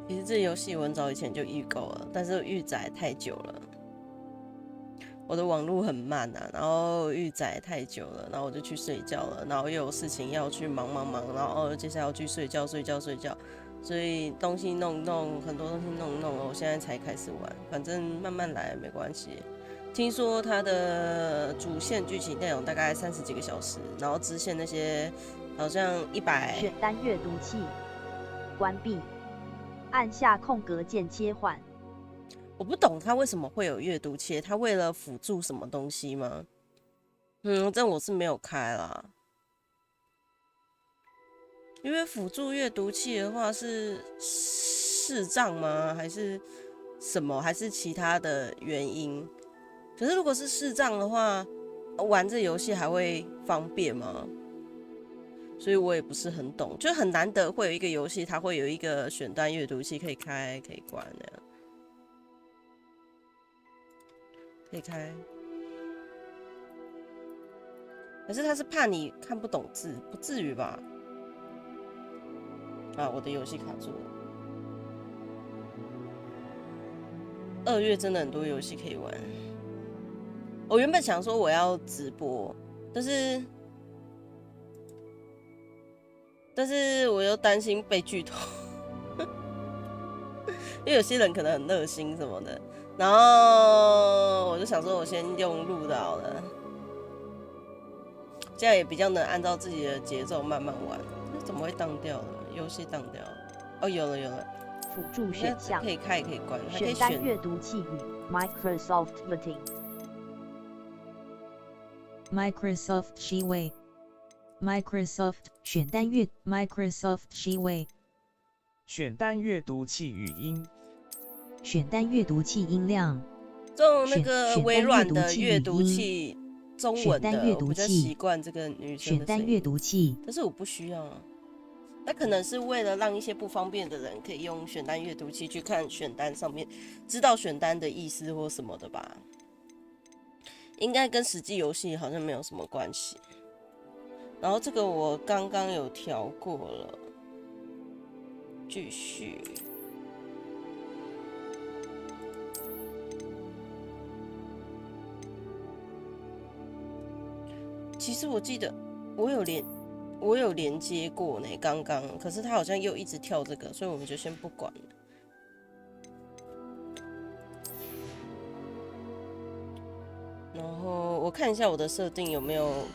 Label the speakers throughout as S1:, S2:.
S1: 其实这游戏我很早以前就预购了，但是预载太久了，我的网路很慢啊，然后预载太久了，然后我就去睡觉了，然后又有事情要去忙，然后接下来要去睡觉，所以东西弄很多东西弄了，我现在才开始玩，反正慢慢来没关系。听说它的主线剧情内容大概30几个小时，然后支线那些好像100。
S2: 选单阅读器关闭，按下空格键切换。
S1: 我不懂它为什么会有阅读器，它为了辅助什么东西吗？这我是没有开啦，因为辅助阅读器的话是视障吗？还是什么？还是其他的原因？可是如果是视障的话，玩这游戏还会方便吗？所以我也不是很懂，就很难得会有一个游戏，它会有一个选单阅读器可以开可以关那样，可以开。可是他是怕你看不懂字，不至于吧？啊，我的游戏卡住了。2月真的很多游戏可以玩。我原本想说我要直播，但是我又担心被剧透，因为有些人可能很热心什么的，然后我就想说我先用录的好了，这样也比较能按照自己的节奏慢慢玩。这怎么会当掉了？游戏当掉了？哦，有了。
S2: 辅助选项
S1: 可以开也可以关，还可以
S2: 选单阅读器与 Microsoft Meeting。Microsoft
S3: 席位 Microsoft 选单阅 Microsoft 席位
S4: 选单阅读器语音，
S3: 选单阅读器音量。
S1: 这种那个微软的阅读器中文的，我比较习惯这个女生的声音。
S3: 选单阅读器，
S1: 但是我不需要啊。那可能是为了让一些不方便的人可以用选单阅读器去看选单上面，知道选单的意思或什么的吧。应该跟实际游戏好像没有什么关系。然后这个我刚刚有调过了，继续。其实我记得我有连接过呢，刚刚，可是他好像又一直跳这个，所以我们就先不管了。然后我看一下我的设定有没有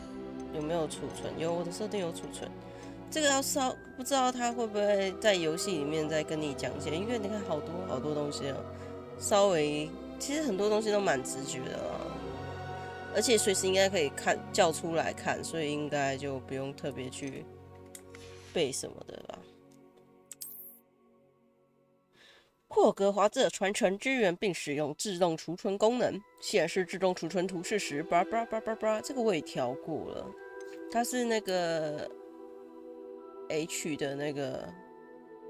S1: 储存，有，我的设定有储存。这个要不知道他会不会在游戏里面再跟你讲解，因为你看好多东西哦，稍微其实很多东西都蛮直觉的啊。而且随时应该可以叫出来看，所以应该就不用特别去背什么的吧。霍格华兹的传承支援并使用自动储存功能，显示自动储存图示时，这个我也调过了。它是那个 H 的那个，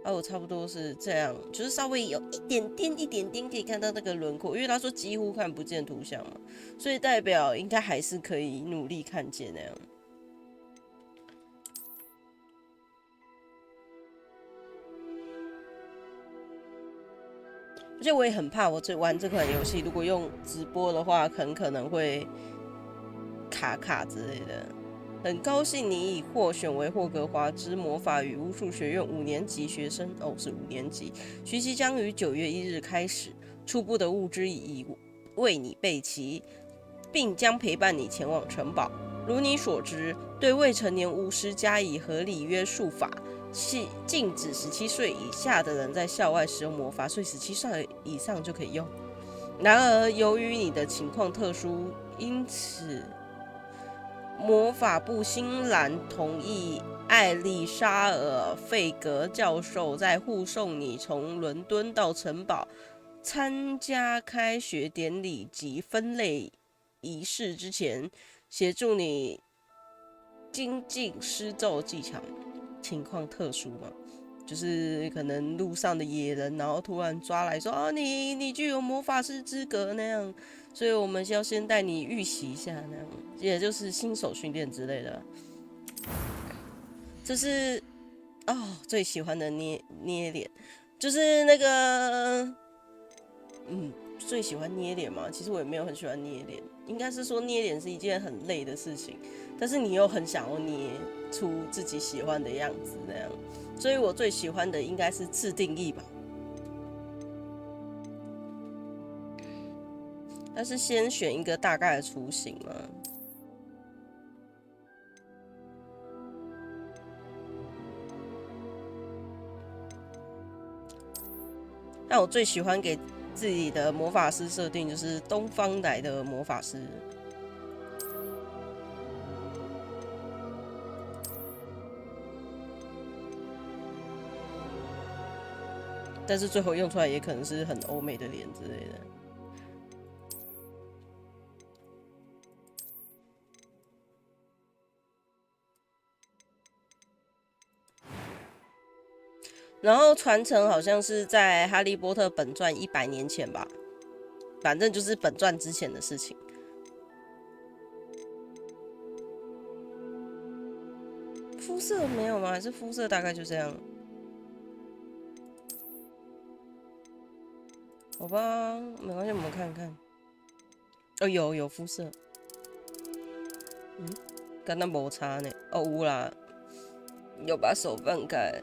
S1: 我差不多是这样，就是稍微有一点点可以看到那个轮廓，因为他说几乎看不见图像嘛，所以代表应该还是可以努力看见那样。而且我也很怕，我玩这款游戏，如果用直播的话，很可能会卡之类的。很高兴你已获选为霍格华兹魔法与巫术学院5年级学生是5年级。学期将于9月1日开始，初步的物资已为你备齐，并将陪伴你前往城堡。如你所知，对未成年巫师加以合理约束法，禁止17岁以下的人在校外使用魔法，所以17岁以上就可以用。然而，由于你的情况特殊，因此魔法部欣然同意艾丽莎尔·费格教授在护送你从伦敦到城堡参加开学典礼及分类仪式之前，协助你精进施咒技巧。情况特殊嘛，就是可能路上的野人，然后突然抓来说你具有魔法师资格那样，所以我们要先带你预习一下那样，也就是新手训练之类的。这是最喜欢的捏脸。就是那个，最喜欢捏脸嘛？其实我也没有很喜欢捏脸，应该是说捏脸是一件很累的事情，但是你又很想要捏出自己喜欢的样子那样，所以我最喜欢的应该是自定义吧。但是先选一个大概的雏形嘛。那我最喜欢给自己的魔法师设定就是东方来的魔法师，但是最后用出来也可能是很欧美的脸之类的。然后传承好像是在《哈利波特》本传100年前吧，反正就是本传之前的事情。肤色没有吗？还是肤色大概就这样？好吧，没关系，我们看看。哦，有肤色，跟那没差呢。哦，有啦，有把手放开。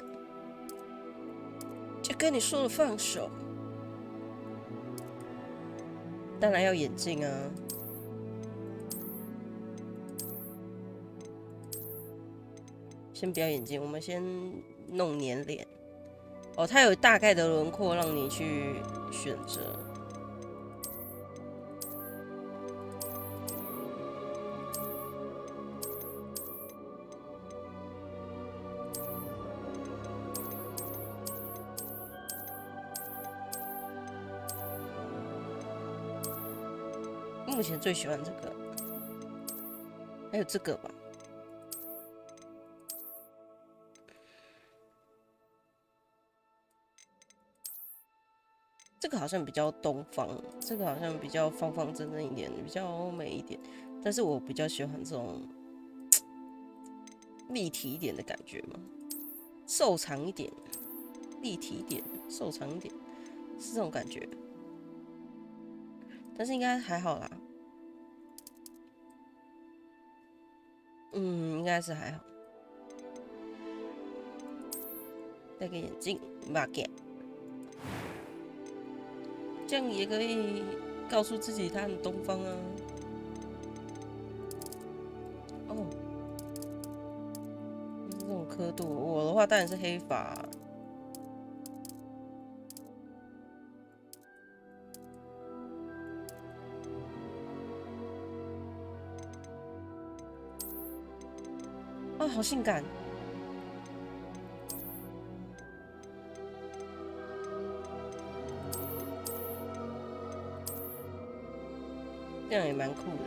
S1: 就跟你说了放手，当然要眼镜啊。先不要眼镜，我们先弄黏脸。哦，它有大概的轮廓让你去选择。目前最喜欢这个，还有这个吧。这个好像比较东方，这个好像比较方方正正一点，比较欧美一点。但是我比较喜欢这种立体一点的感觉嘛，瘦长一点，立体一点，瘦长一点，是这种感觉。但是应该还好啦。应该是还好。戴个眼镜，把给，这样也可以告诉自己他很东方啊。哦，这种刻度，我的话当然是黑发啊。哦，好性感。这样也蛮酷的。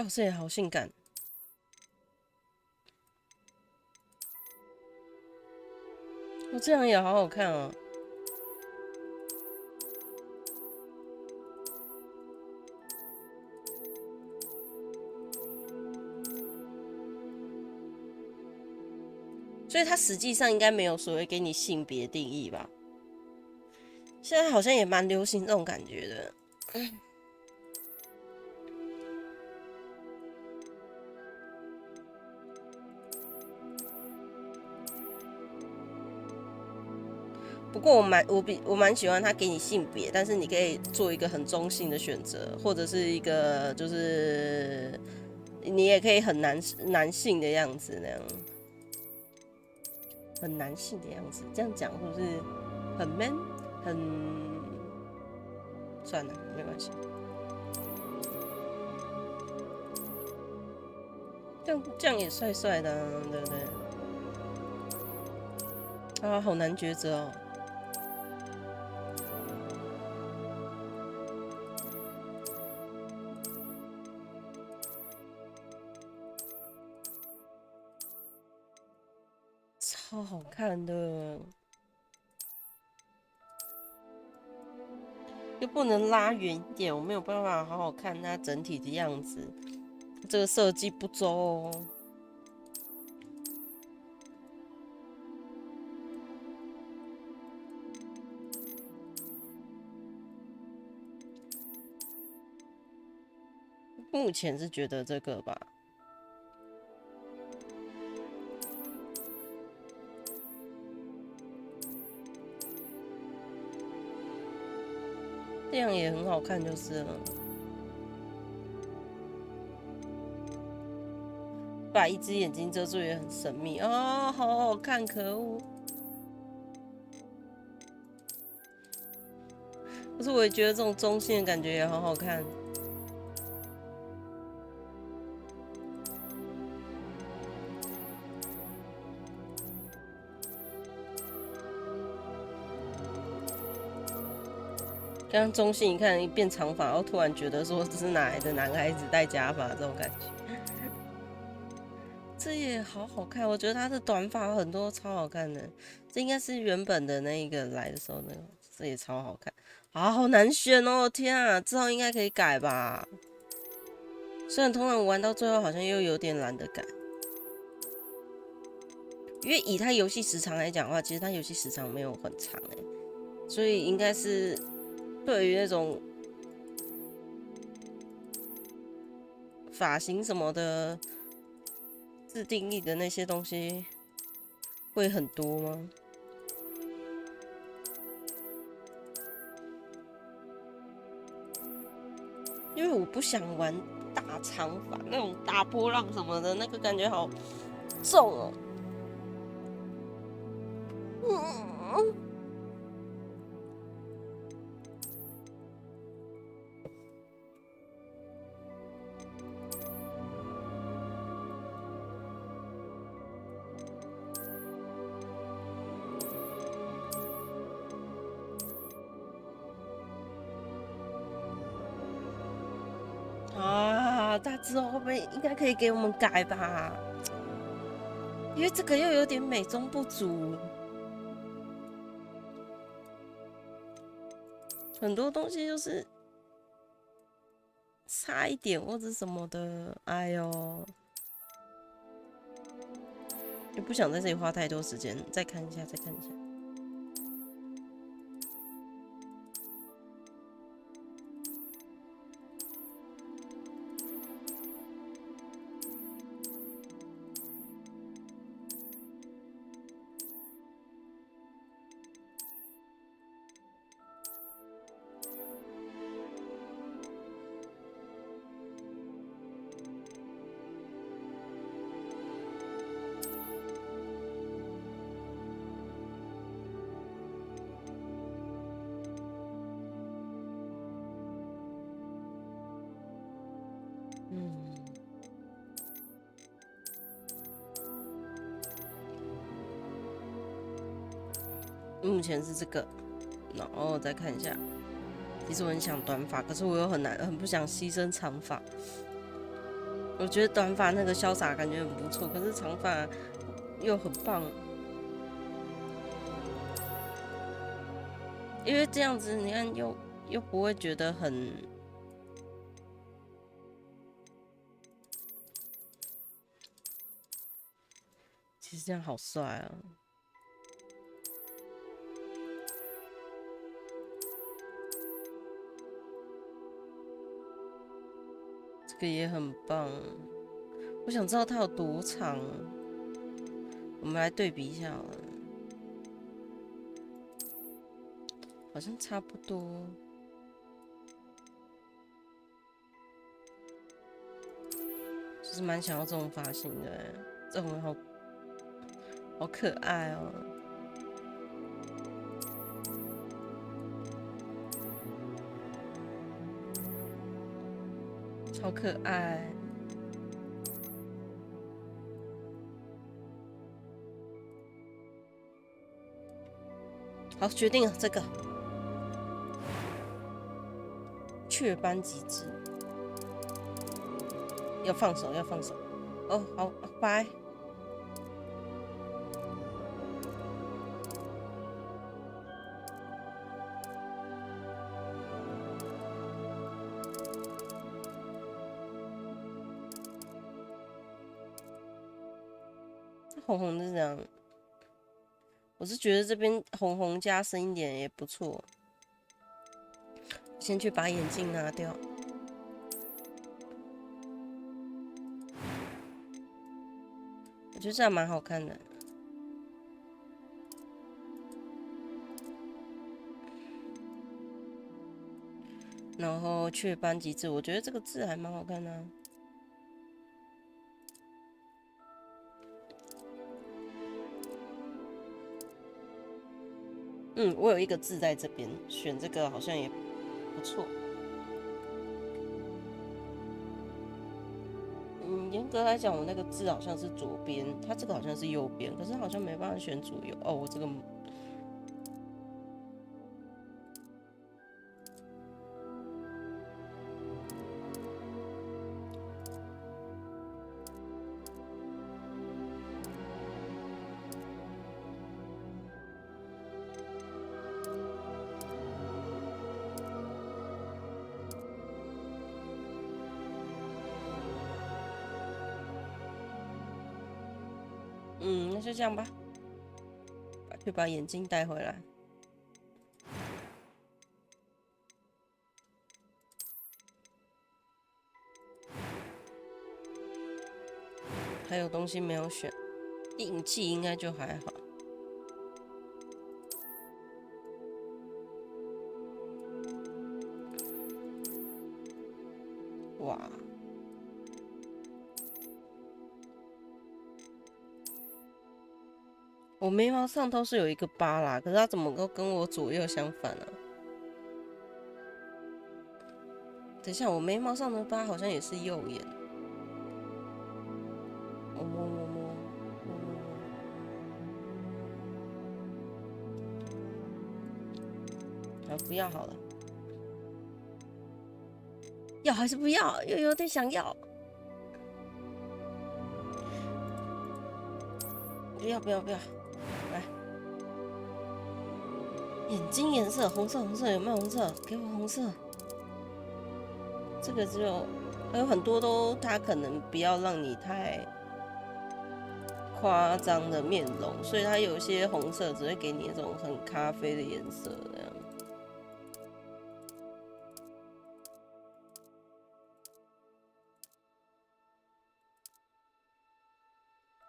S1: 哦，这也好性感。哦，这样也好好看哦。所以它实际上应该没有所谓给你性别定义吧？现在好像也蛮流行这种感觉的。不过我蛮喜欢他给你性别，但是你可以做一个很中性的选择，或者是一个就是你也可以很男性的样子那样，很男性的样子，这样讲是不是很 man？ 很算了，没关系。这样也帅帅的啊，对不对？啊，好难抉择哦。超好看的，又不能拉远一点，我没有办法好好看它整体的样子。这个设计不周哦。目前是觉得这个吧。这样也很好看，就是了。把一只眼睛遮住也很神秘哦，好好看，可恶！可是我也觉得这种中性的感觉也好好看。刚刚中性一看一变长发，然后突然觉得说这是哪来的男孩子戴假发这种感觉。这也好好看，我觉得他的短发很多超好看的。这应该是原本的那一个来的时候那个，这也超好看。啊，好难选哦！天啊，之后应该可以改吧？虽然通常玩到最后好像又有点懒得改，因为以他游戏时长来讲的话，其实他游戏时长没有很长哎，所以应该是对于那种发型什么的自定义的那些东西会很多吗？因为我不想玩大长发那种大波浪什么的，那个感觉好重哦。啊，他之后会不会应该可以给我们改吧？因为这个又有点美中不足，很多东西就是差一点或者什么的，哎呦，也不想在这里花太多时间，再看一下，再看一下。目前是这个，然后再看一下。其实我很想短发，可是我又很不想牺牲长发。我觉得短发那个潇洒感觉很不错，可是长发又很棒，因为这样子你看又不会觉得很。其实这样好帅啊！这个也很棒，我想知道它有多长，我们来对比一下好了，好像差不多。就是蛮想要这种发型的，这种好可爱哦。超可爱。好，决定了这个雀斑极致，要放手，要放手。哦，好，拜。红红的这样。我是觉得这边红红加深一点也不错。先去把眼镜拿掉。我觉得这样蛮好看的。然后雀斑极致，我觉得这个字还蛮好看的啊。我有一个字在这边，选这个好像也不错。严格来讲，我那个字好像是左边，它这个好像是右边，可是好像没办法选左右。哦，我这个。那就这样吧，去把眼镜带回来。还有东西没有选，印记应该就还好。哇！我眉毛上都是有一个疤啦，可是它怎么都跟我左右相反啊？等一下，我眉毛上的疤好像也是右眼。我摸。不要好了，要还是不要？又有点想要。不要！来，眼睛颜色红色，有没有红色？给我红色。这个只有还有很多都，它可能不要让你太夸张的面容，所以它有些红色只会给你那种很咖啡的颜色这样。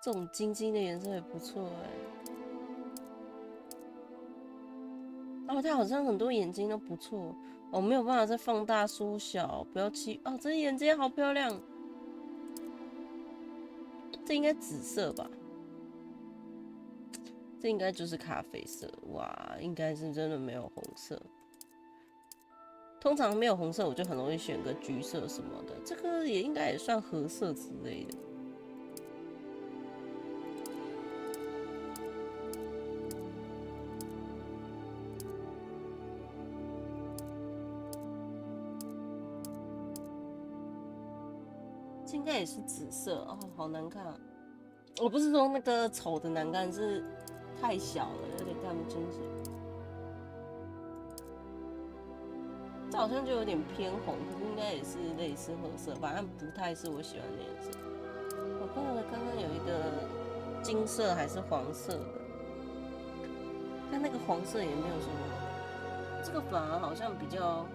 S1: 这种晶晶的颜色也不错哦，它好像很多眼睛都不错。没有办法再放大缩小，不要气哦。这眼睛好漂亮，这应该紫色吧？这应该就是咖啡色，哇，应该是真的没有红色。通常没有红色，我就很容易选个橘色什么的，这个也应该也算褐色之类的。这应该也是紫色哦，好难看啊！我不是说那个丑的难看，是太小了，有点看不清楚。这好像就有点偏红，可是应该也是类似褐色，反正不太是我喜欢的颜色。我看到刚刚有一个金色还是黄色的，但那个黄色也没有什么，这个反而好像比较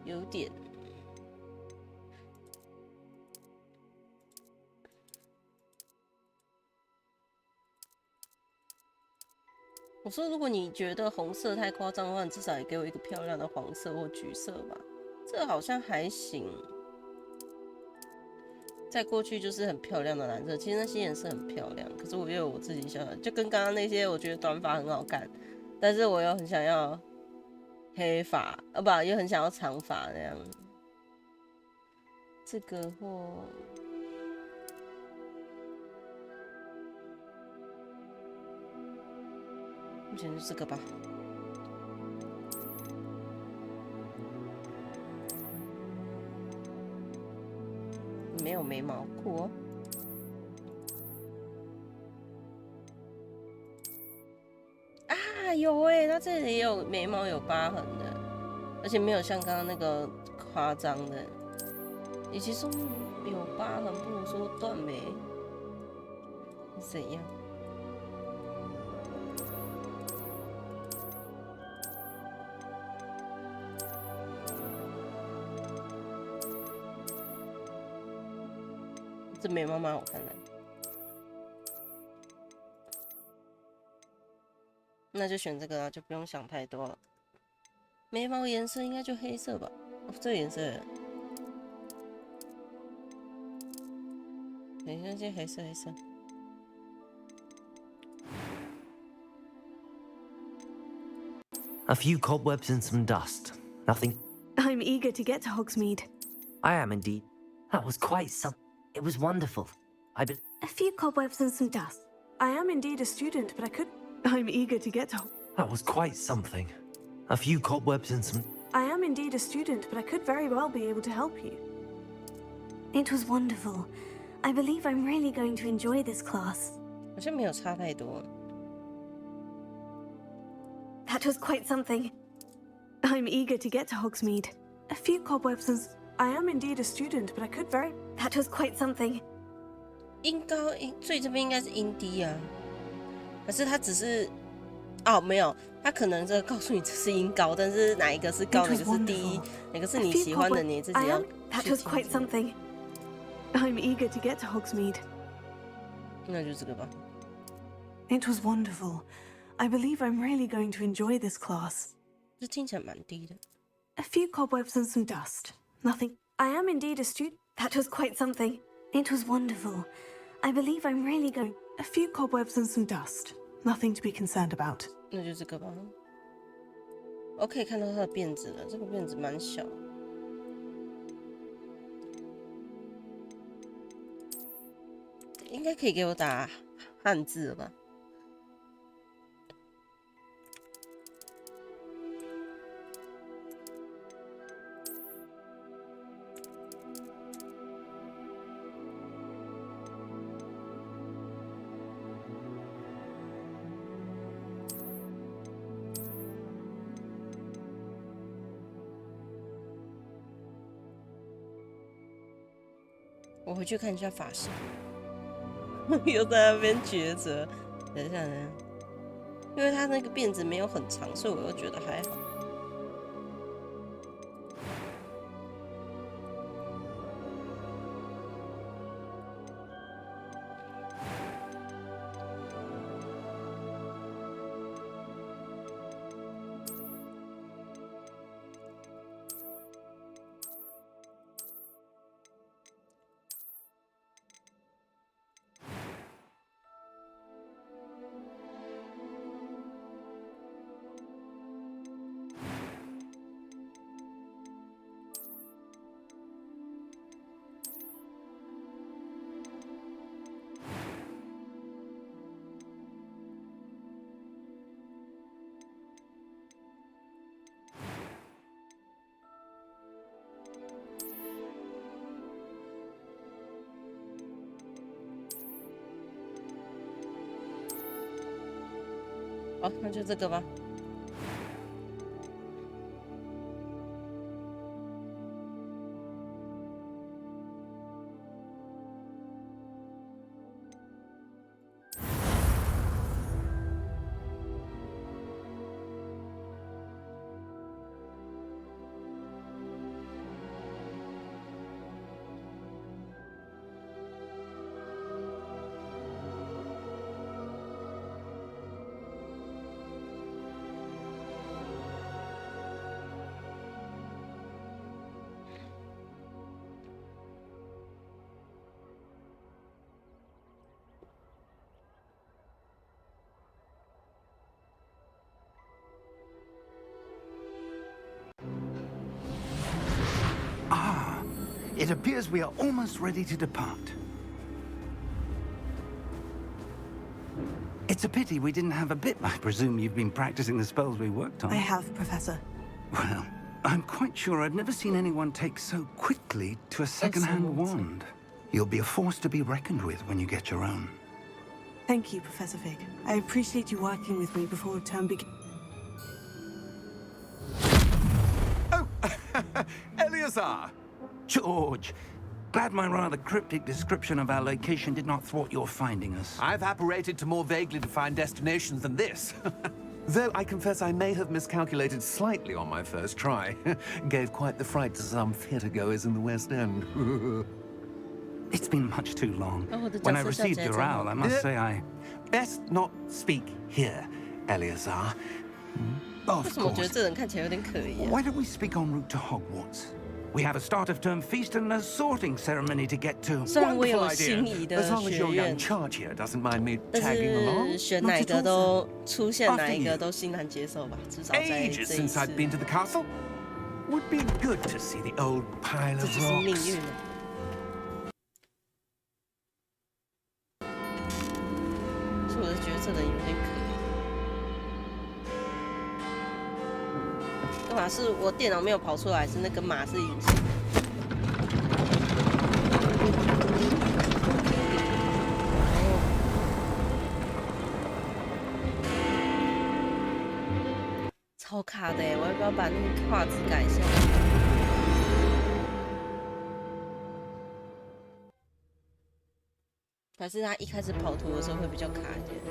S1: 有点。我说，如果你觉得红色太夸张的话，你至少也给我一个漂亮的黄色或橘色吧。这个好像还行。再过去就是很漂亮的蓝色，其实那些颜色很漂亮，可是我又有我自己想要，就跟刚刚那些，我觉得短发很好看，但是我又很想要黑发，不，又很想要长发那样。这个或。目前就这个吧。没有眉毛，酷哦。啊，有哎，它这里也有眉毛有疤痕的，而且没有像刚刚那个夸张的。与其说有疤痕，不如说断眉。怎样？这眉毛蛮好看的，那就选这个了，就不用想太多了。眉毛颜色应该就黑色吧？哦，这个颜色，等一下，这黑色。
S5: A few cobwebs and some dust. Nothing.
S6: I'm eager to get to Hogsmeade.
S5: I am indeed. That was quite some. It was wonderful.
S6: A few cobwebs and some dust. I am indeed a student, but I could. I'm eager to get to.
S5: That was quite something. A few cobwebs and some.
S6: I am indeed a student, but I could very well be able to help you. It was wonderful. I believe I'm really going to enjoy this class.
S1: 好像没有差太多。
S6: That was quite something. I'm eager to get to Hogsmeade. A few cobwebs and. I am indeed a student, but I could very. That was quite something.
S1: 音高音最这边应该是音低啊，可是它只是哦没有，它可能这告诉你这是音高，但是哪一个是高，哪个是低，哪个是你喜欢的，你自己要。
S6: That was quite something. I'm eager to get to Hogsmeade.
S1: 那就这个吧。
S6: It was wonderful. I believe I'm really going to enjoy this class.
S1: 这听起来蛮低的。
S6: A few cobwebs and some dust. Nothing. I am indeed a student. That was quite something. It was wonderful. I believe I'm really going. A few cobwebs and some dust. Nothing to be concerned about.
S1: 那就这个吧。我可以看到它的辫子了，这个辫子蛮小。应该可以给我打汉字了吧？我回去看一下发型，又在那边抉择。等一下呢，因为他那个辫子没有很长，所以我又觉得还好。好，那就这个吧。
S7: It appears we are almost ready to depart. It's a pity we didn't have a bit. I presume you've been practicing the spells we worked on.
S6: I have, Professor.
S7: Well, I'm quite sure I've never seen anyone take so quickly to a second-hand wand. You'll be a force to be reckoned with when you get your own.
S6: Thank you, Professor Fig. I appreciate you working with me before term begins.
S7: Oh, Eleazar! George, Glad my rather cryptic description of our location did not thwart your finding us.
S8: I've apparated to more vaguely defined destinations than this. Though I confess I may have miscalculated slightly on my first try. Gave quite the fright to some theatre-goers in the West End.
S7: It's been much too long.
S1: Oh, the
S7: When I
S1: Justice
S7: received
S1: Judge,
S7: your owl, I must say I...
S8: Best not speak here, Eleazar.
S7: Of
S1: 为什么我觉得
S7: course.
S1: 这人看起来有点可疑啊？
S7: Why don't we speak en route to Hogwarts? We have a start-of-term feast and a sorting ceremony to get to.
S1: 虽然我有
S8: Wonderful
S1: 心
S8: idea.
S1: 仪
S8: As
S1: 的
S8: long as
S1: 学
S8: your
S1: 院
S8: young，charge here doesn't mind me
S1: 但
S8: tagging
S1: 是
S8: along.
S1: 选哪
S7: Not
S1: 个
S7: at all,
S1: 都出现
S7: After
S1: 哪一个
S7: you.
S1: 都欣然接受吧，至少在这
S8: Ages
S1: 一
S8: since
S1: 次，
S8: I'd been to the castle. Would be good to see the old pile
S1: 这
S8: of
S1: 只是命
S8: rocks.
S1: 运啊。所以我就觉得这人有点可疑。干嘛是我电脑没有跑出来，是那个马是隐形的？超卡的耶，我要不要把那个画质改一下？还是他一开始跑图的时候会比较卡一点？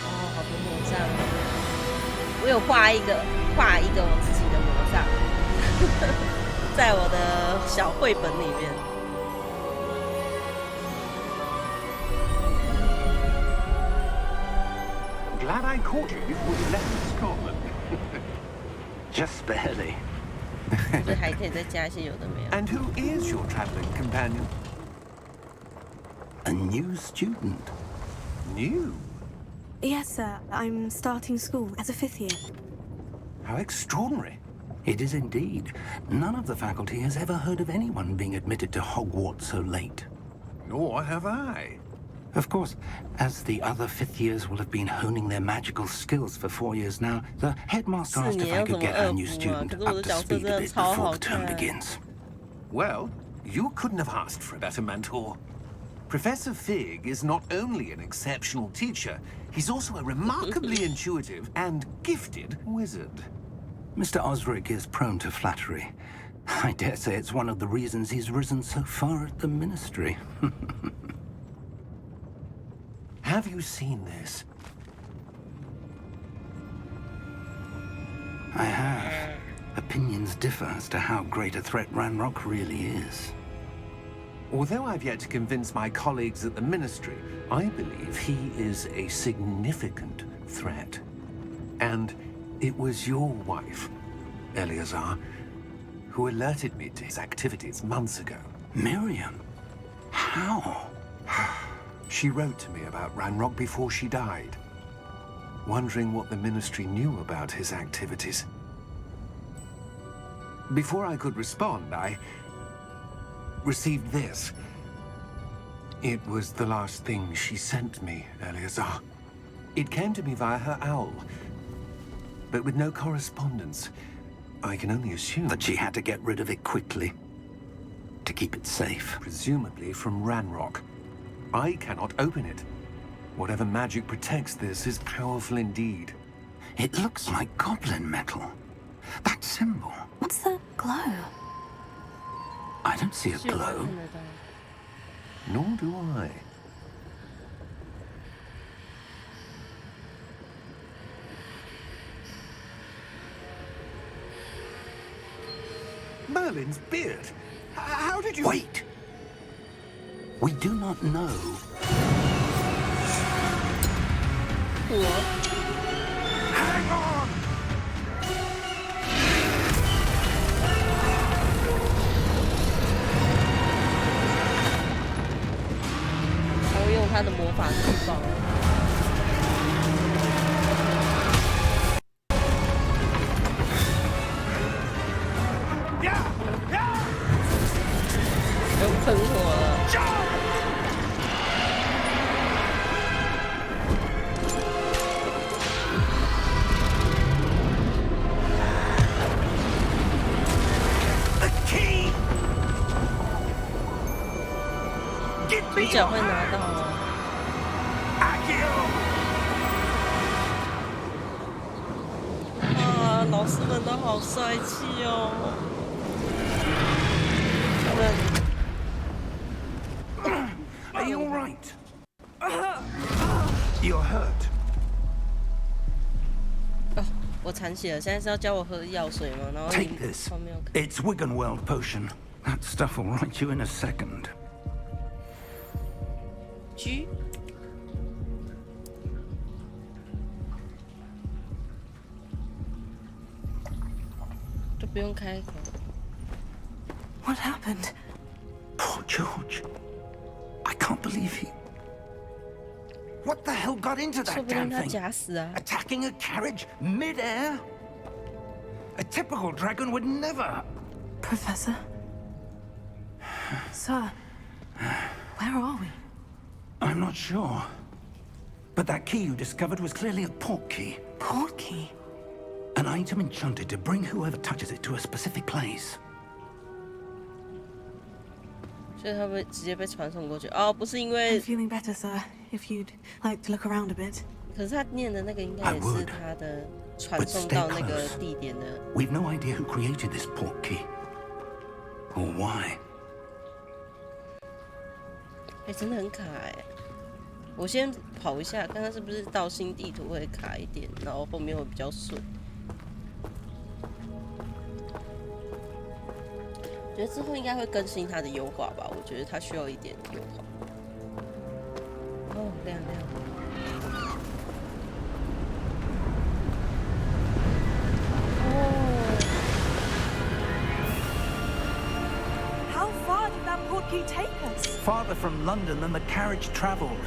S1: 哦，好多魔杖哦！我有画一个我自己的魔杖，在我的小绘本里面。
S8: Glad I caught you before you left Scotland.
S7: Just barely.
S1: 所以还可以再加一些有的没有。
S8: And who is your travelling companion?
S7: A new student.
S8: New?
S6: Yes, sir. I'm starting school as a 5th year.
S8: How extraordinary.
S7: It is indeed. None of the faculty has ever heard of anyone being admitted to Hogwarts so late.
S8: Nor have I.
S7: Of course, as the other 5th years will have been honing their magical skills for 4 years now, the headmaster asked if I could get our new student up to speed a bit before the term begins.
S8: Well, you couldn't have asked for a better mentor. Professor Fig is not only an exceptional teacher, he's also a remarkably intuitive and gifted wizard.
S7: Mr. Osric is prone to flattery. I dare say it's one of the reasons he's risen so far at the ministry.
S8: Have you seen this?
S7: I have. Opinions differ as to how great a threat Ranrock really is.
S8: Although I've yet to convince my colleagues at the Ministry, I believe he is a significant threat. And it was your wife, Eleazar, who alerted me to his activities months ago.
S7: Miriam? How?
S8: She wrote to me about Ranrock before she died, wondering what the Ministry knew about his activities. Before I could respond, I received this. It was the last thing she sent me, Eleazar. It came to me via her owl, but with no correspondence. I can only assume
S7: That she had to get rid of it quickly. To keep it safe.
S8: presumably from Ranrock. I cannot open it. Whatever magic protects this is powerful indeed.
S7: It looks like goblin metal. That symbol.
S6: What's that glow?
S7: I don't see a
S1: 是有人
S7: glow.
S1: 看得到。
S8: Nor do I. Merlin's beard. How did you...
S7: Wait! We do not know.
S1: 我
S8: Hang on!
S1: 还会用他的魔法举报。又喷火了。
S8: The key!
S1: 主角会拿到吗？啊，老师们都好帅气哦！他们
S7: Are you all right? You're hurt.
S1: 哦，我残血了，现在是要教我喝药水吗？然后
S7: Take this.
S1: 后面有
S7: It's Wiggenweld potion. That stuff will right you in a second.
S1: G。都不用开口。
S6: What happened?
S7: Poor George. I can't believe he... What the hell got into
S1: 说
S7: that
S1: 不定
S7: damn
S1: 他
S7: thing?
S1: 假死啊！
S7: Attacking a carriage mid-air? A typical dragon would never...
S6: Professor? Sir, where are we?
S7: I'm not sure. But that key you discovered was clearly a port key.
S6: Port key?
S7: An item enchanted to bring whoever touches it to a specific place.
S1: 所以他会直接被传送过去哦，不是因为
S6: I'm feeling better, sir. If you'd like to look around a bit.
S1: 可是他念的那个应该也是他的传送到那个地点的。
S7: We've no idea who created this port key. Or why.
S1: 哎，真的很卡哎！我先跑一下，看看是不是到新地图会卡一点，然后后面会比较顺。我觉得之后应该会更新它的优化吧，我觉得它需要一点优化。哦，亮亮。哦。
S6: How far did that port key take us?
S7: Farther from London than the carriage travelled.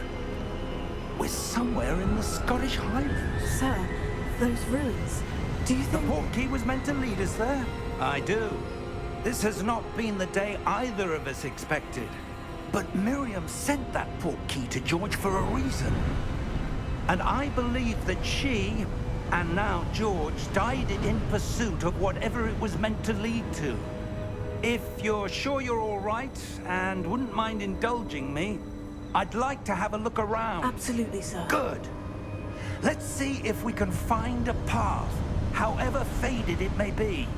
S7: We're somewhere in the Scottish Highlands.
S6: Sir, those ruins. Do you
S7: The
S6: think...
S7: port key was meant to lead us there? I do. This has not been the day either of us expected. But Miriam sent that port key to George for a reason. And I believe that she, and now George, died in pursuit of whatever it was meant to lead to. If you're sure you're all right and wouldn't mind indulging me, I'd like to have a look around.
S6: Absolutely, sir.
S7: Good. Let's see if we can find a path, however faded it may be.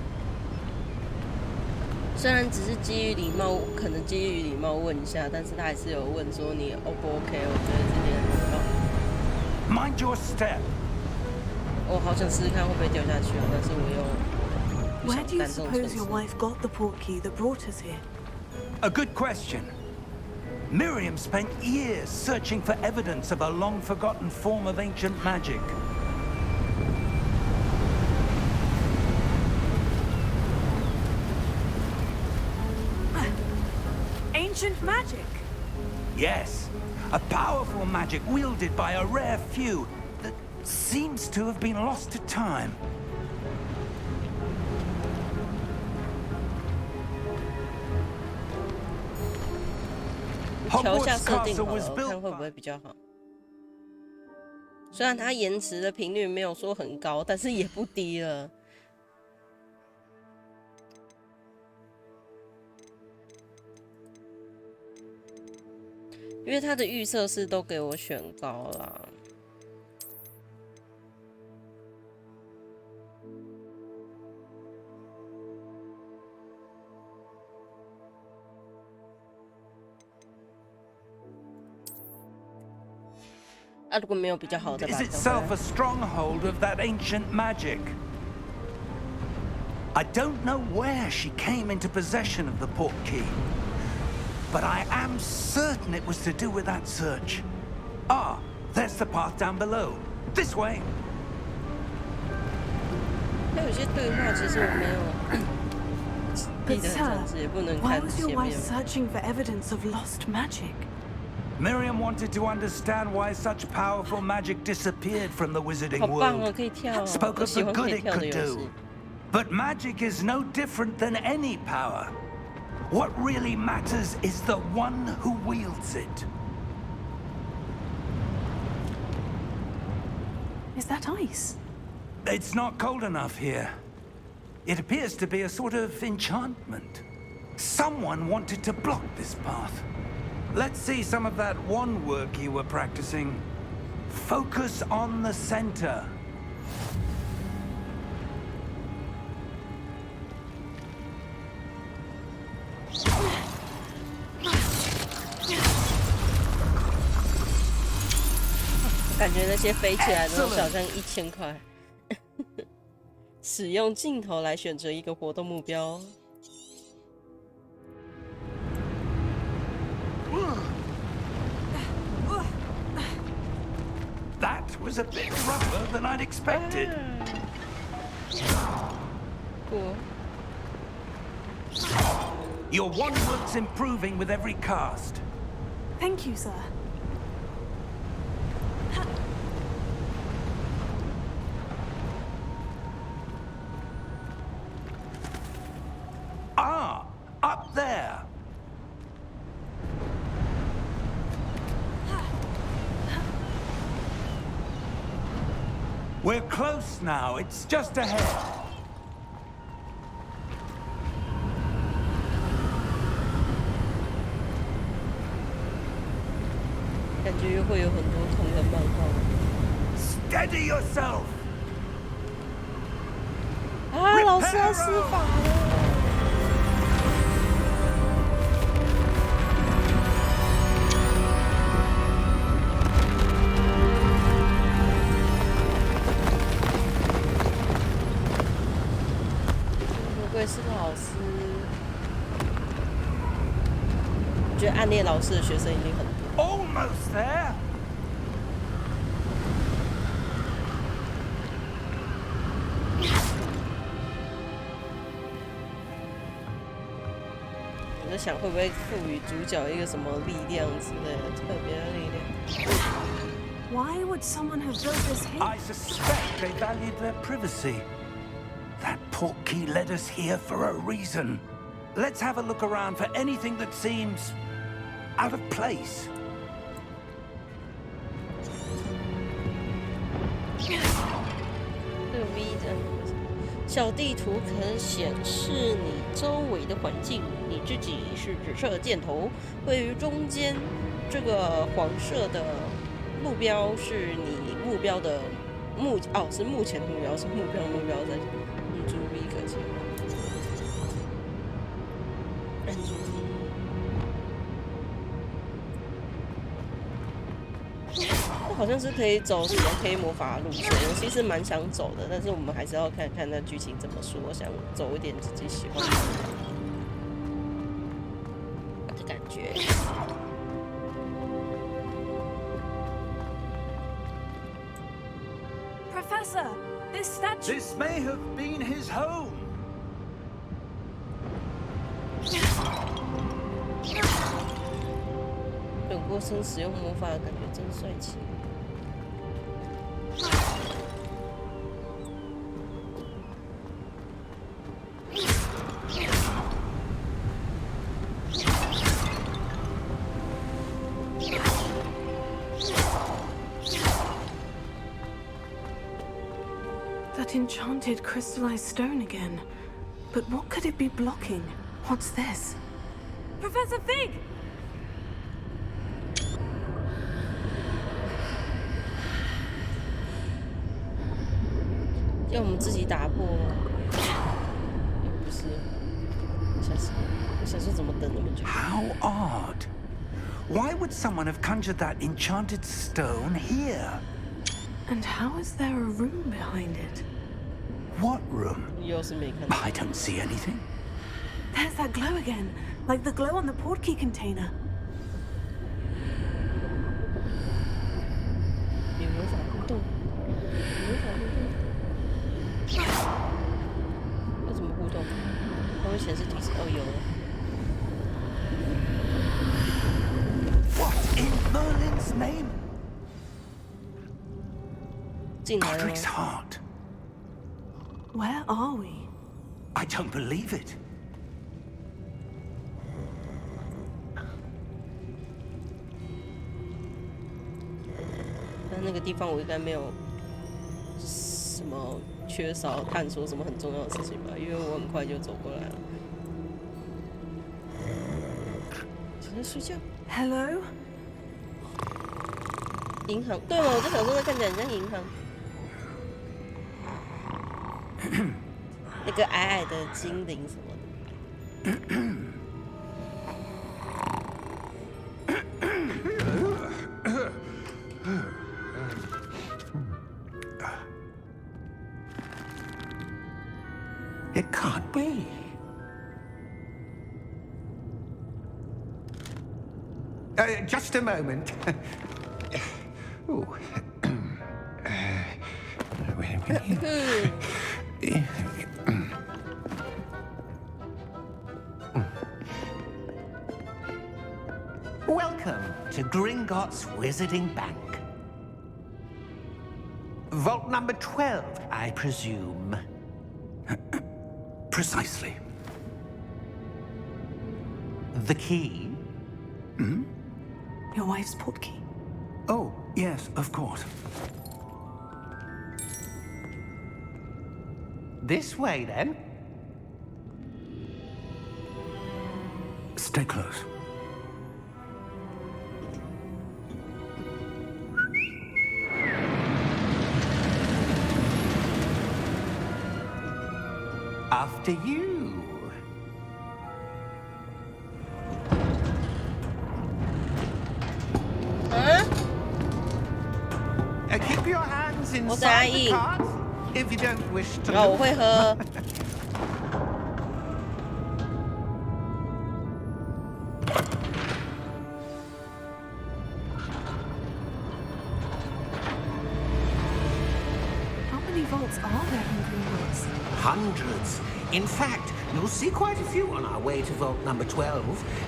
S1: 虽然只是基于礼貌，可能基于礼貌问一下，但是他还是有问说你 O 不 OK？ 我觉得这点很好。
S7: Mind your step.
S1: 我好想试试看会不会掉下去啊，但是我又不
S6: Where
S1: 想
S6: do you
S1: 干这种
S6: suppose
S1: 蠢
S6: your
S1: 事。
S6: wife got the port key that brought us here?
S7: A good question. Miriam spent years searching for evidence of a long-forgotten form of ancient magic.
S6: Ancient magic?
S7: Yes, a powerful magic wielded by a rare few that seems to have been lost to time.
S1: 调一下
S7: Hogwarts
S1: 设定
S7: Castle
S1: 好
S7: was
S1: 了，看
S7: built
S1: 会不会
S7: by...
S1: 比较好。虽然它延迟的频率没有说很高，但是也不低了。因为它的预设是都给我选高啦。啊，如果没有比较好的
S7: is
S1: 版
S7: itself
S1: 本
S7: a stronghold of that ancient magic. I don't know where she came into possession of the port key, but I am certain it was to do with that search. Ah, there's the path down below. This way.
S1: 那有些对话其实我没有记
S6: But
S1: 得很
S6: sir,
S1: 详细，也不能
S6: why
S1: 看
S6: was your
S1: 前
S6: wife
S1: 面。
S6: searching for evidence of lost magic?
S7: Miriam wanted to understand why such powerful magic disappeared from the
S1: 好
S7: wizarding
S1: 棒哦，
S7: world.
S1: 可以跳哦！
S7: Spoke
S1: 我
S7: of
S1: 喜
S7: the
S1: 欢可
S7: good
S1: 以
S7: it
S1: 跳的
S7: could
S1: 游戏
S7: do.。But magic is no different than any power. What really matters is the one who wields it.
S6: Is that ice?
S7: It's not cold enough here. It appears to be a sort of enchantment. Someone wanted to block this path. Let's see some of that one work you were practicing. Focus on the center.
S1: 感觉那些飞起来的东西好像1000块。使用镜头来选择一个活动目标。
S7: That was a bit rougher than I'd expected.
S1: Cool.
S7: Your wand work's improving with every cast.
S6: Thank you, sir.
S7: Ah, up there. We're close now. It's just ahead.
S1: 感觉会有很多同人漫画。
S7: Steady yourself.
S1: 啊，老师要施法了。不愧是老师，我觉得暗恋老师的学生一定很多。
S7: Almost there.
S1: 我在想会不会赋予主角一个什么力量之类的特别的力量。
S6: Why would someone have built this here?
S7: I suspect they valued their privacy. That portkey led us here for a reason. Let's have a look around for anything that seems out of place.
S1: 这个 V 这样小地图可能显示你周围的环境，你自己是紫色箭头，位于中间。这个黄色的目标是你目标的是目前目标，是目标在按住 V 可切换，按住 V。好像是可以走什么黑魔法路线，我其实蛮想走的，但是我们还是要看看那剧情怎么说。想走一点自己喜欢的感觉。
S6: Professor, this statue.
S7: This may have been his home.
S1: 本过生使用魔法的感觉真帅气。
S6: That enchanted crystallized stone again. But what could it be blocking? What's this? Professor Fig!
S1: 要我们自己打破吗？不是，我想说怎么等那么久
S7: How odd. Why would someone have conjured that enchanted stone here?
S6: And how is there a room behind it?
S7: What room?
S1: 又是没看到。
S7: I don't see anything.
S6: There's that glow again, like the glow on the portkey container.
S1: 有魔法互动，有魔法互动。要怎么互动？它会显示提示哦，有了。
S7: What in Merlin's name?
S1: 进来了吗
S7: Godric's heart.
S6: Where are we?
S7: I don't believe it.
S1: 但那个地方我应该没有什么缺少探索什么很重要的事情吧，因为我很快就走过来了。其实睡觉。
S6: Hello?
S1: 银行，对吗？我就想说，那看起来很像银行。那个矮矮的精灵什么的。
S8: It can't be. Just a moment. Ooh. Wait a minute.
S7: Welcome to Gringotts Wizarding Bank. Vault number 12, I presume.
S8: Precisely.
S7: The key?
S6: Your wife's portkey.
S8: Oh, yes, of course.
S7: This way, then.
S8: Stay close.
S7: After you. Keep your hands inside the cart if you don't wish to.
S1: 我会喝。
S6: How many vaults are there in Gringotts?
S7: Hundreds. In fact, you'll see quite a few on our way to vault number 12.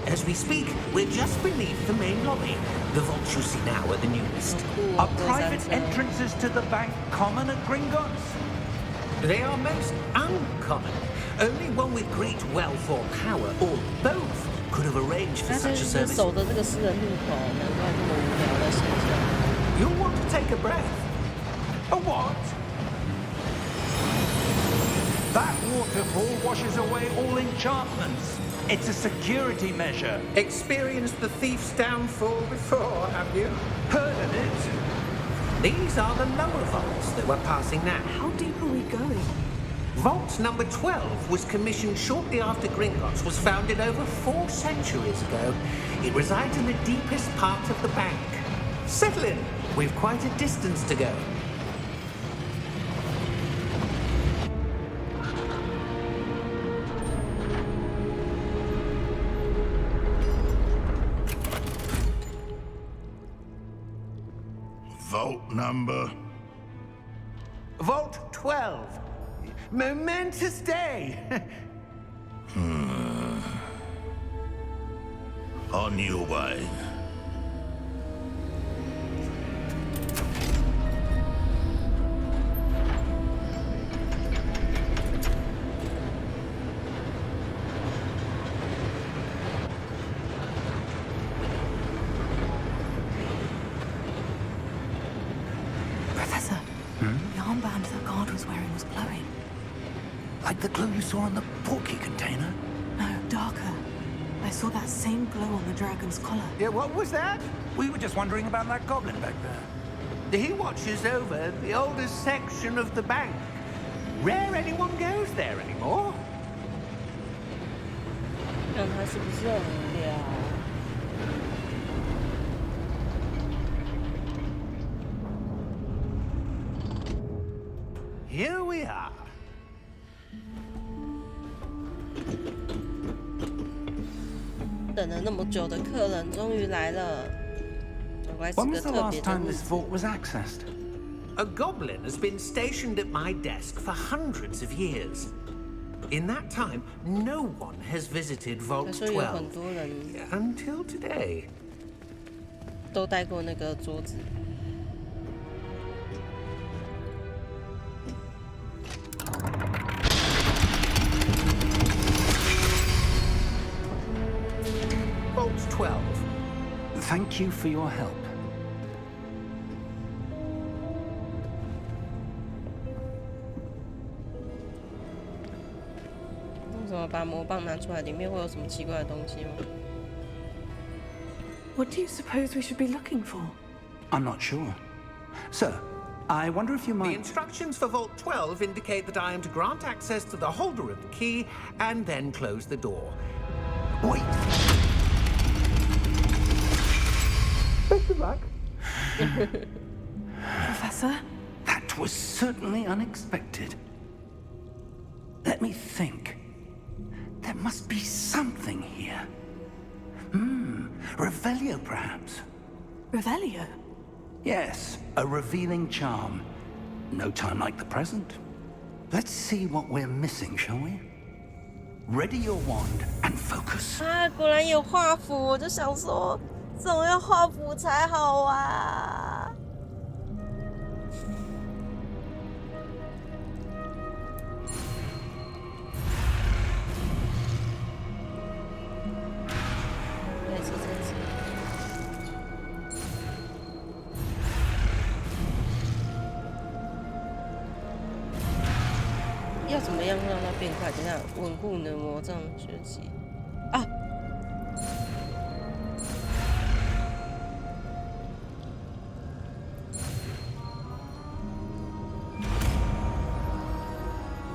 S7: As we speak, we're just beneath the main lobby. The vaults you see now are the newest.
S1: Are private
S7: entrances to the bank common at Gringotts? They are most uncommon. Only one with great wealth or power, or both, could have arranged for
S1: 他
S7: such
S1: 就
S7: a
S1: 是
S7: service.
S1: 守的这个私人路口，难怪这么无聊的形象。
S7: You'll want to take a breath. A what?
S9: That waterfall washes away all enchantments. It's a security measure.
S7: Experienced the thief's downfall before, have you?
S9: Heard of it?
S7: These are the lower vaults that we're passing now.
S6: How deep are we going?
S7: Vault number 12 was commissioned shortly after Gringotts was founded over 4 centuries ago. It resides in the deepest part of the bank. Settle in. We've quite a distance to go.
S9: Vault number.
S7: Vault 12. Momentous day.
S9: On your way.
S6: Professor, the armband that guard was wearing was glowing.
S7: Like the glow you saw on the portkey container?
S6: No, darker. I saw that same glow on the dragon's collar.
S7: Yeah, what was that?
S9: We were just wondering about that goblin back there.
S7: He watches over the oldest section of the bank. Rare anyone goes there anymore.
S1: 看他是不是很无聊？
S7: Here we are.
S1: 等了那么久的客人终于来了，我来吃
S7: When
S1: 个
S7: was the
S1: 特
S7: last
S1: 别的
S7: time
S1: 日
S7: this
S1: 子。
S7: vault was accessed? A goblin has been stationed at my desk for hundreds of years. In that time, no one has visited
S1: 他
S7: Vault
S1: 说有很
S7: 12
S1: 多人
S7: until today.
S1: 都带过那个桌子。 Vault 12.
S9: Thank you for your help.
S1: 为什么把魔棒拿出来？里面会有什么奇怪的东西吗？
S6: What do you suppose we should be looking for?
S7: I'm not sure. Sir, I wonder if you
S8: The
S7: might...
S8: instructions for Vault 12 indicate that I am to grant access to the holder of the key and then close the door.
S7: Wait!
S8: Best of luck.
S6: Professor?
S7: That was certainly unexpected. Let me think. There must be something here. Revelio, perhaps?
S6: Revelio?
S7: Yes, a revealing charm. No time like the present. Let's see what we're missing, shall we? Ready your wand and focus.
S1: 啊，果然有画符，我就想说，总要画符才好啊。应该是这次。要怎么样让它变快？等一下，稳固你的魔杖学习啊！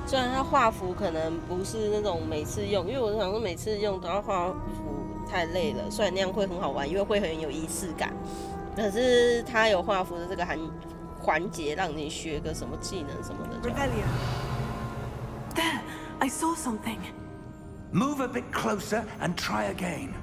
S1: 虽然它画符可能不是那种每次用，因为我想说每次用都要画符太累了。虽然那样会很好玩，因为会很有仪式感，可是它有画符的这个环节，让你学个什么技能什么的。
S6: Revelio. There, I saw something.
S7: Move a bit closer and try again.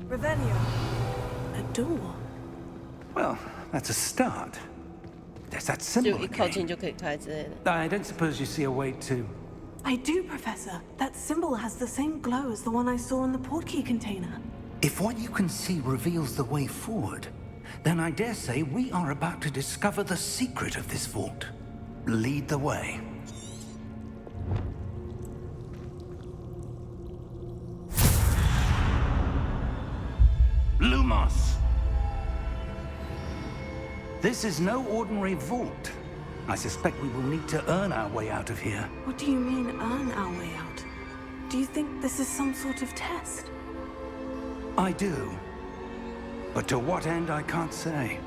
S6: Revelio. A door.
S7: Well, that's a start. There's that
S1: 就
S7: symbol
S1: 一靠近
S7: again.
S1: 就可以开之类的。
S7: I don't suppose you see a way to...
S6: I do, Professor. That symbol has the same glow as the one I saw in the portkey container.
S7: If what you can see reveals the way forward, then I dare say we are about to discover the secret of this vault. Lead the way. Lumos! This is no ordinary vault. I suspect we will need to earn our way out of here.
S6: What do you mean, earn our way out? Do you think this is some sort of test?
S7: I do. But to what end, I can't say.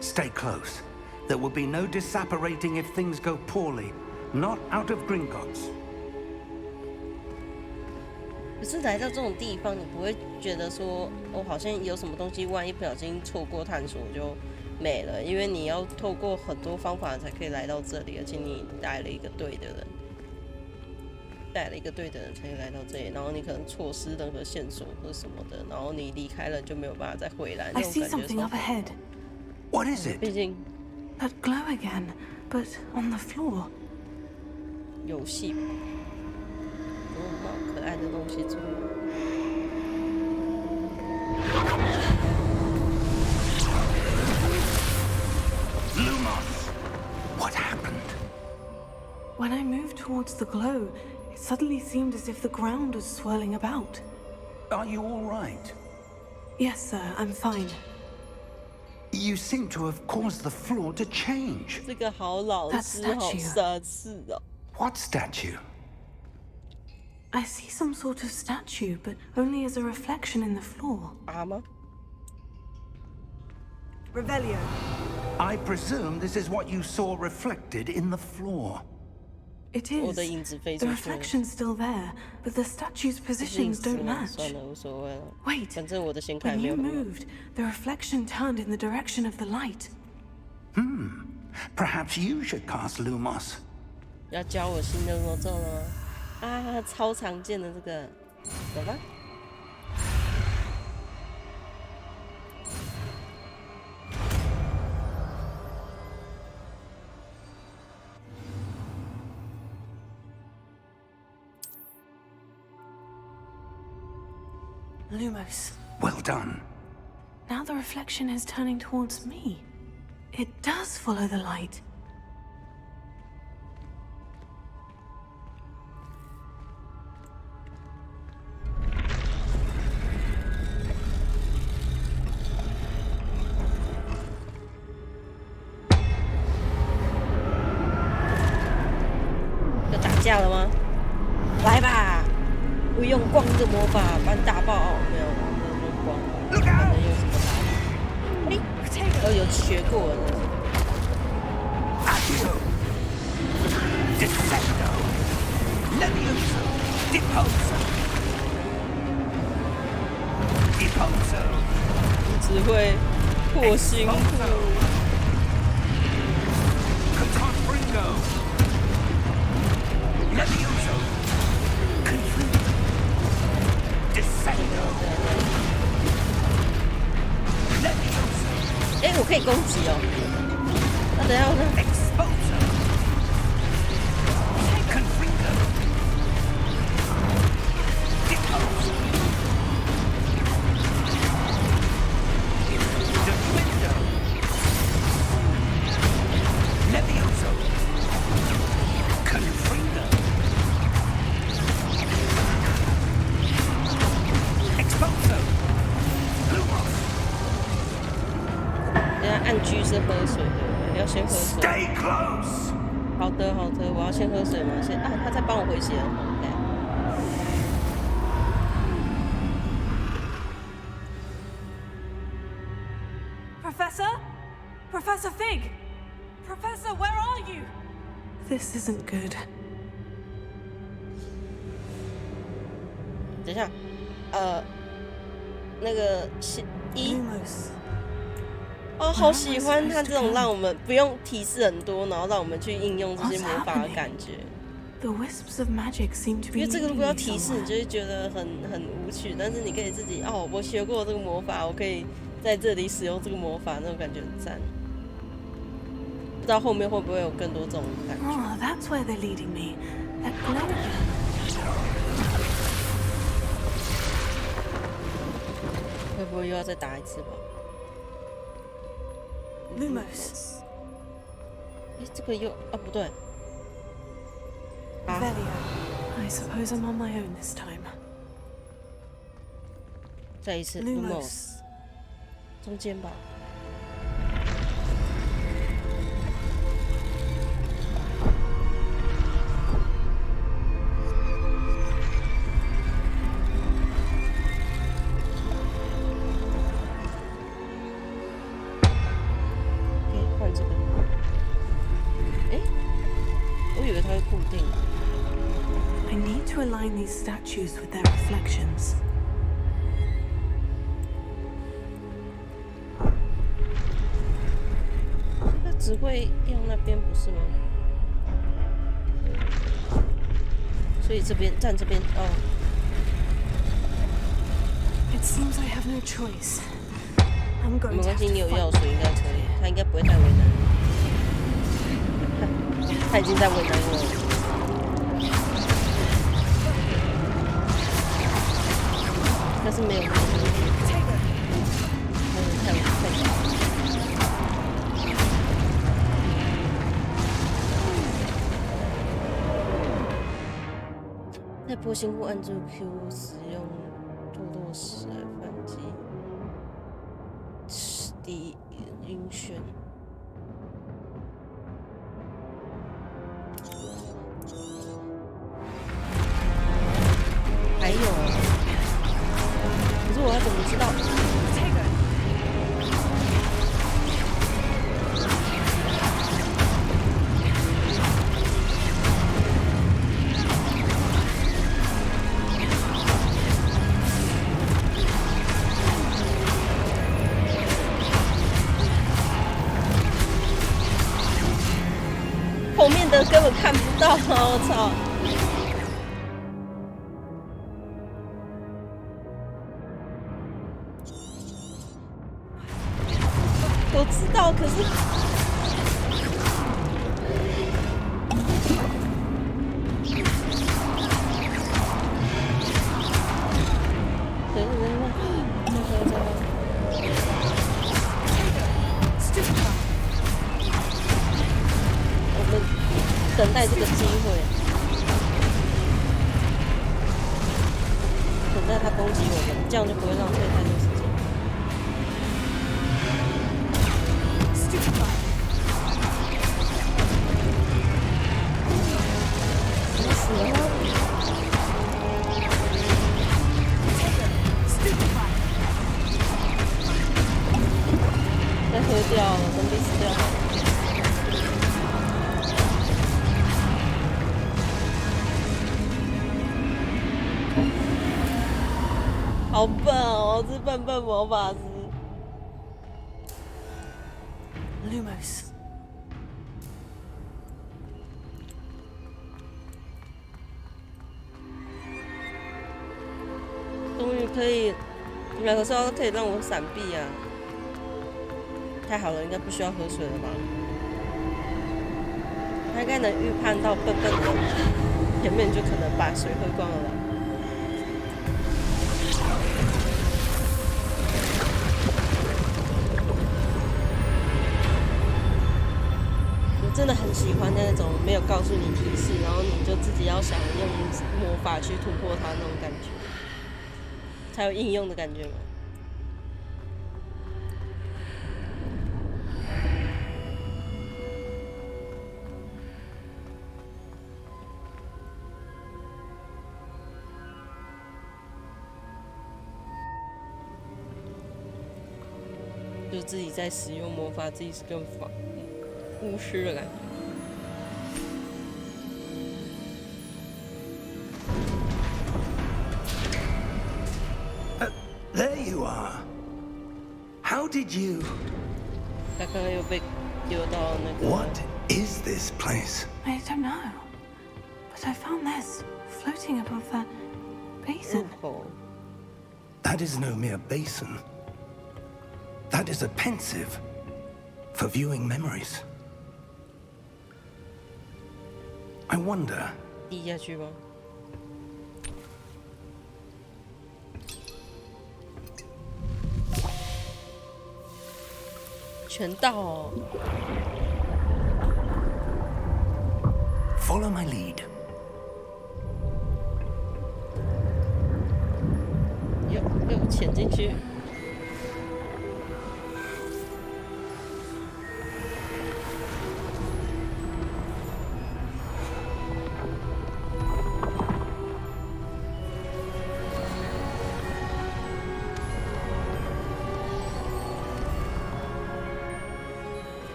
S7: Stay close. There will be no disapparating if things go poorly. Not out of Gringotts.
S1: 可是来到这种地方，你不会觉得说，哦，好像有什么东西，万一不小心错过探索就没了，因为你要透过很多方法才可以来到这里，而且你带了一个对的人，带了一个对的人才可以来到这里，然后你可能错失任何线索或什么的，然后你离开了就没有办法再回来，那
S6: I
S1: 种
S6: see
S1: 感觉
S6: something
S1: 超
S6: up ahead.
S7: What is it?
S1: 毕竟
S6: That glow again, but on the floor.
S1: 游戏，冒可爱的东西出来。
S7: Lumos! What happened?
S6: When I moved towards the glow, it suddenly seemed as if the ground was swirling about.
S7: Are you all right?
S6: Yes, sir, I'm fine.
S7: You seem to have caused the floor to change.
S1: 这个好老
S6: That
S1: 师，好
S6: statue.
S1: 奢侈哦。
S7: What statue?
S6: I see some sort of statue, but only as a reflection in the floor.
S1: 啊吗？
S6: Revelio.
S7: I presume this is what you saw reflected in the floor.
S6: It
S1: 我
S6: is.
S1: 的影子飞
S6: The
S1: 出去了。
S6: reflection's still there, but the statue's
S1: 这是影
S6: positions
S1: 子
S6: don't
S1: 吗？
S6: match.
S1: 算了，无所谓了。
S6: Wait,
S1: 反正我的显卡也
S6: when
S1: 没有
S6: you
S1: 很满。
S6: moved, the reflection turned in the direction of the light.
S7: Perhaps you should cast Lumos.
S1: 要教我新的魔咒了吗？啊，超常见的这个，走吧。
S6: Lumos.
S7: Well done.
S6: Now the reflection is turning towards me. It does follow the light.
S1: 爆哦，没有，没有用光，可能用什么打法？有学过的。只会破心术。哎，我可以攻击哦。那等一下我看。按 G 是喝水的，要先喝水。好的，好的，我要先喝水吗？先啊，他在帮我回血。
S6: Professor? Professor Fig? Professor, where are you? This isn't good.
S1: 等一下，那个一。哦，好喜欢他这种让我们不用提示很多，然后让我们去应用这些魔法的感觉。因为这个如果要提示，你就会觉得很无趣。但是你可以自己哦，我学过这个魔法，我可以在这里使用这个魔法，那种感觉很赞。不知道后面会不会有更多这种感觉。
S6: Oh, that's where they're leading me. That glow.
S1: 会不会又要再打一次吧？
S6: Lumos.
S1: 哎，这个又啊不对。
S6: Velio. I suppose I'm on my own this time.
S1: 再一次 Lumos。中间吧。
S6: I need to align these statues with their reflections.
S1: 那只会用那边不是吗？所以这边站这边哦。
S6: It seems I have no choice. I'm going to.
S1: 没关系，你有药水应该可以，他应该不会太为难你。他已经在为难我了。 但是没有，太在波形或按住 Q 使用堕落时来反击，敌晕眩。还有。 可是我要怎么知道？后面的根本看不到啊！我操！ 我知道，可是我们等待这个机会，等待他攻击我们，这样就不会浪费太多时间。好笨哦，是笨笨魔法师。
S6: Lumos.
S1: 终于可以，可是可以让我闪避啊！太好了，应该不需要喝水了吧？他应该能预判到笨笨的前面就可能把水喝光了吧？我真的很喜欢那种没有告诉你提示，然后你就自己要想用魔法去突破它那种感觉，才有应用的感觉嘛。就自己在使用魔法，自己是个巫师的感觉。
S7: There you are. How did you?
S1: 他刚刚又被丢到那个。
S7: What is this place?
S6: I don't know. But I found this floating above that basin.
S7: That is no mere basin. That is a pensive for viewing memories. I wonder.
S1: 滴下去吗？全到哦。
S7: Follow my lead.
S1: 又潜进去。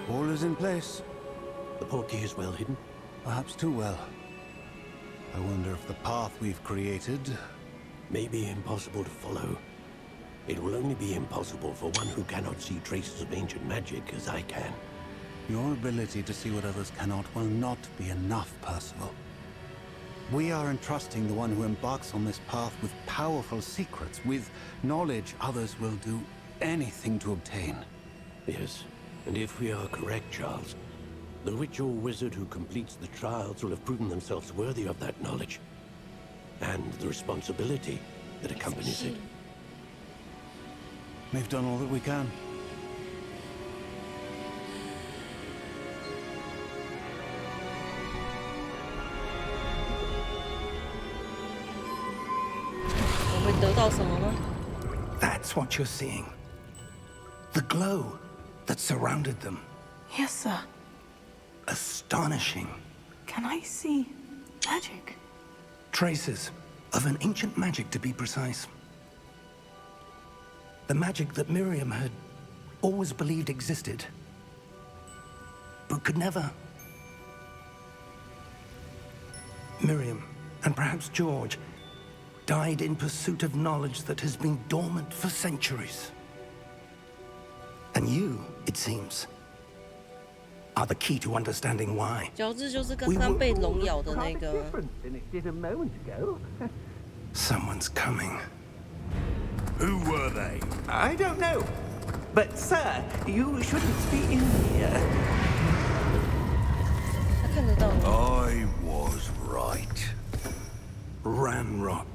S10: All is in place.
S11: The portkey is well hidden?
S10: Perhaps too well. I wonder if the path we've created
S11: may be impossible to follow. It will only be impossible for one who cannot see traces of ancient magic as I can.
S10: Your ability to see what others cannot will not be enough, Percival. We are entrusting the one who embarks on this path with powerful secrets, with knowledge others will do anything to obtain.
S11: Yes, and if we are correct, Charles, the witch or wizard who completes the trials will have proven themselves worthy of that knowledge, and the responsibility that accompanies it.
S10: We've done all that we can.
S7: That's what you're seeing. The glow that surrounded them.
S6: Yes, sir.
S7: Astonishing.
S6: Can I see magic?
S7: Traces of an ancient magic, to be precise. The magic that Miriam had always believed existed, but could never. Miriam, and perhaps George, died in pursuit of knowledge that has been dormant for centuries. And you, it seems, are the key to understanding why.
S1: 乔治就是刚刚被龙咬的那个。
S7: Someone's coming.
S9: Who were they? I don't know. But, sir, you shouldn't be in here.
S1: 他看得到吗？
S9: I was right.
S7: Ranrock.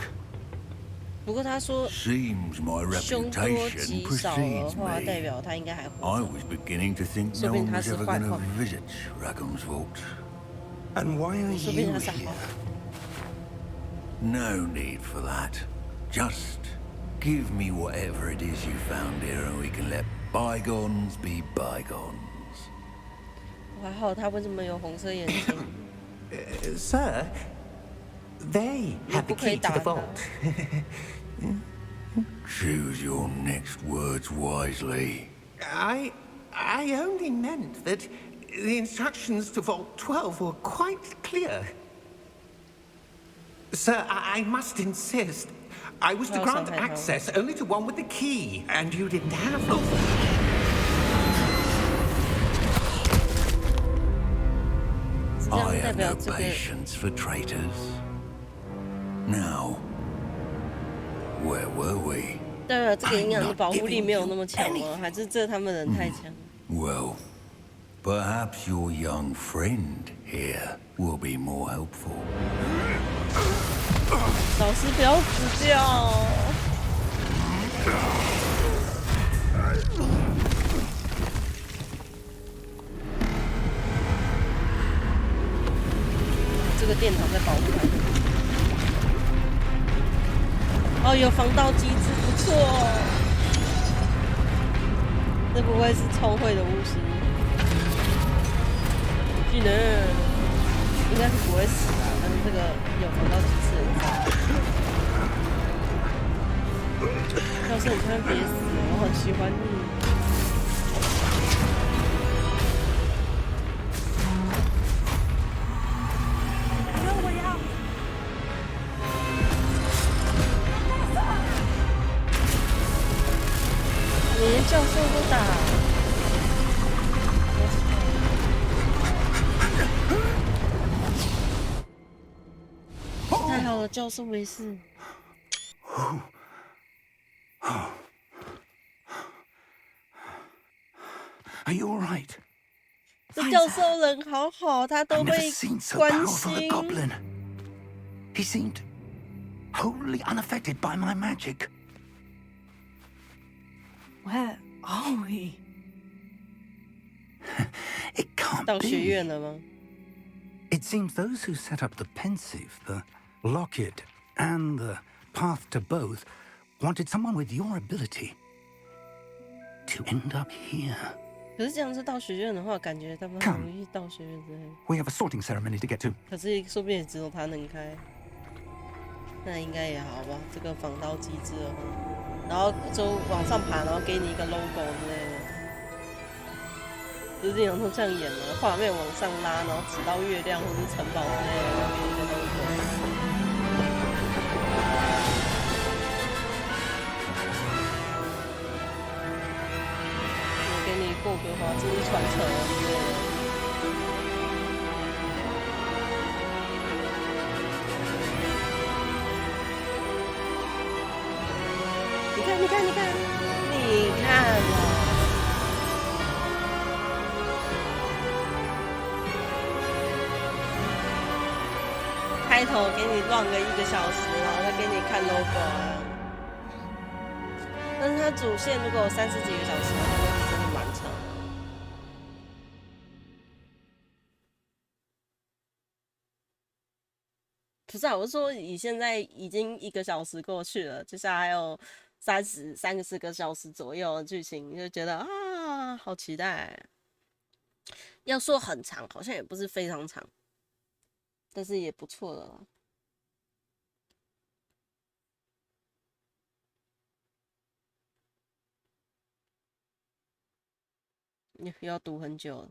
S1: 不过他说
S9: Seems my
S1: 凶多
S9: reputation
S1: 吉少的
S9: precedes
S1: 话，代
S9: me.
S1: 表他应该还活
S9: I
S1: 着。
S9: was beginning to think
S1: 说
S9: no
S1: 不定
S9: one
S1: 他
S9: was
S1: 是
S9: ever
S1: 坏
S9: going
S1: 话，
S9: to visit Rackham's Vault.
S7: And why are
S1: 说不定
S7: you
S1: 他傻
S7: here?
S1: 瓜。
S9: No need for that. Just give me whatever it is you found here and we can let bygones be bygones.
S1: 还好他为什么有红色眼睛？
S12: Sir, they have the key to the vault.
S9: Choose your next words wisely.
S12: I only meant that the instructions to Vault 12 were quite clear. Sir, I must insist. I was to grant access only to one with the key, and you didn't have them.
S9: I have no patience for traitors. Now, where were we?
S1: 代表这个营养的保护力没有那么强吗？还是这他们人太强？
S9: Well, perhaps your young friend here will be more helpful.
S1: 老师不要死掉！这个殿堂在保护他。哦，有防盗机制，不错。这不会是聪慧的巫师？技能应该是不会死啊，但是这个有防盗机制很好。要是你千万别死，我很喜欢你。你连教授都打，太好了，教授没事。
S7: Are you all right?
S1: 这教授人好好，他都
S7: I've
S1: 会
S7: never seen so
S1: 关
S7: powerful a
S1: 心。
S7: goblin. He seemed wholly unaffected by my magic.
S6: Where are we?
S7: It can't
S1: 到学
S7: be.
S1: 院了吗？
S7: It seems those who set up the pensive, the locket, and the path to both wanted someone with your ability to end up here.
S1: 可是这样子到学院的话，感觉他们很容易到学院之类。
S7: We have a sorting ceremony to get to.
S1: 可是说不定也只有他能开，那应该也好吧？这个防盗机制的话，然后就往上爬，然后给你一个 logo 之类的。就是有都这样演的，画面往上拉，然后指到月亮或是城堡之类的，然后给你一个 logo。给你霍格华兹传承之类的。你看，你看，你看，你看啊！开头给你乱个1个小时，然后再给你看 logo 啊。但是它主线如果有30几个小时的话，那是真的蛮长的。不是啊，我是说以现在已经1个小时过去了，接下来还有30个小时左右的剧情，就觉得啊，好期待。要说很长，好像也不是非常长，但是也不错的了。要读很久了。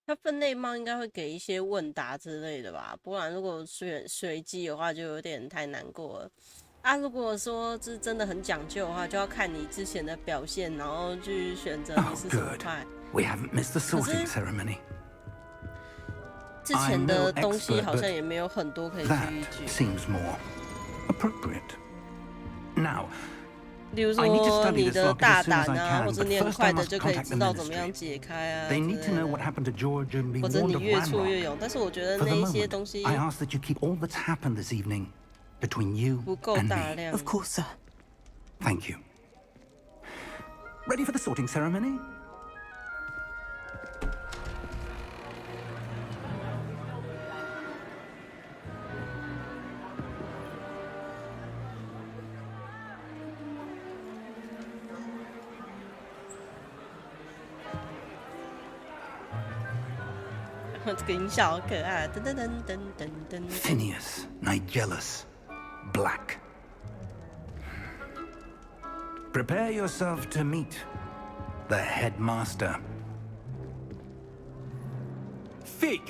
S1: 它分类帽应该会给一些问答之类的吧，不然如果随机的话，就有点太难过了。啊，如果说是真的很讲究的话，就要看你之前的表现，然后去选择你是什么派。
S7: We haven't missed the sorting ceremony.
S1: 之前的东西好像也没有很多可以去依据。
S7: Seems more appropriate. Now,
S1: 例如
S7: I need to
S1: 说
S7: study
S1: 你
S7: this
S1: 的
S7: locket
S1: 大
S7: as soon
S1: 胆
S7: as I
S1: 啊，
S7: can,
S1: 或者
S7: but
S1: 你很
S7: first
S1: 快
S7: I
S1: 的
S7: must
S1: 就可以
S7: contact
S1: 知
S7: the
S1: 道怎么
S7: ministry.
S1: 样解开啊
S7: They
S1: 之
S7: need to
S1: 类
S7: know
S1: 的
S7: what happened to George and be
S1: 或者
S7: warned
S1: 你
S7: of
S1: 越挫越
S7: landmarks.
S1: 勇。但是我觉得
S7: For
S1: 那
S7: the
S1: 一些
S7: moment,
S1: 东西
S7: I ask that you keep all that's happened this evening between you
S1: 不够
S7: and
S1: 大
S7: me.
S1: 量。
S6: Of course, sir.
S7: Thank you. Ready for the sorting ceremony?
S1: 这个音效好可爱，噔噔噔噔噔噔。
S7: Phineas, Nigellus, Black. Prepare yourself to meet the headmaster.
S13: Fig,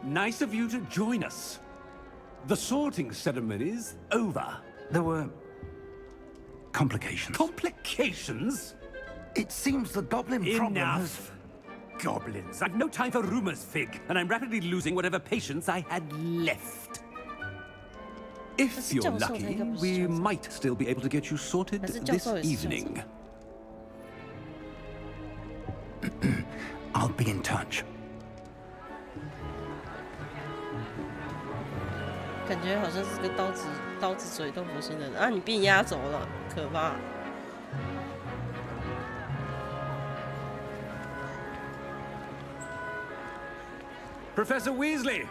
S13: nice of you to join us. The sorting ceremony's over.
S7: There were complications.
S13: Complications?
S7: It seems the goblin problem has...
S13: Enough. Goblins. I've no time for rumors, Fig, and I'm rapidly losing whatever patience I had left. If you're lucky, we might still be able to get you sorted this evening.
S7: I'll be in touch.
S1: 感觉好像是个刀子嘴豆腐心的人啊！你被压走了，可怕。
S13: Professor Weasley,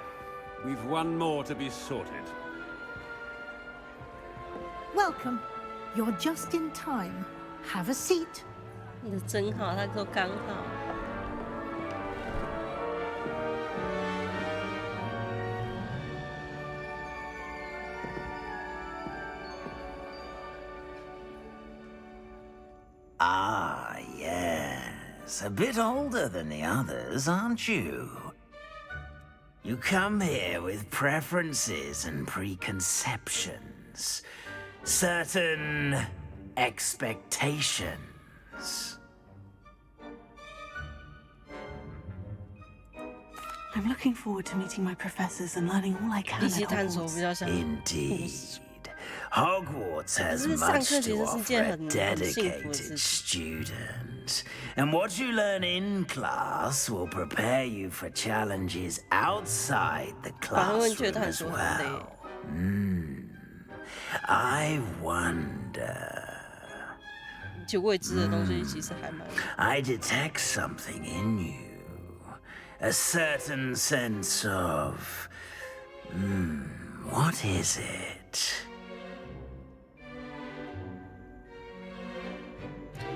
S13: we've one more to be sorted.
S14: Welcome. You're just in time. Have a seat.
S1: 你的真好，他说刚好。
S15: Ah, yes. A bit older than the others, aren't you? You come here with preferences and preconceptions. Certain expectations.
S6: I'm looking forward to meeting my professors and learning all I can at Hogwarts.
S15: Indeed. Hogwarts has much to offer a dedicated student. And what you learn in class will prepare you for challenges outside the classroom as well. I wonder... I detect something in you. A certain sense of... what is it?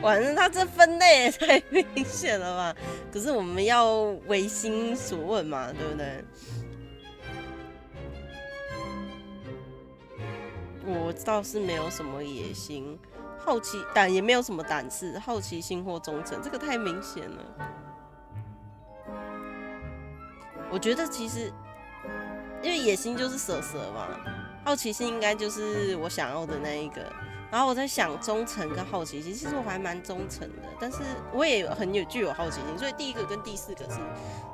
S1: 反正他这分类也太明显了吧？可是我们要唯心所问嘛，对不对？我倒是没有什么野心，好奇胆也没有什么胆识，好奇心或忠诚，这个太明显了。我觉得其实，因为野心就是蛇嘛，好奇心应该就是我想要的那一个。然后我在想忠诚跟好奇心，其实我还蛮忠诚的，但是我也具有好奇心，所以第一个跟第四个是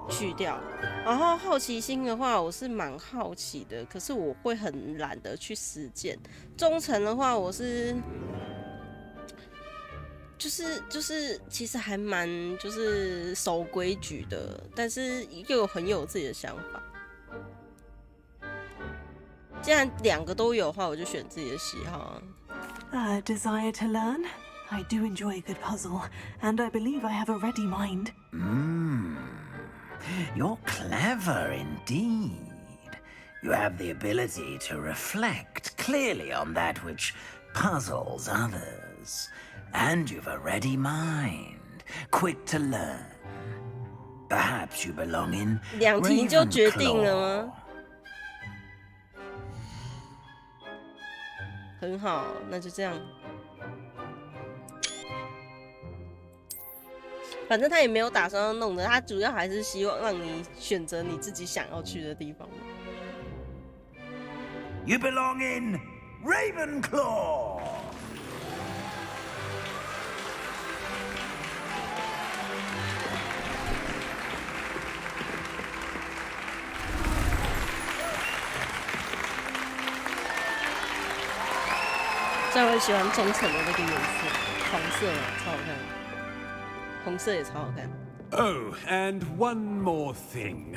S1: 去掉。然后好奇心的话，我是蛮好奇的，可是我会很懒得去实践。忠诚的话，我是就是其实还蛮就是守规矩的，但是又很有自己的想法。既然两个都有的话，我就选自己的喜好啊。
S6: A desire to learn? I do enjoy a good puzzle, and I believe I have a ready mind.
S15: You're clever indeed. You have the ability to reflect clearly on that which puzzles others. And you've a ready mind, quick to learn. Perhaps you belong in
S1: 2题就决定了吗？很好，那就这样。反正他也没有打算要弄的，他主要还是希望让你选择你自己想要去的地方。
S15: You belong in Ravenclaw.
S1: 虽然我很喜欢中层的那个颜色，黄色啊，超好看，红色也超好看。
S13: Oh, and one more thing.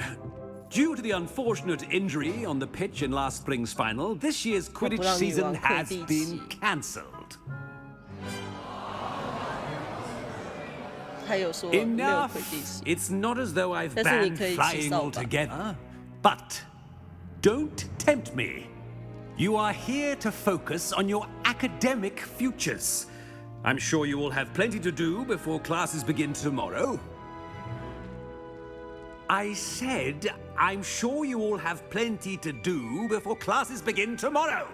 S13: Due to the unfortunate injury on the pitch in last spring's final, this year's Quidditch season has been cancelled. Enough. It's not as though I've banned flying altogether, but don't tempt me. You are here to focus on your academic futures. I'm sure you will have plenty to do before classes begin tomorrow. I said, I'm sure you all have plenty to do before classes begin tomorrow.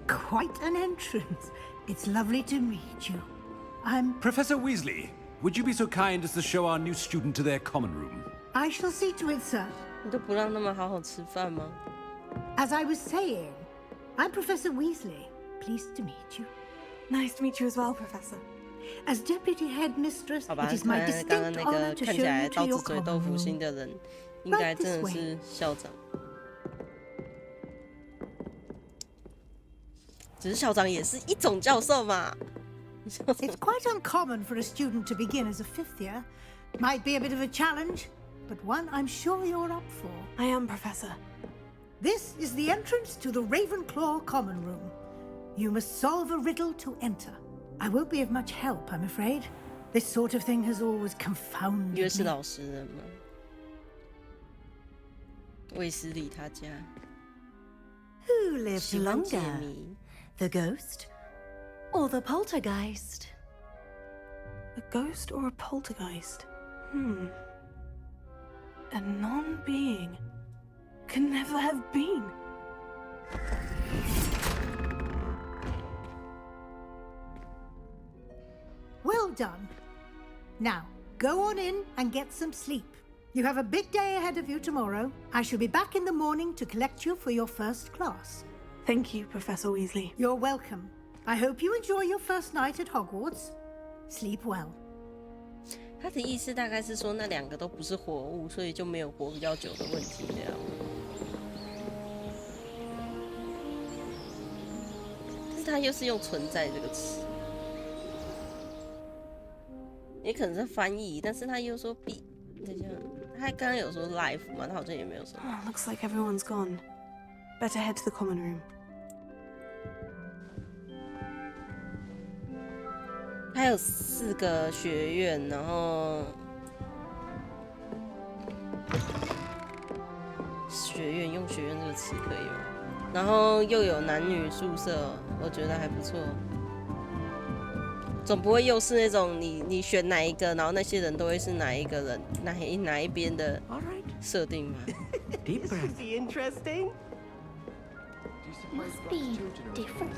S14: Quite an entrance. It's lovely to meet you. I'm...
S13: Professor Weasley, would you be so kind as to show our new student to their common room?
S14: I shall see to it, sir.
S1: 你都不让他们好好吃饭吗？
S14: As I was saying, I'm Professor Weasley. Pleased to meet you.
S6: Nice to meet you as well, Professor.
S14: As Deputy Headmistress,
S1: 好吧，
S14: it is my
S1: 刚刚
S14: distinct
S1: 那
S14: honor
S1: 个
S14: to
S1: 看
S14: show
S1: 起来
S14: you to
S1: 刀
S14: your
S1: 子嘴
S14: common
S1: 豆腐
S14: room.
S1: 心的人，应该真的是校长。只是校长也是一种教授嘛。
S14: It's quite uncommon for a student to begin as a fifth year. Might be a bit of a challenge, but one I'm sure you're up for.
S6: I am, Professor.
S14: This is the entrance to the Ravenclaw common room. You must solve a riddle to enter. I won't be of much help, I'm afraid. This sort of thing has always confounded
S1: 约是
S14: me.
S1: 老实人吗？卫斯理他家。
S16: Who lived longer, the ghost or the poltergeist?
S6: A ghost or a poltergeist? A non-being can never have been.
S14: Well done. Now, go on in and get some sleep. You have a big day ahead of you tomorrow. I shall be back in the morning to collect you for your first class.
S6: Thank you, Professor Weasley.
S14: You're welcome. I hope you enjoy your first night at Hogwarts. Sleep well.
S1: 他的意思大概是说那两个都不是活物，所以就没有活比较久的问题了。但是他又是用存在这个词，也可能是翻译，但是他又说必，等一下，他刚刚有说 life 嘛，他好像也没有说。
S6: Looks like everyone's gone. Better head to the common room.
S1: 它有4个学院，然后学院用学院这个词可以吗？然后又有男女宿舍，我觉得还不错。总不会又是那种你选哪一个，然后那些人都会是哪一个人哪一边的设定吗？
S12: This should be interesting.
S17: Must be different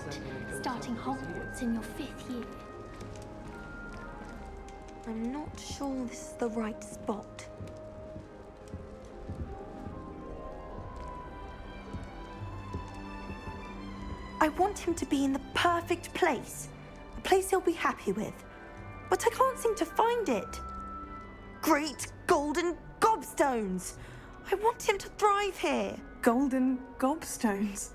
S17: starting Hogwarts in your 5th year.
S6: I'm not sure this is the right spot. I want him to be in the perfect place. A place he'll be happy with. But I can't seem to find it. Great golden gobstones! I want him to thrive here. Golden gobstones?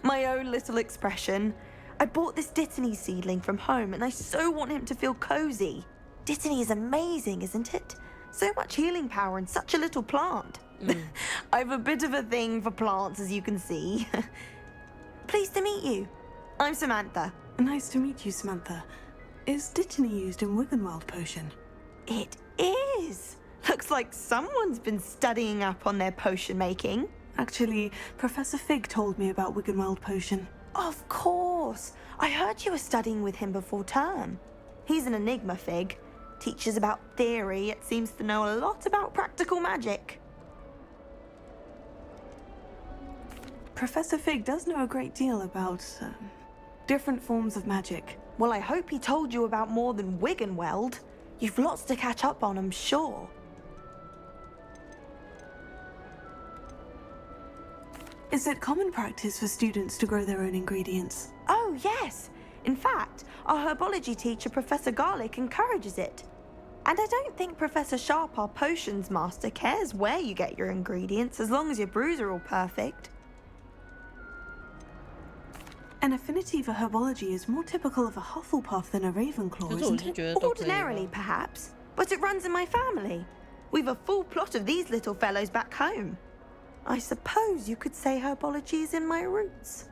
S6: My own little expression. I bought this Dittany seedling from home and I so want him to feel cozy. Dittany is amazing, isn't it? So much healing power in such a little plant. I've a bit of a thing for plants, as you can see. Pleased to meet you. I'm Samantha. Nice to meet you, Samantha. Is Dittany used in Wiggenweld potion?
S16: It is. Looks like someone's been studying up on their potion making.
S6: Actually, Professor Fig told me about Wiggenweld potion.
S16: Of course. I heard you were studying with him before term. He's an enigma, Fig. Teaches about theory, yet seems to know a lot about practical magic.
S6: Professor Fig does know a great deal about different forms of magic.
S16: Well, I hope he told you about more than Wiggenweld. You've lots to catch up on, I'm sure.
S6: Is it common practice for students to grow their own ingredients?
S16: Oh, yes. In fact, our herbology teacher, Professor Garlick, encourages it. And I don't think Professor Sharp, our potions master, cares where you get your ingredients as long as your brews are all perfect.
S6: An affinity for herbology is more typical of a Hufflepuff than a Ravenclaw, isn't it?
S16: Ordinarily, perhaps, but it runs in my family. We've a full plot of these little fellows back home. I suppose you could say herbology is in my roots.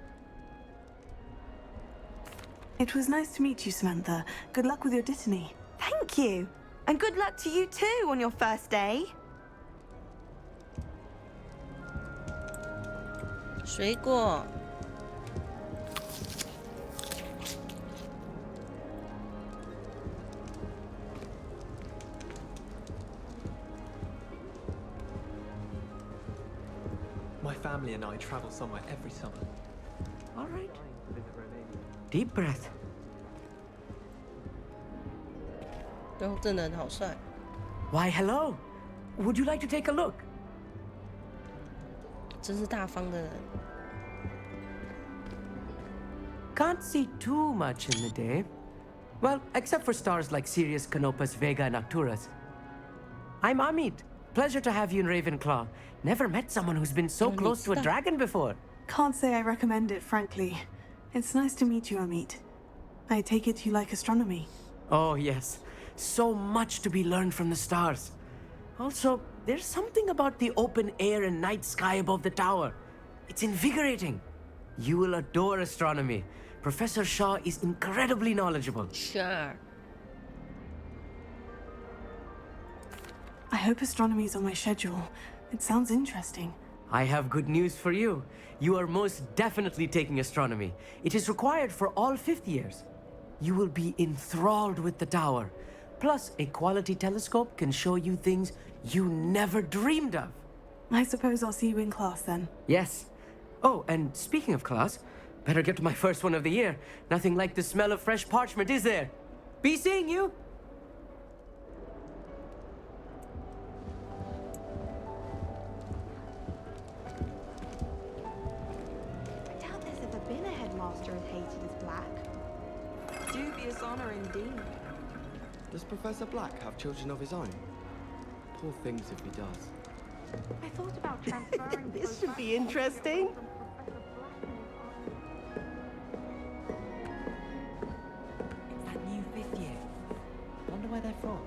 S6: It was nice to meet you, Samantha. Good luck with your dittany.
S16: Thank you. And good luck to you too on your first day.
S1: 水果。
S18: My family and I travel somewhere every summer.
S5: All right. Deep breath.
S1: 然后这人好帅。
S5: Why, hello. Would you like to take a look?
S1: 真是大方的人。
S19: Can't see too much in the day. Well, except for stars like Sirius, Canopus, Vega, and Arcturus. I'm Amit. Pleasure to have you in Ravenclaw. Never met someone who's been so close to a dragon before.
S6: Can't say I recommend it, frankly. It's nice to meet you, Amit. I take it you like astronomy.
S19: Oh, yes. So much to be learned from the stars. Also, there's something about the open air and night sky above the tower. It's invigorating. You will adore astronomy. Professor Shaw is incredibly knowledgeable.
S1: Sure.
S6: I hope astronomy's on my schedule. It sounds interesting.
S19: I have good news for you. You are most definitely taking astronomy. It is required for all 5th years. You will be enthralled with the tower. Plus, a quality telescope can show you things you never dreamed of.
S6: I suppose I'll see you in class then.
S19: Yes. Oh, and speaking of class, better get to my first one of the year. Nothing like the smell of fresh parchment, is there? Be seeing you!
S16: I doubt there's ever been a headmaster as hated as Black. Dubious honor indeed.
S18: Does Professor Black have children of his own? Poor things if he does.
S16: I thought about transferring.
S19: This should be interesting.
S5: It's that new 5th year. Wonder where they're from.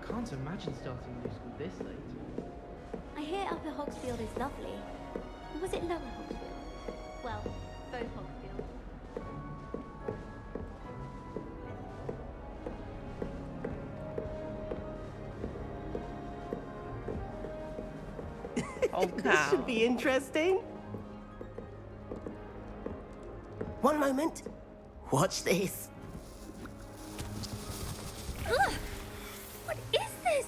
S18: Can't imagine starting new school this late.
S17: I hear Upper Hogsfield is lovely. Or was it Lower Hogsfield? Well, both Hogsfields.
S19: This should be interesting.
S20: One moment. Watch this.
S17: Ugh! What is this?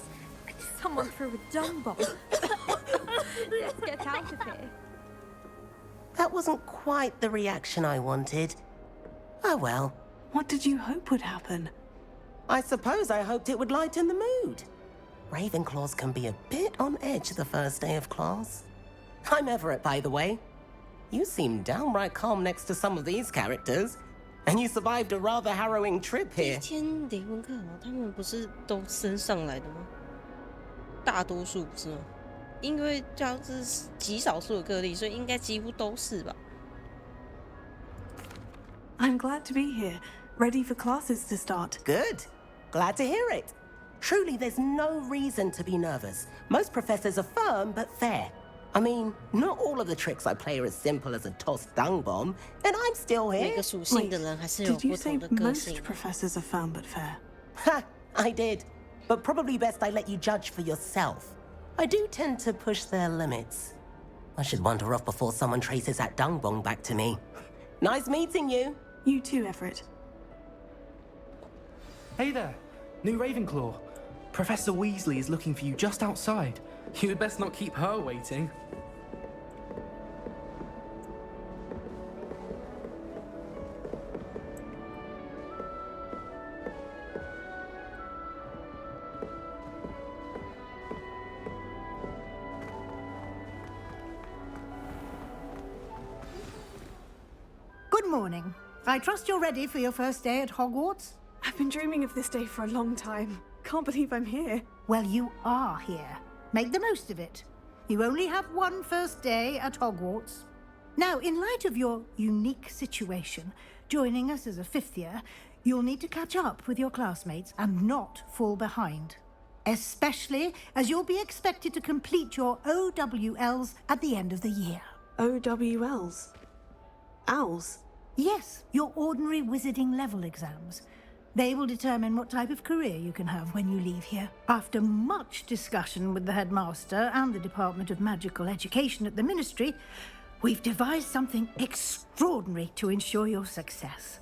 S17: Someone threw a dung bomb. Let's get out of here.
S20: That wasn't quite the reaction I wanted. Oh well.
S6: What did you hope would happen?
S20: I suppose I hoped it would lighten the mood. Ravenclaws can be a bit on edge the first day of class. I'm Everett, by the way. You seem downright calm next to some of these characters. And you survived a rather harrowing trip
S1: 第
S20: here.
S1: 一天灵魂课他们不是都升上来的吗？大多数不是吗？因为这样是极少数的个例，所以应该几乎都是吧。
S6: I'm glad to be here, ready for classes to start.
S20: Good. Glad to hear it. Truly, there's no reason to be nervous. Most professors are firm but fair. I mean, not all of the tricks I play are as simple as a tossed dung bomb, and I'm still
S1: 每
S20: here.
S1: 个属性的人还是有
S6: Did you
S1: 不
S6: say
S1: 同的个性
S6: most。professors are firm but fair?
S20: Ha! I did. But probably best I let you judge for yourself. I do tend to push their limits. I should wander off before someone traces that dung bomb back to me. Nice meeting you.
S6: You too, Everett.
S18: Hey there, new Ravenclaw. Professor Weasley is looking for you just outside. You'd best not keep her waiting.
S14: Good morning. I trust you're ready for your first day at Hogwarts?
S6: I've been dreaming of this day for a long time. can't believe I'm here.
S14: Well, you are here. Make the most of it. You only have one first day at Hogwarts. Now, in light of your unique situation, joining us as a fifth year, you'll need to catch up with your classmates and not fall behind. Especially as you'll be expected to complete your OWLs at the end of the year.
S6: OWLs? Owls?
S14: Yes, your ordinary wizarding level exams. They will determine what type of career you can have when you leave here. After much discussion with the headmaster and the Department of Magical Education at the Ministry, we've devised something extraordinary to ensure your success.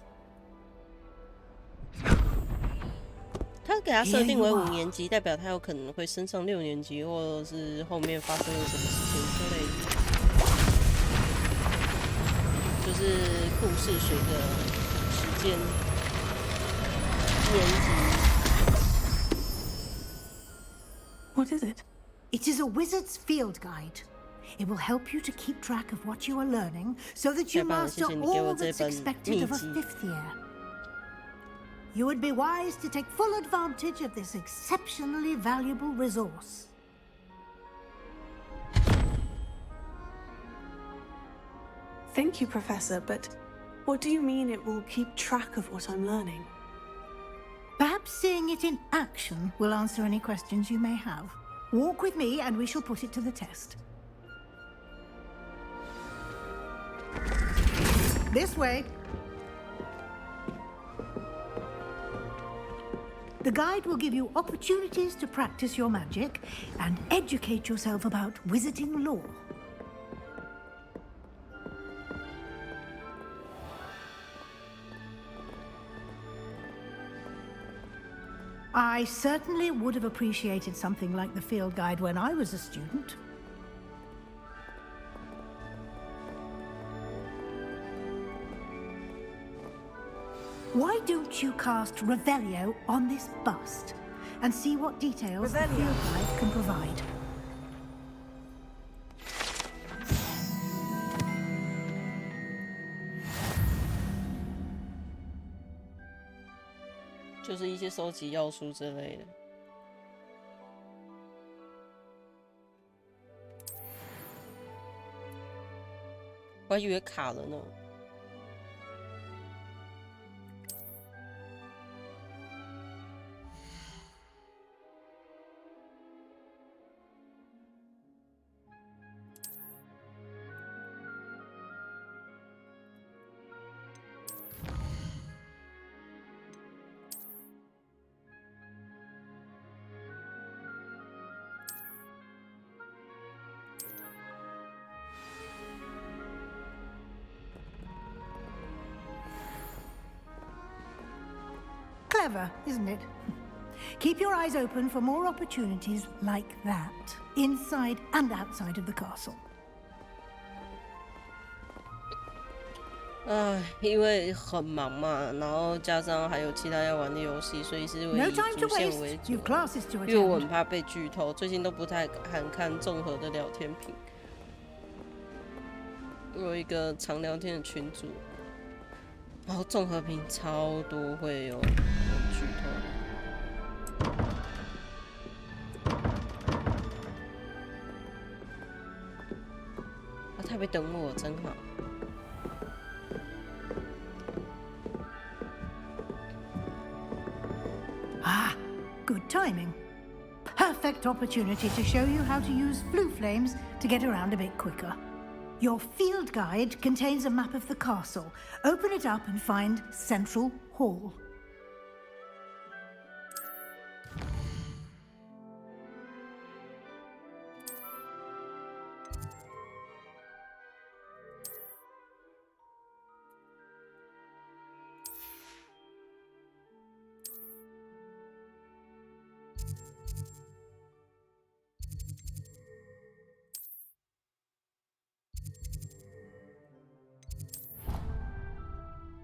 S1: 他给他设定为5年级，代表他有可能会升上6年级，或者是后面发生了什么事情之类的。就是故事随着时间年级。
S6: What is it?
S14: It is a wizard's field guide. It will help you to keep track of what you are learning so that you master all that's expected of a fifth year. You would be wise to take full advantage of this exceptionally valuable resource.
S6: Thank you, Professor, but what do you mean it will keep track of what I'm learning?
S14: Perhaps seeing it in action will answer any questions you may have. Walk with me and we shall put it to the test. This way. The guide will give you opportunities to practice your magic and educate yourself about wizarding lore. I certainly would have appreciated something like the field guide when I was a student. Why don't you cast Revelio on this bust and see what details the field guide can provide?
S1: 就是一些收集要素之类的。我还以为卡了呢。
S14: Clever, isn't it? Keep your eyes open for more opportunities like that, inside and outside of the castle.
S1: 因为很忙嘛，然后加上还有其他要玩的游戏，所以是以主线为主。因为我很怕被剧透，最近都不太敢看综合的聊天屏。我有一个常聊天的群组，然后综合屏超多会有剧透。他别等我，真好。
S14: Ah, good timing. Perfect opportunity to show you how to use blue flames to get around a bit quicker. Your field guide contains a map of the castle. Open it up and find Central Hall.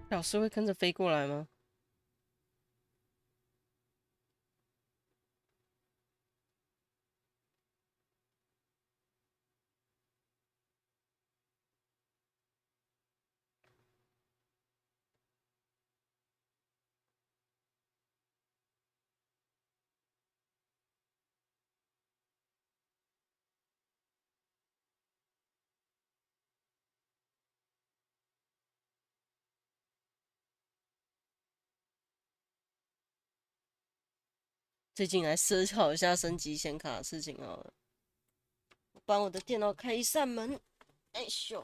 S1: Maybe 老师会跟着飞过来吗？最近来思考一下升级显卡的事情好了。我帮我的电脑开一扇门，哎咻。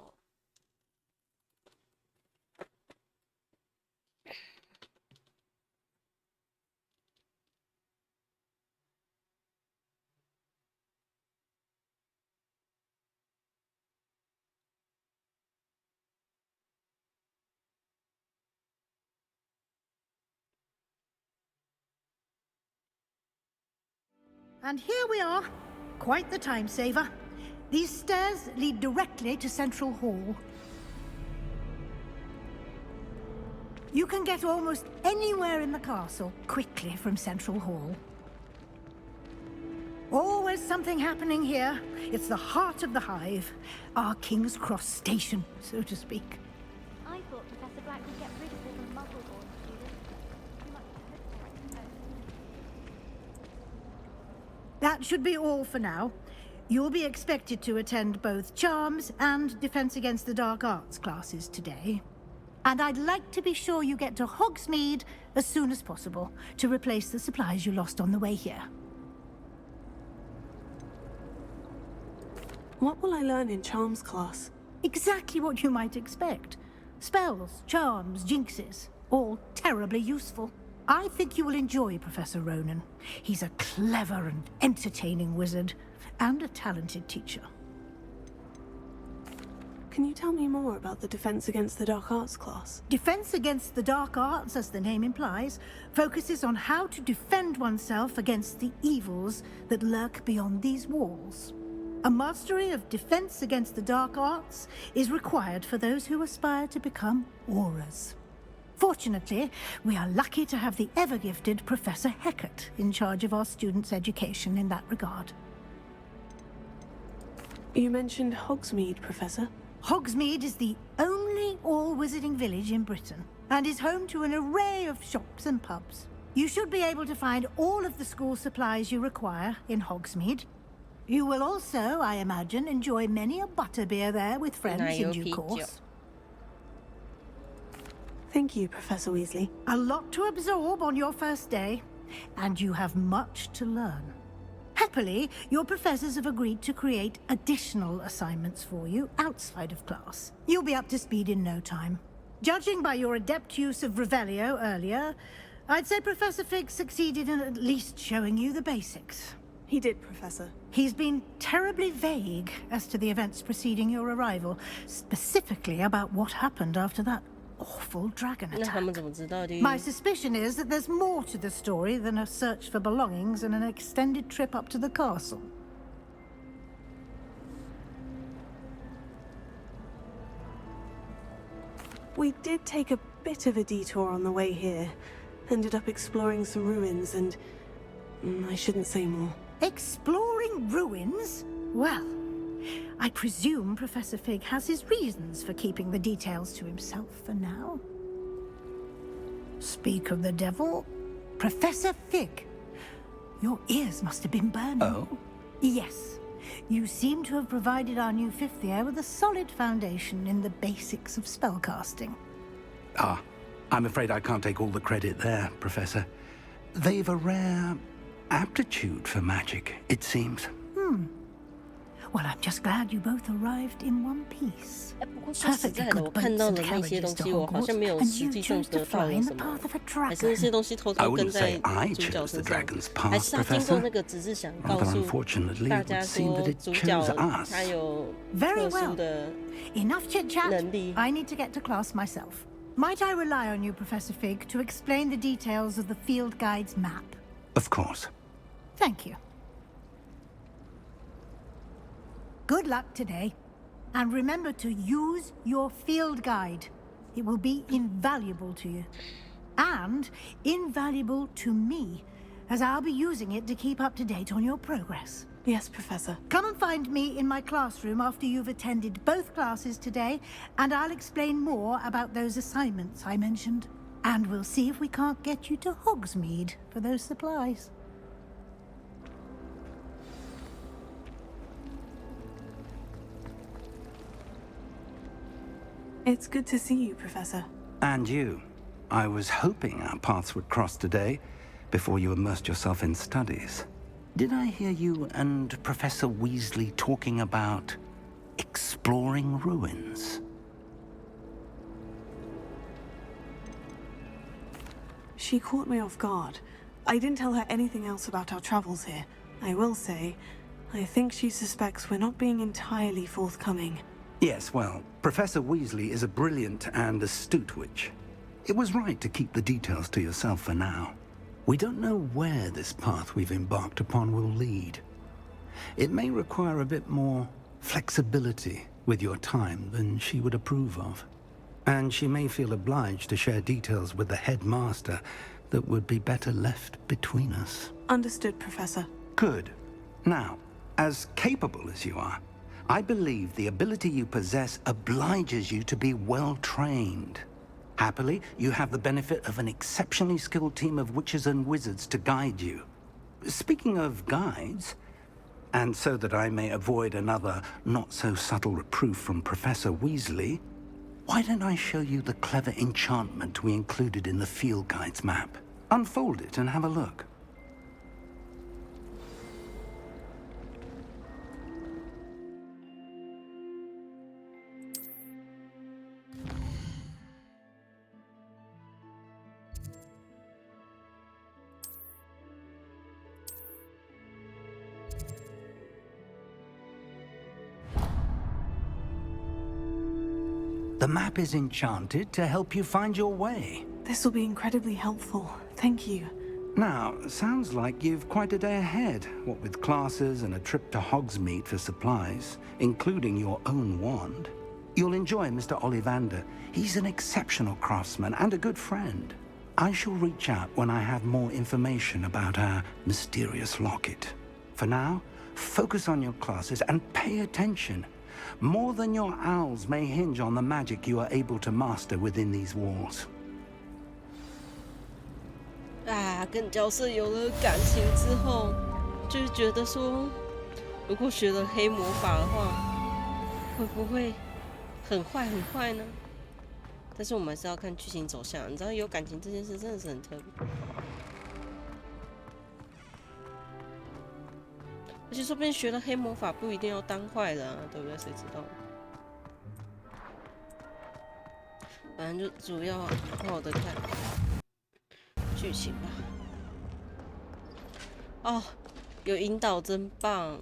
S14: And here we are. Quite the time saver. These stairs lead directly to Central Hall. You can get almost anywhere in the castle quickly from Central Hall. Always something happening here. It's the heart of the hive. Our King's Cross station, so to speak.
S17: I thought Professor Black would get rid of all the Muggle-born students. You might have hoped.
S14: That should be all for now. You'll be expected to attend both Charms and Defense Against the Dark Arts classes today. And I'd like to be sure you get to Hogsmeade as soon as possible to replace the supplies you lost on the way here.
S6: What will I learn in Charms class?
S14: Exactly what you might expect. Spells, charms, jinxes, all terribly useful. I think you will enjoy Professor Ronan. He's a clever and entertaining wizard, and a talented teacher.
S6: Can you tell me more about the Defense Against the Dark Arts class?
S14: Defense Against the Dark Arts, as the name implies, focuses on how to defend oneself against the evils that lurk beyond these walls. A mastery of Defense Against the Dark Arts is required for those who aspire to become auras. Fortunately, we are lucky to have the ever-gifted Professor Hecat in charge of our students' education in that regard.
S6: You mentioned Hogsmeade, Professor.
S14: Hogsmeade is the only all-wizarding village in Britain, and is home to an array of shops and pubs. You should be able to find all of the school supplies you require in Hogsmeade. You will also, I imagine, enjoy many a butterbeer there with friends in due course.
S6: Thank you, Professor Weasley.
S14: A lot to absorb on your first day, and you have much to learn. Happily, your professors have agreed to create additional assignments for you outside of class. You'll be up to speed in no time. Judging by your adept use of Revelio earlier, I'd say Professor Fig succeeded in at least showing you the basics.
S6: He did, Professor.
S14: He's been terribly vague as to the events preceding your arrival, specifically about what happened after that awful dragon attack. My suspicion is that there's more to the story than a search for belongings and an extended trip up to the castle.
S6: We did take a bit of a detour on the way here. Ended up exploring some ruins and... I shouldn't say more.
S14: Exploring ruins? Well, I presume Professor Fig has his reasons for keeping the details to himself for now. Speak of the devil, Professor Fig. Your ears must have been burning.
S8: Oh?
S14: Yes. You seem to have provided our new fifth year with a solid foundation in the basics of spellcasting.
S8: Ah, I'm afraid I can't take all the credit there, Professor. They've a rare aptitude for magic, it seems.
S14: Well, I'm just glad you both arrived in one piece.
S1: 不过说实在的，我看到的那些东西，我好像没有实际上得到了什么，还是那些东西偷偷跟在主角身上，还是他经过那个只是想告诉大家说主角他有特殊的
S14: Enough chit-chat.
S1: 能力。
S14: I need to get to class myself. Might I rely on you, Professor Fig, to explain the details of the field guide's map?
S8: Of course.
S14: Thank you. Good luck today, and remember to use your field guide. It will be invaluable to you, and invaluable to me, as I'll be using it to keep up to date on your progress.
S6: Yes, Professor.
S14: Come and find me in my classroom after you've attended both classes today, and I'll explain more about those assignments I mentioned. And we'll see if we can't get you to Hogsmeade for those supplies.
S6: It's good to see you, Professor.
S8: And you. I was hoping our paths would cross today,
S7: before you immersed yourself in studies. Did I hear you and Professor Weasley talking about exploring ruins?
S6: She caught me off guard. I didn't tell her anything else about our travels here. I will say, I think she suspects we're not being entirely forthcoming.
S7: Yes, well, Professor Weasley is a brilliant and astute witch. It was right to keep the details to yourself for now. We don't know where this path we've embarked upon will lead. It may require a bit more flexibility with your time than she would approve of. And she may feel obliged to share details with the headmaster that would be better left between us.
S6: Understood, Professor.
S7: Good. Now, as capable as you are, I believe the ability you possess obliges you to be well trained. Happily, you have the benefit of an exceptionally skilled team of witches and wizards to guide you. Speaking of guides, and so that I may avoid another not-so-subtle reproof from Professor Weasley, why don't I show you the clever enchantment we included in the field guide's map? Unfold it and have a look. The map is enchanted to help you find your way.
S6: This will be incredibly helpful. Thank you.
S7: Now, sounds like you've quite a day ahead, what with classes and a trip to Hogsmeade for supplies, including your own wand. You'll enjoy Mr. Ollivander. He's an exceptional craftsman and a good friend. I shall reach out when I have more information about our mysterious locket. For now, focus on your classes and pay attention. More than your owls may hinge on the magic you are able to master within these walls.
S1: 跟角色有了感情之后，就是觉得说，如果学了黑魔法的话，会不会很坏呢？但是我们还是要看剧情走向。你知道，有感情这件事真的是很特别，而且说不定学了黑魔法不一定要当坏人啊，对不对？谁知道？反正就主要好好的看剧情吧。哦，有引导，真棒！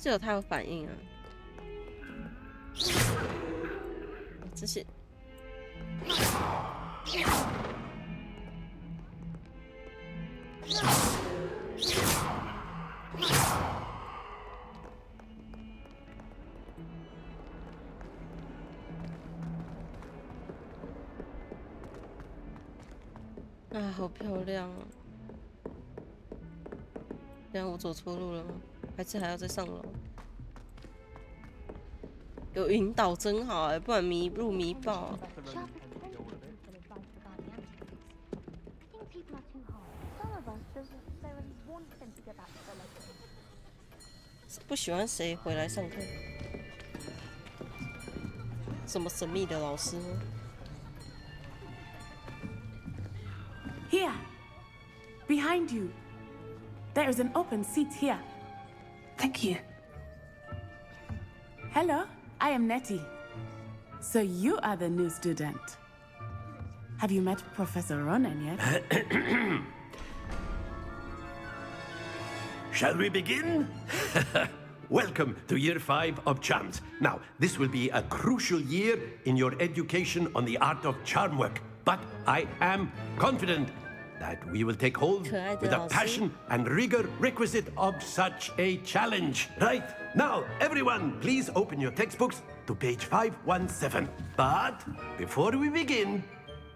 S1: 只有他有反应啊，这些。啊，好漂亮啊！这样我走错路了吗？还是还要再上楼？有引导真好哎，不然迷路迷爆。是不喜欢谁回来上课？什么神秘的老师吗？
S21: Here, behind you. There is an open seat here.
S6: Thank you.
S21: Hello, I am Nettie. So you are the new student. Have you met Professor Ronan yet?
S11: Shall we begin? Welcome to Year 5 of Charms. Now, this will be a crucial year in your education on the art of charm work. But I am confident that we will take hold with the passion and rigor requisite of such a challenge. Right, now, everyone, please open your textbooks to page 517. But before we begin,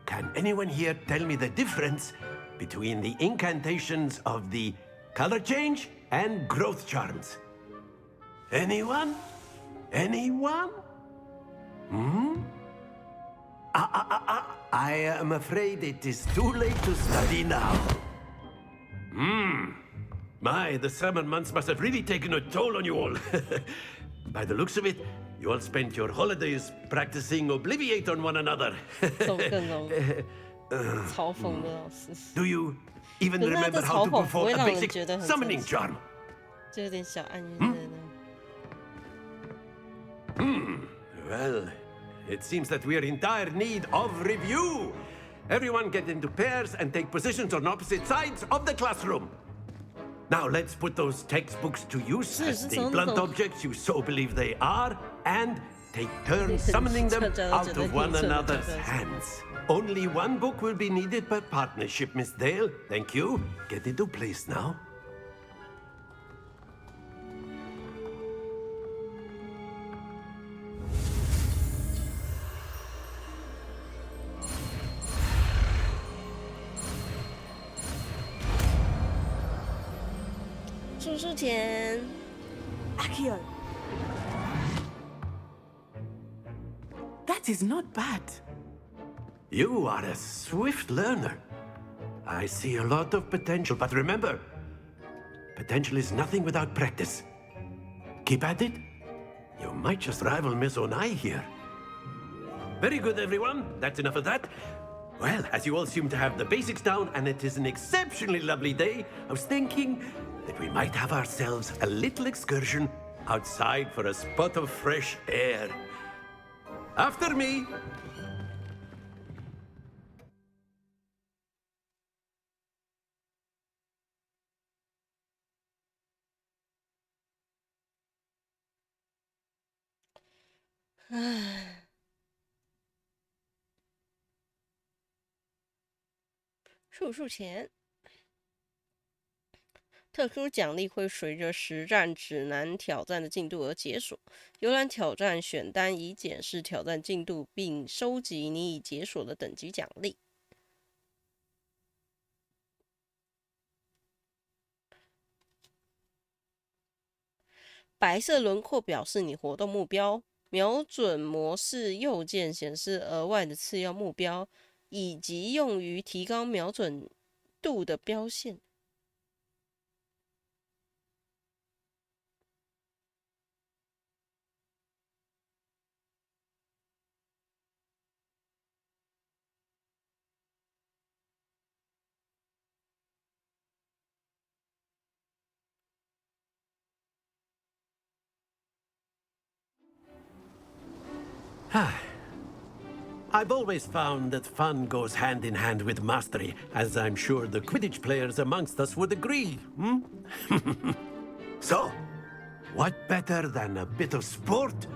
S11: can anyone here tell me the difference between the incantations of the color change, and growth charms. Anyone? Anyone? I am afraid it is too late to study now. My, the summer months must have really taken a toll on you all. By the looks of it, you all spent your holidays practicing Obliviate on one another. Do you even remember how to perform a basic summoning charm? Well, it seems that we are in dire need of review. Everyone get into pairs and take positions on opposite sides of the classroom. Now let's put those textbooks to use as the blunt objects you so believe they are, and take turns summoning them out of one another's hands. Only one book will be needed per partnership, Miss Dale. Thank you. Get into place now.
S21: Accio. That is not bad.
S11: You are a swift learner. I see a lot of potential, but remember, potential is nothing without practice. Keep at it. You might just rival Miss Onai here. Very good, everyone. That's enough of that. Well, as you all seem to have the basics down, and it is an exceptionally lovely day, I was thinking that we might have ourselves a little excursion outside for a spot of fresh air. After me.
S1: 数数钱，特殊奖励会随着实战指南挑战的进度而解锁。浏览挑战选单以检视挑战进度，并收集你已解锁的等级奖励。白色轮廓表示你活动目标，瞄准模式右键显示额外的次要目标，以及用于提高瞄准度的标线。
S11: I've always found that fun goes hand in hand with mastery, as I'm sure the Quidditch players amongst us would agree. So, what better than a bit of sport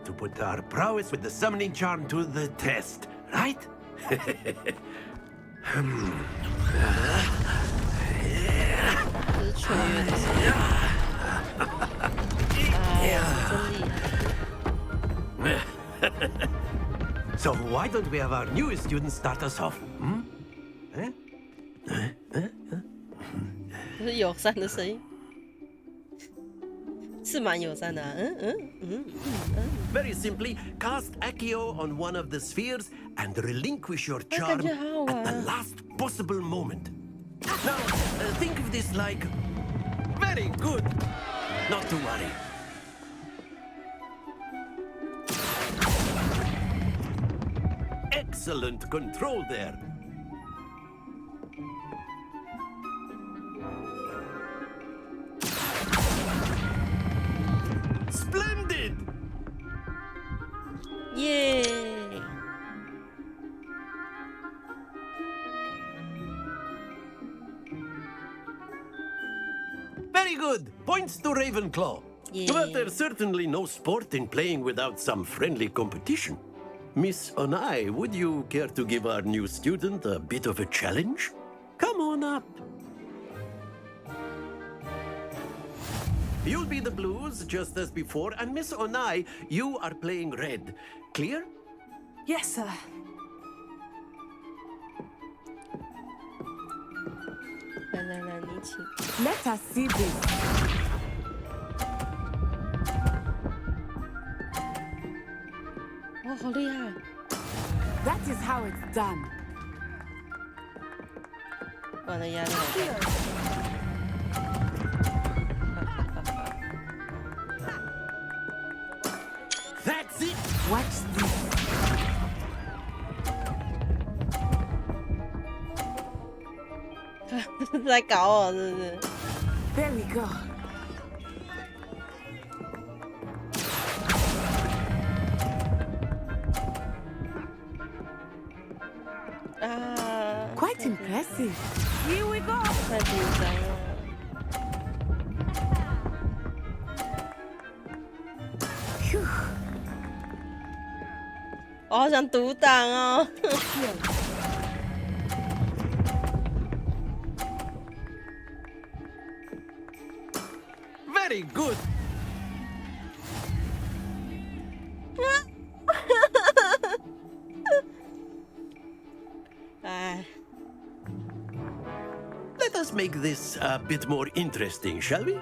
S11: to put our prowess with the summoning charm to the test, right? So why don't we have our newest student start us off?
S1: 这是友善的声音，是蛮友善的啊。
S11: Very simply, cast Accio on one of the spheres and relinquish your charm at the last possible moment. Now, think of this like... Very good. Not to worry. Excellent control there. Splendid!
S1: Yay!
S11: Very good. Points to Ravenclaw.
S1: Yeah.
S11: But there's certainly no sport in playing without some friendly competition. Miss Onai, would you care to give our new student a bit of a challenge? Come on up. You'll be the blues, just as before, and Miss Onai, you are playing red. Clear?
S6: Yes, sir.
S1: 来，你请。
S21: Let us see this.
S1: 哇，好厉害！
S21: That is how it's done.
S1: 完了，压力好大。
S11: That's it.
S21: Watch this.
S1: 在搞我是不是？
S21: There we go.
S1: 啊
S21: Quite impressive. Here we go.
S1: 太紧张了。我好想读档哦。
S11: Very good.
S1: 哎，
S11: Let us make this a bit more interesting, shall we?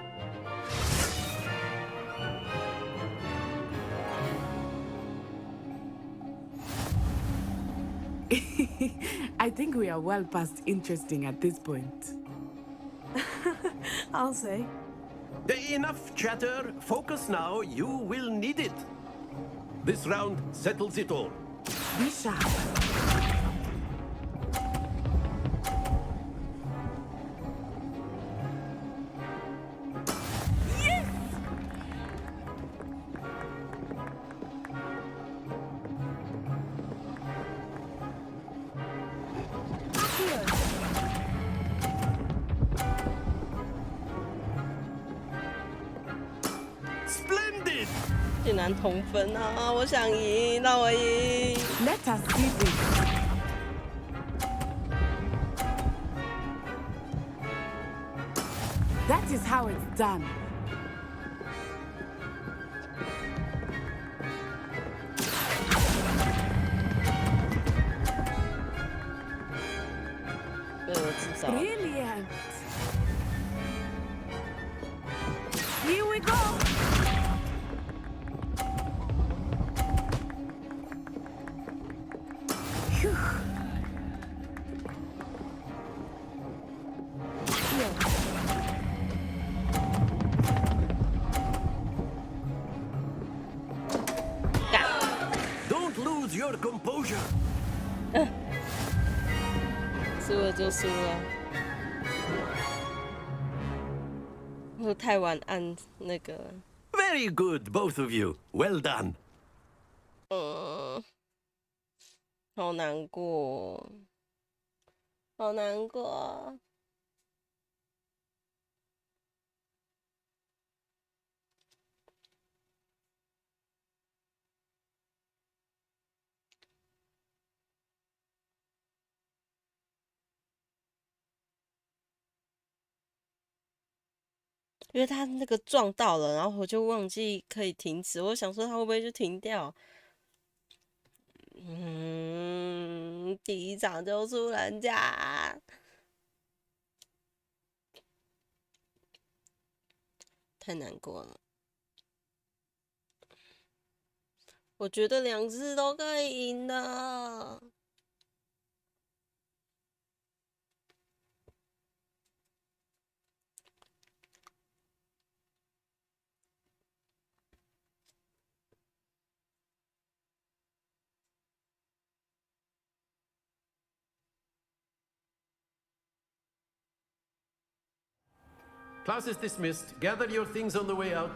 S21: I think we are well past interesting at this point.
S6: I'll say.
S11: Enough chatter. Focus now. You will need it. This round settles it all.
S21: Be sharp. Yes!
S11: Splendid!
S1: 竟然同分啊！我想赢，让我赢。
S21: Let us see this. That is how it's done. Brilliant. Here we go. Phew.
S11: Don't lose your composure.
S1: 输了就输了。我太晚按那个。
S11: Very good, both of you. Well done.
S1: 好难过，好难过。因为他那个撞到了，然后我就忘记可以停止。我想说他会不会就停掉？第一场就输人家，太难过了。我觉得2次都可以赢的。
S11: Class is dismissed. Gather your things on the way out.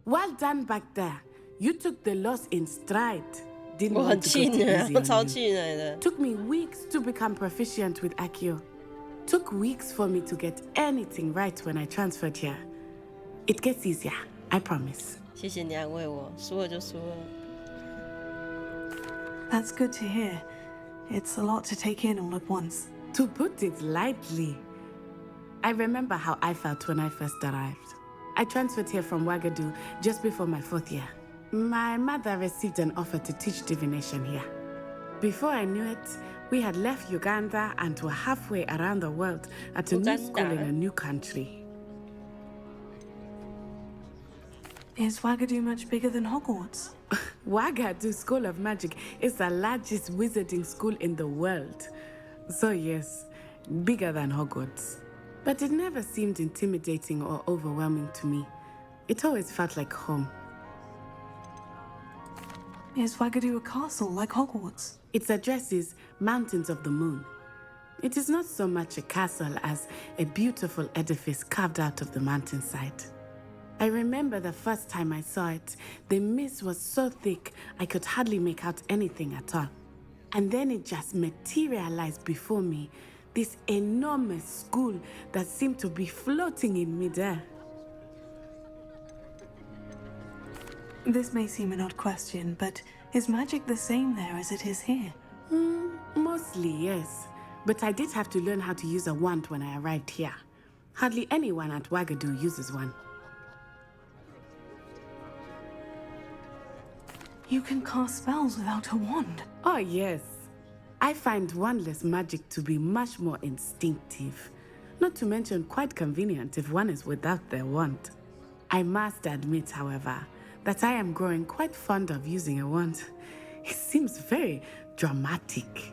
S21: Well done back there. You took the loss in stride. Didn't
S1: 我很
S21: want to
S1: 气
S21: go too
S1: 馁，
S21: easy
S1: 我
S21: on
S1: 超
S21: you.
S1: 气馁的。
S21: Took me weeks to become proficient with Accio. Took weeks for me to get anything right when I transferred here. It gets easier, I promise.
S1: 谢谢你安慰我，输了就输了。
S6: That's good to hear. It's a lot to take in all at once.
S21: To put it lightly, I remember how I felt when I first arrived. I transferred here from Ouagadougou just before my 4th year. My mother received an offer to teach divination here. Before I knew it, We had left Uganda and were halfway around the world at a new school in a new country.
S6: Is Wagadu much bigger than Hogwarts?
S21: Wagadu School of Magic is the largest wizarding school in the world. So yes, bigger than Hogwarts. But it never seemed intimidating or overwhelming to me. It always felt like home.
S6: Is Wagadu a castle like Hogwarts?
S21: Its address is Mountains of the Moon. It is not so much a castle as a beautiful edifice carved out of the mountainside. I remember the first time I saw it, the mist was so thick I could hardly make out anything at all. And then it just materialized before me, this enormous school that seemed to be floating in midair.
S6: This may seem an odd question, but is magic the same there as it is here?
S21: Mostly, yes. But I did have to learn how to use a wand when I arrived here. Hardly anyone at Wagadu uses one.
S6: You can cast spells without a wand?
S21: Oh, yes. I find wandless magic to be much more instinctive. Not to mention quite convenient if one is without their wand. I must admit, however, that I am growing quite fond of using a wand. It seems very dramatic.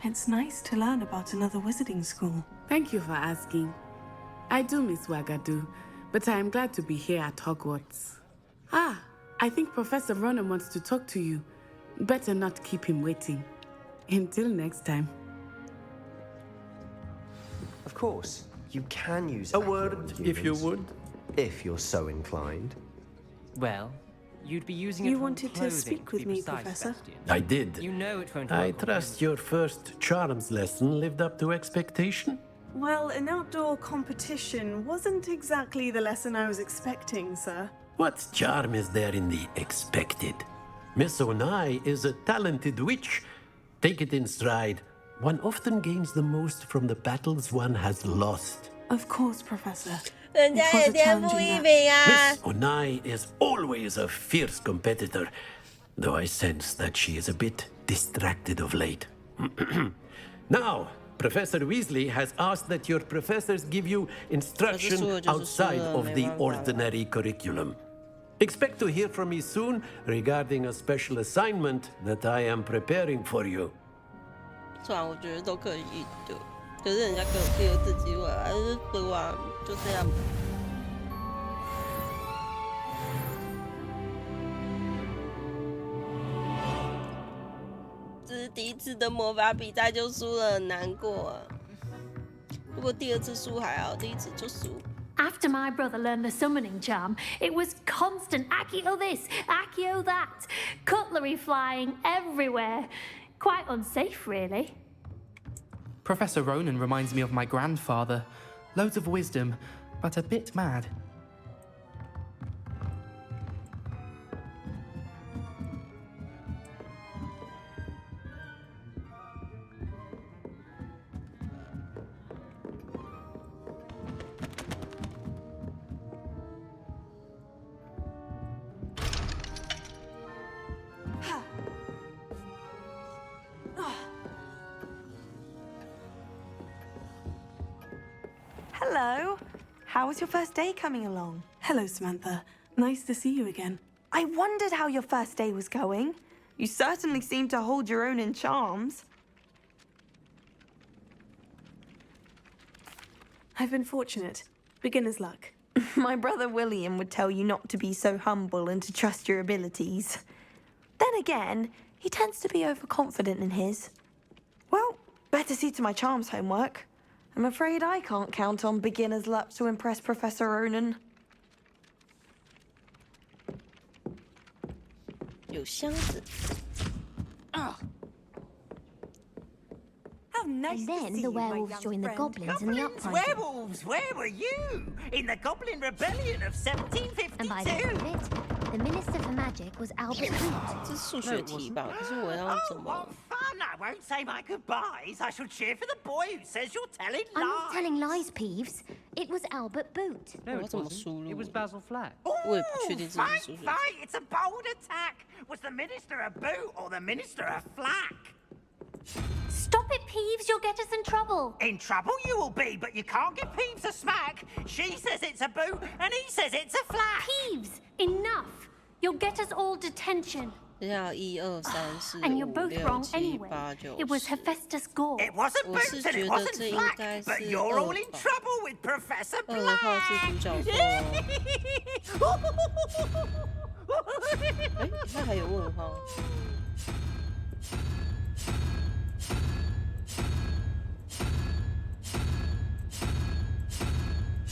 S6: It's nice to learn about another wizarding school.
S21: Thank you for asking. I do miss Wagadu, but I am glad to be here at Hogwarts. Ah, I think Professor Ronan wants to talk to you. Better not keep him waiting. Until next time.
S2: Of course, you can use
S22: a word, if you would.
S2: If you're so inclined.
S23: Well, you'd be using it
S6: You
S23: for
S6: wanted to
S23: clothing,
S6: speak
S23: to
S6: with
S23: be
S6: me,
S23: precise,
S6: Professor?
S23: Sebastian.
S11: I did.
S23: You know it won't
S11: I
S23: work.
S11: trust your first charms lesson lived up to expectation?
S6: Well, an outdoor competition wasn't exactly the lesson I was expecting, sir.
S11: What charm is there in the expected? Miss Onai is a talented witch. Take it in stride. One often gains the most from the battles one has lost.
S6: Of course, Professor.
S1: 人家也天赋异禀啊。
S11: Miss Onai is always a fierce competitor, though I sense that she is a bit distracted of late. Now, Professor Weasley has asked that your professors give you instruction outside of the ordinary curriculum. Expect to hear from me soon regarding a special assignment that I am preparing for you.
S1: 虽然我觉得都可以的，可是人家给我第二次机会，还是不啊，就这样。这是第一次的魔法比赛就输了，很难过啊。如果第二次输还好，第一次就输。
S24: After my brother learned the summoning charm, it was constant Accio this, Accio that, cutlery flying everywhere. Quite unsafe, really.
S18: Professor Ronan reminds me of my grandfather. Loads of wisdom, but a bit mad.
S16: Hello. How was your first day coming along?
S6: Hello, Samantha. Nice to see you again.
S16: I wondered how your first day was going. You certainly seem to hold your own in charms.
S6: I've been fortunate. Beginner's luck.
S16: My brother William would tell you not to be so humble and to trust your abilities. Then again, he tends to be overconfident in his. Well, better see to my charms homework. I'm afraid I can't count on beginner's luck to impress Professor Ronan.
S1: 有箱子。
S16: How nice
S17: And then the werewolves joined the goblins in the uprising.
S25: Werewolves, where were you? In the Goblin Rebellion of 1752.
S17: And by the end of it, the Minister for Magic was Albert Root.
S1: 这是数学题吧？可是我要怎么？
S25: What fun! I won't say my goodbyes. I shall cheer for the boy who says you're telling lies.
S17: I'm not telling lies, Peeves. It was Albert Boot.
S23: No,
S1: 我
S23: it
S1: 怎么
S23: wasn't.
S1: 输入
S23: It was Basil Flack.
S1: 我也不确定自己
S25: Fight,
S1: 是数学。
S25: fight! It's a bold attack! Was the Minister a boot or the Minister a flack?
S24: Stop it, Peeves. You'll get us in trouble.
S25: In trouble you will be, but you can't give Peeves a smack. She says it's a boot, and he says it's a flack.
S24: Peeves, enough. You'll get us all detention.
S1: 等一下，1、2、3、4、
S24: And you're
S1: 5、
S24: both
S1: 6、
S24: wrong
S1: 7、
S24: anyway.
S1: 8、9、
S24: It was
S1: 10。
S24: Hephaestus Gore.
S25: It wasn't
S1: 我
S25: boot
S1: 是
S25: and
S1: 觉
S25: it
S1: 得
S25: wasn't
S1: 这应
S25: flack,
S1: 该是
S25: but you're all
S1: 2
S25: in
S1: 吧。
S25: trouble with Professor
S1: 2的话是主角错哦。哎，那还有问号。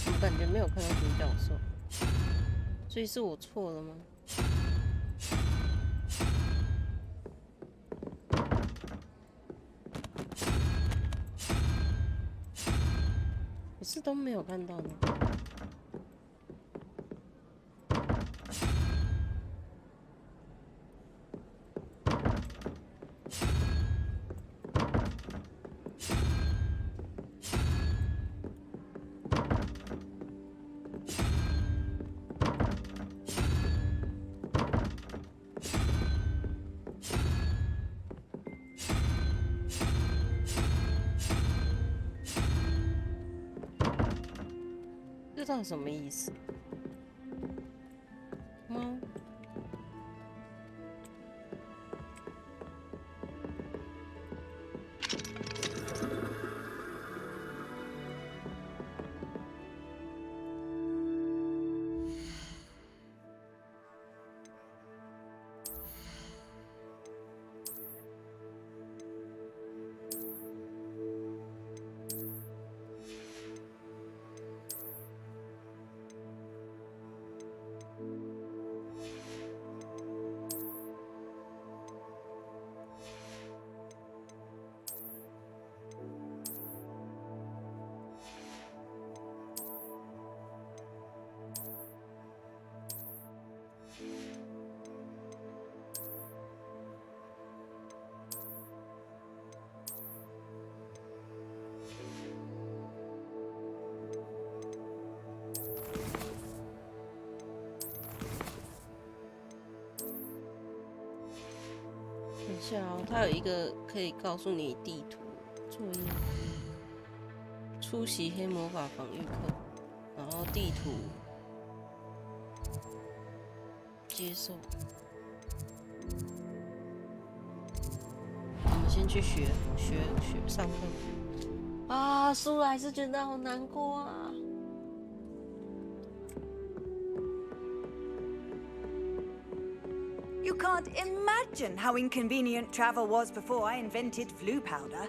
S1: 我感觉没有看到主角错，所以是我错了吗？我是都没有看到呢。这到底什么意思？猫？等一下哦，它有一个可以告诉你地图作业，出席黑魔法防御课，然后地图接受。我们先去学上课啊，输了还是觉得好难过啊。
S3: You can't imagine how inconvenient travel was before I invented flu powder.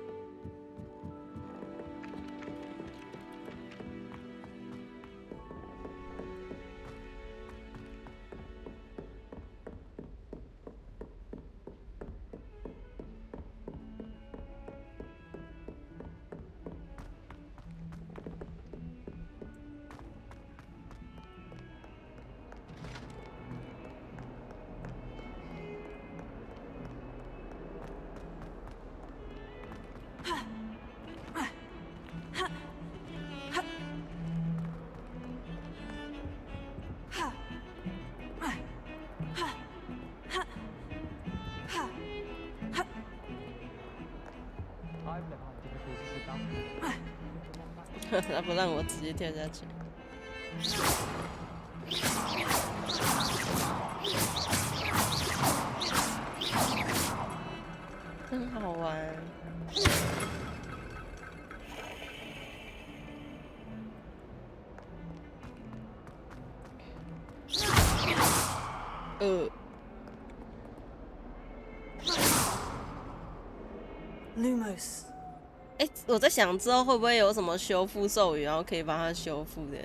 S23: I've never had difficulties with that.
S1: 他不让我直接跳下去。真好玩。
S3: Lumos.
S1: 哎，我在想之后会不会有什么修复咒语，然后可以帮他修复的。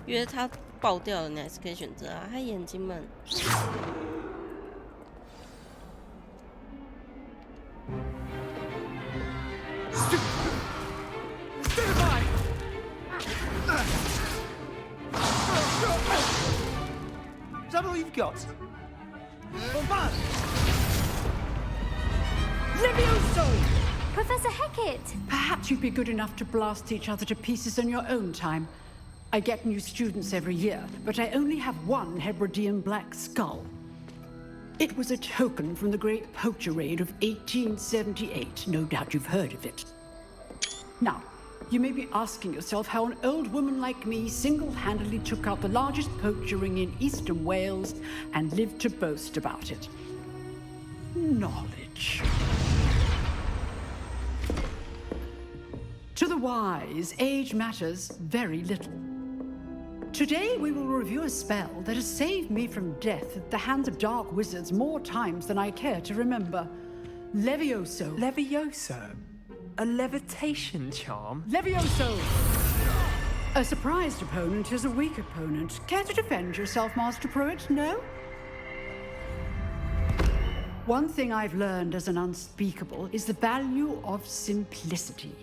S1: 因为它爆掉了，你还是可以选择啊。嗨，眼睛们。
S4: got?
S9: Levioso!
S24: Professor Hecat!
S9: Perhaps you'd be good enough to blast each other to pieces in your own time. I get new students every year, but I only have one Hebridean black skull. It was a token from the Great Poacher Raid of 1878. No doubt you've heard of it. Now, you may be asking yourself how an old woman like me single-handedly took out the largest poacher ring in eastern Wales and lived to boast about it. Knowledge. To the wise, age matters very little. Today we will review a spell that has saved me from death at the hands of dark wizards more times than I care to remember. Levioso.
S4: Levioso? A levitation charm?
S9: Levioso! A surprised opponent is a weak opponent. Care to defend yourself, Master Pruitt? No? One thing I've learned as an unspeakable is the value of simplicity,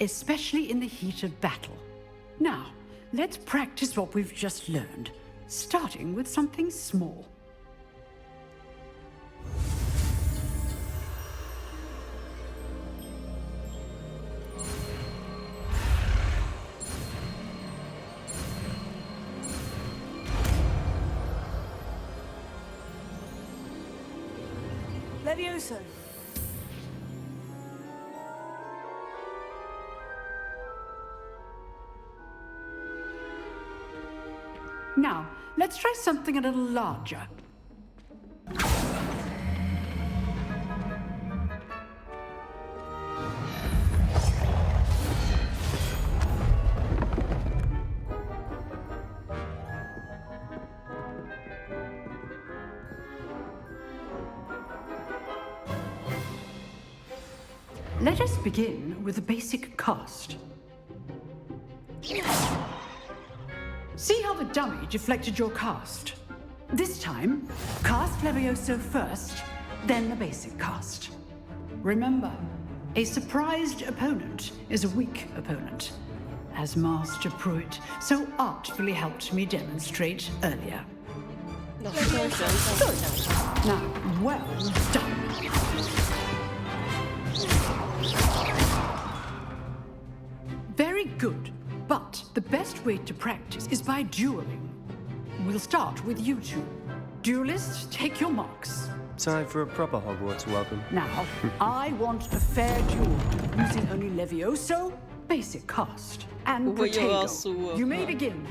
S9: especially in the heat of battle. Now, let's practice what we've just learned, starting with something small.
S6: Levioso.
S9: Now, let's try something a little larger. Let us begin with the basic cast. See how the dummy deflected your cast? This time, cast Levioso first, then the basic cast. Remember, a surprised opponent is a weak opponent, as Master Pruitt so artfully helped me demonstrate earlier. Good. Now, well done. Very good. But the best way to practice is by dueling. We'll start with you two. Duelists, take your marks.
S2: Time for a proper Hogwarts welcome.
S9: Now, I want a fair duel using only Levioso, basic cast, and Protego. You may begin.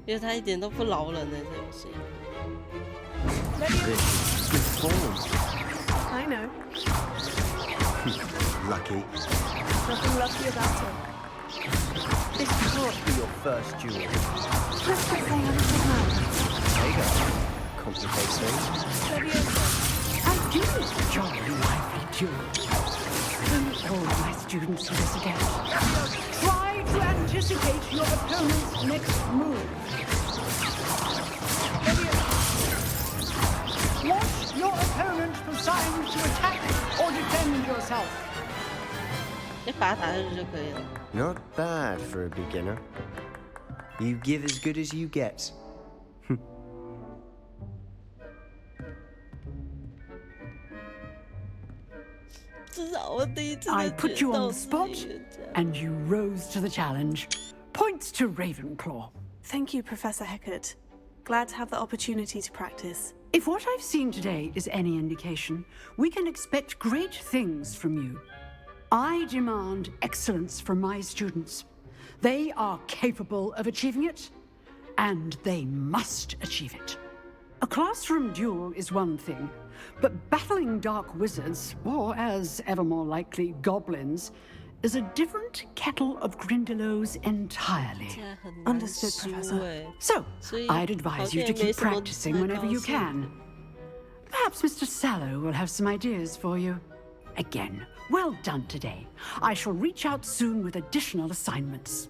S1: 因为他一点都不饶人的这游戏。
S2: Good form.
S6: I know.
S2: Lucky.
S6: Nothing lucky about it.
S2: This can't be your first duel.
S6: Let's quit saying I'm a big man.
S2: There you go. Complicates things.
S9: I do enjoy lively duels. Don't all my students do this again. Try to anticipate your opponent's next move. Watch your opponent for signs to attack or defend yourself.
S2: Not bad for a beginner. You give as good as you get.
S9: I put you on the spot, and you rose to the challenge. Points to Ravenclaw.
S6: Thank you, Professor Hecat. Glad to have the opportunity to practice.
S9: If what I've seen today is any indication, we can expect great things from you. I demand excellence from my students. They are capable of achieving it, and they must achieve it. A classroom duel is one thing, but battling dark wizards, or as ever more likely, goblins, is a different kettle of Grindylows entirely.
S6: Understood, Professor.
S9: So, I'd advise you to keep practicing whenever you can. Perhaps Mr. Sallow will have some ideas for you. Again, well done today. I shall reach out soon with additional assignments.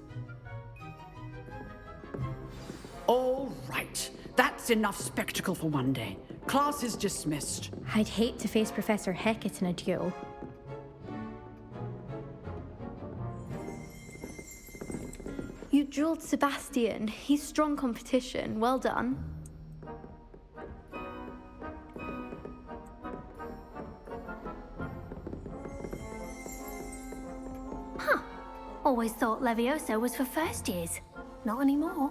S9: All right. That's enough spectacle for one day. Class is dismissed.
S17: I'd hate to face Professor Hecat in a duel.
S6: You
S17: drilled Sebastian. He's strong competition. Well done. Huh. Always thought Levioso was for first years. Not anymore.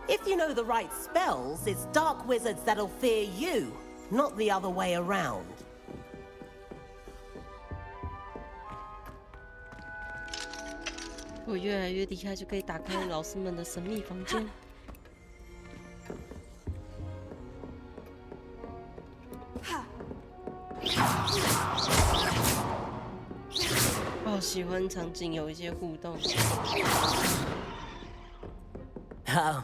S20: If you know the right spells, it's dark wizards that'll fear you, not the other way around.
S1: 我越来越厉害，就可以打开老师们的神秘房间。好喜欢场景有一些互动。
S20: Oh,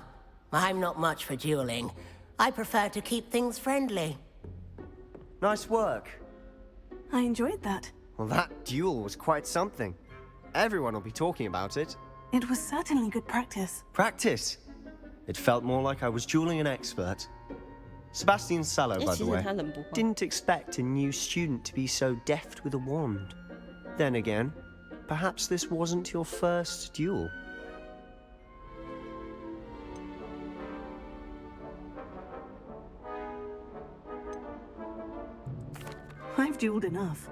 S20: I'm not much for dueling. I prefer to keep things friendly.
S2: Nice work.
S6: I enjoyed that.
S2: Well, that duel was quite something. Everyone will be talking about it.
S6: It was certainly good practice.
S2: Practice? It felt more like I was dueling an expert. Sebastian Sallow, by the way, didn't expect a new student to be so deft with a wand. Then again, perhaps this wasn't your first duel.
S6: I've dueled enough.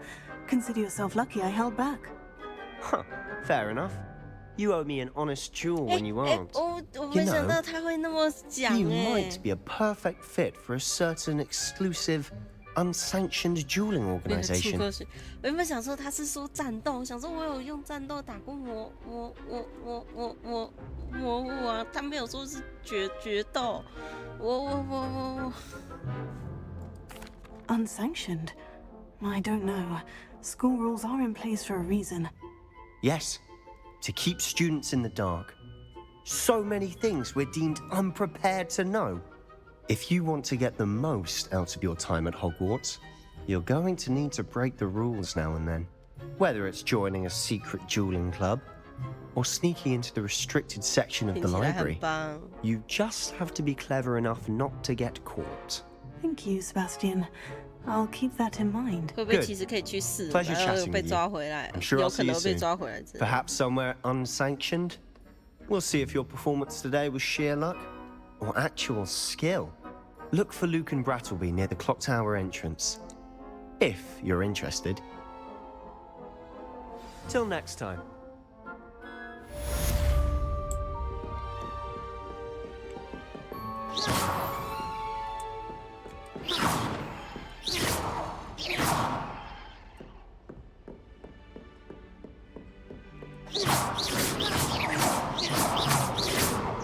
S6: Consider yourself lucky I held back.
S2: Huh, fair enough. You owe me an honest duel when you aren't. You know, you might be a perfect fit for a certain exclusive, unsanctioned dueling organization.
S1: 我原本想说他是说战斗，想说我有用战斗打过魔物啊，他没有说是决斗，我。
S6: Unsanctioned? I don't know. School rules are in place for a reason.
S2: Yes, to keep students in the dark. So many things we're deemed unprepared to know. If you want to get the most out of your time at Hogwarts, you're going to need to break the rules now and then. Whether it's joining a secret dueling club, or sneaking into the restricted section of the library, you just have to be clever enough not to get caught.
S6: Thank you, Sebastian. I'll keep that in mind.
S1: 会不会其实可以去试，
S2: Pleasure
S1: 然后
S2: chatting
S1: 被
S2: with
S1: 抓
S2: you.
S1: 回来，
S2: I'm sure
S1: 有
S2: I'll
S1: 可
S2: see you
S1: 能被
S2: soon.
S1: 抓回来之类的。
S2: Perhaps somewhere unsanctioned? We'll see if your performance today was sheer luck or actual skill. Look for Luke and Brattleby near the clock tower entrance, if you're interested. Till next time.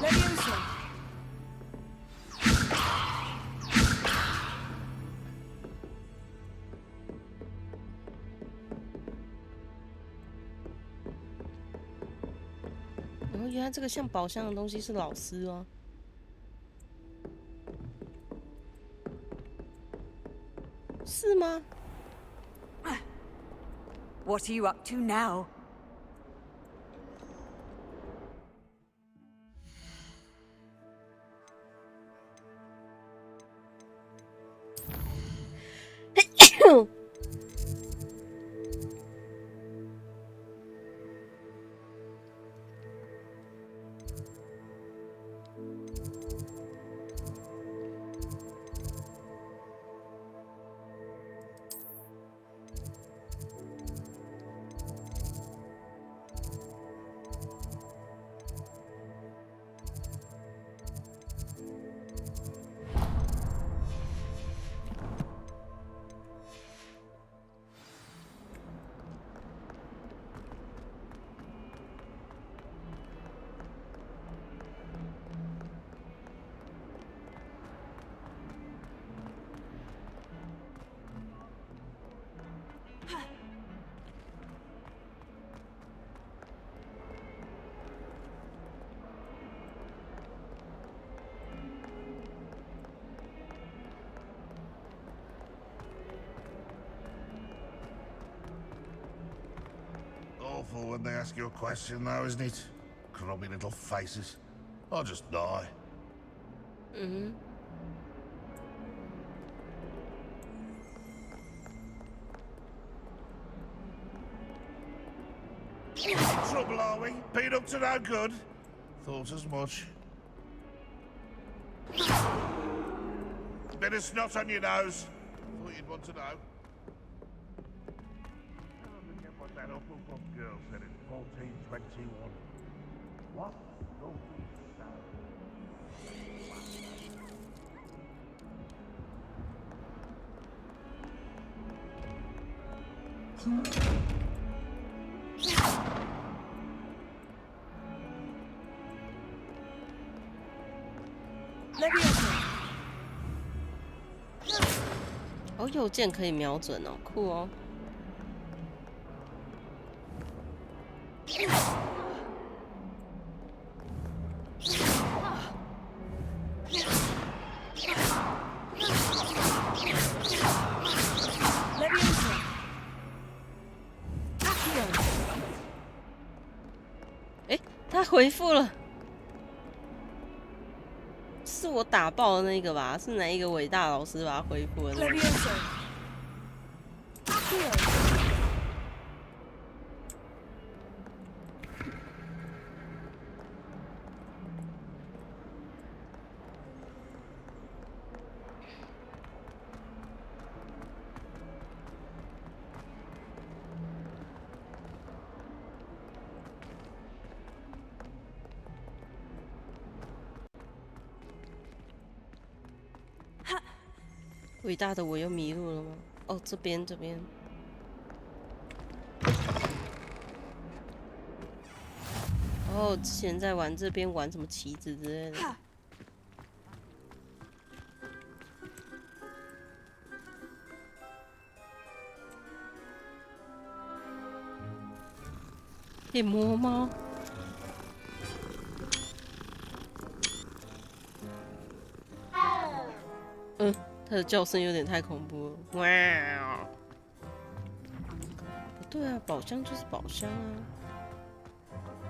S3: Levioso.
S1: 然后原来这个像宝箱的东西是老师哦。是吗？
S3: What are you up to now?
S10: Awful when they ask you a question, though, isn't it? Grubby little faces. I'll just die.
S1: Mm-hmm.
S10: Trouble, are we? Been up to no good? Thought as much. Bit of snot on your nose. Thought you'd want to know. Forget what that Hufflepuff girl said in 1421. What? Go
S1: 哦，右键可以瞄准哦，酷哦。哎，他回复了。是我打爆的那个吧？是哪一个伟大老师把他恢复的那个？伟大的我又迷路了吗？哦，这边。哦，之前在玩这边玩什么棋子之类的。可以摸吗？它的叫声有点太恐怖了。哇！不对啊，宝箱就是宝箱啊，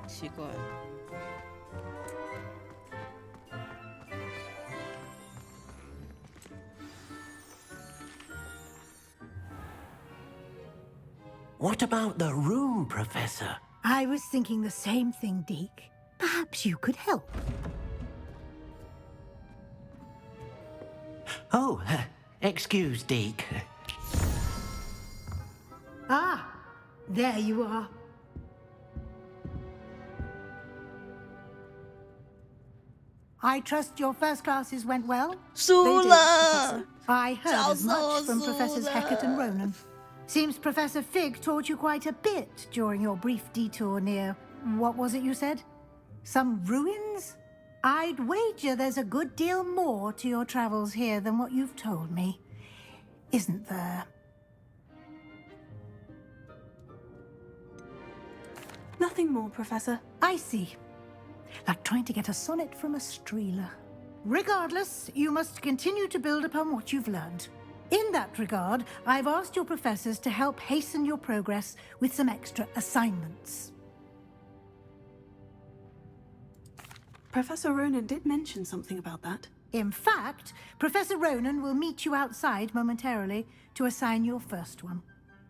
S1: 奇怪。
S19: What about the room, Professor?
S14: I was thinking the same thing, Deke. Perhaps you could help.
S19: Oh, excuse, Deke.
S14: Ah, there you are. I trust your first classes went well?
S1: They did, Professor.
S14: I heard as much from Professors Hecat and Ronan. Seems Professor Fig taught you quite a bit during your brief detour near... what was it you said? Some ruins? I'd wager there's a good deal more to your travels here than what you've told me. Isn't there?
S6: Nothing more, Professor.
S14: I see. Like trying to get a sonnet from a streeler. Regardless, you must continue to build upon what you've learned. In that regard, I've asked your professors to help hasten your progress with some extra assignments.
S6: Professor Ronan did mention something about that.
S14: In fact, Professor Ronan will meet you outside momentarily to assign your first one.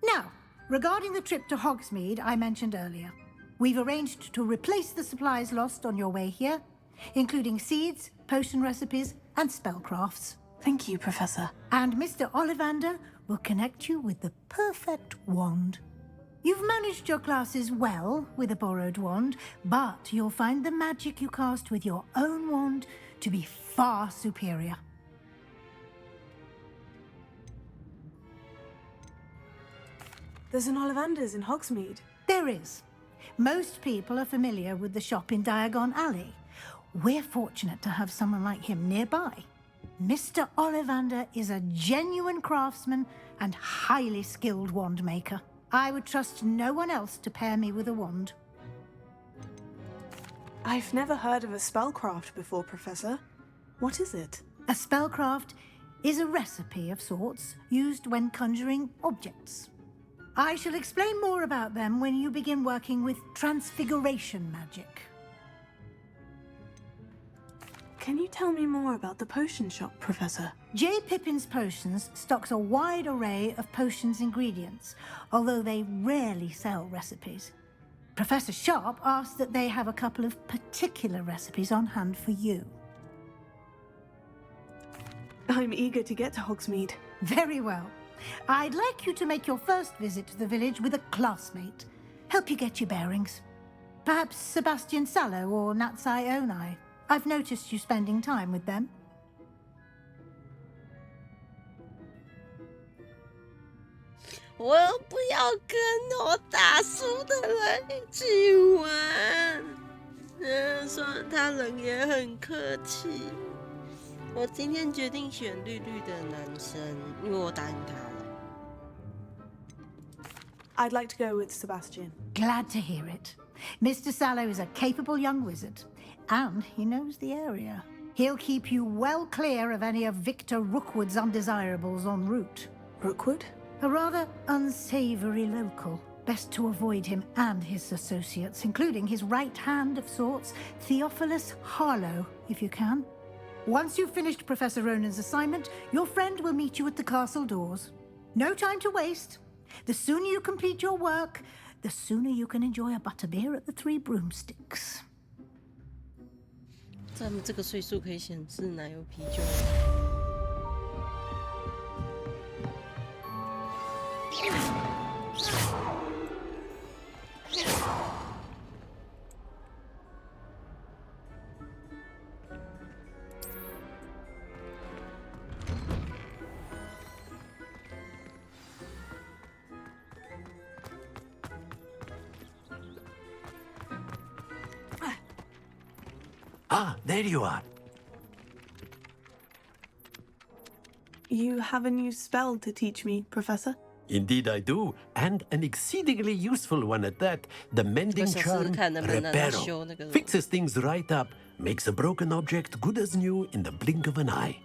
S14: Now, regarding the trip to Hogsmeade I mentioned earlier, we've arranged to replace the supplies lost on your way here, including seeds, potion recipes, and spellcrafts.
S6: Thank you, Professor.
S14: And Mr. Ollivander will connect you with the perfect wand. You've managed your classes well with a borrowed wand, but you'll find the magic you cast with your own wand to be far superior.
S6: There's an Ollivander's in Hogsmeade.
S14: There is. Most people are familiar with the shop in Diagon Alley. We're fortunate to have someone like him nearby. Mr. Ollivander is a genuine craftsman and highly skilled wand maker. I would trust no one else to pair me with a wand.
S6: I've never heard of a spellcraft before, Professor. What is it?
S14: A spellcraft is a recipe of sorts used when conjuring objects. I shall explain more about them when you begin working with transfiguration magic.
S6: Can you tell me more about the potion shop, Professor?
S14: J. Pippin's Potions stocks a wide array of potions ingredients, although they rarely sell recipes. Professor Sharp asked that they have a couple of particular recipes on hand for you.
S5: I'm eager to get to Hogsmeade.
S14: Very well. I'd like you to make your first visit to the village with a classmate. Help you get your bearings. Perhaps Sebastian Sallow or Natsai Onai. I've noticed you spending time with them.
S1: 我不要跟我大叔的人一起玩。虽然他人也很客气。我今天决定选绿绿的男生，因为我答应他了。
S5: I'd like to go with Sebastian.
S14: Glad to hear it. Mr. Sallow is a capable young wizard, and he knows the area. He'll keep you well clear of any of Victor Rookwood's undesirables en route.
S5: Rookwood?
S14: A rather unsavory local. Best to avoid him and his associates, including his right hand of sorts, Theophilus Harlow, if you can. Once you've finished Professor Ronan's assignment, your friend will meet you at the castle doors. No time to waste. The sooner you complete your work, the sooner you can enjoy a butterbeer at the Three Broomsticks.
S1: 在我们这个岁数可以显示奶油啤酒。
S8: Ah, there you are.
S5: You have a new spell to teach me, Professor?
S11: Indeed I do, and an exceedingly useful one at that. The mending charm, Reparo. Fixes things right up, makes a broken object good as new in the blink of an eye.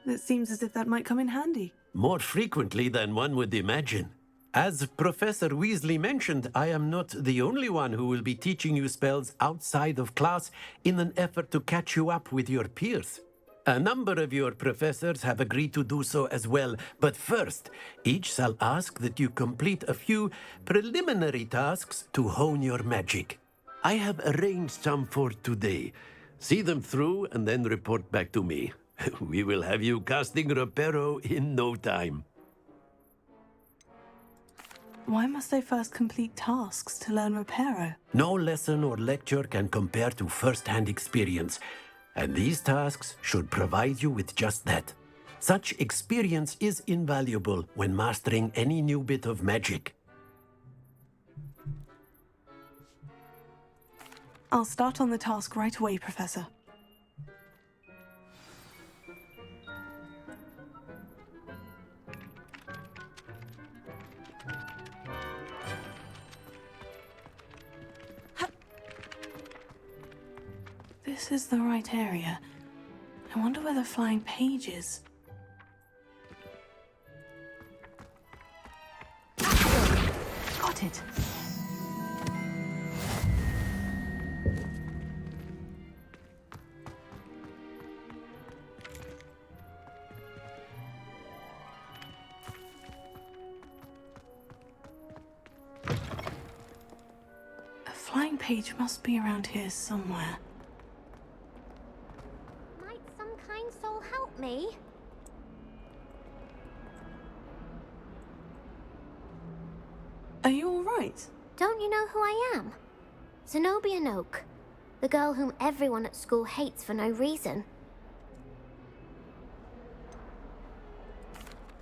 S5: It seems as if that might come in handy.
S11: More frequently than one would imagine. As Professor Weasley mentioned, I am not the only one who will be teaching you spells outside of class in an effort to catch you up with your peers. A number of your professors have agreed to do so as well, but first, each shall ask that you complete a few preliminary tasks to hone your magic. I have arranged some for today. See them through and then report back to me. We will have you casting Reparo in no time.
S5: Why must I first complete tasks to learn Reparo?
S11: No lesson or lecture can compare to first-hand experience, and these tasks should provide you with just that. Such experience is invaluable when mastering any new bit of magic.
S5: I'll start on the task right away, Professor. This is the right area. I wonder where the flying page is. Got it. A flying page must be around here somewhere.
S17: Soul help me?
S5: Are you all right?
S17: Don't you know who I am? Zenobia Noak, the girl whom everyone at school hates for no reason.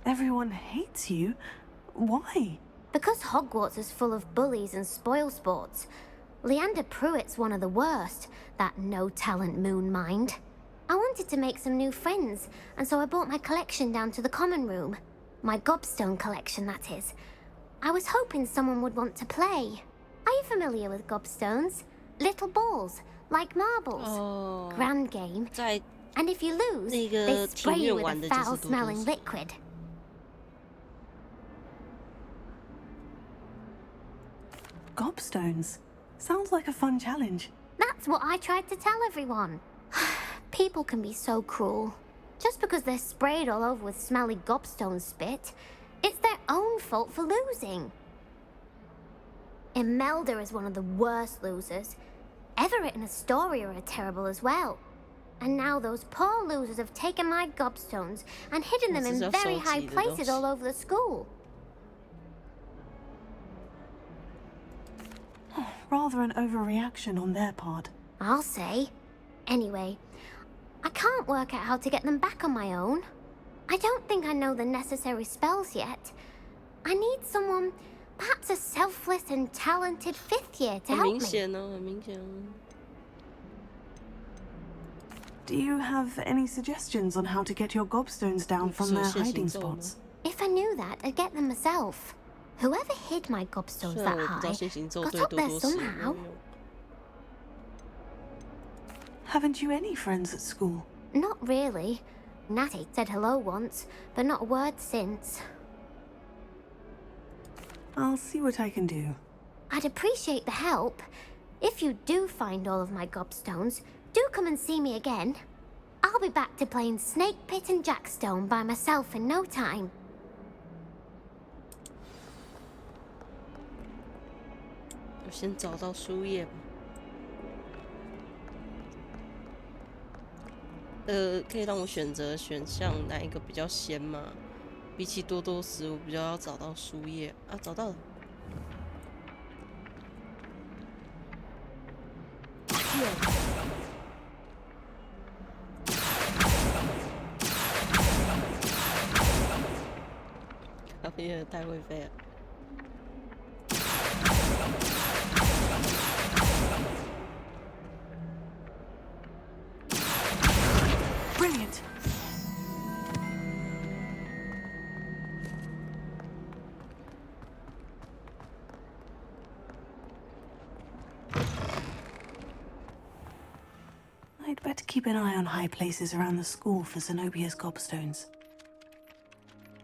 S5: Everyone hates you? Why?
S17: Because Hogwarts is full of bullies and spoilsports. Leander Pruitt's one of the worst, that no-talent moon mind. I wanted to make some new friends, and so I brought my collection down to the common room. My gobstone collection, that is. I was hoping someone would want to play. Are you familiar with gobstones? Little balls, like marbles. Grand game. And if you lose, they spray you with a foul-smelling liquid.
S5: Gobstones? Sounds like a fun challenge.
S17: That's what I tried to tell everyone. People can be so cruel. Just because they're sprayed all over with smelly gobstone spit, it's their own fault for losing. Imelda is one of the worst losers. Everett and Astoria are terrible as well. And now those poor losers have taken my gobstones and hidden them in very high places all over the school.
S6: Rather an overreaction on their part.
S17: I'll say. Anyway, I can't work out how to get them back on my own. I don't think I know the necessary spells yet. I need someone, perhaps a selfless and talented 5th year to help me.
S6: Do you have any suggestions on how to get your gobstones down from their hiding spots?
S17: If I knew that, I'd get them myself. Whoever hid my gobstones that high got up there somehow.
S6: Haven't you any friends at school?
S17: Not really. Natty said hello once, but not a word since.
S6: I'll see what I can do.
S17: I'd appreciate the help. If you do find all of my gobstones, do come and see me again. I'll be back to playing Snake Pit and Jackstone by myself in no time.
S1: 我先找到书页吧。可以让我选择选项哪一个比较先吗？比起多多时，我比较要找到书页啊，找到了。咖啡也太会飞了。
S6: Brilliant. I'd better keep an eye on high places around the school for Zenobia's gobstones.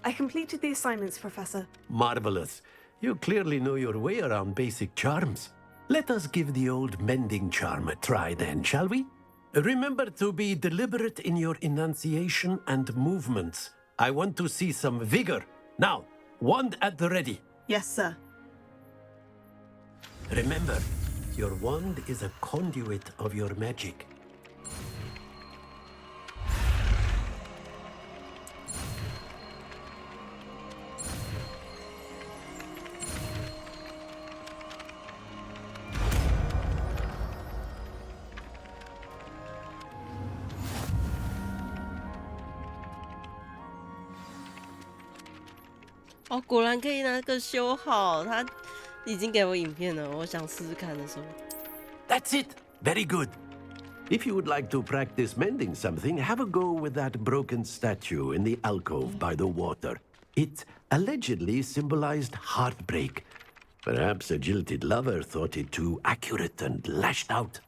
S7: I completed the assignments, Professor.
S11: Marvelous. You clearly know your way around basic charms. Let us give the old mending charm a try then, shall we? Remember to be deliberate in your enunciation and movements. I want to see some vigor. Now, wand at the ready.
S7: Yes, sir.
S11: Remember, your wand is a conduit of your magic.
S1: 哦，果然可以那个修好，他已经给我影片了，我想试试看的时候。
S11: That's it. Very good. If you would like to practice mending something, have a go with that broken statue in the alcove by the water. It allegedly symbolized heartbreak. Perhaps a jilted lover thought it too accurate and lashed out.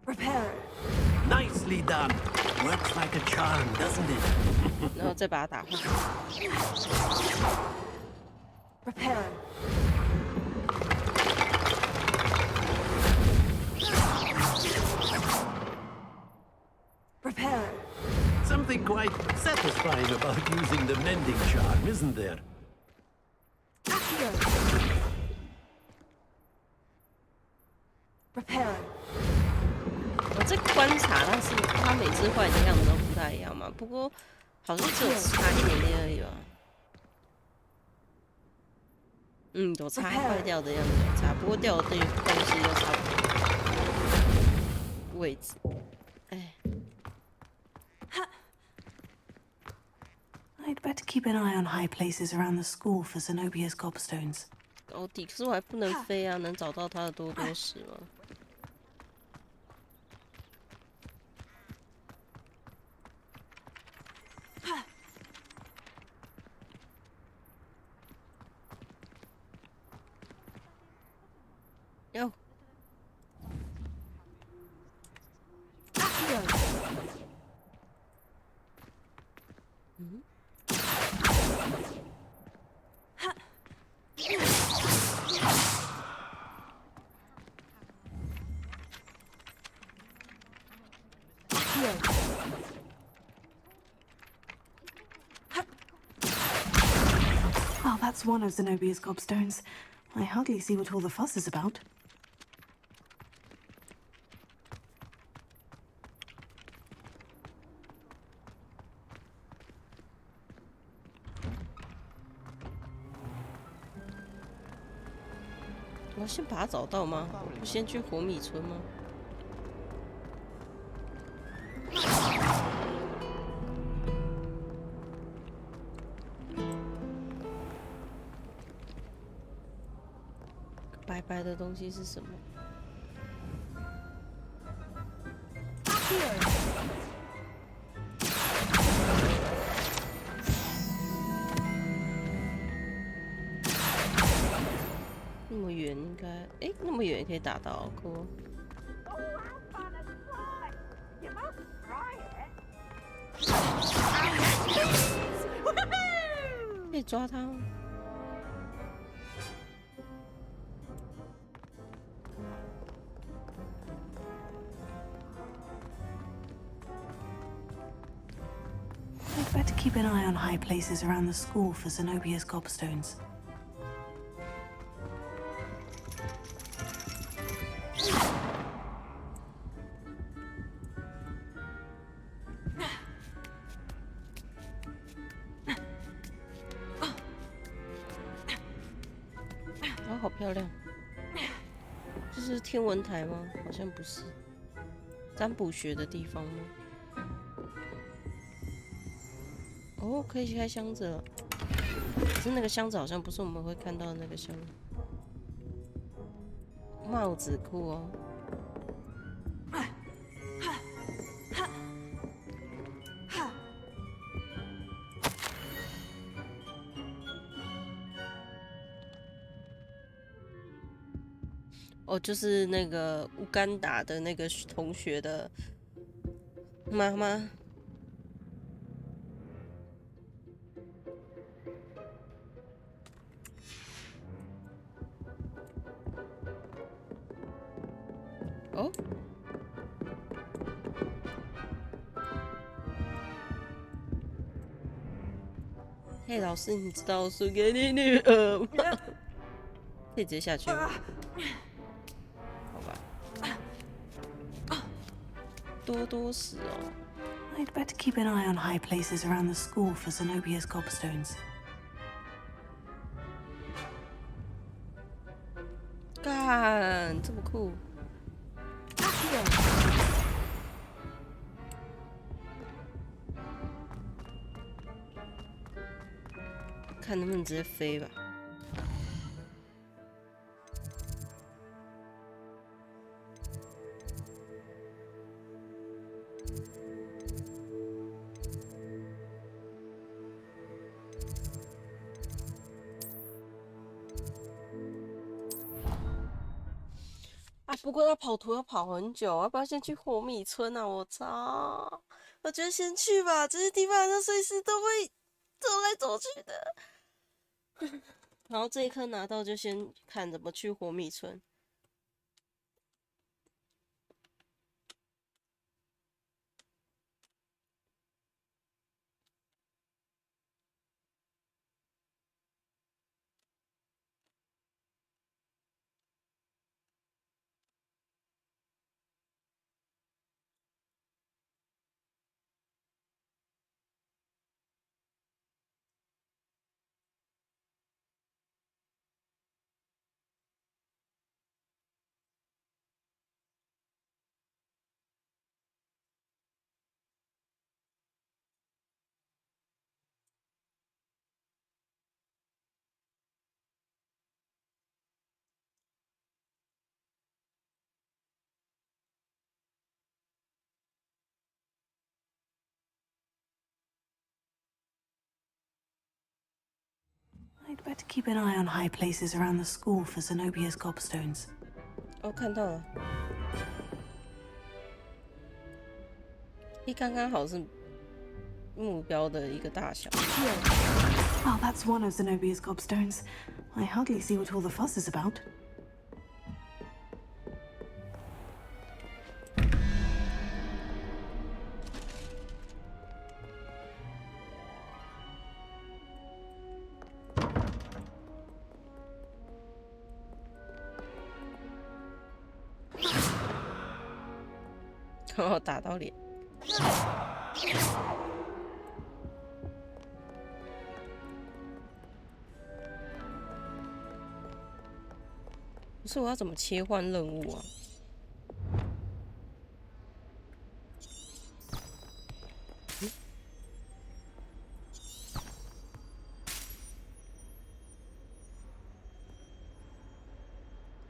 S7: Repair.
S11: Nicely done. Works like a charm, doesn't it?
S1: 然后再把它打坏。
S7: Repair. Repair.
S11: Something quite satisfying about using the mending charm, isn't there?
S7: Repair.
S1: 我在观察，但是他每次坏的样子都不太一样嘛。不过好像只有差一点点而已吧。嗯，有差坏掉的样子有差，不过掉的东西都差不多位置。哎。
S6: I'd better keep an eye on high places around the school for Zenobia's gobstones.
S1: 高地，可是我还不能飞啊，能找到他的多多时吗？哟。嗯。
S5: that's one of Zenobia's gobstones. I hardly see what all the fuss is about.
S1: 我要先把它找到吗？我先去火米村吗？白白的东西是什么？那么远应该，哎，那么远也可以打到，酷。可以抓它吗？
S5: I'd better keep an eye on high places around the school for Zenobia's gobstones.
S1: Oh, 好漂亮！这是天文台吗？好像不是，占卜学的地方吗？ 哦，可以开箱子了。可是那个箱子好像不是我们会看到的那个箱子。帽子酷哦。哦，就是那个乌干达的那个同学的妈妈。 哦，嘿，老师，你知道我输给你女儿吗？可以直接下去吗？好吧。多多死哦。
S5: I'd better keep an eye on high places around the school for Zenobia's gobstones.
S1: 干，这么酷！看能不能直接飞吧。啊，不过要跑图要跑很久，要不要先去火米村啊？我操！我觉得先去吧，这些地方的随时都会走来走去的。然后这一颗拿到就先看怎么去火米村。
S5: I'd better keep an eye on high places around the school for Zenobia's gobstones.
S1: 哦，看到了。刚刚好是目标的一个大小。
S5: Oh, that's one of Zenobia's gobstones. I hardly see what all the fuss is about.
S1: 刚好打到脸。不是，我要怎么切换任务啊？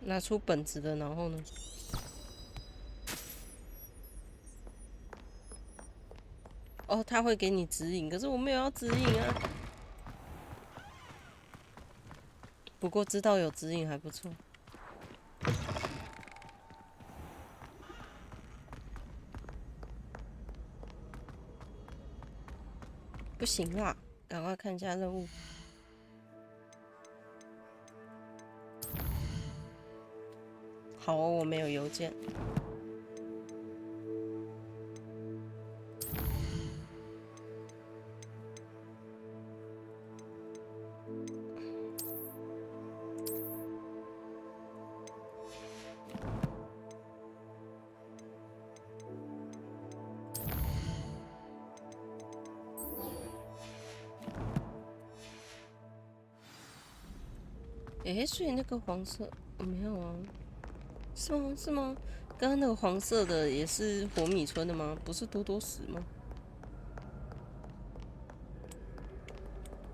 S1: 拿出本子的，然后呢？哦，他会给你指引，可是我没有要指引啊。不过知道有指引还不错。不行啦，赶快看一下任务。好哦，我没有邮件。诶，所以那个黄色没有啊？是吗？是吗？刚刚那个黄色的也是火米村的吗？不是多多石吗？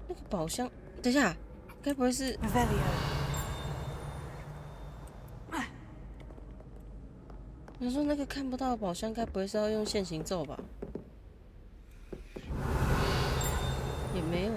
S1: 那个宝箱，等一下，该不会是？我说那个看不到的宝箱，该不会是要用现行咒吧？也没有。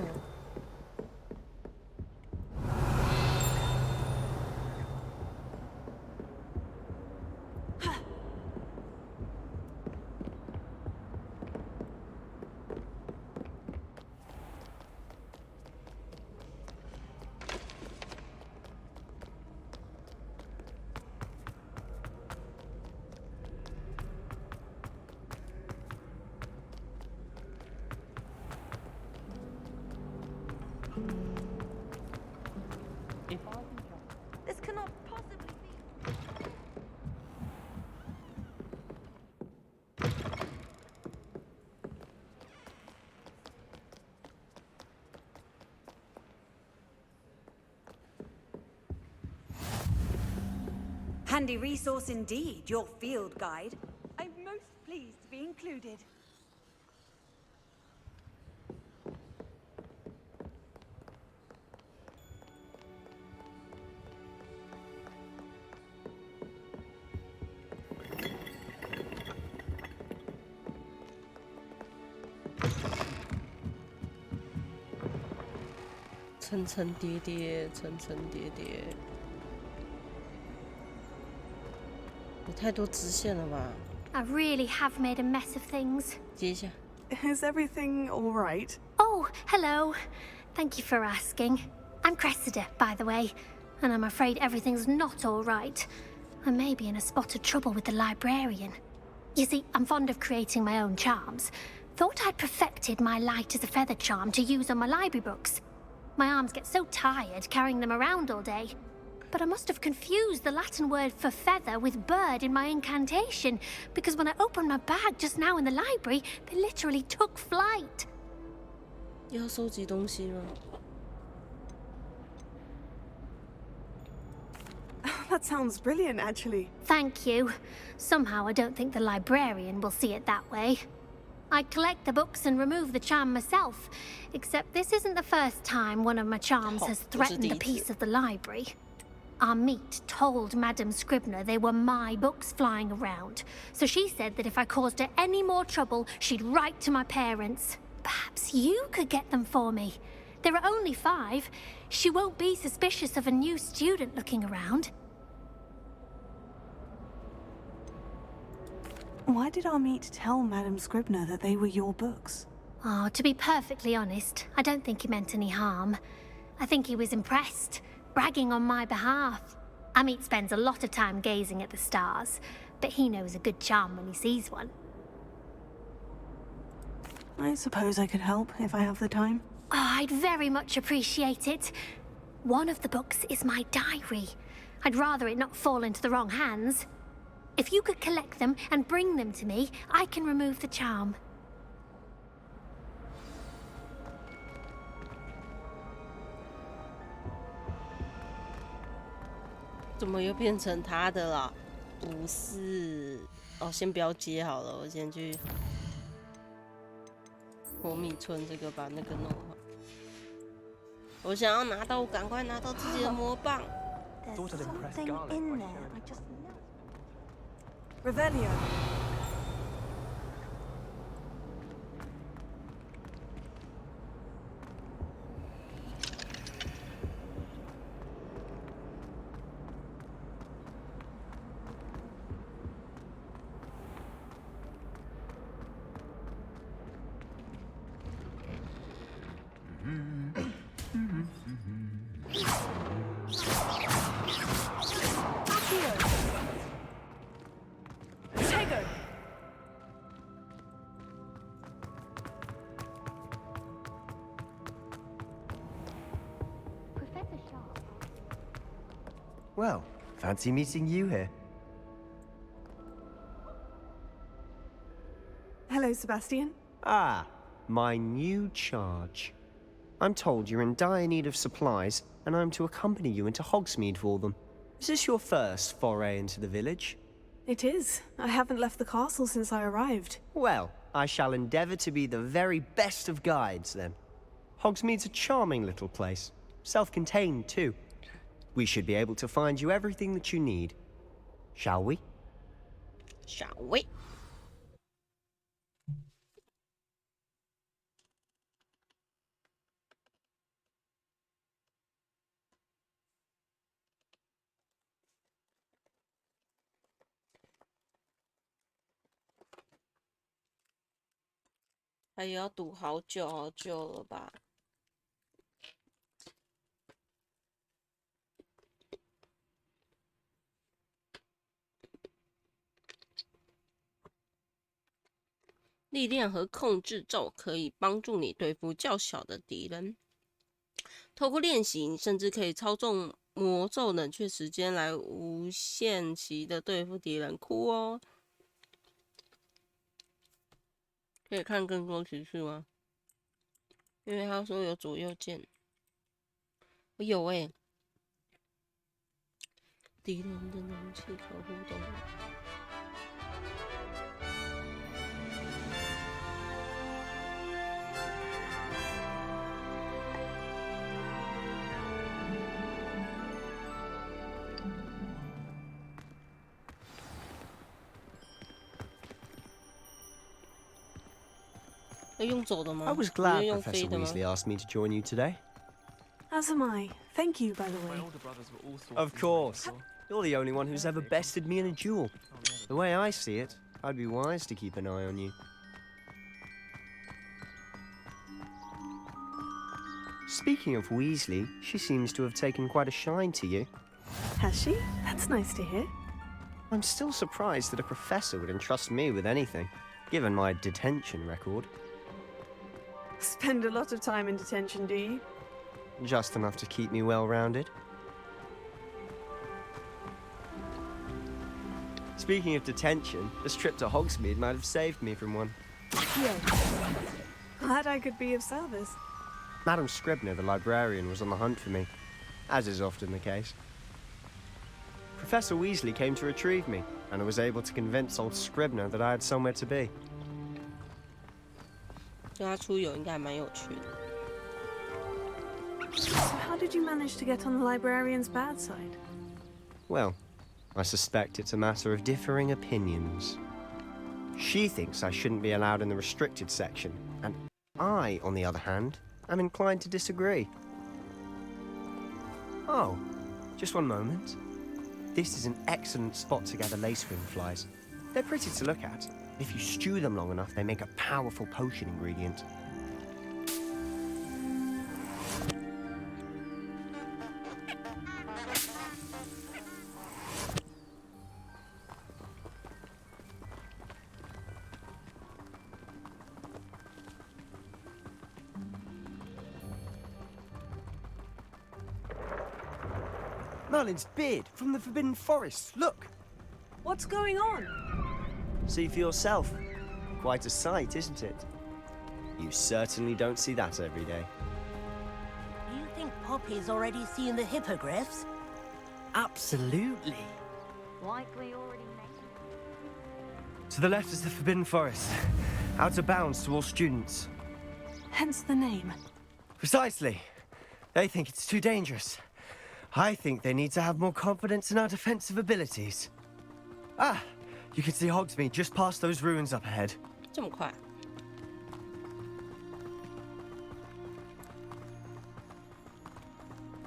S3: This cannot possibly be. Handy resource indeed, your field guide. I'm most pleased to be included.
S1: "层层叠叠，层层叠叠，有太多支线了吧？
S24: I really have made a mess of things.
S1: 接一下。
S7: Is everything all right?
S24: Oh, hello. Thank you for asking. I'm Cressida, by the way, and I'm afraid everything's not all right. I may be in a spot of trouble with the librarian. You see, I'm fond of creating my own charms. Thought I'd perfected my light as a feather charm to use on my library books. My arms get so tired carrying them around all day. But I must have confused the Latin word for feather with bird in my incantation, because when I opened my bag just now in the library, they literally took flight.
S1: 要收集东西吗？
S7: That sounds brilliant, actually.
S24: Thank you. Somehow I don't think the librarian will see it that way. I collect the books and remove the charm myself, except this isn't the first time one of my charms has threatened a piece of the library. Our meet told Madame Scribner they were my books flying around, so she said that if I caused her any more trouble, she'd write to my parents. Perhaps you could get them for me. There are only 5. She won't be suspicious of a new student looking around.
S5: Why did our meet tell Madame Scribner that they were your books?
S24: Oh, to be perfectly honest, I don't think he meant any harm. I think he was impressed, bragging on my behalf. Amit spends a lot of time gazing at the stars, but he knows a good charm when he sees one.
S5: I suppose I could help if I have the time.
S24: Oh, I'd very much appreciate it. One of the books is my diary. I'd rather it not fall into the wrong hands. If you could collect them and bring them to me, I can remove the charm.
S1: 怎么又变成他的了？不是，哦，先不要接好了，我先去火米村这个把那个弄好。我想要拿到，赶快拿到自己的魔棒。
S16: There's something in there. I just know.
S7: Revelio.
S2: Well, fancy meeting you here.
S7: Hello, Sebastian.
S2: Ah, my new charge. I'm told you're in dire need of supplies, and I'm to accompany you into Hogsmeade for them. Is this your first foray into the village?
S7: It is. I haven't left the castle since I arrived.
S2: Well, I shall endeavour to be the very best of guides, then. Hogsmeade's a charming little place. Self-contained, too. We should be able to find you everything that you need. Shall we?
S1: Shall we? 他也要赌好久好久了吧？力量和控制咒可以帮助你对付较小的敌人。透过练习，你甚至可以操纵魔咒冷却时间来无限期的对付敌人。酷哦！可以看更多提示吗？因为他说有左右键，我有欸。敌人的能气可互动。用走的吗？
S2: I was glad Professor Weasley asked me to join you today.
S7: As am I. Thank you, by the way.
S2: Of course. You're the only one who's ever bested me in a duel. The way I see it, I'd be wise to keep an eye on you. Speaking of Weasley, she seems to have taken quite a shine to you.
S7: Has she? That's nice to hear.
S2: I'm still surprised that a professor would entrust me with anything, given my detention record.
S7: Spend a lot of time in detention, do you?
S2: Just enough to keep me well-rounded. Speaking of detention, this trip to Hogsmeade might have saved me from one.
S7: Yeah. Glad I could be of service.
S2: Madam Scribner, the librarian, was on the hunt for me, as is often the case. Professor Weasley came to retrieve me, and I was able to convince old Scribner that I had somewhere to be.
S1: 跟他出游应该还蛮有趣的。
S7: So how did you manage to get on the librarian's bad side?
S2: Well, I suspect it's a matter of differing opinions. She thinks I shouldn't be allowed in the restricted section, and I, on the other hand, am inclined to disagree. Oh, just one moment. This is an excellent spot to gather lacewing flies. They're pretty to look at. If you stew them long enough, they make a powerful potion ingredient. Merlin's beard from the Forbidden Forest, look!
S7: What's going on?
S12: See for yourself. Quite a sight, isn't it? You certainly don't see that every day.
S20: Do you think Poppy's already seen the hippogriffs?
S19: Absolutely.
S3: Likely already made.
S12: To the left is the Forbidden Forest. Out of bounds to all students.
S5: Hence the name.
S12: Precisely. They think it's too dangerous. I think they need to have more confidence in our defensive abilities. Ah, you can see Hogsmeade just past those ruins up ahead.
S1: 这么快？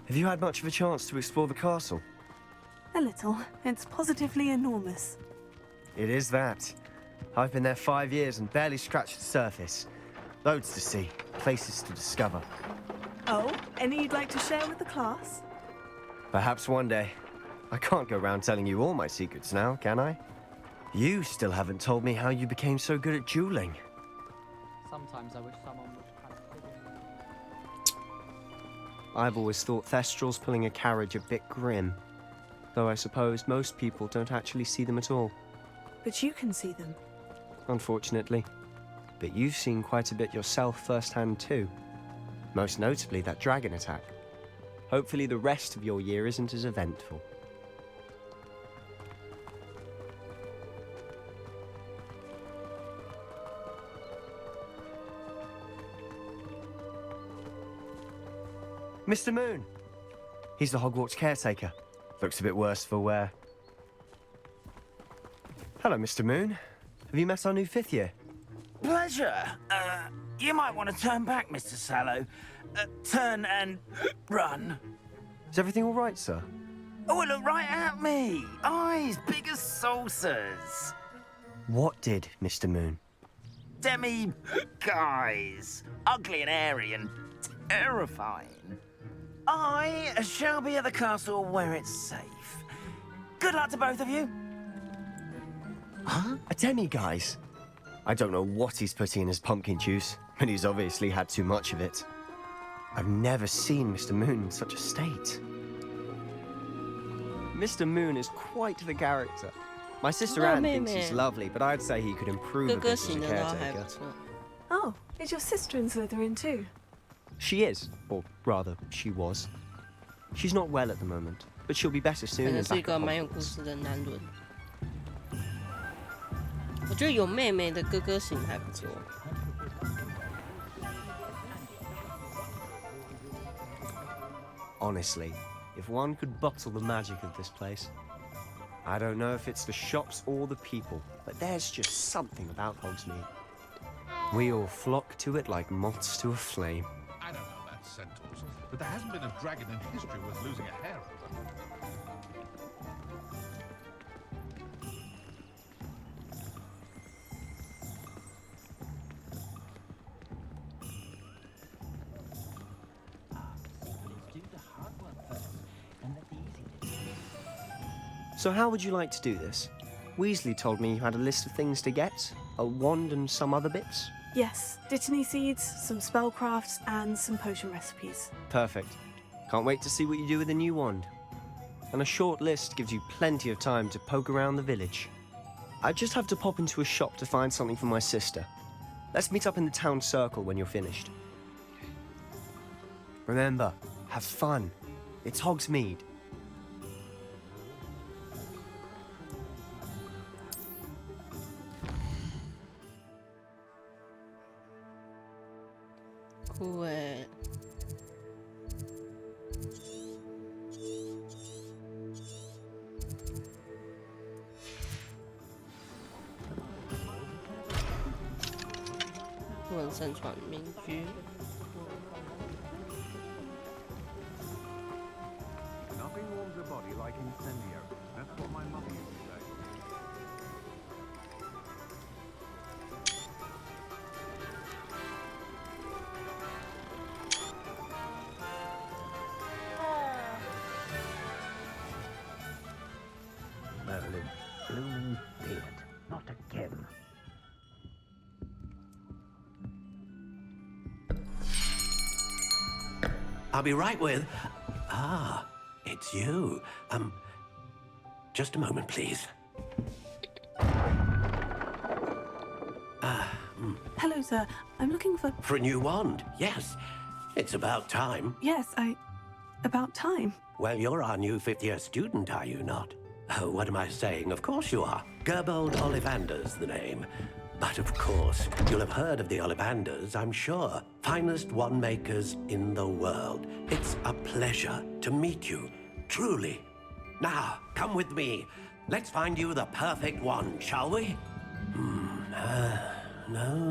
S12: Have you had much of a chance to explore the castle?
S5: A little. It's positively enormous.
S12: It is that. I've been there 5 years and barely scratched the surface. Loads to see, places to discover.
S7: Oh, any you'd like to share with the class?
S12: Perhaps one day. I can't go around telling you all my secrets now, can I? You still haven't told me how you became so good at dueling.
S23: Sometimes I wish someone would kind of figure it out.
S12: I've always thought Thestral's pulling a carriage a bit grim. Though I suppose most people don't actually see them at all.
S7: But you can see them.
S12: Unfortunately. But you've seen quite a bit yourself firsthand too. Most notably that dragon attack. Hopefully the rest of your year isn't as eventful. Mr. Moon! He's the Hogwarts caretaker. Looks a bit worse for wear. Hello, Mr. Moon. Have you met our new 5th year?
S13: Pleasure. You might want to turn back, Mr. Sallow. Turn and run.
S12: Is everything all right, sir?
S13: Oh, look right at me. Eyes big as saucers.
S12: What did, Mr. Moon?
S13: Guys. Ugly and airy and terrifying. I shall be at the castle where it's safe. Good luck to both of you.
S12: Huh? A demi-guise? I don't know what he's putting in his pumpkin juice, but he's obviously had too much of it. I've never seen Mr. Moon in such a state. Mr. Moon is quite the character. My sister Anne thinks he's lovely, but I'd say he could improve a bit as a caretaker.
S7: Oh, is your sister in Slytherin too?
S12: She is, or rather, she was. She's not well at the moment, but she'll be better soon.
S1: 可能是一个蛮有故事的男人。我觉得有妹妹的哥哥型还不错。
S12: Honestly, if one could bottle the magic of this place, I don't know if it's the shops or the people, but there's just something about Hogsmeade. We all flock to it like moths to a flame.
S10: I don't know about centaurs, but there hasn't been a dragon in history worth losing a hair over.
S12: So how would you like to do this? Weasley told me you had a list of things to get, a wand and some other bits.
S7: Yes, Dittany seeds, some spellcrafts, and some potion recipes.
S12: Perfect. Can't wait to see what you do with the new wand. And a short list gives you plenty of time to poke around the village. I just have to pop into a shop to find something for my sister. Let's meet up in the town circle when you're finished. Remember, have fun. It's Hogsmeade.
S1: Cool. 不能盛传民居。
S8: Nothing warms a body like incendio. That's what my mother used to say.
S13: Merlin, blooming beard. Not again.
S11: I'll be right with... Ah, it's you. Just a moment, please.
S5: Hello, sir. I'm looking for...
S11: For a new wand, yes. It's about time.
S5: Yes, about time.
S11: Well, you're our new fifth-year student, are you not? Oh, what am I saying? Of course you are. Gerbold Ollivander's the name. But of course, you'll have heard of the Ollivanders, I'm sure. Finest wand makers in the world. It's a pleasure to meet you, truly. Now, come with me. Let's find you the perfect wand, shall we? No,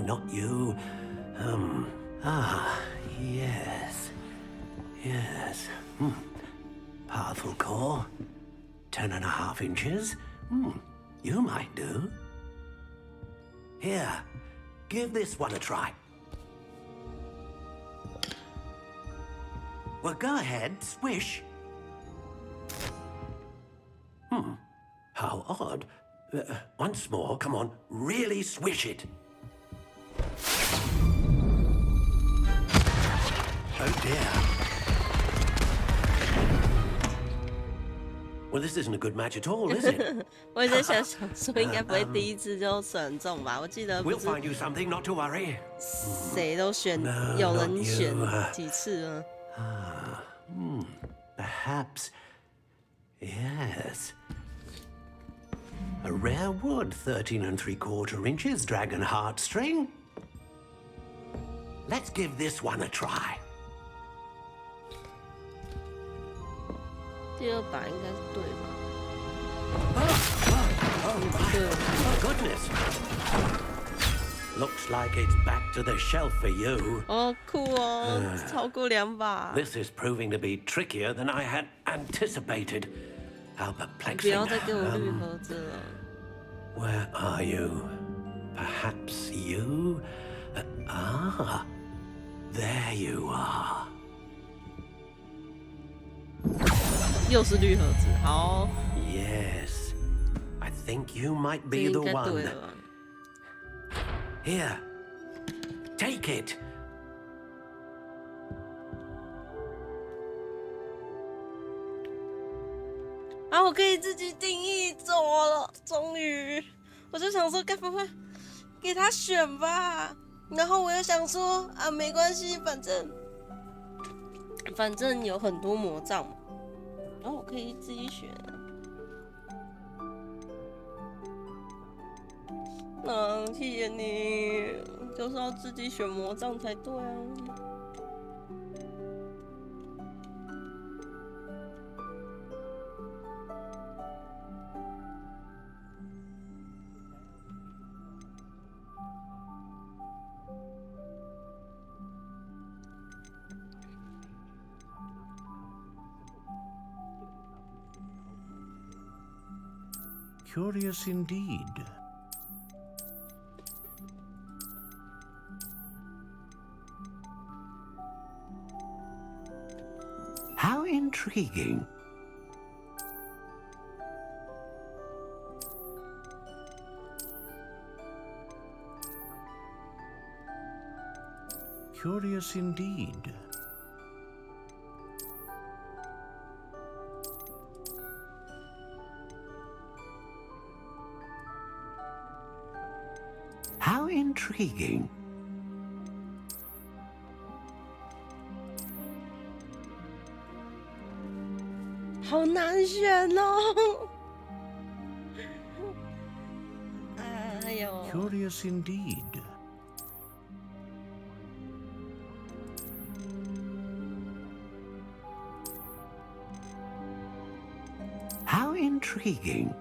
S11: not you. Yes. Powerful core. 10.5 inches. You might do. Here, give this one a try. Well, go ahead, swish. How odd. Once more, come on, really swish it. Oh dear. Well, this isn't a good match at all, is it?
S1: 我也在想说，应该不会第一次就选中吧？我记得不
S11: We'll
S1: 是
S11: find you something, not to worry.
S1: 谁都选，有人选几次了。
S11: Perhaps. Yes. A rare wood, 13 3/4 inches, dragon heartstring. Let's give this one a try.
S1: 第二把应该是对吧？
S11: Oh, goodness. Looks like it's back to the shelf for you.
S1: 哦，酷哦，超过2把。
S11: This is proving to be trickier than I had anticipated. How
S1: 不
S11: perplexing.
S1: 要再给我绿盒子了。
S11: Where are you? Perhaps you? There you are.
S1: 又是绿盒子，好。
S11: Yes. I think you might
S1: 这
S11: be
S1: 应
S11: the
S1: 该
S11: one.
S1: 对了吧？
S11: Here. Take it.
S1: 啊，我可以自己定义走了，终于！我就想说，该不会给他选吧？然后我又想说，啊，没关系，反正有很多魔杖嘛，然后我可以自己选。谢谢你，就是要自己选魔杖才对啊。
S10: Curious indeed.
S11: How intriguing.
S10: Curious indeed.
S11: How intriguing.
S1: 好难选哦！哎呦
S10: Curious indeed.
S11: How intriguing.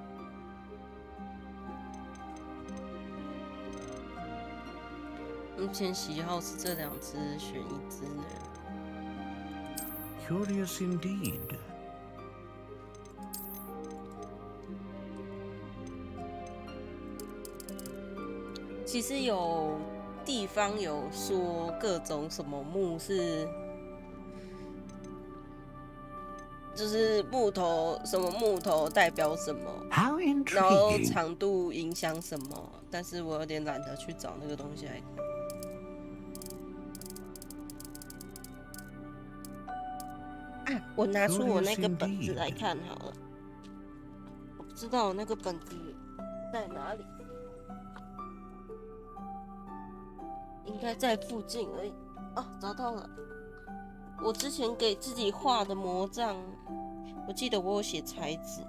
S1: 目前喜好是这2只，选1只呢。
S10: Curious indeed.
S1: 其实有地方有说各种什么木是，就是木头什么木头代表什么，然后长度影响什么，但是我有点懒得去找那个东西来看。啊，我拿出我那个本子来看好了。知道那个本子在哪里，应该在附近而已。哦，找到了。我之前给自己画的魔杖，我记得我有写材质。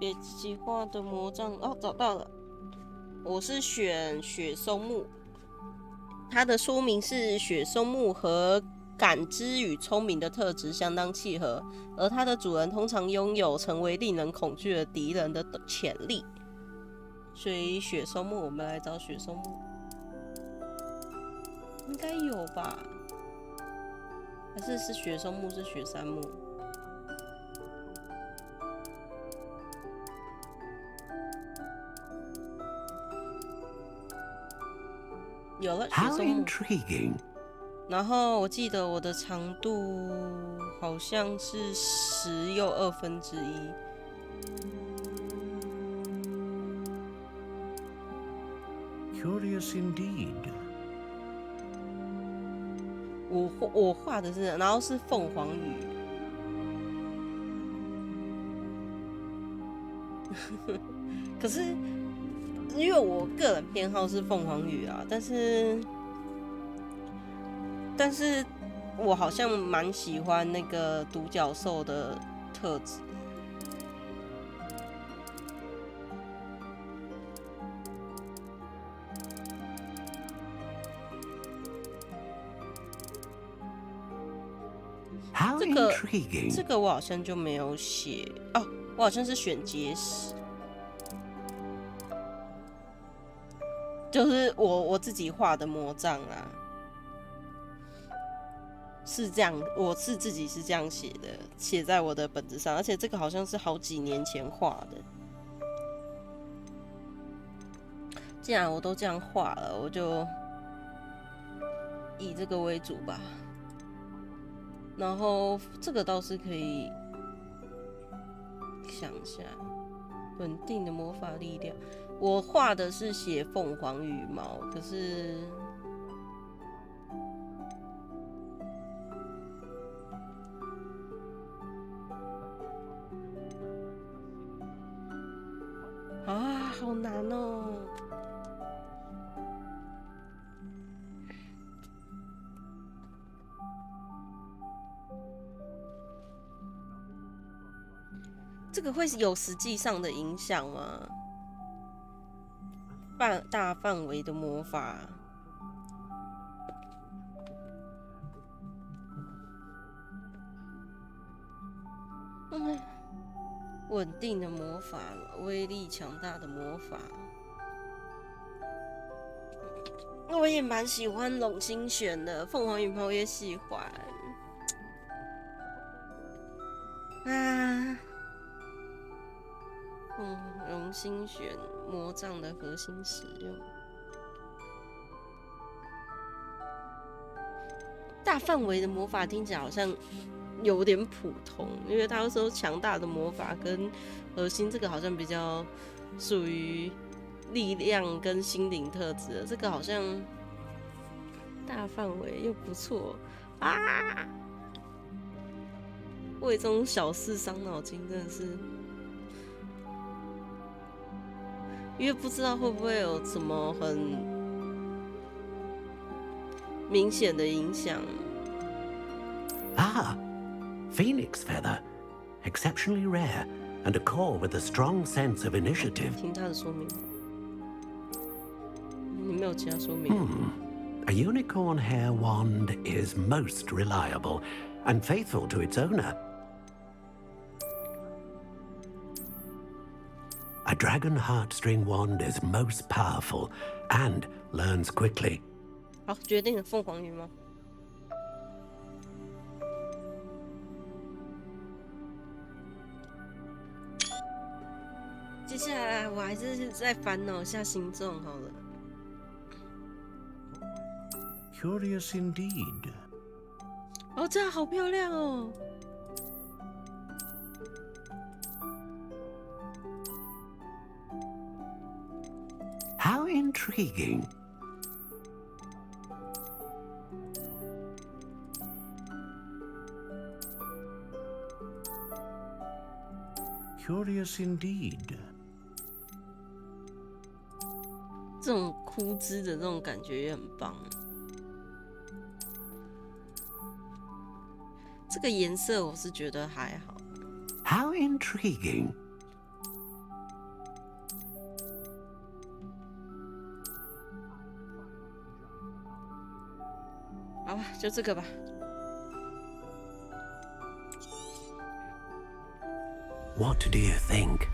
S1: 给自己画的魔杖哦，找到了。我是选雪松木，它的说明是雪松木和感知与聪明的特质相当契合，而它的主人通常拥有成为令人恐惧的敌人的潜力。所以雪松木，我们来找雪松木，应该有吧？还是雪松木是雪杉木？有了雪松木。然后我记得我的长度好像是10又1/2。
S11: Curious indeed.
S1: 我画的是，然后是凤凰羽。可是因为我个人偏好是凤凰羽啊，但是我好像蛮喜欢那个独角兽的特质。这个我好像就没有写哦，我好像是选结石，就是我自己画的魔杖啊，是这样，我是自己是这样写的，写在我的本子上，而且这个好像是好几年前画的。既然我都这样画了，我就以这个为主吧。然后这个倒是可以想一下，稳定的魔法力量。我画的是写凤凰羽毛，可是啊，好难哦。这个会有实际上的影响吗？大范围的魔法，稳定的魔法，威力强大的魔法。我也蛮喜欢龙星选的，凤凰羽毛也喜欢。啊。荣星选魔杖的核心使用，大范围的魔法听起来好像有点普通，因为他说强大的魔法跟核心这个好像比较属于力量跟心灵特质的，这个好像大范围又不错啊！为这种小事伤脑筋，真的是。因为不知道会不会有什么很明显的影响。
S11: Ah, phoenix feather, exceptionally rare, and a core with a strong sense of initiative.
S1: 听他的说明，你没有其他说明。
S11: A unicorn hair wand is most reliable and faithful to its owner. A dragon heartstring wand is most powerful and learns quickly.
S1: 好，决定了凤凰羽毛。接下来我还是再烦恼一下形状好了。
S11: Curious indeed.
S1: 哦，这样好漂亮哦。
S11: intriguing.
S10: Curious indeed.
S1: 这种枯枝的这种感觉也很棒。这个颜色我是觉得还好。
S11: How intriguing.
S1: 好吧，就这个吧。
S11: What do you think?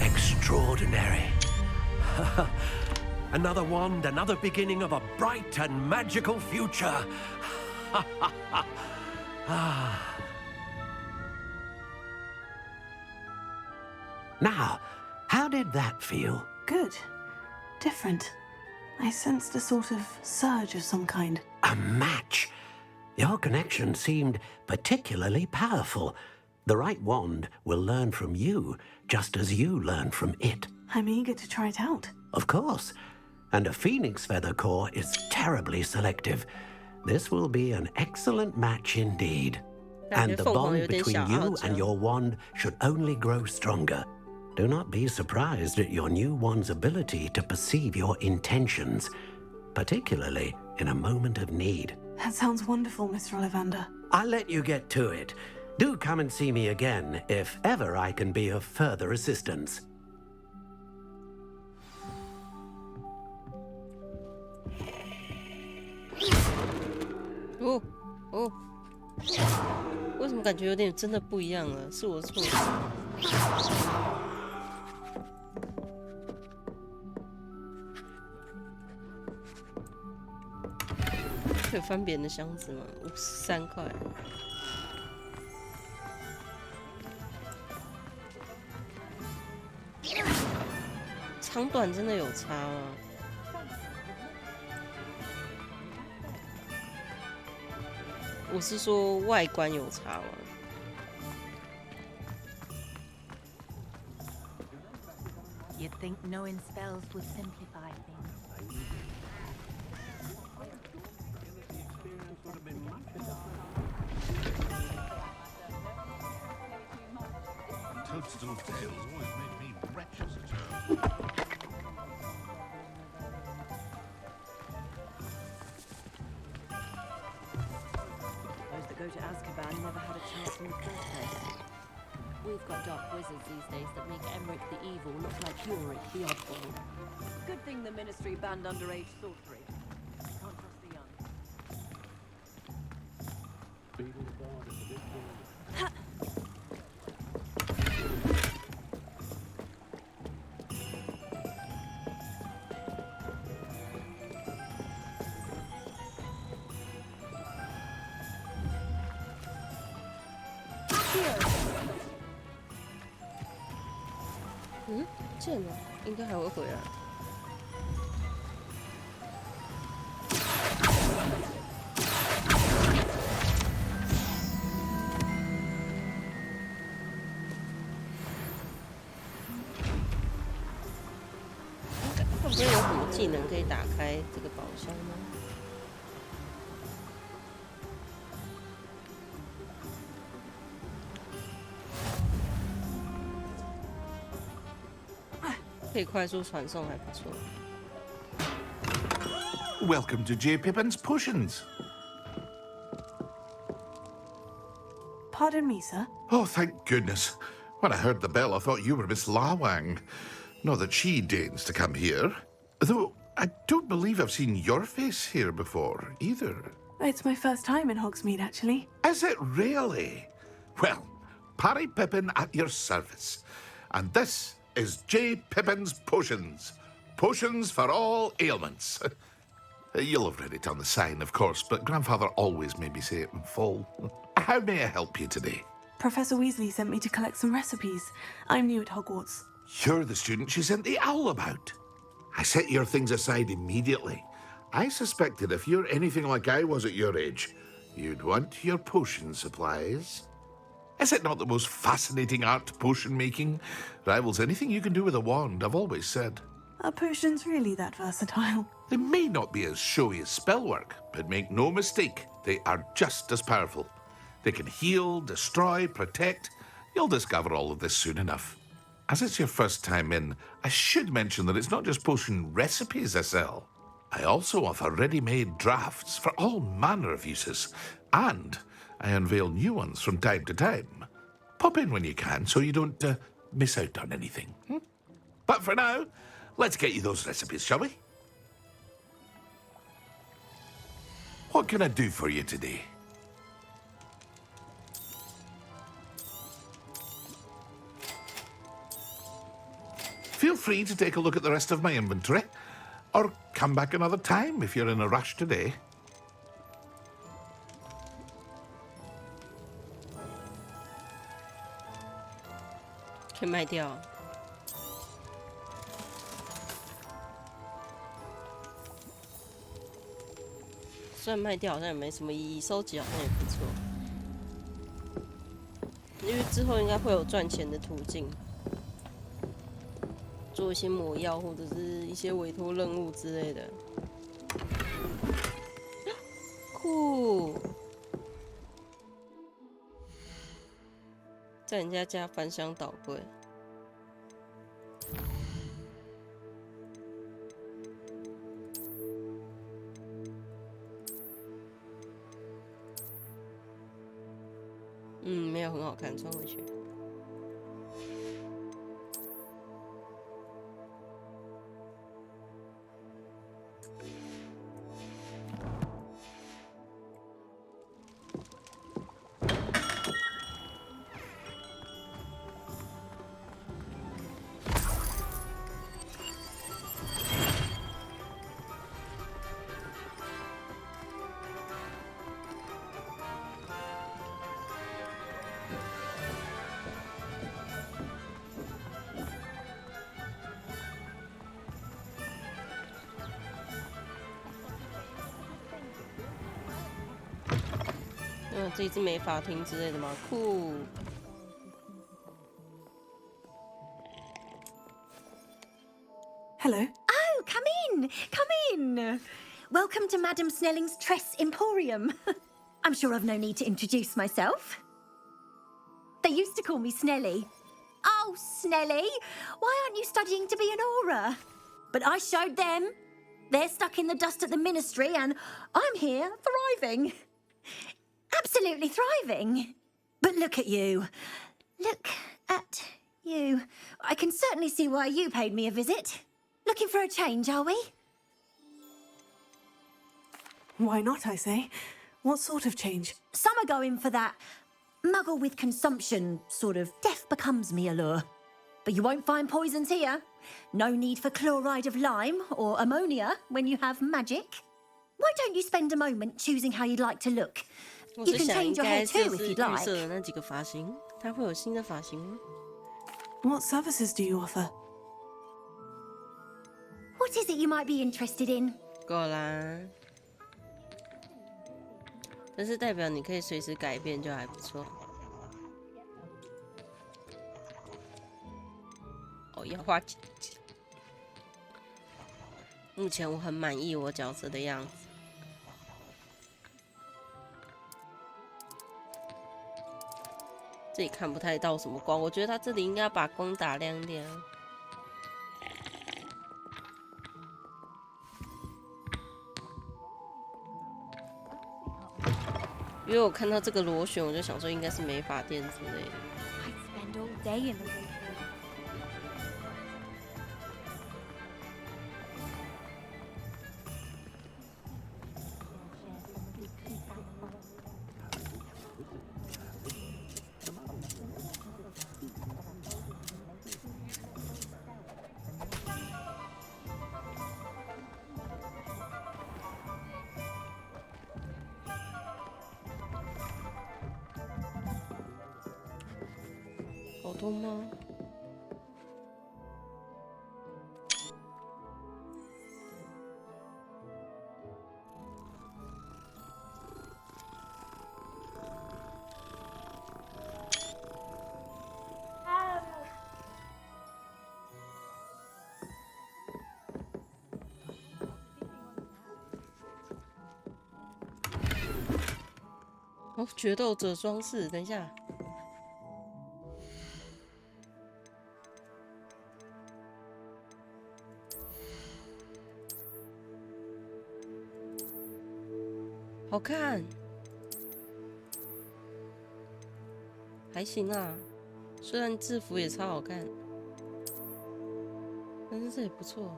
S11: Extraordinary. Another wand, another beginning of a bright and magical future. Now, how did that feel?
S5: Good. Different. I sensed a sort of surge of some kind.
S11: A match. Your connection seemed particularly powerful. The right wand will learn from you, just as you learn from it.
S5: I'm eager to try it out.
S11: Of course. And a phoenix feather core is terribly selective. This will be an excellent match indeed. And the bond between you and your wand should only grow stronger. Do not be surprised at your new wand's ability to perceive your intentions, particularly in a moment of need.
S5: That sounds wonderful, Mr. Ollivander.
S11: I'll let you get to it. Do come and see me again if ever I can be of further assistance.
S1: Oh, oh. 为什么感觉有点真的不一样了？是我错了。可以翻别人的箱子吗？53块。长短真的有差吗？我是说外观有差吗？
S15: You'd think knowing spells would simplify things.
S10: Toadstool tales always made me wretched as a child.
S18: Those that go to Azkaban never had a chance in the first place. We've got dark wizards these days that make Emmerich the Evil look like Ulrich the Oddball. Good thing the Ministry banned underage sorcery. Can't trust the young.
S1: Here. 嗯，见了，应该还会回来。会不会有什么技能可以打开这个宝箱呢？ 可以快速传送，还不错。
S10: Welcome to J. Pippin's Potions.
S5: Pardon me, sir.
S10: Oh, thank goodness. When I heard the bell, I thought you were Miss Lawang. Not that she deigns to come here. Though I don't believe I've seen your face here before, either.
S5: It's my first time in Hogsmeade, actually.
S10: Is it really? Well, Parry Pippin at your service. And this is J. Pippin's Potions. Potions for all ailments. You'll have read it on the sign, of course, but Grandfather always made me say it in full. How may I help you today?
S5: Professor Weasley sent me to collect some recipes. I'm new at Hogwarts.
S10: You're the student she sent the owl about. I set your things aside immediately. I suspected if you're anything like I was at your age, You'd want your potion supplies. Is it not the most fascinating art, potion making? Rivals anything you can do with a wand, I've always said.
S5: Are potions really that versatile?
S10: They may not be as showy as spellwork, but make no mistake, they are just as powerful. They can heal, destroy, protect. You'll discover all of this soon enough. As it's your first time in, I should mention that it's not just potion recipes I sell. I also offer ready-made drafts for all manner of uses, and I unveil new ones from time to time. Pop in when you can so you don't miss out on anything. But for now, let's get you those recipes, shall we? What can I do for you today? Feel free to take a look at the rest of my inventory, or come back another time if you're in a rush today.
S1: 可以卖掉。虽然卖掉好像也没什么意义，收集好像也不错，因为之后应该会有赚钱的途径，做一些魔药或者是一些委托任务之类的。酷，在人家家翻箱倒柜。 没有很好看，穿回去。这一次没法庭之类的吗？酷。
S5: Hello.
S4: Oh, come in, come in. Welcome to Madame Snelling's Tress Emporium. I'm sure I've no need to introduce myself. They used to call me Snelly. Oh, Snelly, why aren't you studying to be an aura? But I showed them. They're stuck in the dust at the ministry, and I'm here thriving. Absolutely thriving. But look at you. Look at you. I can certainly see why you paid me a visit. Looking for a change, are we?
S5: Why not, I say? What sort of change?
S4: Some are going for that muggle with consumption, sort of death becomes me allure. But you won't find poisons here. No need for chloride of lime or ammonia when you have magic. Why don't you spend a moment choosing how you'd like to look? You can change your hair too if you'd like.
S1: 绿色的那几个发型，它会有新的发型吗
S5: What services do you offer?
S4: What is it you might be interested in?
S1: 够啦，但是代表你可以随时改变，就还不错。哦，要花钱。目前我很满意我角色的样子。 这里看不太到什么光，我觉得它这里应该要把光打亮一点啊。因为我看到这个螺旋，我就想说应该是美发店之类的。
S4: Spend all day in the
S1: 好多吗？哦，决斗者装饰，等一下。好看，还行啊。虽然制服也超好看，但是这也不错，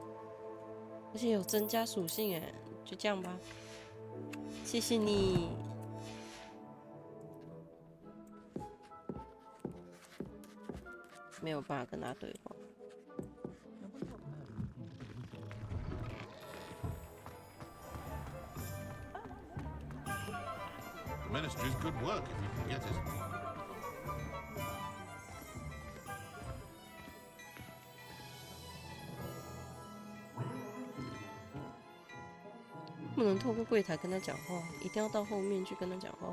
S1: 而且有增加属性哎，就这样吧。谢谢你。没有办法跟他对话。
S10: The ministry's good work if you can get it.
S1: 不能透过柜台跟他讲话，一定要到后面去跟他讲话。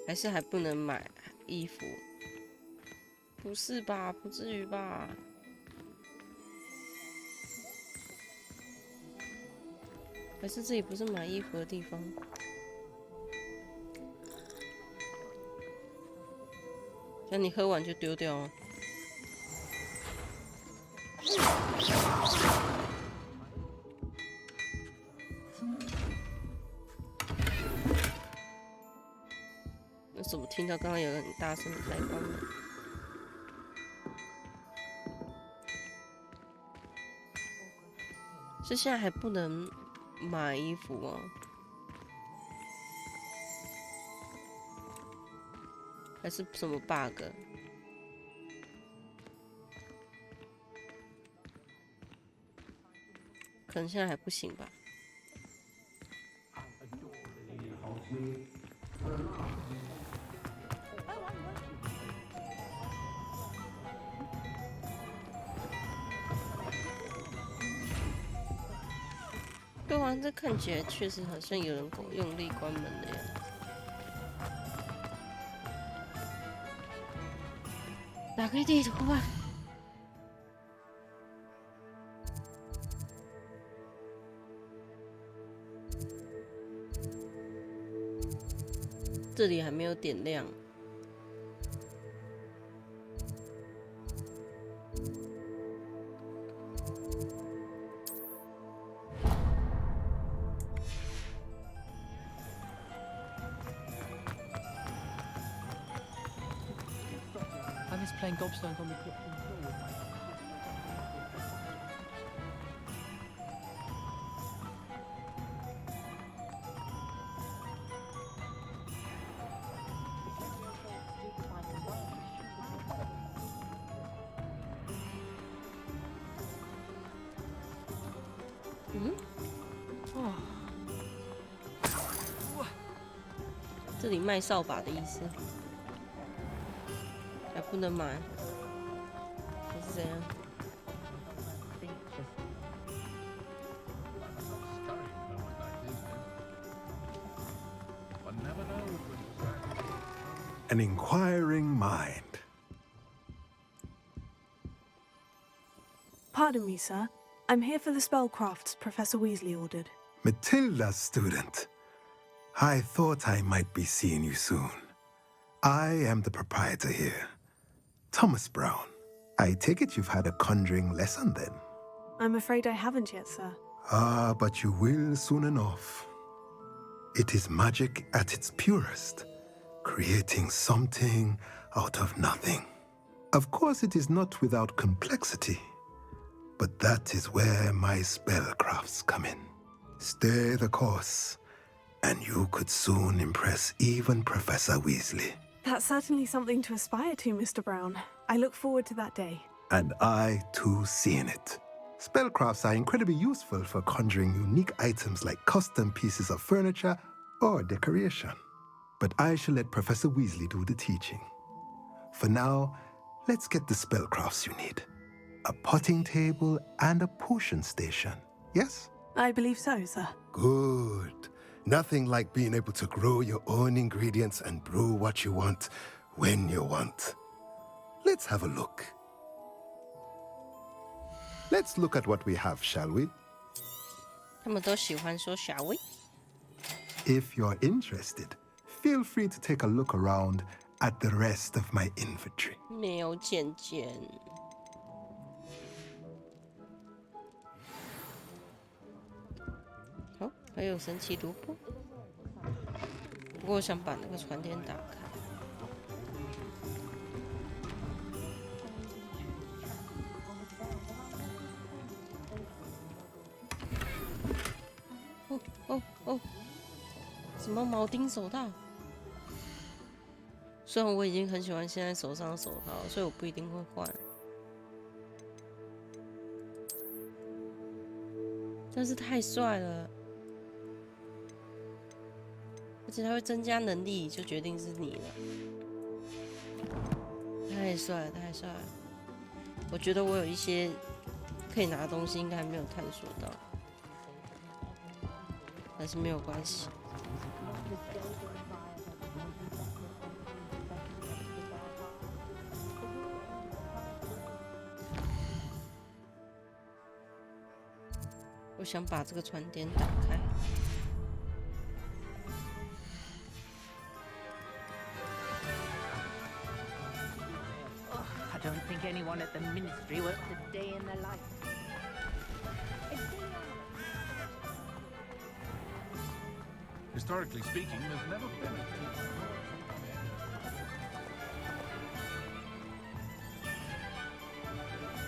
S1: 还是还不能买衣服？不是吧？不至于吧？还是这里不是买衣服的地方？那你喝完就丢掉哦。那怎么听到刚刚有人很大声的在关门？是现在还不能买衣服吗？还是什么 bug？ 可能现在还不行吧。对啊，这看起来确实好像有人用力关门的样子。打开地图吧。这里还没有点亮。
S23: I miss playing gobstones on the kitchen floor with my
S1: 这里卖扫把的意思，还不能买，还是怎样？
S9: An inquiring mind.
S6: Pardon me, sir. I'm here for the spellcrafts Professor Weasley ordered.
S9: Matilda's student. I thought I might be seeing you soon. I am the proprietor here, Thomas Brown. I take it you've had a conjuring lesson then?
S6: I'm afraid I haven't yet, sir.
S9: Ah, but you will soon enough. It is magic at its purest, creating something out of nothing. Of course, it is not without complexity, but that is where my spellcrafts come in. Stay the course, and you could soon impress even Professor Weasley.
S6: That's certainly something to aspire to, Mr. Brown. I look forward to that day.
S9: And I, too, seeing it. Spellcrafts are incredibly useful for conjuring unique items like custom pieces of furniture or decoration. But I shall let Professor Weasley do the teaching. For now, let's get the spellcrafts you need. A potting table and a potion station, yes?
S6: I believe so, sir.
S9: Good. Nothing like being able to grow your own ingredients and brew what you want when you want. Let's have a look. Let's look at what we have, shall we?
S1: 他们都喜欢说shall we?
S9: If you're interested, feel free to take a look around at the rest of my inventory.
S1: 没有简简。哦，还有神奇萝卜。不过我想把那个船点打开。哦！什么铆钉手套？虽然我已经很喜欢现在手上的手套，所以我不一定会换。但是太帅了，而且它会增加能力，就决定是你了。太帅了，太帅了！我觉得我有一些可以拿的东西，应该还没有探索到。但是没有关系。我想把这个船点打开。
S15: I don't think anyone at the ministry worked a day in their life.
S10: Historically speaking, there's never been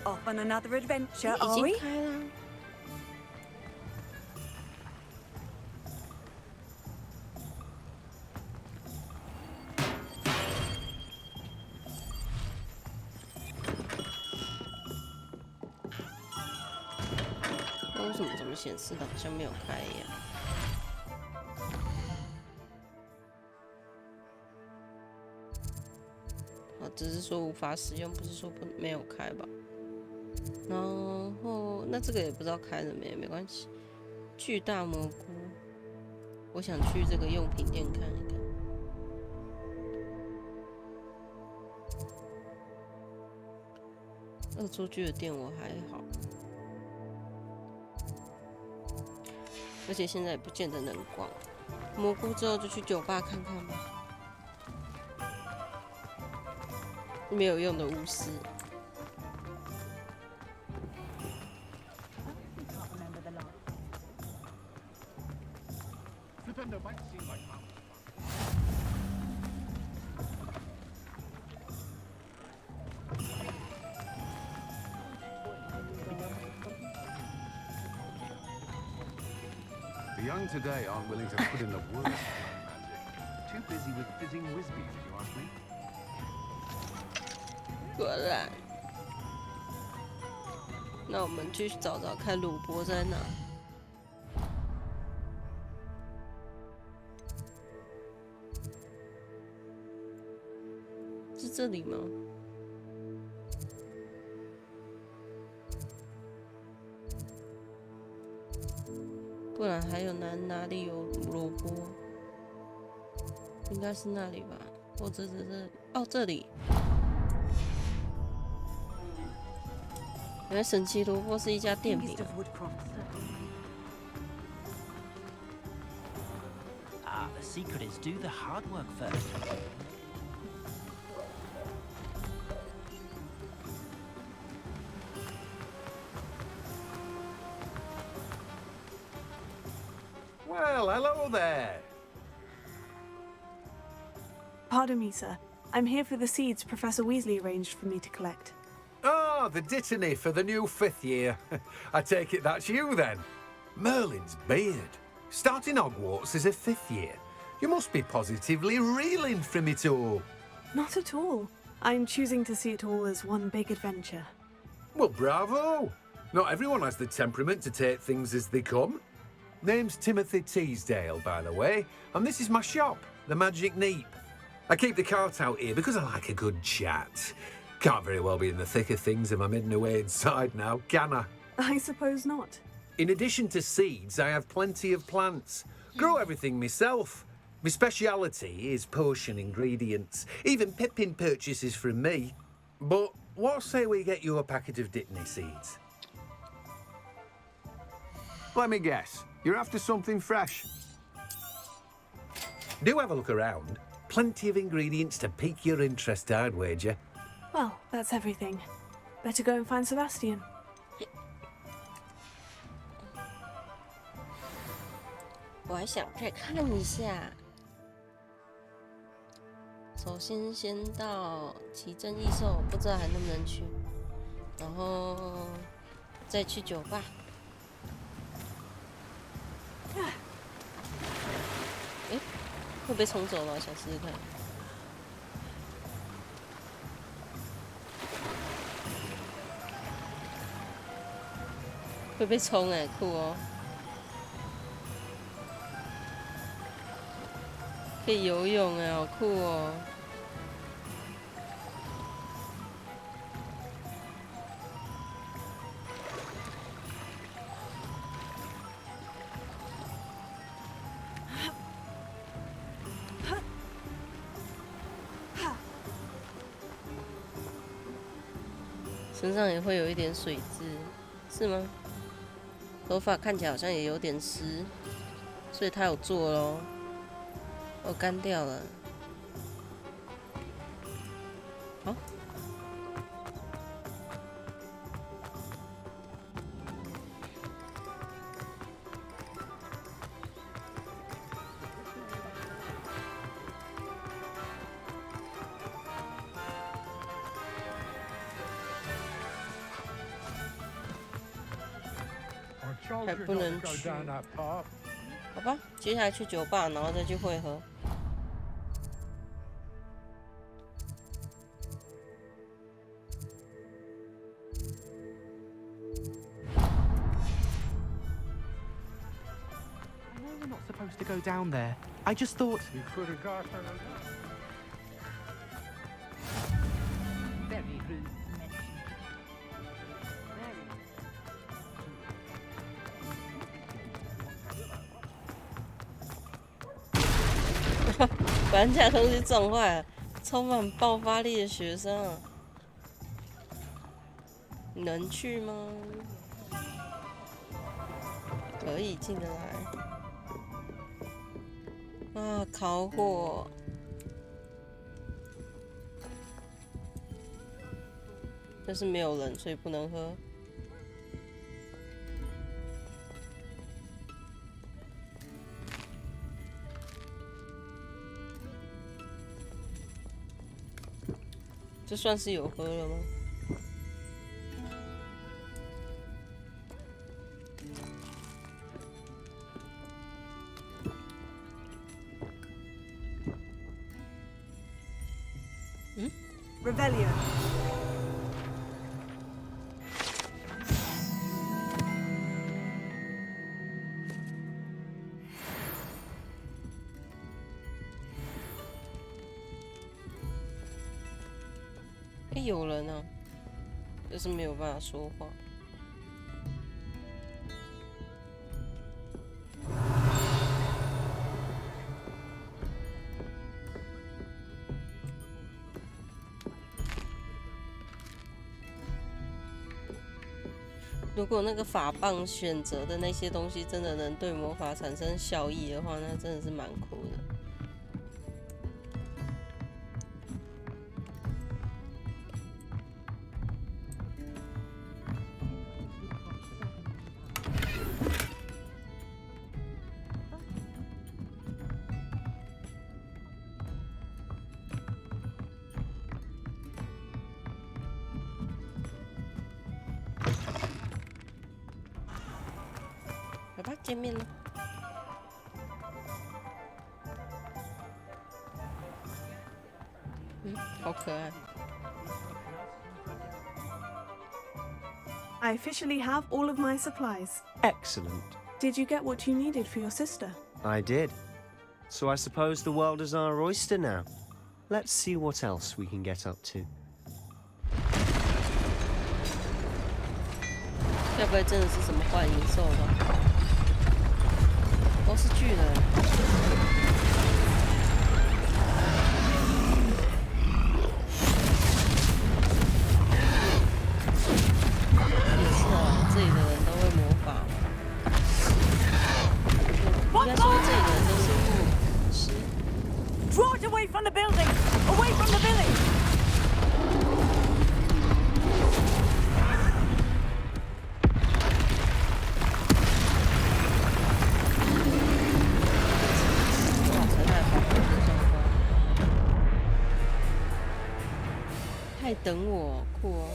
S10: a
S3: Off on another adventure,
S1: 已
S3: are
S1: 经
S3: we?
S1: 开了。为什么怎么显示的好像没有开一样？只是说无法使用，不是说没有开吧？然后那这个也不知道开了没，没关系。巨大蘑菇，我想去这个用品店看一看。恶作剧的店我还好，而且现在也不见得能逛。蘑菇之后就去酒吧看看吧。没有用的巫师。
S8: The young today aren't willing to put in the work to learn magic. Too busy with fizzing whizbees, if you ask me.
S1: 果然，那我们去找找看鲁伯在哪。是这里吗？不然还有哪里有萝卜？应该是那里吧，或者是哦这里。原来神奇萝卜是一家店名。
S13: The secret is do the hard work first.
S8: Well, hello there.
S6: Pardon me, sir. I'm here for the seeds Professor Weasley arranged for me to collect.
S8: Ah, the dittany for the new 5th year. I take it that's you then. Merlin's beard. Starting Hogwarts as a 5th year. You must be positively reeling from it all.
S6: Not at all. I'm choosing to see it all as one big adventure.
S8: Well, bravo. Not everyone has the temperament to take things as they come. Name's Timothy Teasdale, by the way, and this is my shop, the Magic Neep. I keep the cart out here because I like a good chat. Can't very well be in the thick of things if I'm hidden away inside now, can I?
S6: I suppose not.
S8: In addition to seeds, I have plenty of plants. Grow everything myself. My speciality is potion ingredients. Even Pippin purchases from me. But what say we get you a packet of Dittany seeds? Let me guess. You're after something fresh. Do have a look around. Plenty of ingredients to pique your interest, I'd wager.
S6: Well, that's everything. Better go and find Sebastian.
S1: 我还想再看一下。首先先到奇珍异兽，不知道还能不能去，然后再去酒吧。哎，会被冲走吗？想试试看。会被冲哎，酷哦！可以游泳哎，好酷哦！身上也会有一点水渍，是吗？头发看起来好像也有点湿，所以他有做咯。哦，干掉了。好。还不能去，好吧，接下来去酒吧，然后再去汇合。
S14: I know we're not supposed to go down there. I just thought. You could have gotten very rude.
S1: 把人家的东西撞坏了，充满爆发力的学生，能去吗？可以进得来。啊，烤火！但是没有人，所以不能喝。这算是有喝了吗？嗯
S6: Revelio.
S1: 有人啊，就是没有办法说话。如果那个法棒选择的那些东西真的能对魔法产生效益的话，那真的是蛮酷的。好吧，见面了。嗯，好可爱。
S6: I officially have all of my supplies.
S12: Excellent.
S6: Did you get what you needed for your sister?
S12: I did. So I suppose the world is our oyster now. Let's see what else we can get up to.
S1: 该不会真的是什么幻影兽吧？哦，是巨人。也是啊，这里的人都会魔法。应该说这里的人都是牧师。
S3: Draw it away from the building! Away from the village!
S1: 还等我，酷哦！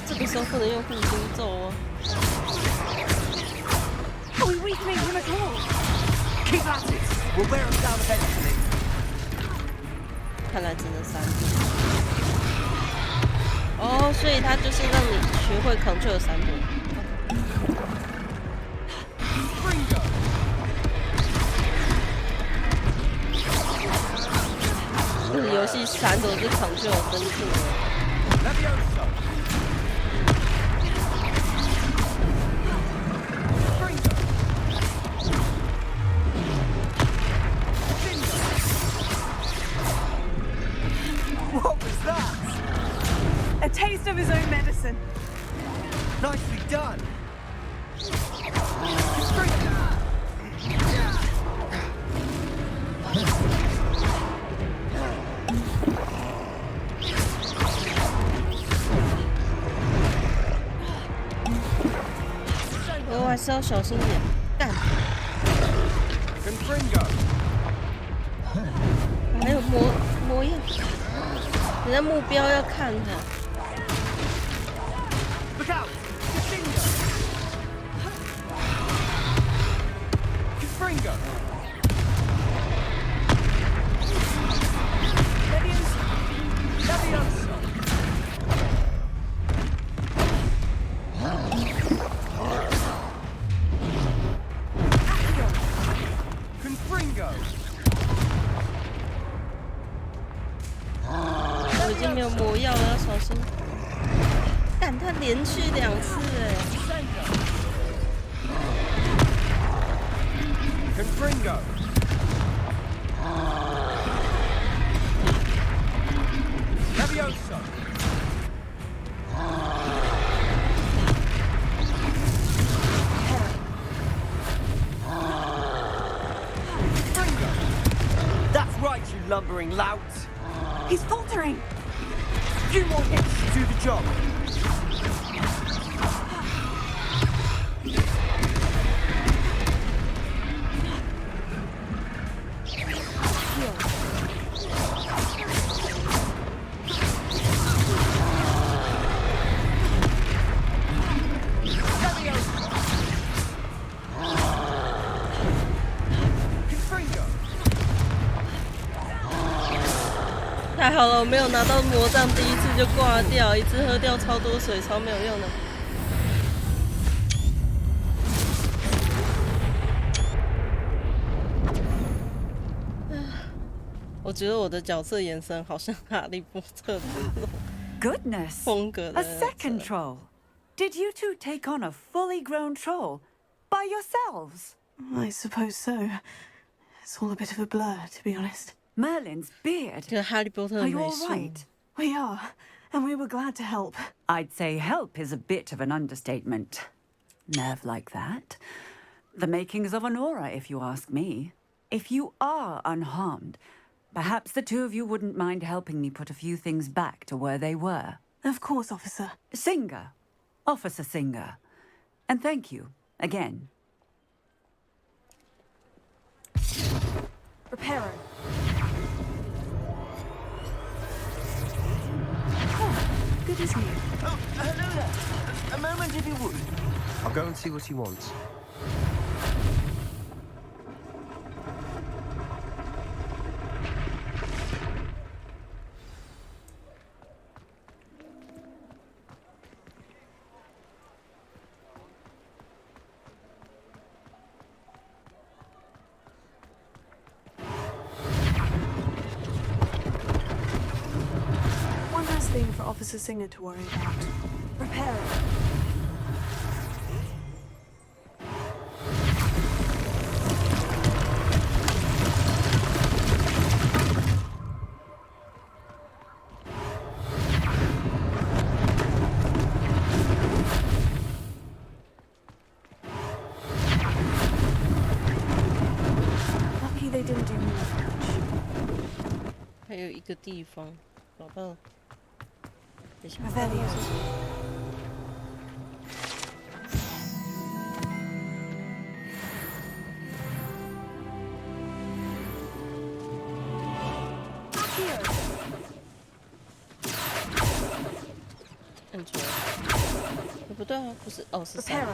S1: 这个时候不能用护心咒哦。
S3: Are we weakening him at all?
S19: Keep at it. We'll wear him down eventually.
S1: 看来只能3步。哦，所以他就是让你学会 control 3步。这个游戏3朵是 control 分数了。
S19: What was that?
S3: A taste of his own medicine.
S19: Nicely done.
S1: 我还是要小心点，干！还有魔药，人家目标要看他。
S19: Look out! Confringo! Leviosa! Confringo!
S1: 我已经没有魔药了，要小心。干，他连续2次哎。
S19: Confringo! Leviosa! That's right, you lumbering lout!
S3: He's faltering!
S19: Few more hits to do the job! Confringo!
S1: 太好了，我没有拿到魔杖，第1次就挂掉，一次喝掉超多水，超没有用的。我觉得我的角色眼神好像哈利波特的那种
S3: Goodness!
S1: 风格的
S3: A second troll! Did you two take on a fully grown troll by yourselves?
S5: I suppose so. It's all a bit of a blur, to be honest.
S3: Merlin's beard.
S1: 这哈利波特的
S3: Are you
S1: 美
S3: all
S1: 术。
S3: right?
S5: We are, and we were glad to help.
S3: I'd say help is a bit of an understatement. Nerve like that. The makings of an aura, if you ask me. If you are unharmed, perhaps the two of you wouldn't mind helping me put a few things back to where they were.
S5: Of course, officer.
S3: Singer. Officer Singer. And thank you, again.
S6: Reparo.
S5: Good as new.
S19: Oh, hello there. A moment if you would.
S12: I'll go and see what he wants.
S7: Officer Singer to worry about.
S16: Prepare.
S7: Lucky they didn't do more damage.
S1: 还有一个地方找到了，等一下。 按错了，不对啊，不是，哦，是3。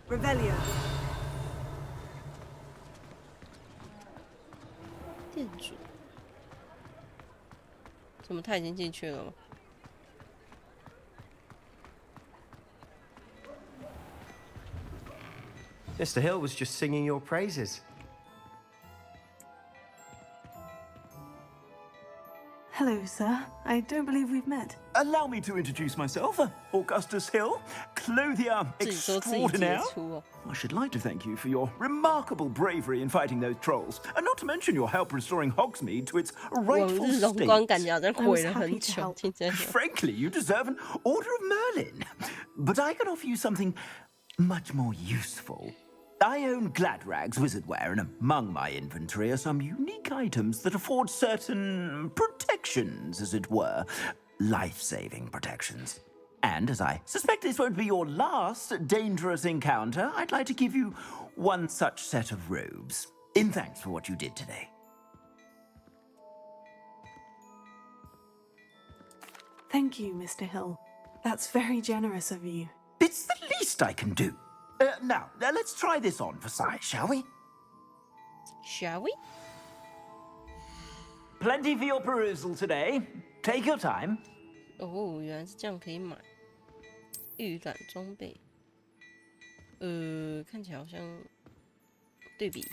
S7: Revelio.
S1: 店主，怎么他已经进去了吗？
S12: Mr. Hill was just singing your praises.
S7: Hello, sir. I don't believe we've met.
S17: Allow me to introduce myself. Augustus Hill, clothier extraordinaire. I should like to thank you for your remarkable bravery in fighting those trolls, and not to mention your help restoring Hogsmeade to its rightful state. Frankly, you deserve an Order of Merlin. But I can offer you something much more useful. I own Gladrag's wizardware, and among my inventory are some unique items that afford certain protections, as it were. Life-saving protections. And as I suspect this won't be your last dangerous encounter, I'd like to give you one such set of robes, in thanks for what you did today.
S7: Thank you, Mr. Hill. That's very generous of you.
S17: It's the least I can do. Now, let's try this on for size, shall we?
S1: Shall we?
S17: Plenty for your perusal today. Take your time.
S1: 哦，原来是这样可以买预感装备。看起来好像对比。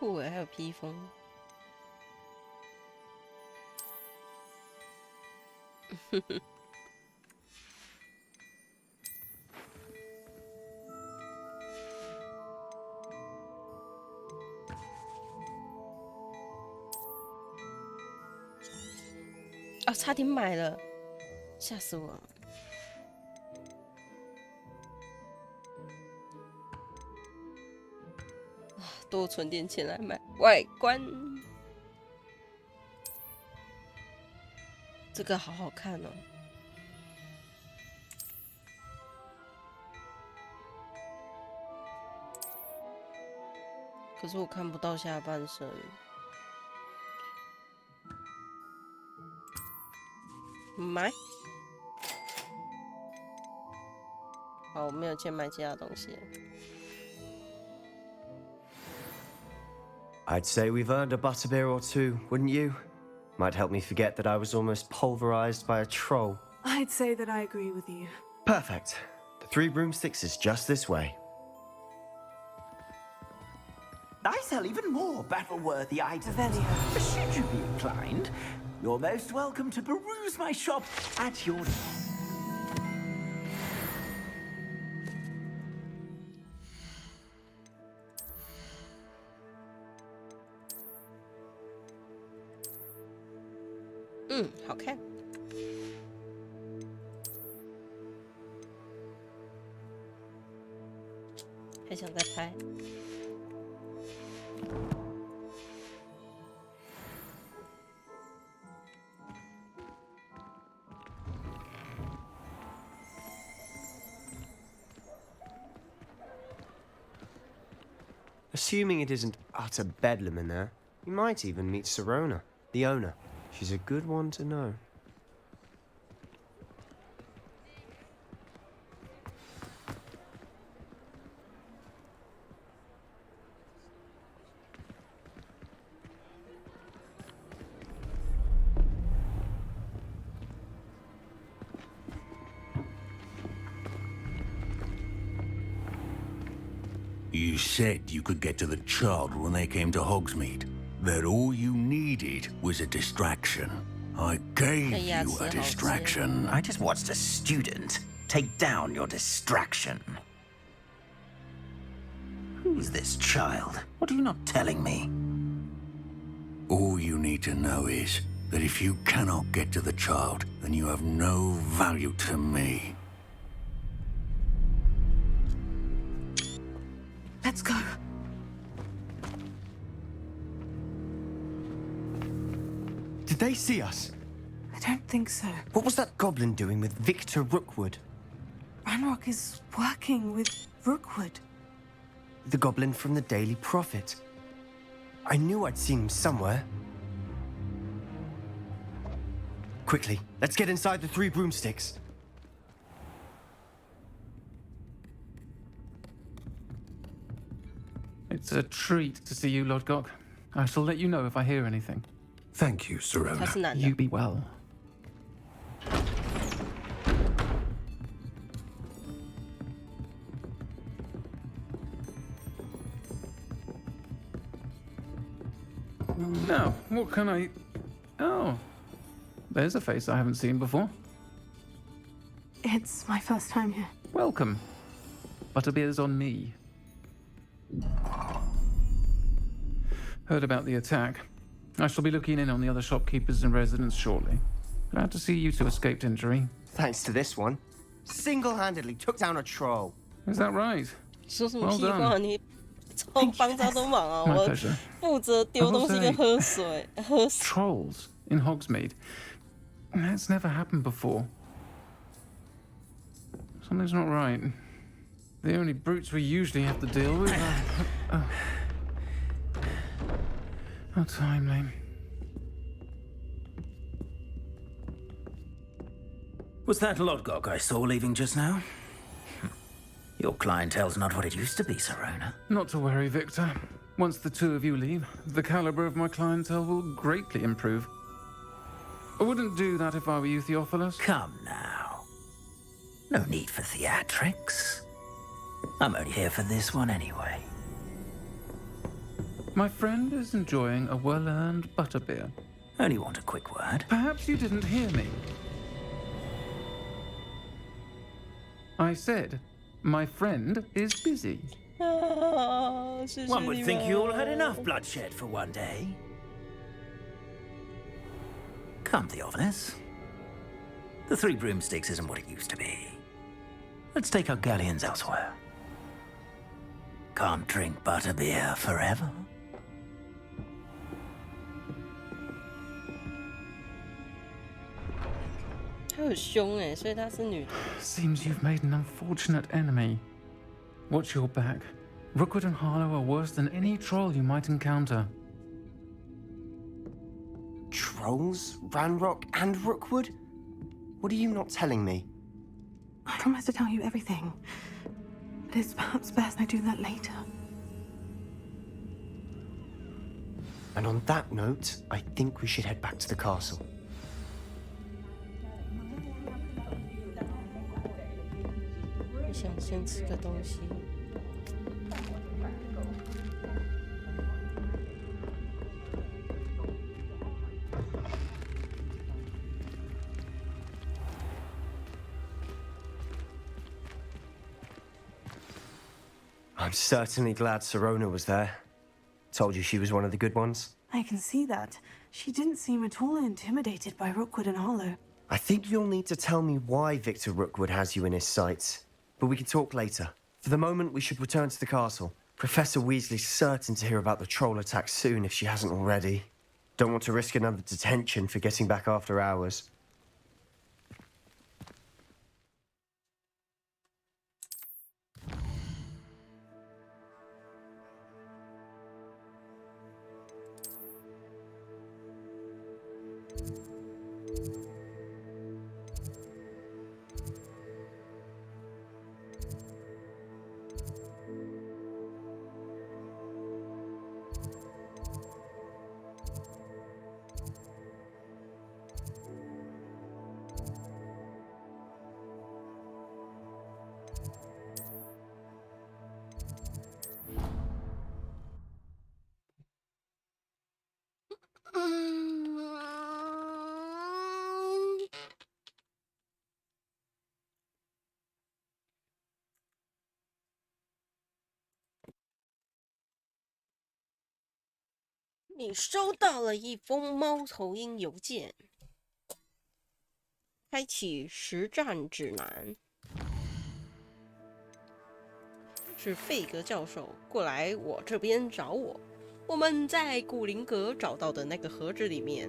S1: 酷诶，还有披风。啊，差点买了，吓死我了！多存点钱来买外观，这个好好看哦。可是我看不到下半身。买。好，我没有钱买其他东西了。
S12: I'd say we've earned a butterbeer or two, wouldn't you? Might help me forget that I was almost pulverized by a troll.
S7: I'd say that I agree with you.
S12: Perfect. The 3 broomsticks is just this way.
S17: I sell even more battle-worthy items. Should you be inclined, you're most welcome to peruse my shop at your leisure.
S1: Mm, 好看。还想再拍。
S12: Assuming it isn't utter bedlam in there, you might even meet Serona, the owner. She's a good one to know.
S2: You said you could get to the child when they came to Hogsmeade. That all you needed was a distraction. I gave you a distraction.
S17: I just watched a student take down your distraction. Who's this child? What are you not telling me?
S2: All you need to know is that if you cannot get to the child, then you have no value to me.
S5: Let's go.
S12: Did they see us?
S5: I don't think so.
S12: What was that goblin doing with Victor Rookwood?
S5: Ranrock is working with Rookwood.
S12: The goblin from the Daily Prophet. I knew I'd seen him somewhere. Quickly, let's get inside the 3 broomsticks.
S21: It's a treat to see you, Lodgok. I shall let you know if I hear anything.
S8: Thank you, Serona.
S21: You be well. Now, what can I... Oh, there's a face I haven't seen before.
S5: It's my first time here.
S21: Welcome. Butterbeer's on me. Heard about the attack. I shall be looking in on the other shopkeepers and residents shortly. Glad to see you two escaped injury.
S12: Thanks to this one. Single-handedly took down a troll.
S21: Is that right?
S1: 说什么
S21: Well
S1: 屁话？
S21: done.
S1: 你超帮他都忙啊！
S21: My
S1: 我
S21: pleasure.
S1: 负责丢东西跟喝水，喝水。
S21: Trolls in Hogsmeade. That's never happened before. Something's not right. The only brutes we usually have to deal with are... How timely.
S17: Was that Lodgok I saw leaving just now? Your clientele's not what it used to be, Serona.
S21: Not to worry, Victor. Once the two of you leave, the caliber of my clientele will greatly improve. I wouldn't do that if I were you, Theophilus.
S17: Come now. No need for theatrics. I'm only here for this one anyway.
S21: My friend is enjoying a well-earned butterbeer.
S17: Only want a quick word.
S21: Perhaps you didn't hear me. I said, my friend is busy.
S17: One would think you all had enough bloodshed for one day. Come, Theophilus. The 3 broomsticks isn't what it used to be. Let's take our galleons elsewhere. Can't drink butterbeer forever.
S21: Seems you've made an unfortunate enemy. Watch your back. Rookwood and Harlow are worse than any troll you might encounter.
S12: Trolls? Ranrock and Rookwood? What are you not telling me?
S5: I promise to tell you everything. But it's perhaps best I do that later.
S12: And on that note, I think we should head back to the castle. I'm certainly glad Serona was there. Told you she was one of the good ones.
S5: I can see that. She didn't seem at all intimidated by Rookwood and Harlow.
S12: I think you'll need to tell me why Victor Rookwood has you in his sights. But we can talk later. For the moment, we should return to the castle. Professor Weasley's certain to hear about the troll attack soon if she hasn't already. Don't want to risk another detention for getting back after hours.
S1: 你收到了一封猫头鹰邮件，开启实战指南。是费格教授过来我这边找我。我们在古灵阁找到的那个盒子里面，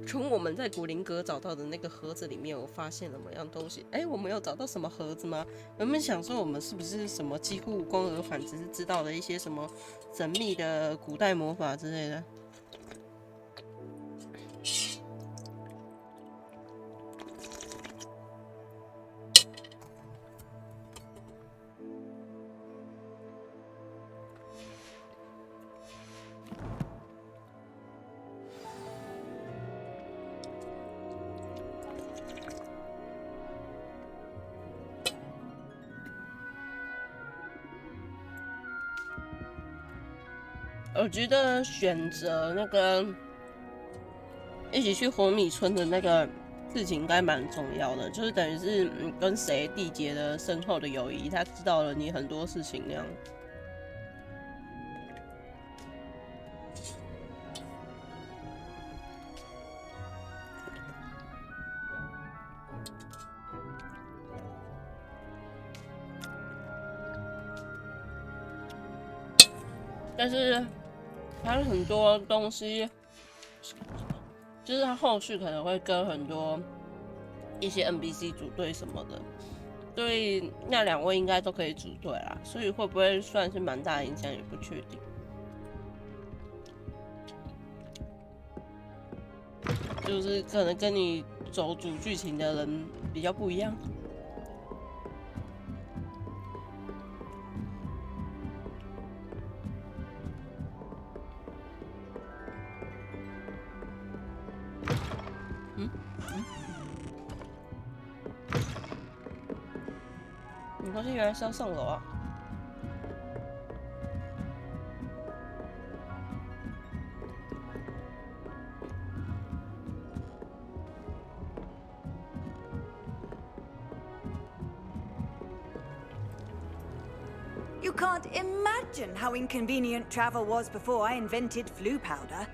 S1: 从我们在古灵阁找到的那个盒子里面，我发现了某样东西。我们有找到什么盒子吗？人们想说我们是不是什么几乎无功而返，只是知道了一些什么神秘的古代魔法之类的。我觉得选择那个一起去火米村的那个事情应该蛮重要的，就是等于是跟谁缔结了深厚的友谊，他知道了你很多事情那样。但是还有很多东西，就是他后续可能会跟很多一些 NPC 组队什么的，所以那2位应该都可以组队啦，所以会不会算是蛮大的影响也不确定。就是可能跟你走主剧情的人比较不一样。我发现原来是要上楼啊
S3: ！You can't imagine how inconvenient travel was before I invented flu powder.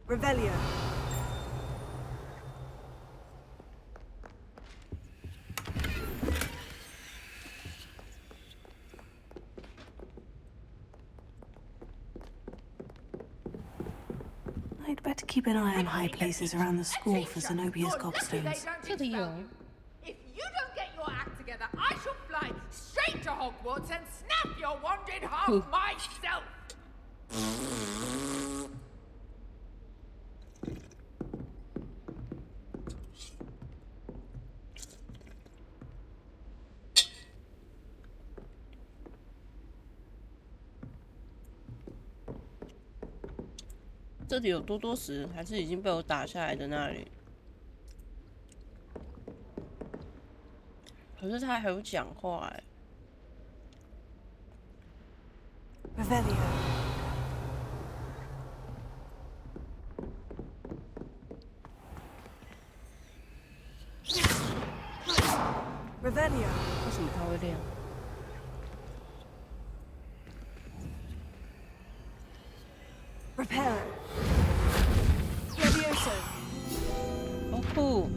S3: Revelio.
S5: I'd better keep an eye on high places around the school for Zenobia's gobstones.
S1: If you
S11: don't get your act together, I shall fly straight to Hogwarts and snap your wand in half myself!
S1: 这里有多多石，还是已经被我打下来的那里？可是他还有讲话哎。
S3: Revelio. Revelio.
S1: 为什么它会亮？
S3: Reparo. Levioso.
S1: 好酷！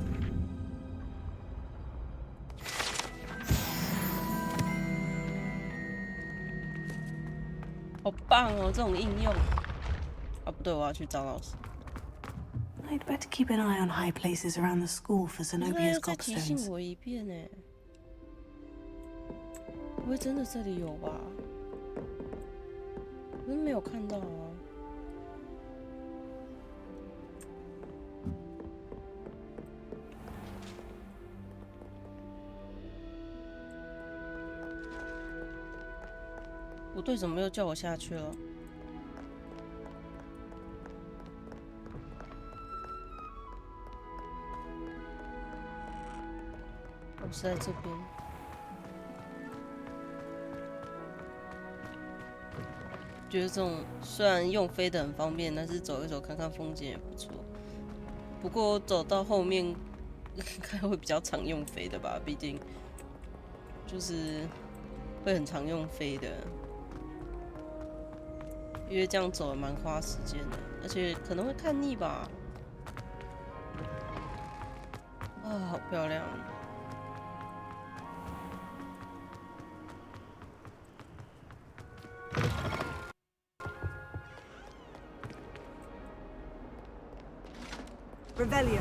S1: 好棒哦，这种应用。啊，不对，我要去找老师。
S5: I'd better keep an eye on high places around the school for Zenobia's
S1: 再提醒
S5: gobstones.
S1: 我一遍呢？不会真的这里有吧？我没有看到啊。 不对，怎么又叫我下去了？我是在这边。觉得这种虽然用飞的很方便，但是走一走看看风景也不错。不过走到后面应该会比较常用飞的吧，毕竟就是会很常用飞的，因为这样走也蛮花时间的，而且可能会看腻吧。啊，好漂亮！
S7: Revelio.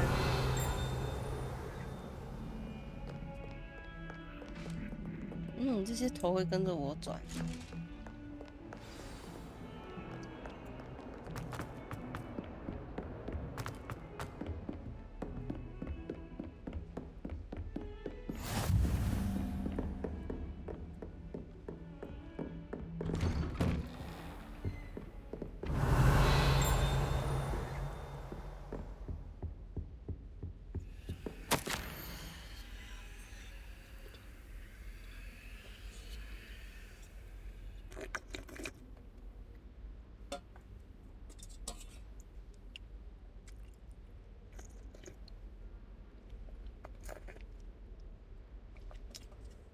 S1: 这些头会跟着我转。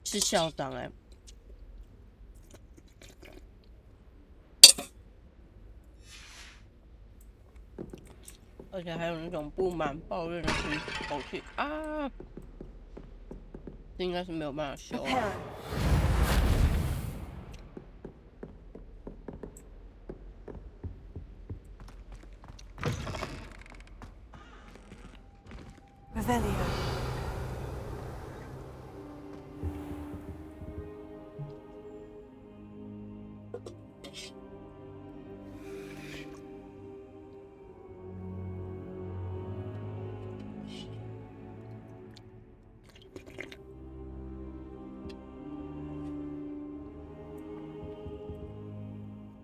S1: 是校长哎、而且还有那种不满抱怨的口气啊，这应该是没有办法修啊。
S7: Revelio.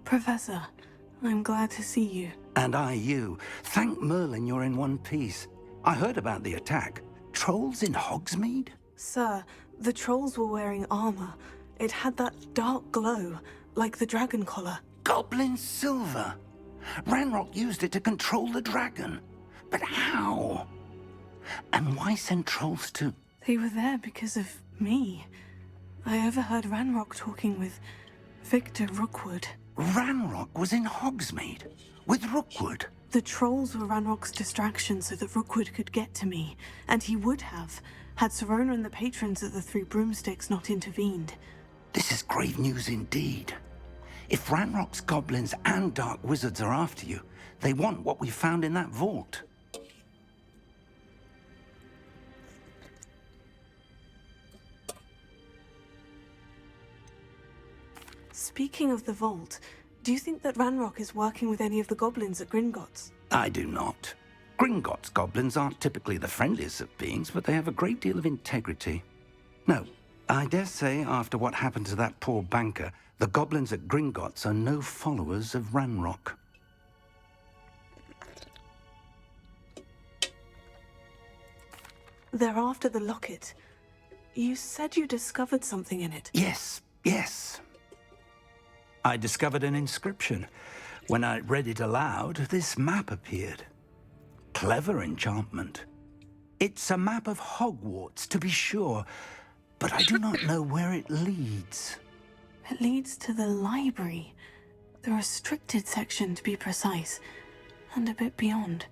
S7: Professor, I'm glad to see you.
S17: And I you. Thank Merlin you're in one piece. I heard about the attack. Trolls in Hogsmeade?
S7: Sir, the trolls were wearing armor. It had that dark glow, like the dragon collar.
S17: Goblin silver. Ranrock used it to control the dragon. But how? And why send trolls to...
S7: They were there because of me. I overheard Ranrock talking with Victor Rookwood.
S17: Ranrock was in Hogsmeade with Rookwood.
S7: The trolls were Ranrock's distraction so that Rookwood could get to me, and he would have, had Serona and the patrons at the Three Broomsticks not intervened.
S17: This is grave news indeed. If Ranrock's goblins and dark wizards are after you, they want what we found in that vault.
S7: Speaking of the vault, do you think that Ranrock is working with any of the goblins at Gringotts?
S17: I do not. Gringotts goblins aren't typically the friendliest of beings, but they have a great deal of integrity. No, I dare say after what happened to that poor banker, the goblins at Gringotts are no followers of Ranrock.
S7: They're after the locket. You said you discovered something in it.
S17: Yes, yes. I discovered an inscription. When I read it aloud, this map appeared. Clever enchantment. It's a map of Hogwarts, to be sure, but I do not know where it leads.
S7: It leads to the library. The restricted section, to be precise. And a bit beyond.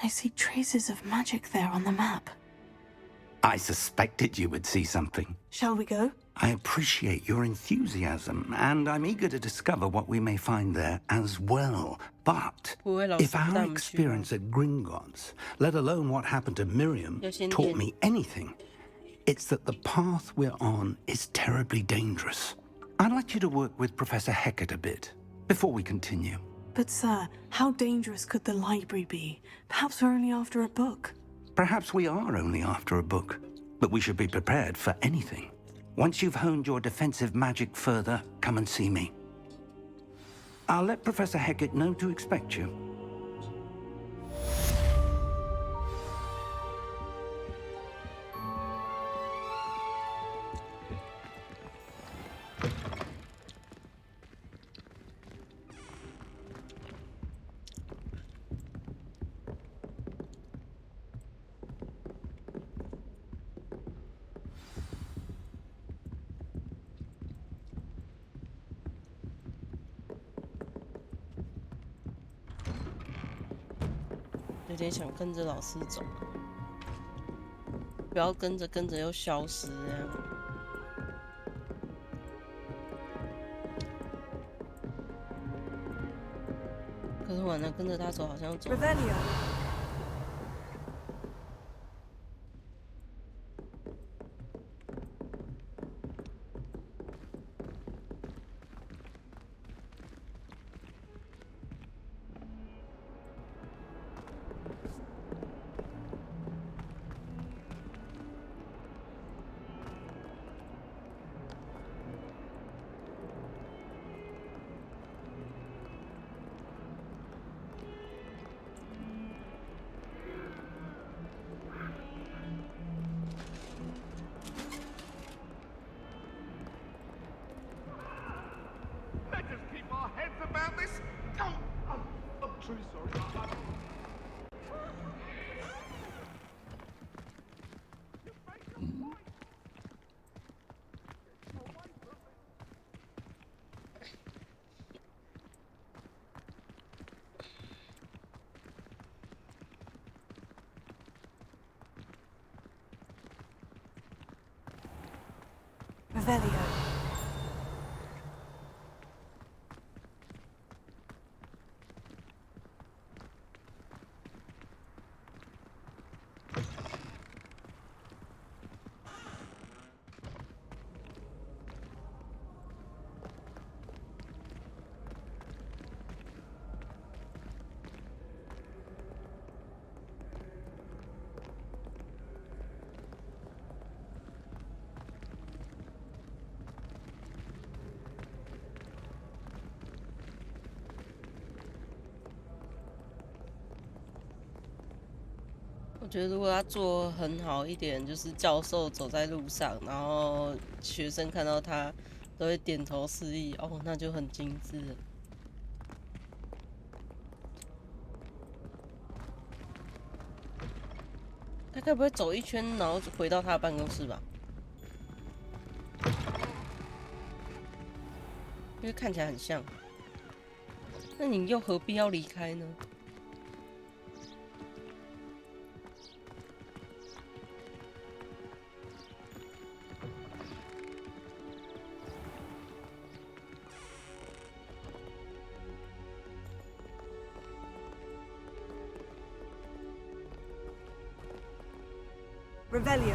S7: I see traces of magic there on the map.
S17: I suspected you would see something.
S7: Shall we go?
S17: I appreciate your enthusiasm, and I'm eager to discover what we may find there as well. But if our experience at Gringotts, let alone what happened to Miriam, taught me anything, it's that the path we're on is terribly dangerous. I'd like you to work with Professor Hecat a bit before we continue.
S7: But sir, how dangerous could the library be? Perhaps we're only after a book.
S17: Perhaps we are only after a book, but we should be prepared for anything. Once you've honed your defensive magic further, come and see me. I'll let Professor Hecat know to expect you.
S1: 有点想跟着老师走，不要跟着又消失这样。可是完了，跟着他走好像走。
S10: Let us keep our heads about this. I'm truly sorry.
S6: Revelio.
S1: 我觉得如果他做很好一点，就是教授走在路上，然后学生看到他都会点头示意，哦，那就很精致了。他该不会走一圈，然后回到他的办公室吧？因为看起来很像。那你又何必要离开呢？Revelio.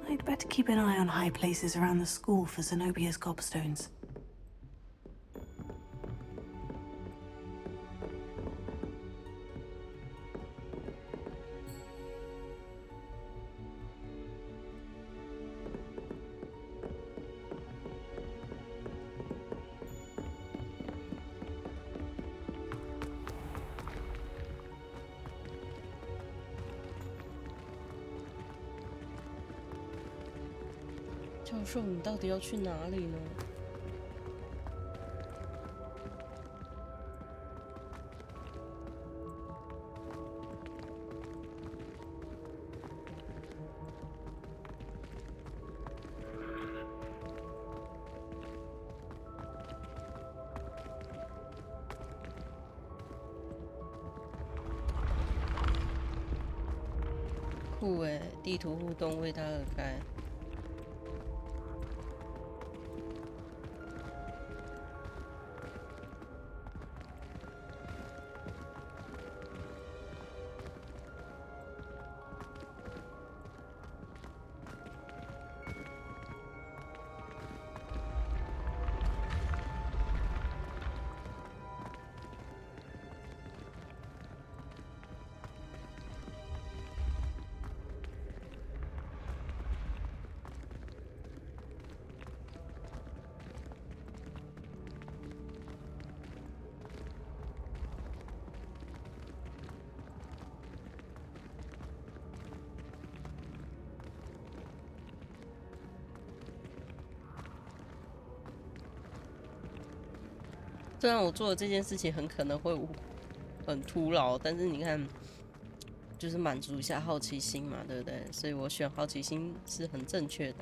S5: I'd better keep an eye on high places around the school for Zenobia's gobstones.
S1: 教授，你到底要去哪里呢？酷欸，地图互动为他而开。虽然我做的这件事情很可能会很徒劳，但是你看，就是满足一下好奇心嘛，对不对？所以我选好奇心是很正确的。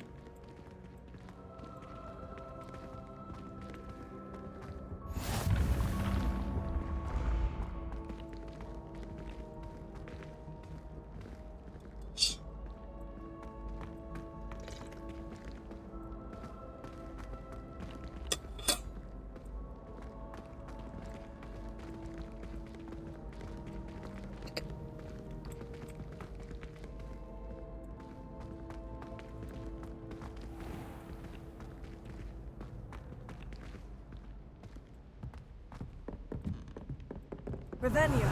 S7: Revelio.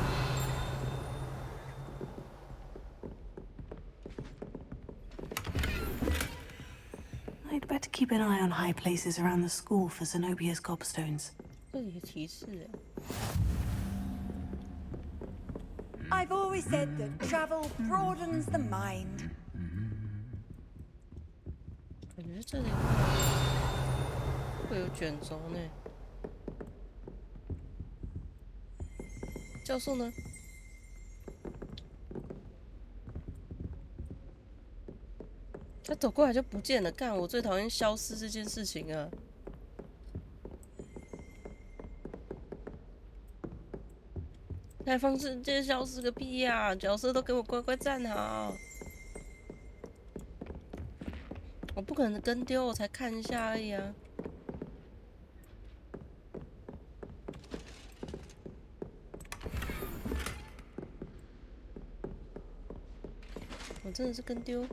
S7: I'd better keep an eye on high places around the school for Zenobia's gobstones.
S1: 这里的提示哎。
S18: I've always said that travel broadens the mind.
S1: 感觉这里会有卷轴呢。教授呢？他走过来就不见了，干！我最讨厌消失这件事情啊！开放世界消失个屁呀！角色都给我乖乖站好！我不可能跟丢，我才看一下而已啊！我真的是跟丢，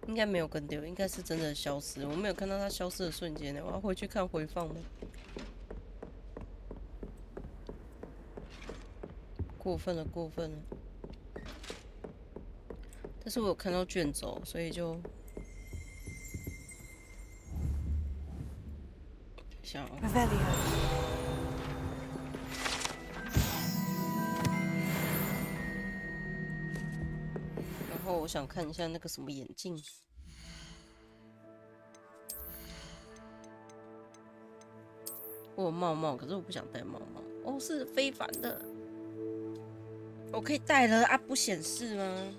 S1: 应该没有跟丢，应该是真的消失。我没有看到它消失的瞬间呢，我要回去看回放吗？过分了，过分了！但是我有看到卷轴，所以就想哦。然后我想看一下那个什么眼镜。我有帽帽，可是我不想戴帽帽。哦，是非凡的，我可以戴了啊，不显示吗？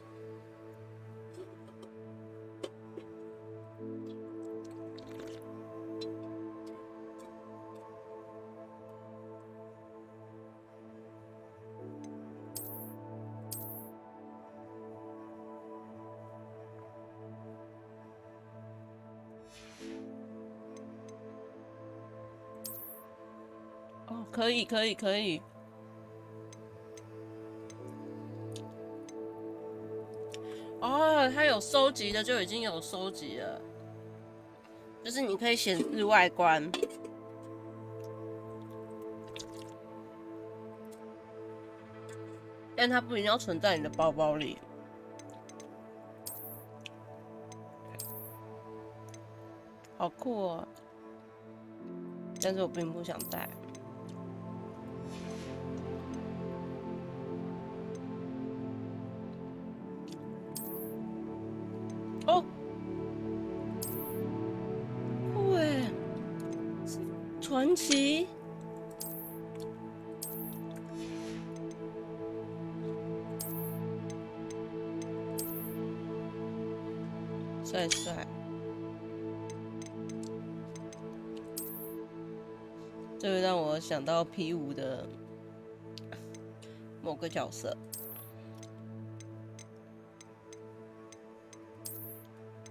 S1: 哦，可以，可以，可以。哦，它有收集的就已经有收集了，就是你可以显示外观，但它不一定要存在你的包包里。好酷哦！但是我并不想戴。哦，酷哎，传奇。帅帅。这会让我想到 P5的某个角色，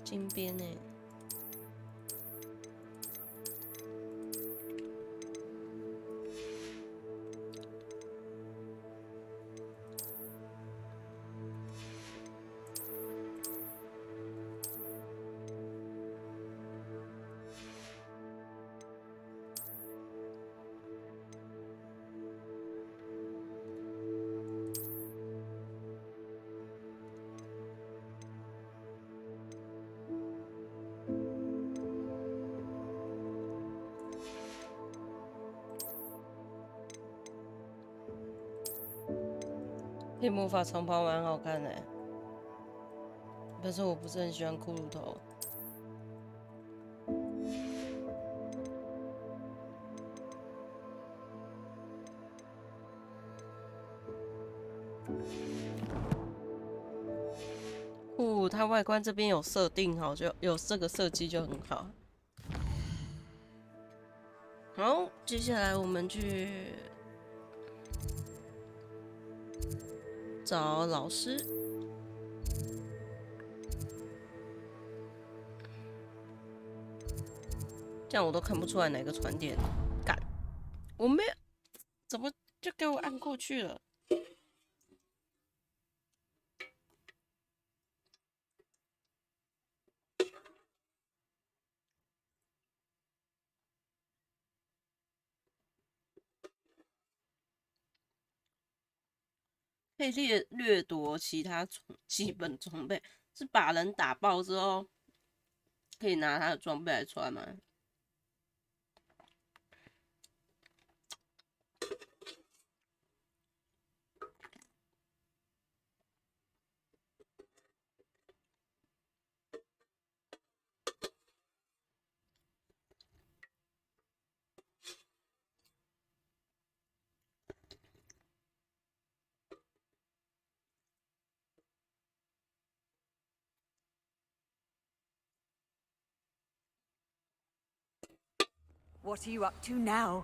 S1: 金边呢？黑魔法长袍蛮好看的，但是我不是很喜欢骷髅头。它外观这边有设定好，就有这个设计就很好。好，接下来我们去找老师。这样我都看不出来哪个传点。干，我没有，怎么就给我按过去了？可以掠夺其他基本装备，是把人打爆之后，可以拿他的装备来穿吗？What
S3: are you up to now?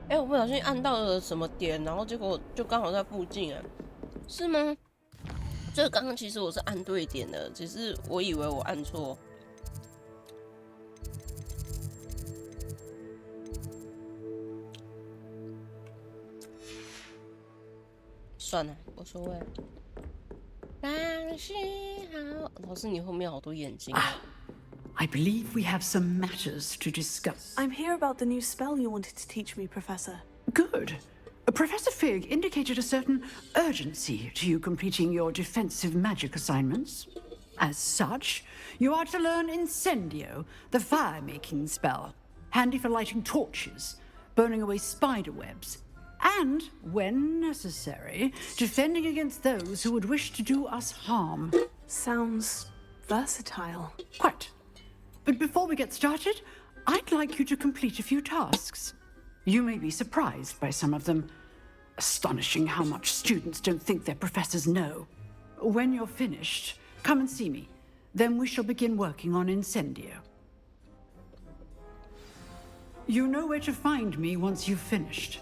S1: 我不小心按到了什么点，然后结果就刚好在附近，是吗？这刚刚其实我是按对点的，只是我以为我按错。算了，无所谓。但是好，老师，你后面好多眼睛。
S7: I believe we have some matters to discuss.
S5: I'm here about the new spell you wanted to teach me, Professor.
S7: Good. Professor Fig indicated a certain urgency to you completing your defensive magic assignments. As such, you are to learn Incendio, the fire-making spell, handy for lighting torches, burning away spider webs, and, when necessary, defending against those who would wish to do us harm.
S5: Sounds versatile.
S7: Quite. But before we get started, I'd like you to complete a few tasks. You may be surprised by some of them. Astonishing how much students don't think their professors know. When you're finished, come and see me. Then we shall begin working on Incendio. You know where to find me once you've finished.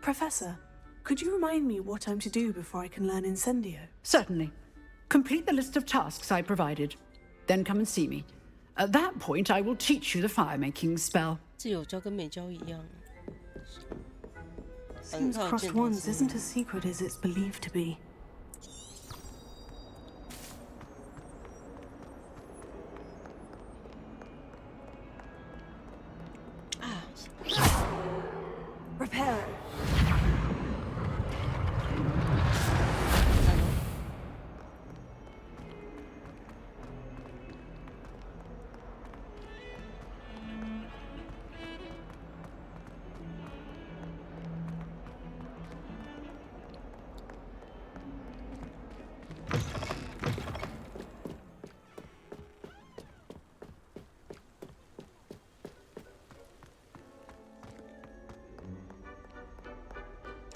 S5: Professor, could you remind me what I'm to do before I can learn Incendio?
S7: Certainly. Complete the list of tasks I provided. Then come and see me. At that point, I will teach you the fire-making spell.
S1: 自由教跟美教一样。
S5: Seems crossed wands isn't as secret as it's believed to be.
S16: Reparo.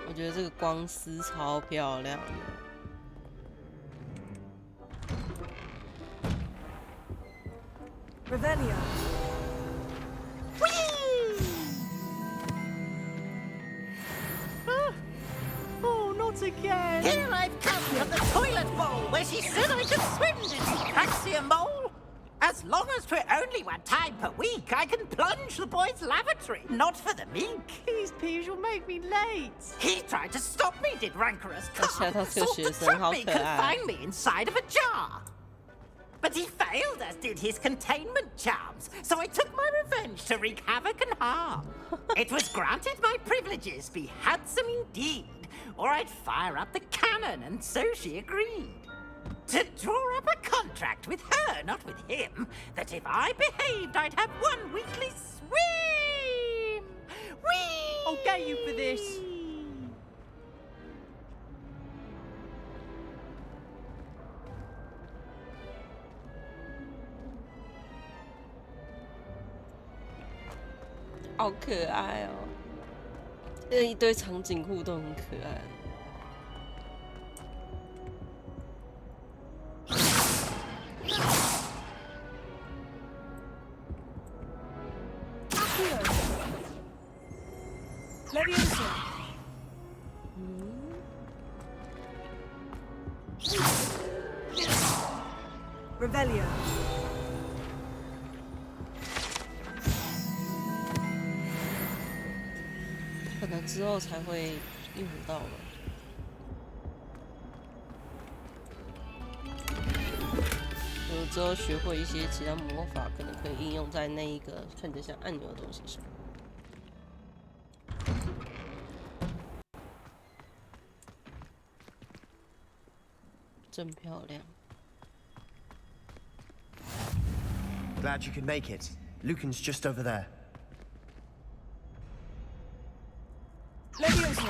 S1: 我觉得这个光丝超漂亮的。
S16: Revelio.
S13: Oh, not again! Here I've come from the toilet bowl where she said I could swim, did she, Praxia Mole? As long as for only 1 time per week, I can plunge the boy's lavatory, not for the mink.
S15: Please, Peeves, you'll make me late.
S13: He tried to stop me, did rancorous cock.
S1: 下到这个
S13: Sought
S1: 学
S13: to
S1: 生
S13: trap
S1: 好
S13: me,
S1: 可爱。
S13: confine me inside of a jar. But he failed, as did his containment charms, so I took my revenge to wreak havoc and harm. It was granted my privileges be handsome indeed, or I'd fire up the cannon, and so she agreed. To draw up a contract with her, not with him, that if I behaved, I'd have 1 weekly swim! Whee!
S19: pay you for this.
S1: 好可爱哦！这一堆长颈鹿都很可爱。
S5: Revelio.
S1: 可能之后才会用到了。之后学会一些其他魔法，可能可以应用在那一个看着像按钮的东西上。真漂亮。
S12: Glad you could make it. Lucan's just over there.
S5: Leviosa.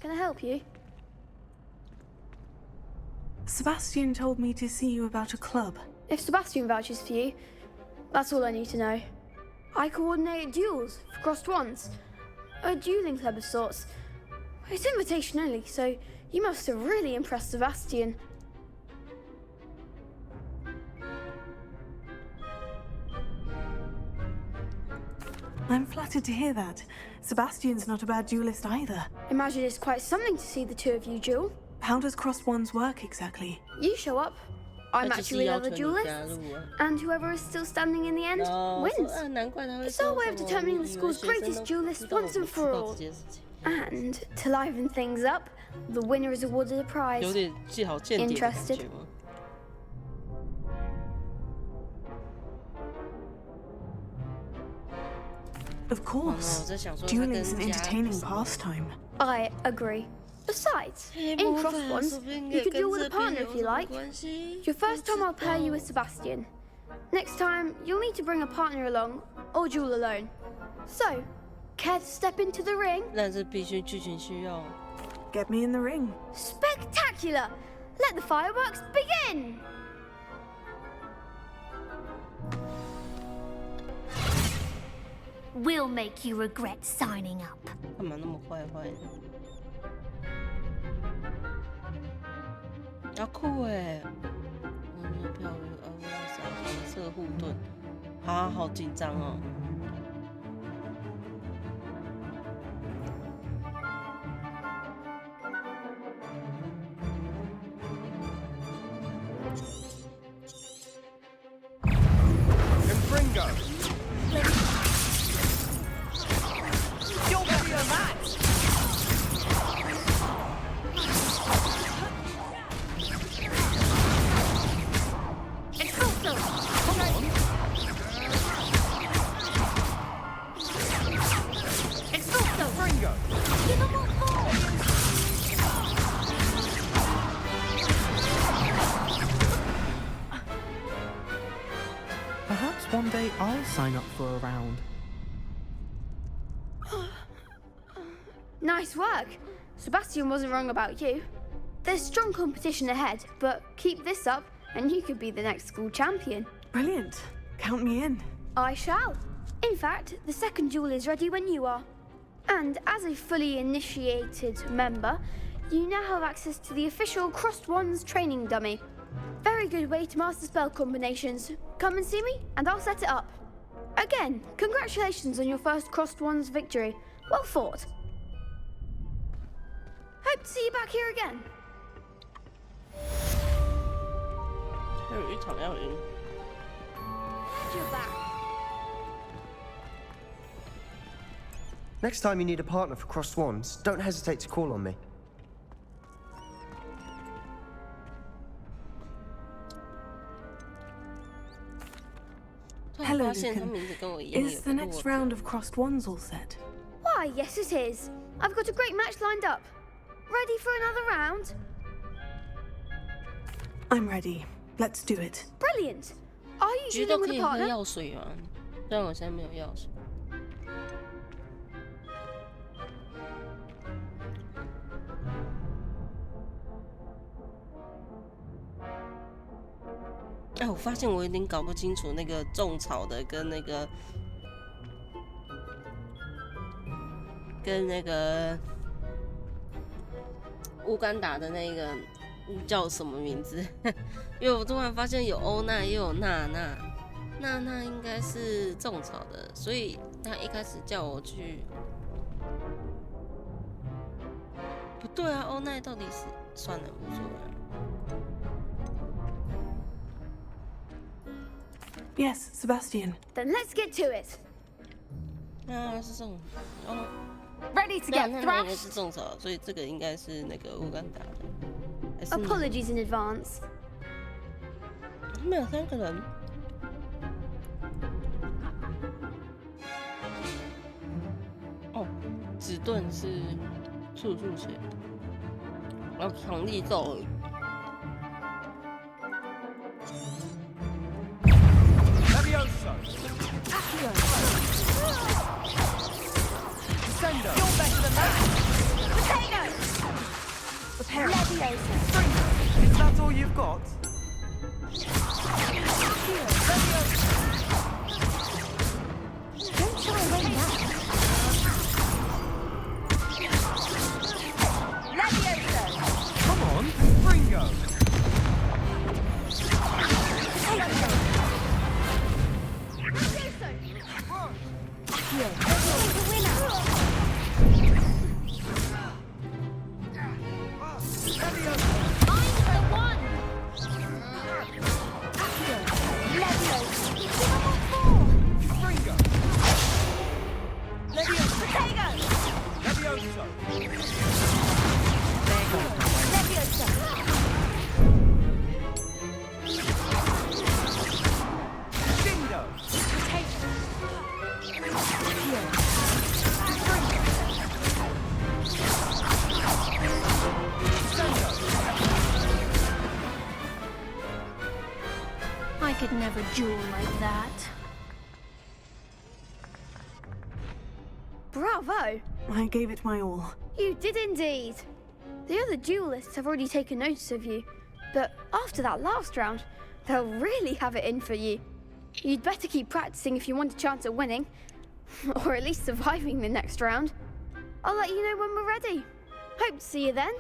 S6: Can I help you?
S5: Sebastian told me to see you about a club.
S6: If Sebastian vouches for you, that's all I need to know. I coordinate duels for crossed wands. A dueling club of sorts. It's invitation only, so you must have really impressed Sebastian.
S5: I'm flattered to hear that. Sebastian's not a bad duelist either.
S6: Imagine it's quite something to see the two of you duel.
S5: How does crossed wands work exactly?
S6: You show up, I match you with other duelists, and whoever is still standing in the end wins. It's our way of determining the school's greatest duelist once and for all. And to liven things up, the winner is awarded a prize. Interested?
S5: Of course. Dueling's an entertaining pastime.
S6: I agree. Besides, in crossed wands, you could duel with a partner if you like. Your first time I'll pair you with Sebastian. Next time, you'll need to bring a partner along, or duel alone. So, care to step into the ring?
S5: Get me in the ring.
S6: Spectacular! Let the fireworks begin!
S4: We'll make you regret signing up.
S1: 干嘛那么坏坏的？啊酷哎！票黄色护盾，啊，好紧张哦。
S20: Confringo.
S19: You're very relaxed.
S14: Perhaps one day I'll sign up for a round.
S6: Nice work. Sebastian wasn't wrong about you. There's strong competition ahead, but keep this up and you could be the next school champion.
S5: Brilliant. Count me in.
S6: I shall. In fact, the second duel is ready when you are. And as a fully initiated member, you now have access to the official Crossed Wands training dummy. Very good way to master spell combinations. Come and see me, and I'll set it up. Again, congratulations on your first Crossed Wands victory. Well fought. Hope to see you back here again.
S1: 还有一场要赢。
S6: You're back.
S12: Next time you need a partner for crossed wands, don't hesitate to call on me.
S6: Hello, Lucan. Is the next round of crossed wands all set?
S20: Why, yes it is. I've got a great match lined up. Ready for another round?
S6: I'm ready. Let's do it.
S20: Brilliant. Are you dealing with a partner?
S1: 药水吗？虽然我现在没有药水。哎，我发现我有点搞不清楚那个种草的跟那个乌干达的那个叫什么名字？因为我突然发现有欧娜也有娜娜，娜娜应该是种草的，所以他一开始叫我去，不对啊，欧娜到底是算了，无所谓。
S6: Yes, Sebastian.
S20: Then let's get to it.
S1: 那是种哦。
S20: Ready to get
S1: 那应该是
S20: thrashed?
S1: 种草，所以这个应该是那个乌干达的。
S20: Apologies in advance.
S1: 没有3个人。哦，指盾是速速血，然后强力咒。
S22: Levioso!
S20: Accio!
S22: Sendo!
S20: You're better than that! Potato! Repair. Levioso!
S22: Is that all you've got?
S20: Accio!
S22: Levioso!
S20: Don't shy away now. Levioso!
S22: Come on, Ringo!
S4: I could never duel like that.
S20: Bravo!
S6: I gave it my all.
S20: You did indeed. The other duelists have already taken notice of you, but after that last round, they'll really have it in for you. You'd better keep practicing if you want a chance at winning, or at least surviving the next round. I'll let you know when we're ready. Hope to see you then.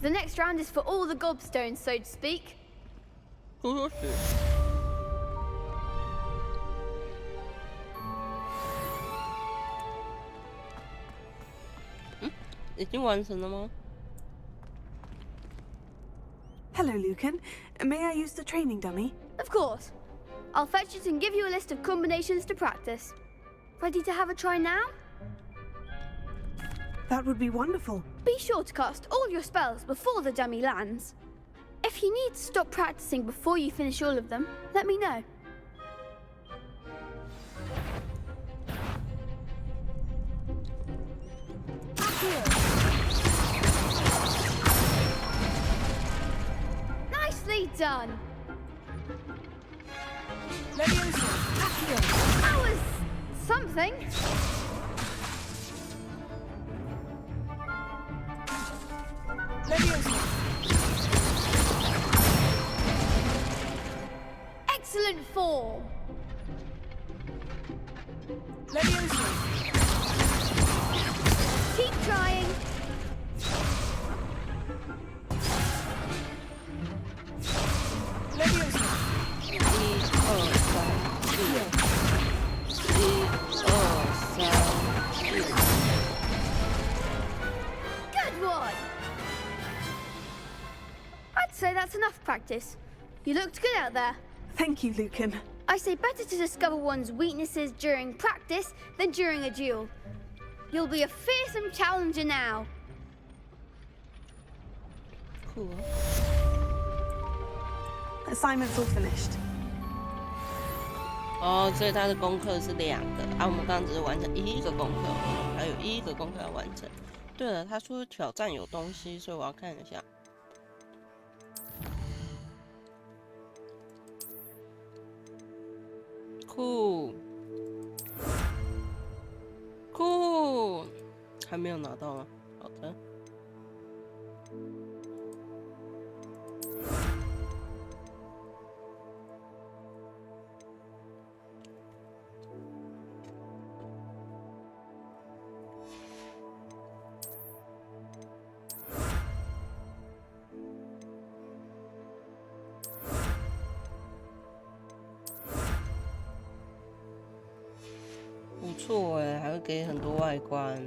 S20: The next round is for all the gobstones, so to speak.
S1: 已经完成了吗？
S6: Hello, Lucan. May I use the training dummy?
S20: Of course. I'll fetch it and give you a list of combinations to practice. Ready to have a try now?
S6: That would be wonderful.
S20: Be sure to cast all your spells before the dummy lands. If you need to stop practicing before you finish all of them, let me know. Nicely done. That was something. Excellent form. Keep trying. Good one. I'd say that's enough practice. You looked good out there.
S6: Thank you, Lucan.
S20: I say better to discover one's weaknesses during practice than during a duel. You'll be a fearsome challenger now.
S1: Cool.
S6: Assignment's all finished.
S1: 哦，所以他的功课是2个啊，我们刚刚只是完成1个功课，还有1个功课要完成。对了，他说挑战有东西，所以我要看一下。酷，还没有拿到吗？好的。不错哎，还会给很多外观。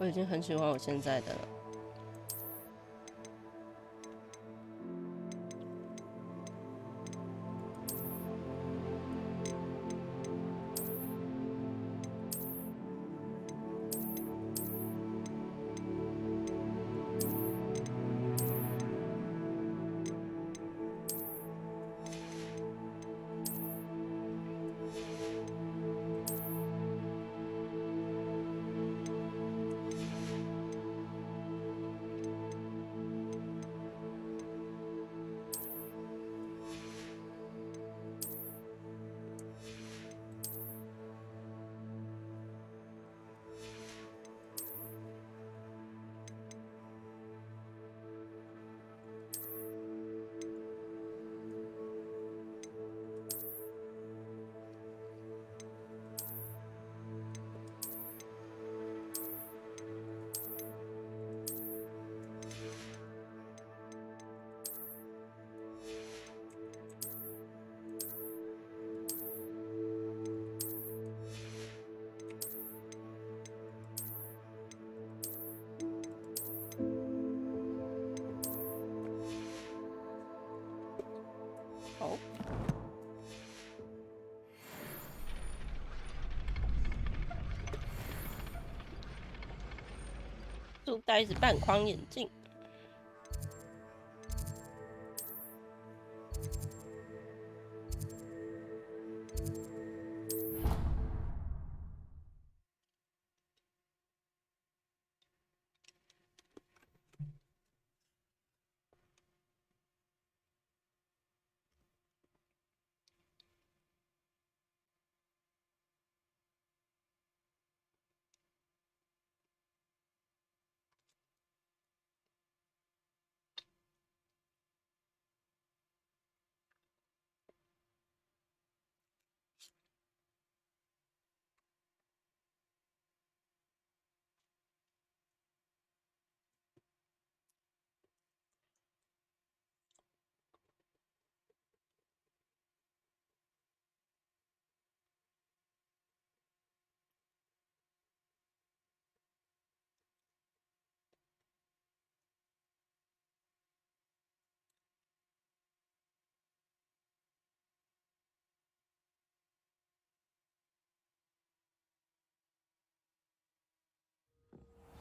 S1: 我已经很喜欢我现在的了。好，就戴着半框眼镜。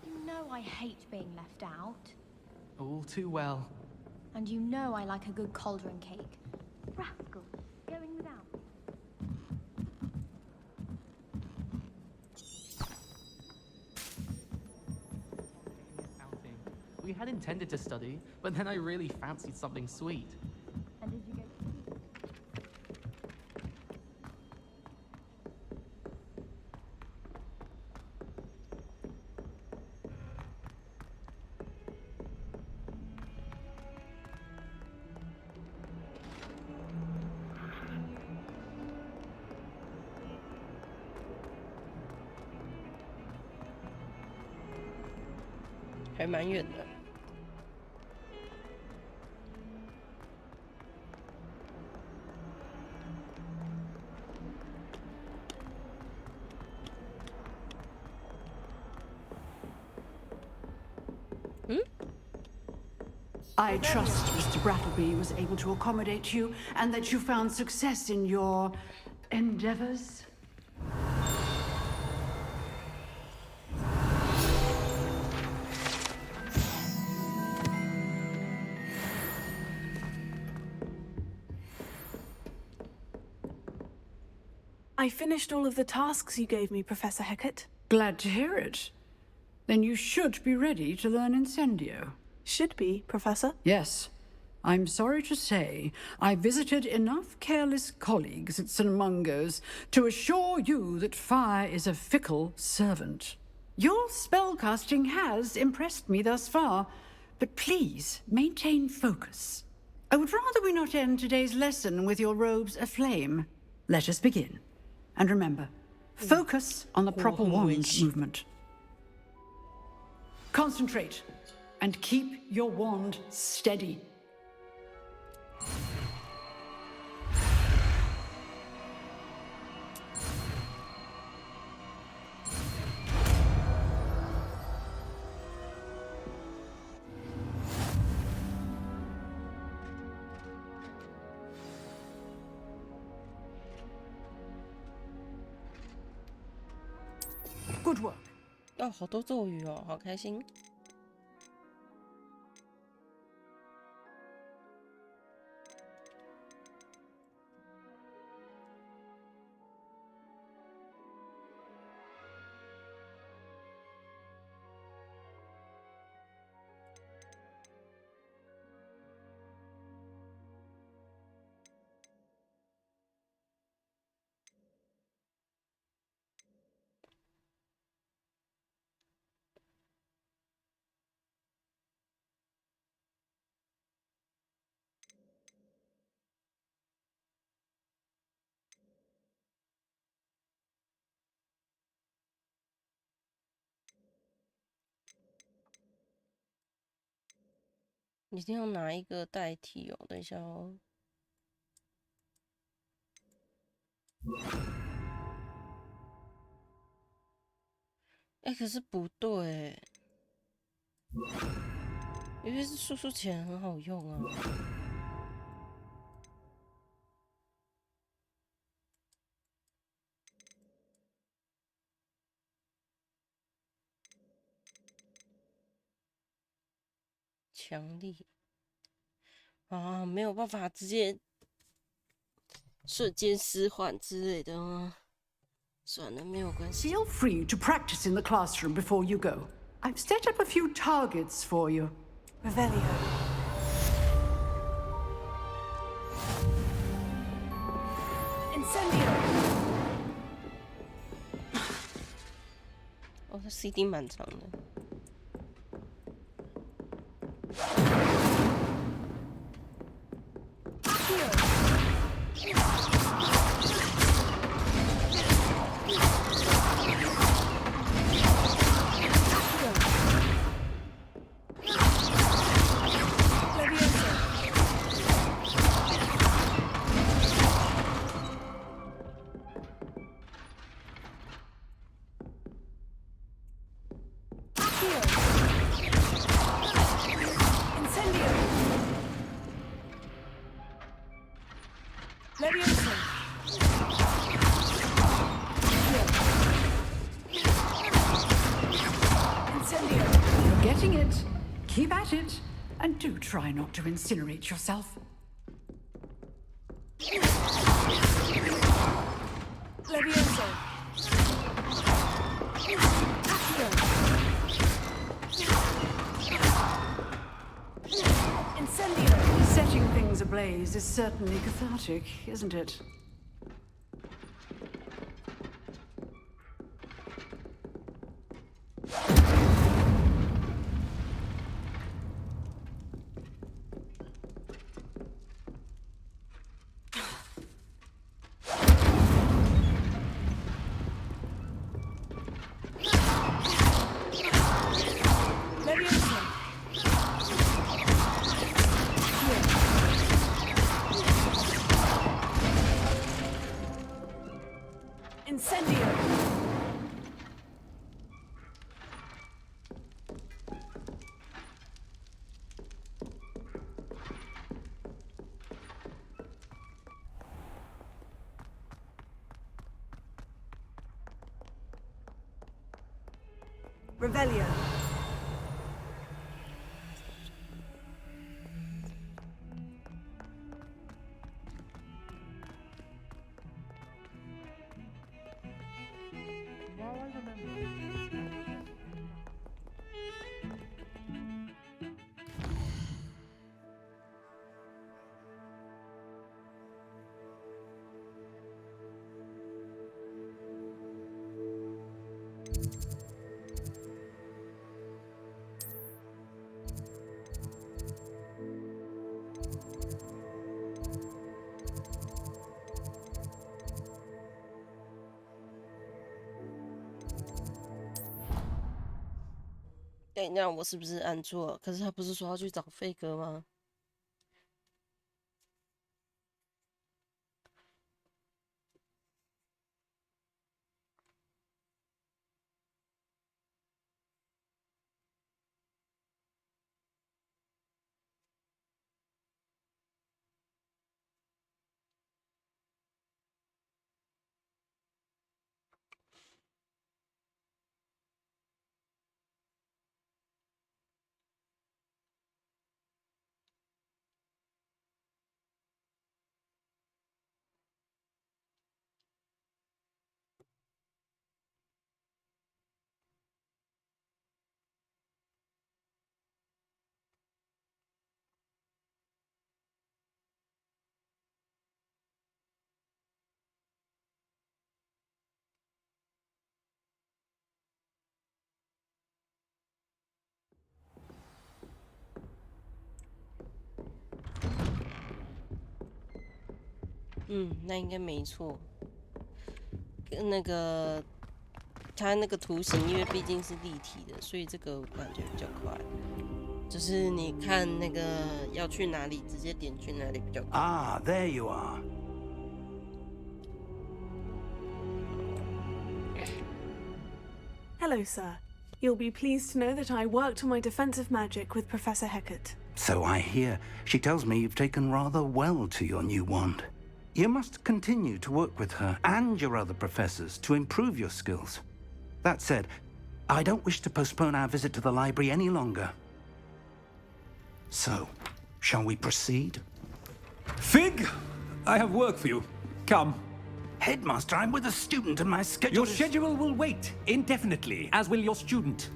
S15: You know I hate being left out.
S22: All too well.
S15: And you know I like a good cauldron cake. Rascal, going without.
S22: Outing. We had intended to study, but then I really fancied something sweet.
S15: And did you go?
S1: 还蛮远的。嗯？
S7: I trust Mr. Brattleby was able to accommodate you and that you found success in your endeavors.
S5: I finished all of the tasks you gave me, Professor Hecat.
S7: Glad to hear it. Then you should be ready to learn Incendio.
S5: Should be, Professor?
S7: Yes. I'm sorry to say, I visited enough careless colleagues at St. Mungo's to assure you that fire is a fickle servant. Your spellcasting has impressed me thus far, but please maintain focus. I would rather we not end today's lesson with your robes aflame. Let us begin. And remember, focus on the proper wand movement. Concentrate and keep your wand steady. Good work.
S1: 哦，好多咒语哦，好开心。一定要拿一个代替哦，等一下哦。哎，可是不对，因为是速速钱很好用啊。强力啊，没有办法直接瞬间施缓之类的吗？算了，没有关系。
S7: Feel free to practice in the classroom before you go. I've set up a few targets for you.
S5: Revelio. Incendio.
S1: 哦，这 CD 蛮长的。
S7: You're getting it. Keep at it. And do try not to incinerate yourself.
S5: Levioso. Incendio.
S7: Setting things ablaze is certainly cathartic, isn't it?
S5: Revelio.
S22: Now I remember.
S1: 对，那我是不是按错了？可是他不是说要去找费哥吗？那应该没错。跟那个它那个图形，因为毕竟是立体的，所以这个我感觉比较快。就是你看那个要去哪里，直接点去哪里比较快。
S17: Ah, there you are.
S6: Hello, sir. You'll be pleased to know that I worked on my defensive magic with Professor Heckert.
S17: So I hear. She tells me you've taken rather well to your new wand. You must continue to work with her and your other professors to improve your skills. That said, I don't wish to postpone our visit to the library any longer. So, shall we proceed?
S2: Fig! I have work for you. Come.
S17: Headmaster, I'm with a student and my schedule
S2: Your schedule will wait indefinitely, as will your student.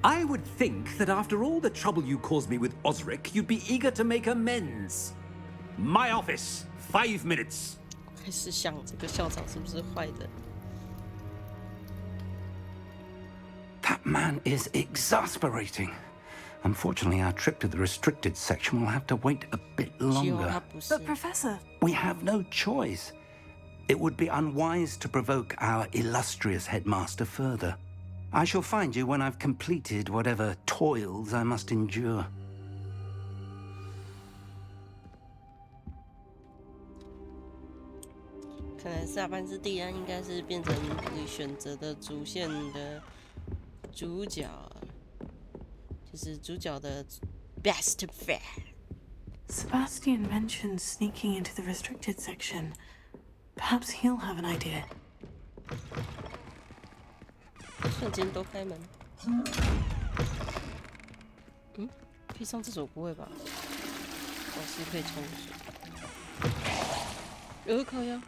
S2: I would think that after all the trouble you caused me with Osric, you'd be eager to make amends. My office, 5 minutes.
S1: 开始想这个校长是不是坏的？
S17: That man is exasperating. Unfortunately, our trip to the restricted section will have to wait a bit longer.
S6: But, Professor...
S17: We have no choice. It would be unwise to provoke our illustrious headmaster further. I shall find you when I've completed whatever toils I must endure.
S1: 看来下半次地安应该是变成你选择的主线的主角，就是主角的 best friend。
S6: Sebastian mentioned sneaking into the restricted section. Perhaps he'll have an idea.
S1: 瞬间都开门。可以上厕所不会吧？哦，是可以冲水。靠腰。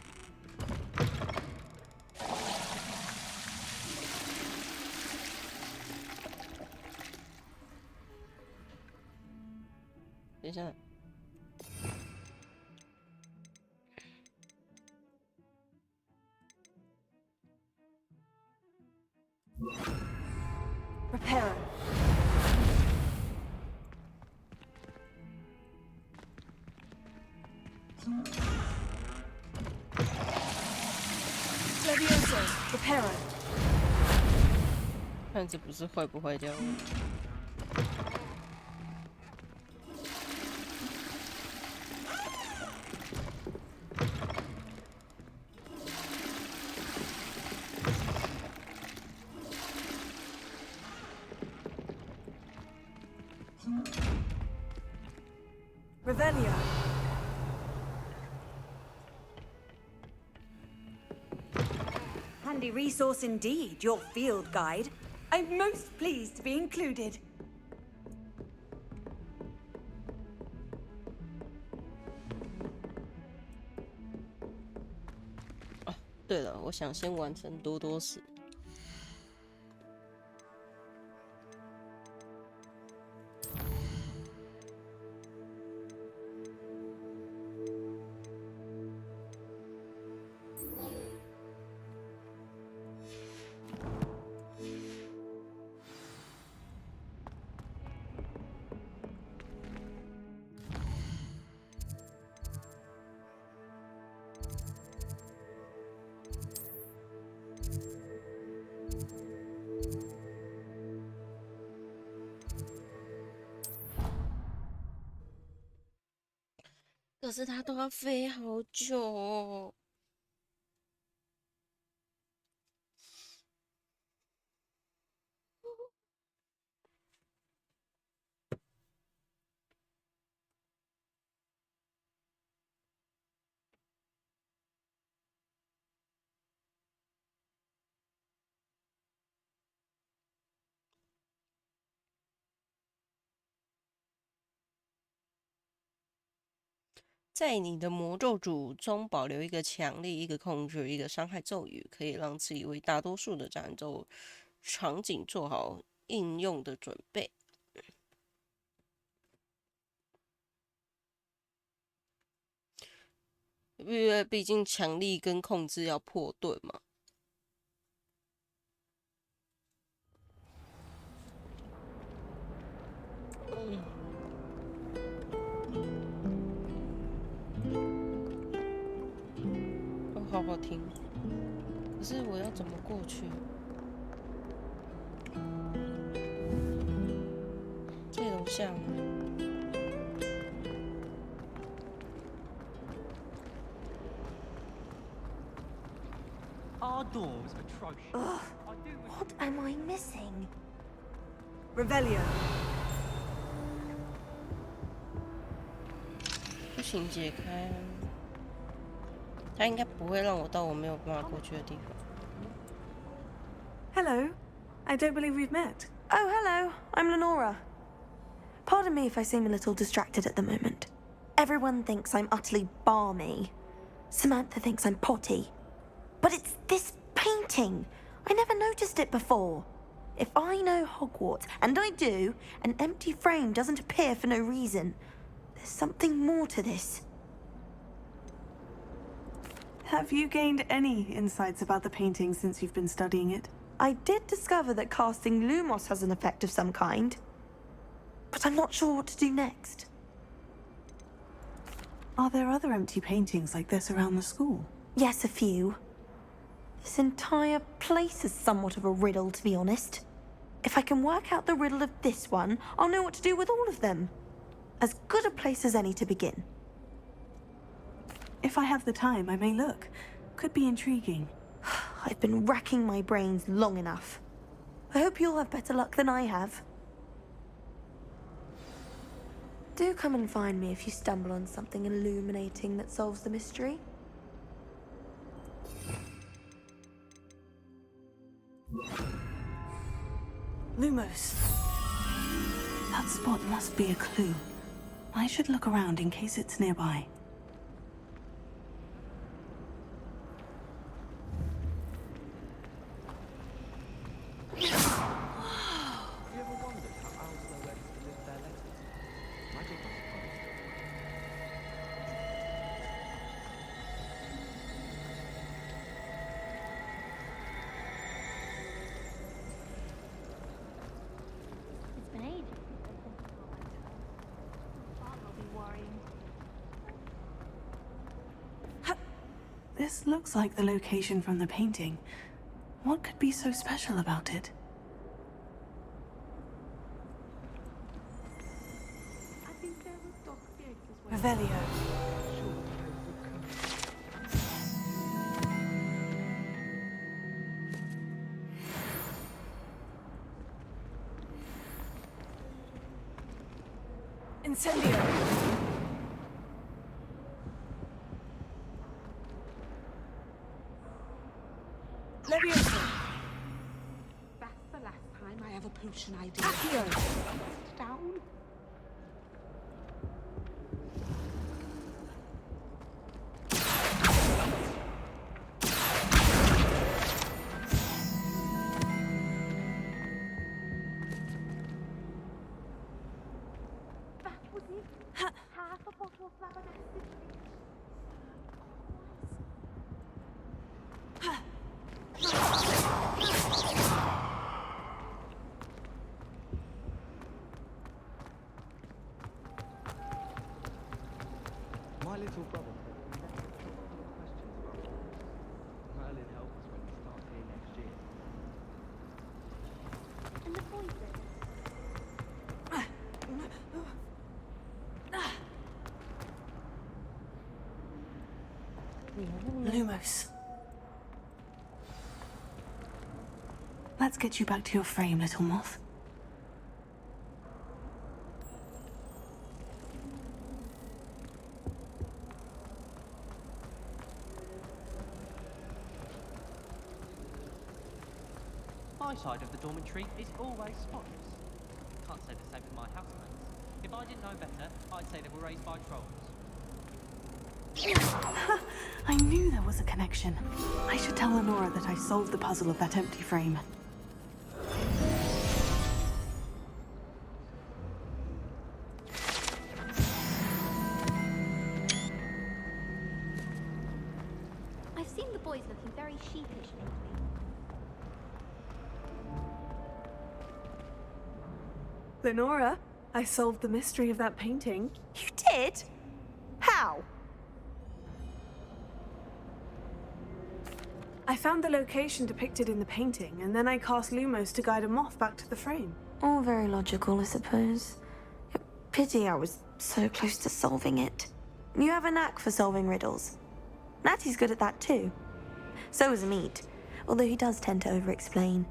S1: 等一下。
S6: Reparo. Levioso. Reparo.
S1: 看这不是坏不坏掉了。
S6: Revelio.
S18: Handy resource indeed, your field guide.
S5: I'm most pleased to be included.
S1: 对了，我想先完成多多死。可是它都要飞好久哦。在你的魔咒组中保留一个强力、一个控制、一个伤害咒语，可以让自己为大多数的战斗场景做好应用的准备。因为毕竟强力跟控制要破盾嘛。好好听，可是我要怎么过去？在楼下吗？
S8: Our door was atrocious.
S16: Ugh, what am I missing?
S5: Revelio.
S1: 不行，解开啊！他应该不会让我到我没有办法过去的地方。
S6: Hello. I don't believe we've met.
S16: Oh, hello. I'm Lenora. Pardon me if I seem a little distracted at the moment. Everyone thinks I'm utterly balmy. Samantha thinks I'm potty. But it's this painting. I never noticed it before. If I know Hogwarts, and I do, an empty frame doesn't appear for no reason. There's something more to this.
S6: Have you gained any insights about the painting since you've been studying it?
S16: I did discover that casting Lumos has an effect of some kind. But I'm not sure what to do next.
S6: Are there other empty paintings like this around the school?
S16: Yes, a few. This entire place is somewhat of a riddle, to be honest. If I can work out the riddle of this one, I'll know what to do with all of them. As good a place as any to begin.
S6: If I have the time, I may look. Could be intriguing.
S16: I've been racking my brains long enough. I hope you'll have better luck than I have. Do come and find me if you stumble on something illuminating that solves the mystery.
S6: Lumos. That spot must be a clue. I should look around in case it's nearby.
S20: It's been ages. I'll be worrying.
S6: This looks like the location from the painting. What could be so special about it? Revelio. Incendio. Leviosa.
S11: That's the last time
S5: potion idea. Accio! Down.
S11: Half a bottle of flabbergasted.
S14: My little brother Merlin help us when we start here next year.
S11: And the poison.
S5: Lumos. Let's get you back to your frame, little moth.
S22: My side of the dormitory is always spotless. Can't say the same for my housemates. If I didn't know better, I'd say they were raised by trolls.
S5: I knew there was a connection. I should tell Lenora that I solved the puzzle of that empty frame.
S11: I've seen the boys looking very sheepish lately.
S6: Lenora, I solved the mystery of that painting.
S16: You did? How?
S6: I found the location depicted in the painting, and then I cast Lumos to guide a moth back to the frame.
S16: All very logical, I suppose. Pity I was so close to solving it. You have a knack for solving riddles. Natty's good at that too. So is Meat, although he does tend to over-explain.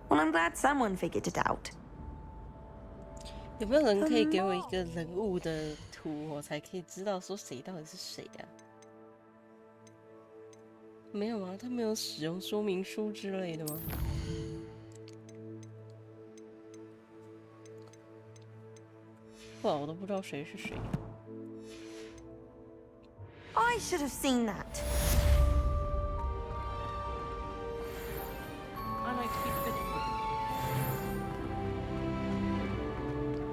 S16: Well, I'm glad someone figured it out.
S1: 有没有人可以给我一个人物的图，我才可以知道说谁到底是谁啊？没有吗？他没有使用说明书之类的吗？哇，我都不知道谁是谁。
S16: I should have seen that.
S22: I like to keep fit.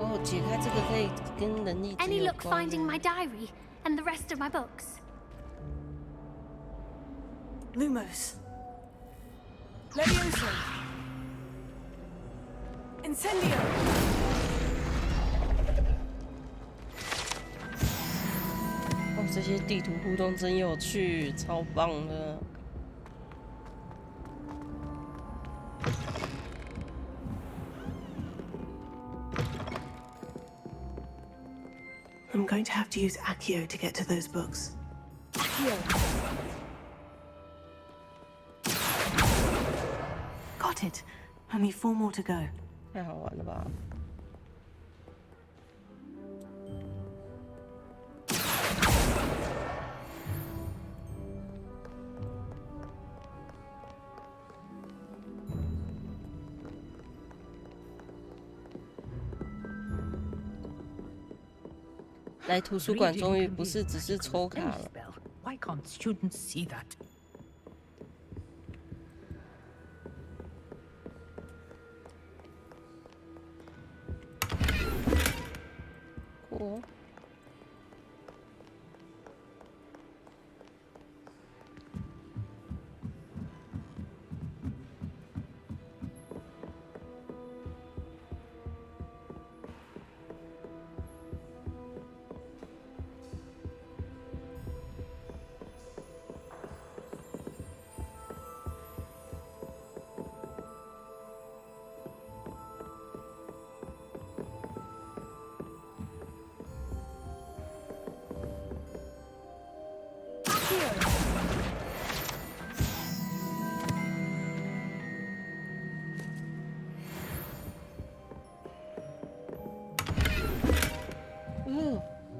S1: 哦，解开这个可以跟能力值
S11: Any
S1: 有
S11: luck
S1: 关
S11: finding
S1: 的
S11: my diary and the rest of my books?
S6: Lumos. Levioso. Incendio.
S1: 哦，这些地图互动真有趣，超棒的。
S5: I'm going to have to use Accio to get to those books.
S6: Accio.
S5: Got it. Only 4 more to go.
S1: 太好玩了吧！来图书馆终于不是只是抽卡了。
S13: Why can't students see that?
S1: Cool.
S6: Accio.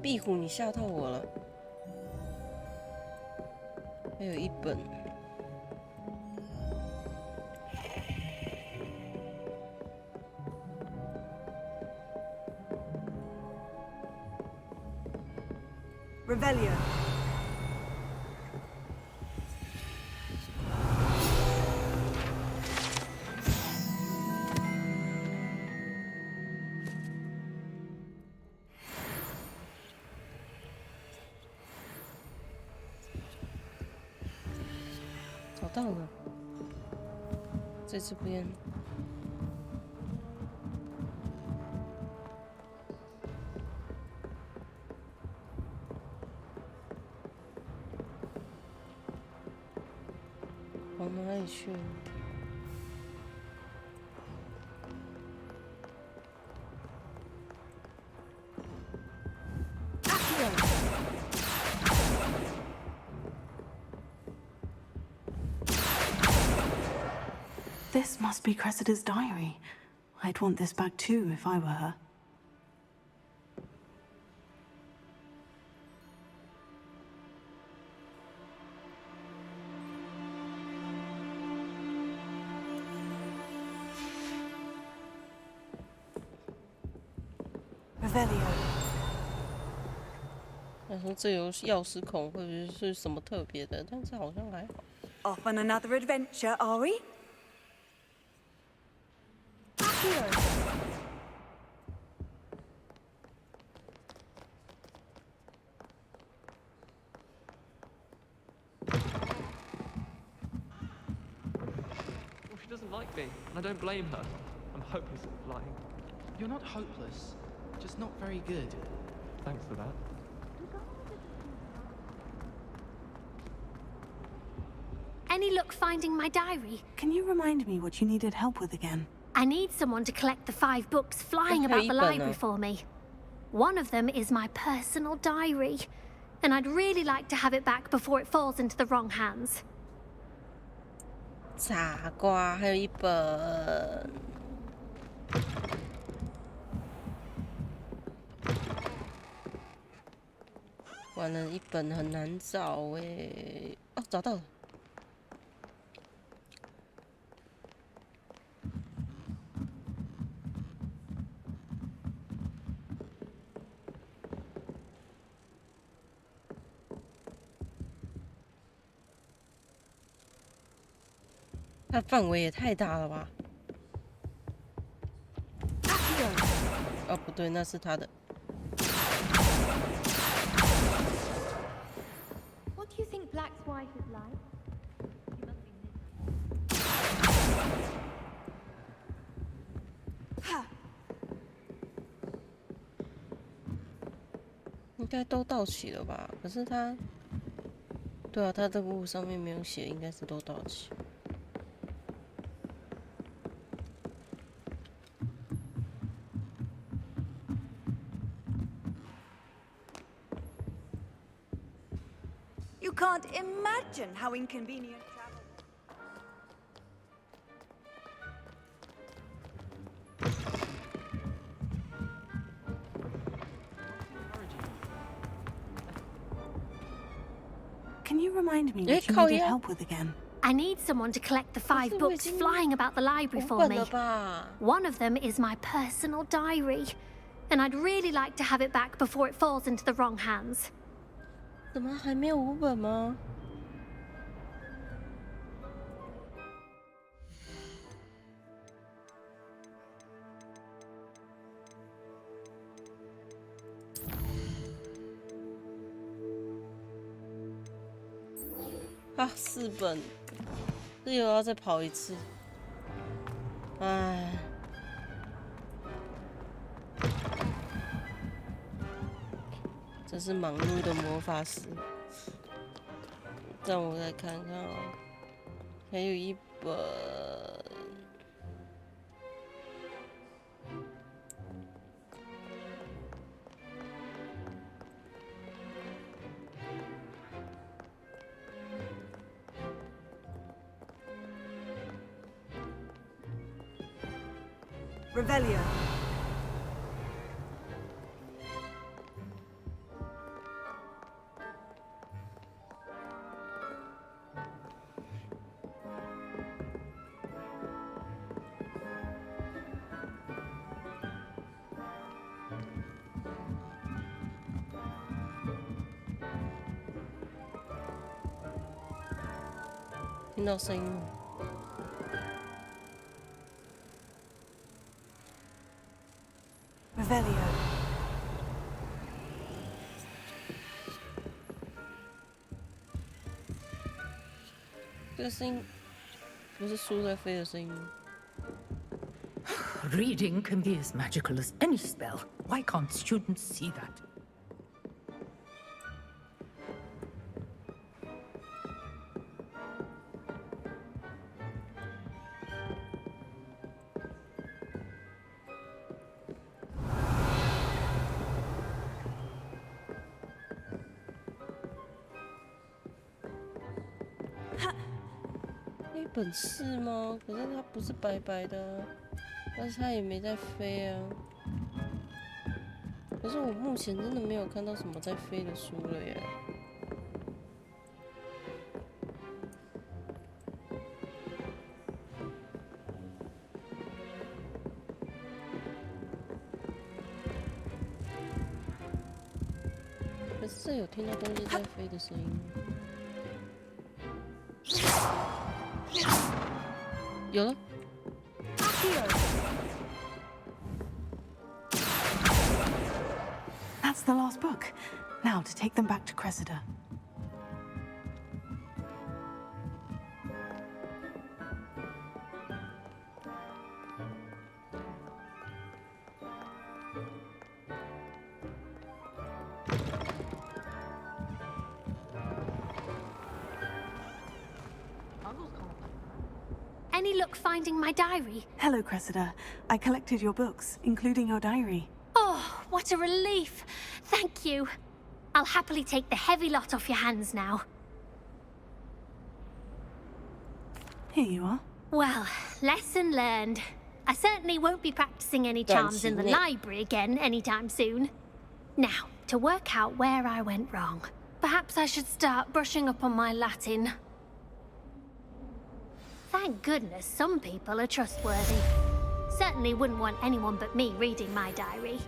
S1: 壁虎，你吓到我了。还有一本。
S18: Revelio.
S1: 找到了，在这边。往哪里去？This
S5: must be Cressida's diary. I'd want this back too if I were her. Revelio.
S1: 他说这有钥匙孔会不会是什么特别的？但是好像还好。
S18: Off on another adventure, are we?
S22: Well, she doesn't like me, and I don't blame her. I'm hopeless at flying.
S14: You're not hopeless, just not very good.
S22: Thanks for that.
S4: Any luck finding my diary?
S5: Can you remind me what you needed help with again?
S4: I need someone to collect the 5 books flying about the library for me. One of them is my personal diary, and I'd really like to have it back before it falls into the wrong hands.
S1: 傻瓜，还有一本。完了，一本很难找哎。哦，找到了。 它范围也太大了吧！哦，不对，那是他的。
S20: What do you think Black's wife is like?
S1: 应该都到齐了吧？可是他，对啊，他这部上面没有写，应该是都到齐。
S18: You can't imagine how inconvenient travel.
S5: Can you remind me what you needed help with again?
S4: I need someone to collect the 5 books flying about the library for me. One of them is my personal diary, and I'd really like to have it back before it falls into the wrong hands.
S1: 怎么还没有5本吗？啊，4本，这又要再跑一次，唉。 这是忙碌的魔法师，让我来看看哦，还有一本。
S18: Revelio.
S1: 听到声音了。
S5: Revelio.
S1: 这个声音不是书在飞的声音吗？
S15: Reading can be as magical as any spell. Why can't students see that?
S1: Ha! 那本是吗？可是它不是白白的啊。 但是它也没在飞啊，可是我目前真的没有看到什么在飞的书了耶。可是这有听到东西在飞的声音吗？有了。
S5: That's the last book. Now to take them back to Cressida.
S4: Any luck finding my diary?
S5: Hello, Cressida. I collected your books, including your diary.
S4: Oh, what a relief. Thank you. I'll happily take the heavy lot off your hands now.
S5: Here you are.
S4: Well, lesson learned. I certainly won't be practicing any charms in the library again anytime soon. Now, to work out where I went wrong. Perhaps I should start brushing up on my Latin. Thank goodness some people are trustworthy. Certainly wouldn't want anyone but me reading my diary.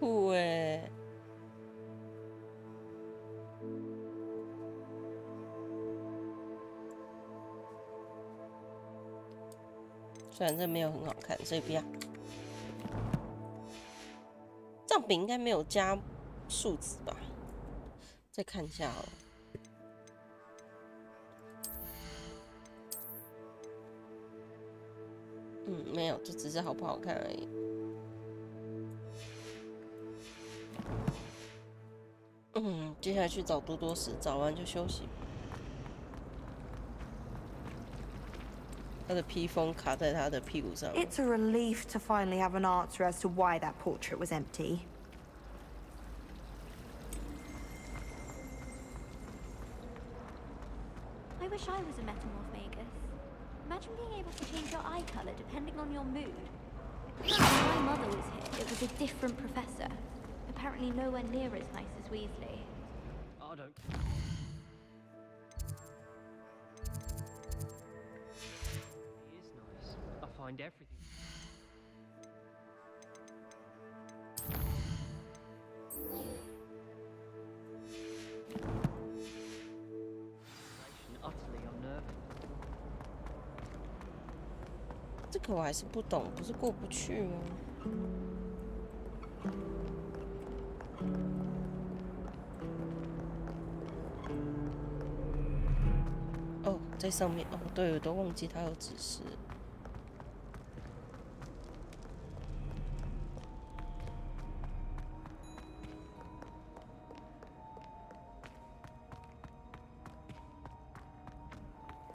S1: Cool 哎。 虽然这没有很好看，所以不要。账本应该没有加数字吧？再看一下哦。没有，就只是好不好看而已。接下来去找多多时，找完就休息。 他的披风卡在他的屁股上。
S16: It's a relief to finally have an answer as to why that portrait was empty.
S8: I wish I was a metamorph magus. Imagine being able to change your eye color depending on your mood. When my mother was here, it was a different professor. Apparently nowhere near as nice as Weasley.
S22: I don't. Find everything. Utterly unnerving.
S1: 这个我还是不懂，不是过不去吗？哦，在上面哦，对，我都忘记它有指示。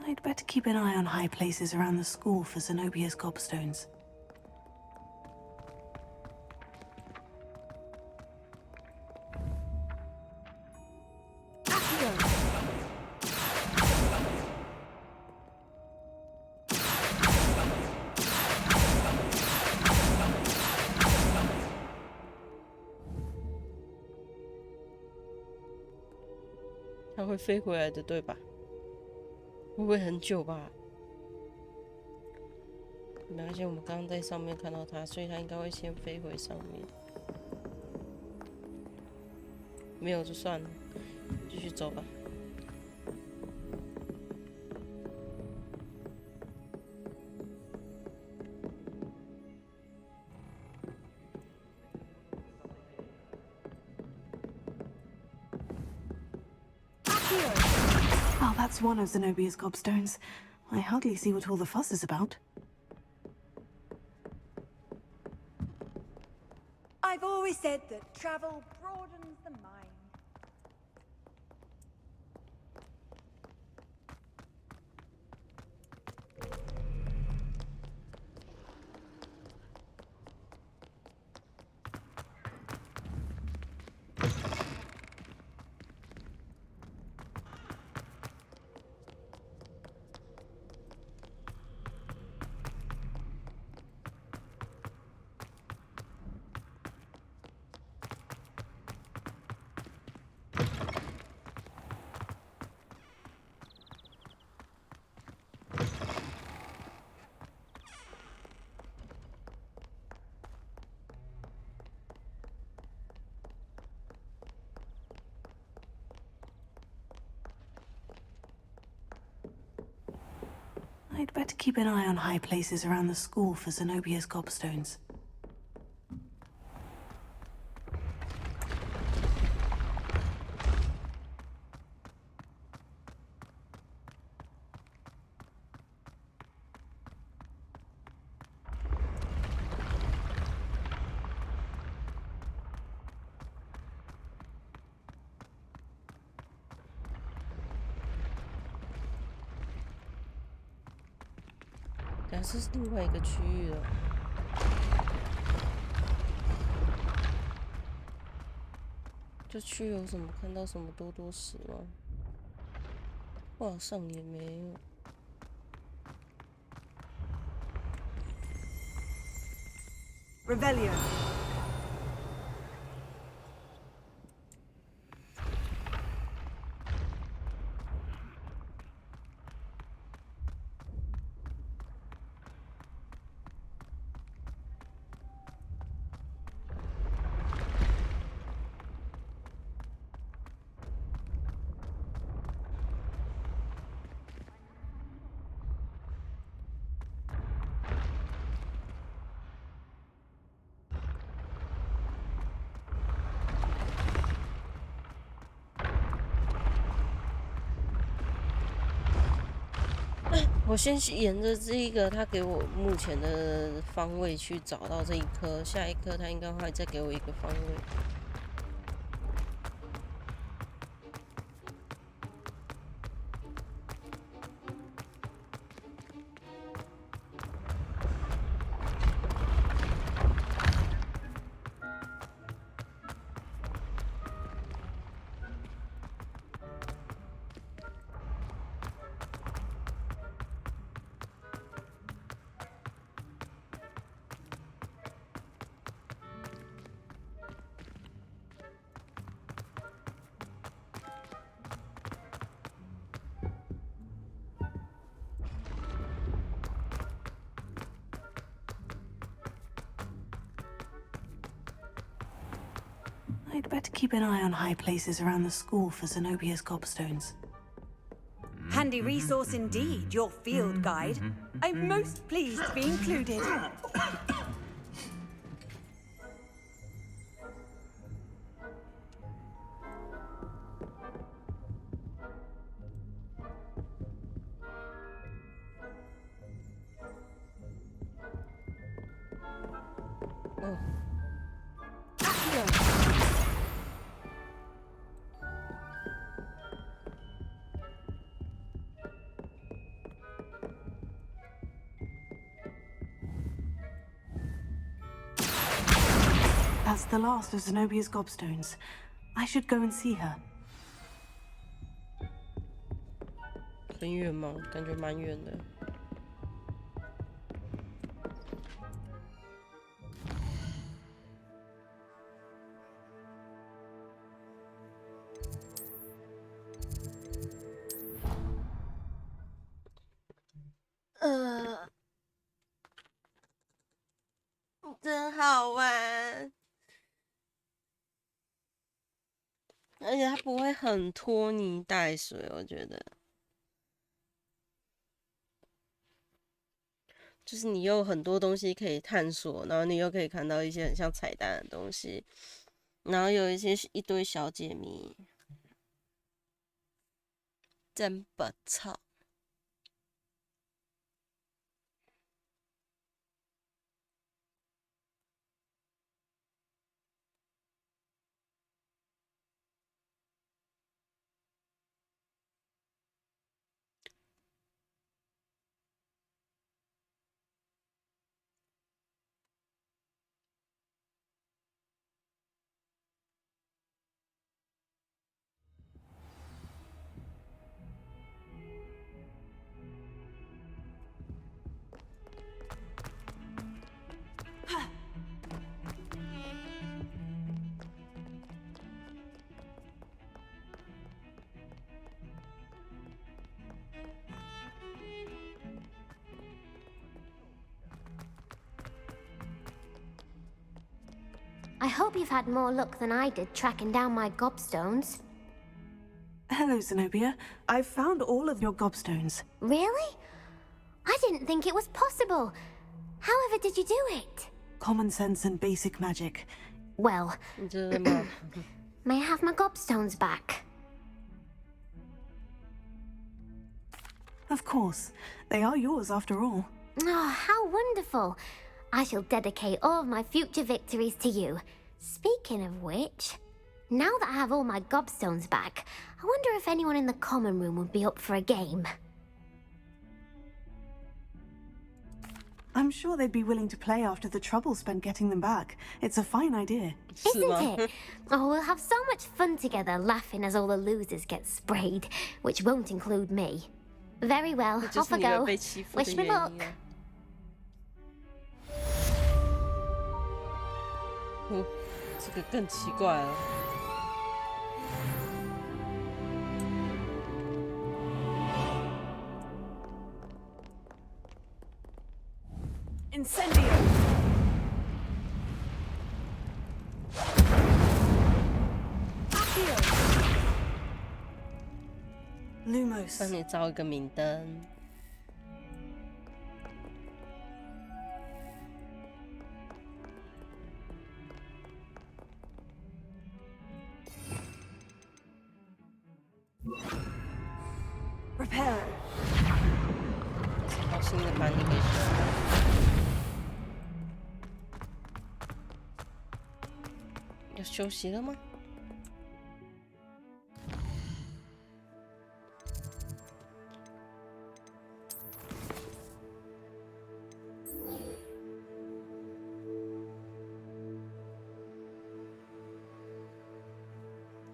S5: I'd better keep an eye on high places around the school for Zenobia's gobstones.
S1: 它会飞回来的，对吧？会不会很久吧？没关系，我们刚刚在上面看到它，所以它应该会先飞回上面。没有就算了，继续走吧。
S5: Oh, that's one of Zenobia's gobstones. I hardly see what all the fuss is about.
S18: I've always said that travel broadens the mind.
S5: I'd better keep an eye on high places around the school for Zenobia's gobstones.
S1: 但是另外一个区域了。这区有什么看到什么多多石吗？好像也没有。
S18: Revelio.
S1: 我先沿着这一个他给我目前的方位去找到这一颗，下一颗他应该会再给我一个方位。
S5: I'd better keep an eye on high places around the school for Zenobia's gobstones.
S18: Handy resource indeed, your field guide. I'm most pleased to be included.
S5: That's the last of Zenobia's gobstones. I should go and see her.
S1: 很远吗？感觉蛮远的。而且它不会很拖泥带水，我觉得。就是你有很多东西可以探索，然后你又可以看到一些很像彩蛋的东西，然后有一堆小解谜，真不错。
S4: I hope you've had more luck than I did tracking down my gobstones.
S6: Hello, Zenobia. I've found all of your gobstones.
S4: Really? I didn't think it was possible. However did you do it?
S6: Common sense and basic magic.
S4: Well, may I have my gobstones back?
S6: Of course. They are yours after all.
S4: Oh, how wonderful. I shall dedicate all of my future victories to you. Speaking of which, now that I have all my gobstones back, I wonder if anyone in the common room would be up for a game.
S6: I'm sure they'd be willing to play after the trouble spent getting them back. It's a fine idea.
S4: Isn't it? Oh, we'll have so much fun together laughing as all the losers get sprayed, which won't include me. Very well, off I go. Wish me luck.
S1: 这个更奇怪了。
S6: Incendio! Lumos.
S1: 帮你照一个明灯。
S6: Reparo.
S1: 好心的把你给收了。要休息了吗？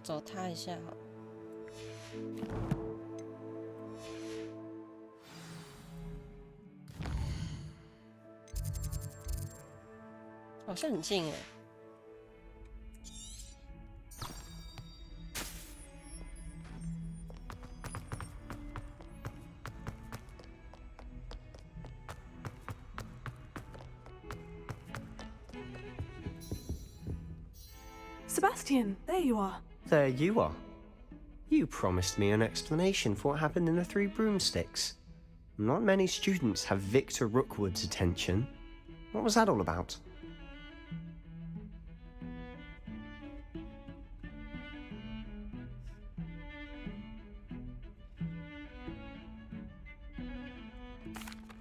S1: 找他一下好了。好像很近哎。
S6: Sebastian, there you are.
S12: There you are. You promised me an explanation for what happened in the Three Broomsticks. Not many students have Victor Rookwood's attention. What was that all about?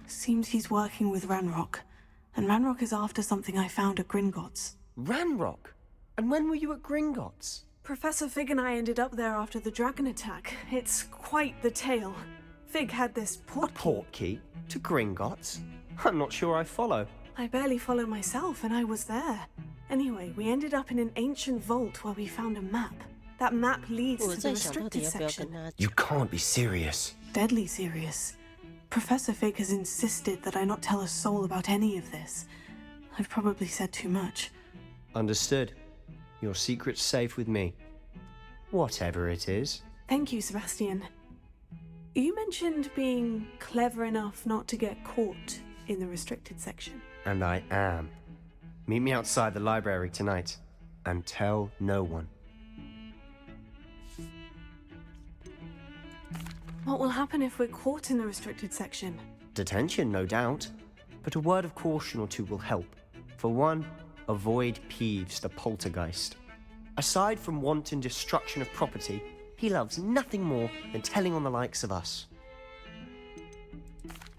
S6: Seems he's working with Ranrock. And Ranrock is after something I found at Gringotts.
S12: Ranrock? And when were you at Gringotts?
S6: Professor Fig and I ended up there after the dragon attack. It's quite the tale. Fig had this portkey.
S12: A portkey? To Gringotts? I'm not sure I follow.
S6: I barely follow myself, and I was there. Anyway, we ended up in an ancient vault where we found a map. That map leads to the restricted section.
S12: You can't be serious.
S6: Deadly serious. Professor Fig has insisted that I not tell a soul about any of this. I've probably said too much.
S12: Understood. Your secret's safe with me. Whatever it is.
S6: Thank you, Sebastian. You mentioned being clever enough not to get caught in the restricted section.
S12: And I am. Meet me outside the library tonight. And tell no one.
S6: What will happen if we're caught in the restricted section?
S12: Detention, no doubt. But a word of caution or two will help. For one, avoid Peeves, the poltergeist. Aside from wanton destruction of property, he loves nothing more than telling on the likes of us.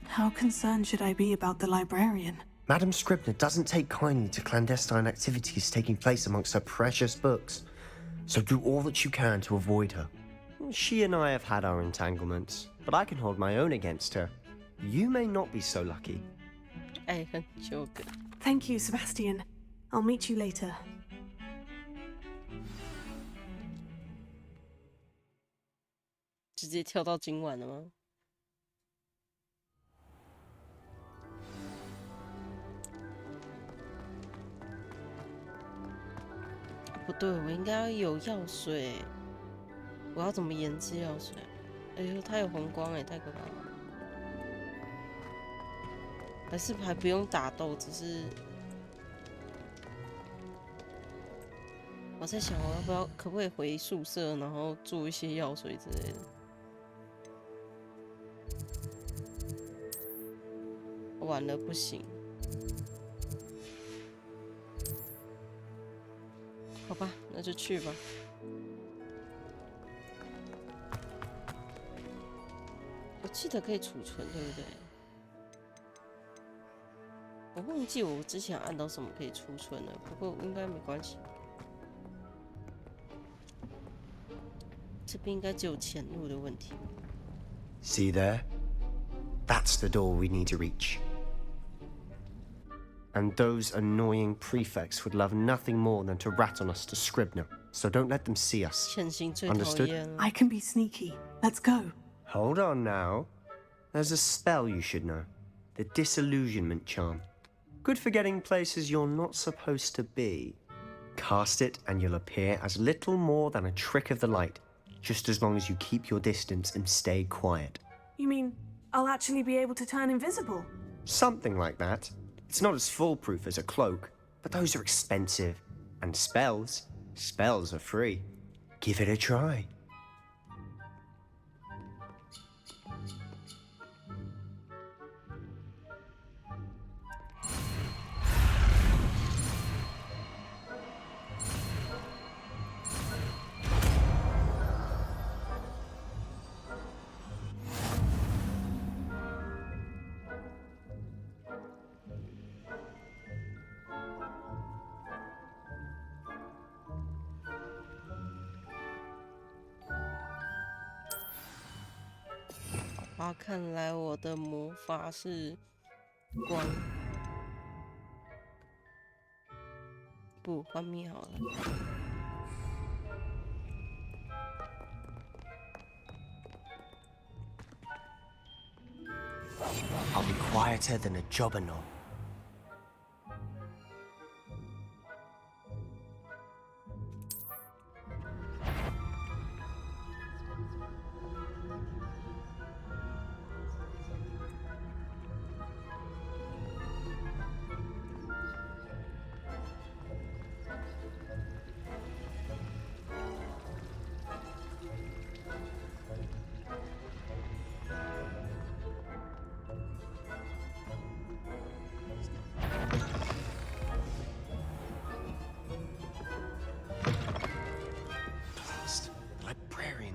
S6: How concerned should I be about the librarian?
S12: Madam Scribner doesn't take kindly to clandestine activities taking place amongst her precious books, so do all that you can to avoid her. She and I have had our entanglements, but I can hold my own against her. You may not be so lucky.
S1: I很 joke.
S6: Thank you, Sebastian. I'll meet you later.
S1: 直接跳到今晚了吗？不对，我应该要有药水。我要怎么研制药水？哎呦，它有红光哎，太可怕了！还是还不用打斗，只是我在想，我要不要可不可以回宿舍，然后做一些药水之类的？完了，不行。好吧，那就去吧。我记得可以储存，对不对？我忘记我之前按到什么可以储存了，不过应该没关系。这边应该只有前路的问题。
S12: See there? That's the door we need to reach. And those annoying prefects would love nothing more than to rat on us to Scribner, so don't let them see us. Understood?
S6: I can be sneaky. Let's go.
S12: Hold on now. There's a spell you should know. The Disillusionment Charm. Good for getting places you're not supposed to be. Cast it and you'll appear as little more than a trick of the light, just as long as you keep your distance and stay quiet.
S6: You mean I'll actually be able to turn invisible?
S12: Something like that. It's not as foolproof as a cloak, but those are expensive. And spells are free. Give it a try.
S1: 啊，看来我的魔法是光，不幻灭好了。
S12: I'll be quieter than a jobberknoll.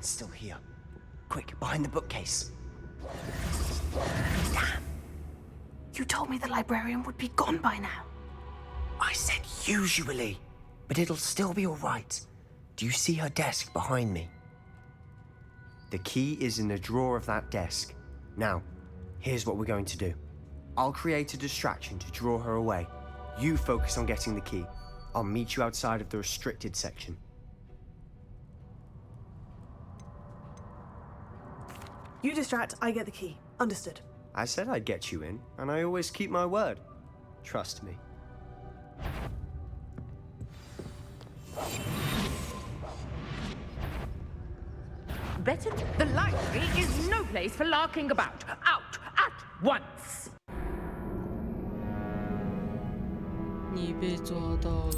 S12: Still here. Quick, behind the bookcase.
S6: Damn. You told me the librarian would be gone by now.
S12: I said usually, but it'll still be all right. Do you see her desk behind me? The key is in the drawer of that desk. Now, here's what we're going to do. I'll create a distraction to draw her away. You focus on getting the key. I'll meet you outside of the restricted section.
S6: You distract, I get the key. Understood.
S12: I said I'd get you in, and I always keep my word. Trust me.
S11: Betty, the library is no place for larking about. Out at once!
S1: 你被抓到了。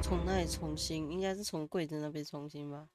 S1: 从哪里重新？应该是从柜子那边重新吧。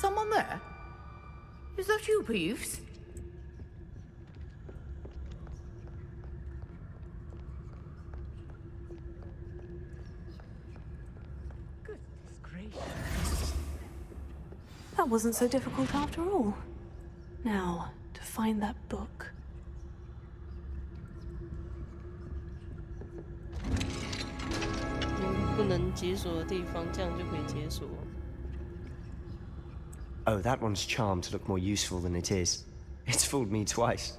S11: someone there? Is that you, Peeves?
S5: Goodness gracious. That wasn't so difficult after all. Now, to find that book.
S12: Oh, that one's charmed to look more useful than it is. It's fooled me twice.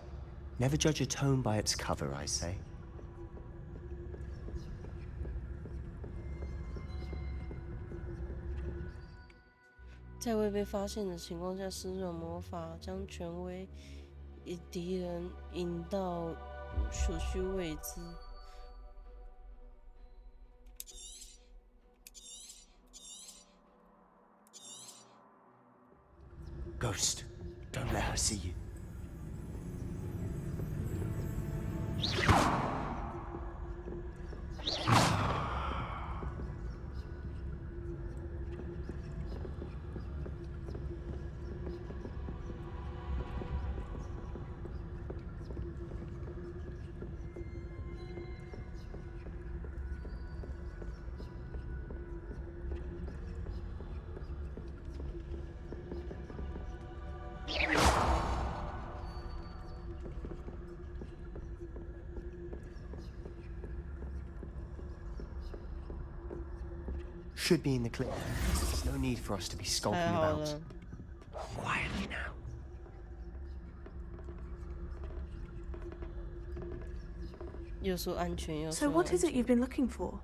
S12: Never judge a tome by its cover, I say.
S1: 在未被发现的情况下施展魔法，将权威以敌人引到所需位置。
S12: Ghost, don't let her see you. Should be in the clear. There's no need for us to be skulking about. Quietly now.
S5: So what is it you've been looking for?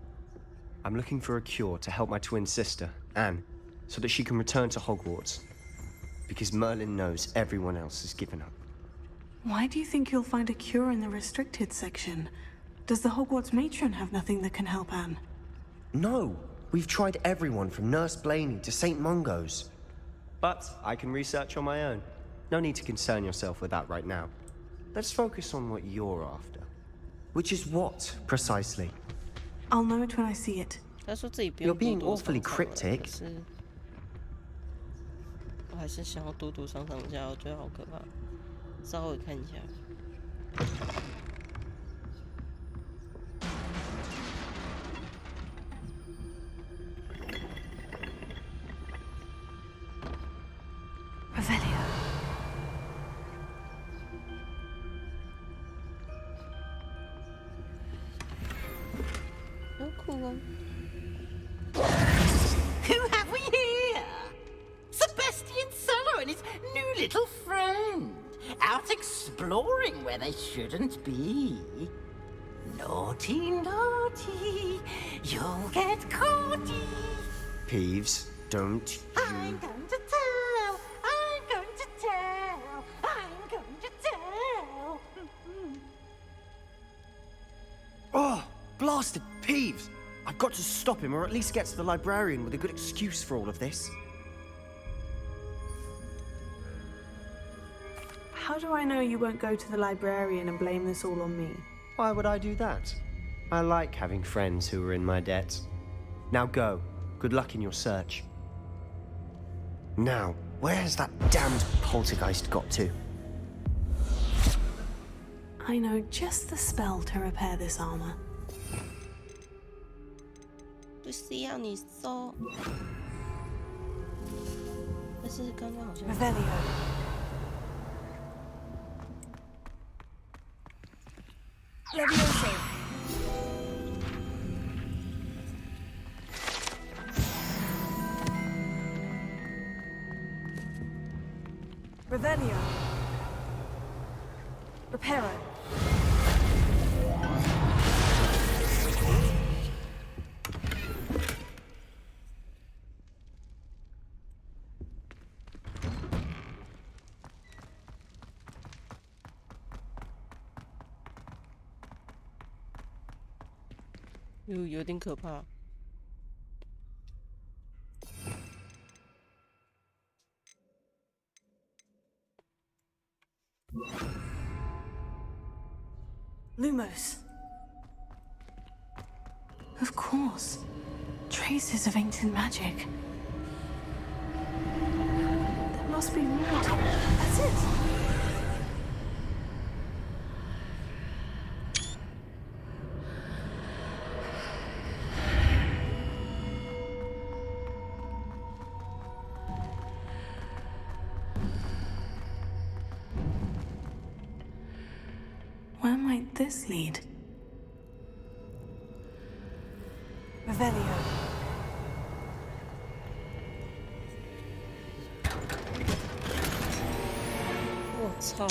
S12: I'm looking for a cure to help my twin sister, Anne, so that she can return to Hogwarts. Because Merlin knows everyone else has given up.
S5: Why do you think you'll find a cure in the restricted section? Does the Hogwarts matron have nothing that can help Anne?
S12: No! We've tried everyone from Nurse Blaney to St. Mungo's. But I can research on my own. No need to concern yourself with that right now. Let's focus on what you're after. Which is what, precisely?
S5: I'll know it when I see it.
S12: You're being awfully cryptic.
S1: 我还是想要多多上一下，我觉得好可怕。稍微看一下。
S5: Revelio.
S1: 好酷哦。
S13: Who have we here? Sebastian Sallow and his new little friend, out exploring where they shouldn't be. Naughty, naughty, you'll get caughty.
S12: Peeves, don't you...
S13: I'm going to tell, I'm going to tell, I'm going to tell.
S12: Oh, blasted Peeves! I've got to stop him, or at least get to the librarian with a good excuse for all of this.
S5: How do I know you won't go to the librarian and blame this all on me?
S12: Why would I do that? I like having friends who are in my debt. Now go. Good luck in your search. Now, where's that damned poltergeist got to?
S5: I know just the spell to repair this armor.
S1: 不是要你搜，但是刚刚好像。
S5: Revelio.
S18: Levioso. Revelio. Reparo.
S1: 有点可怕。
S5: Lumos. Of course. Traces of ancient magic. must be wood. That's it. Where might this lead? Revelio.
S1: 我操！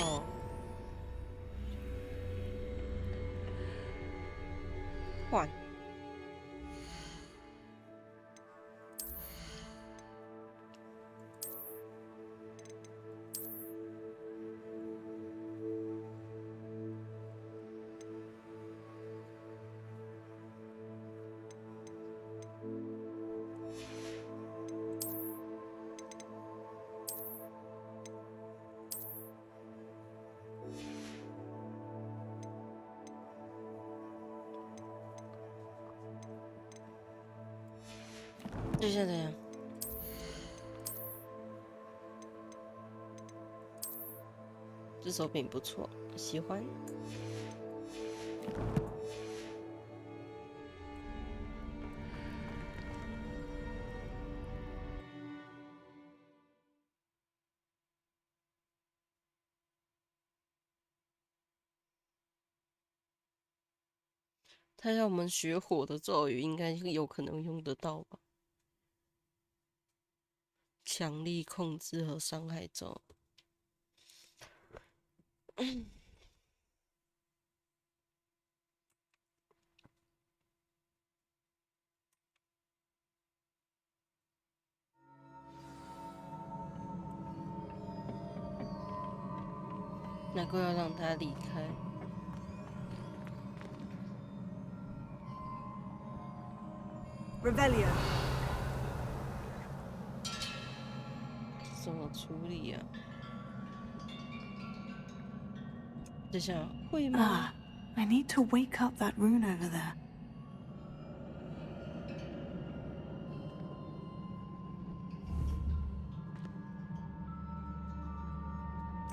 S1: 换。这下怎样？这手柄不错，喜欢。他要我们学火的咒语，应该有可能用得到吧？强力控制和伤害咒。难怪要让他离开。
S18: Revelio.
S1: 怎么处理啊？等下会吗
S5: I need to wake up that rune over there.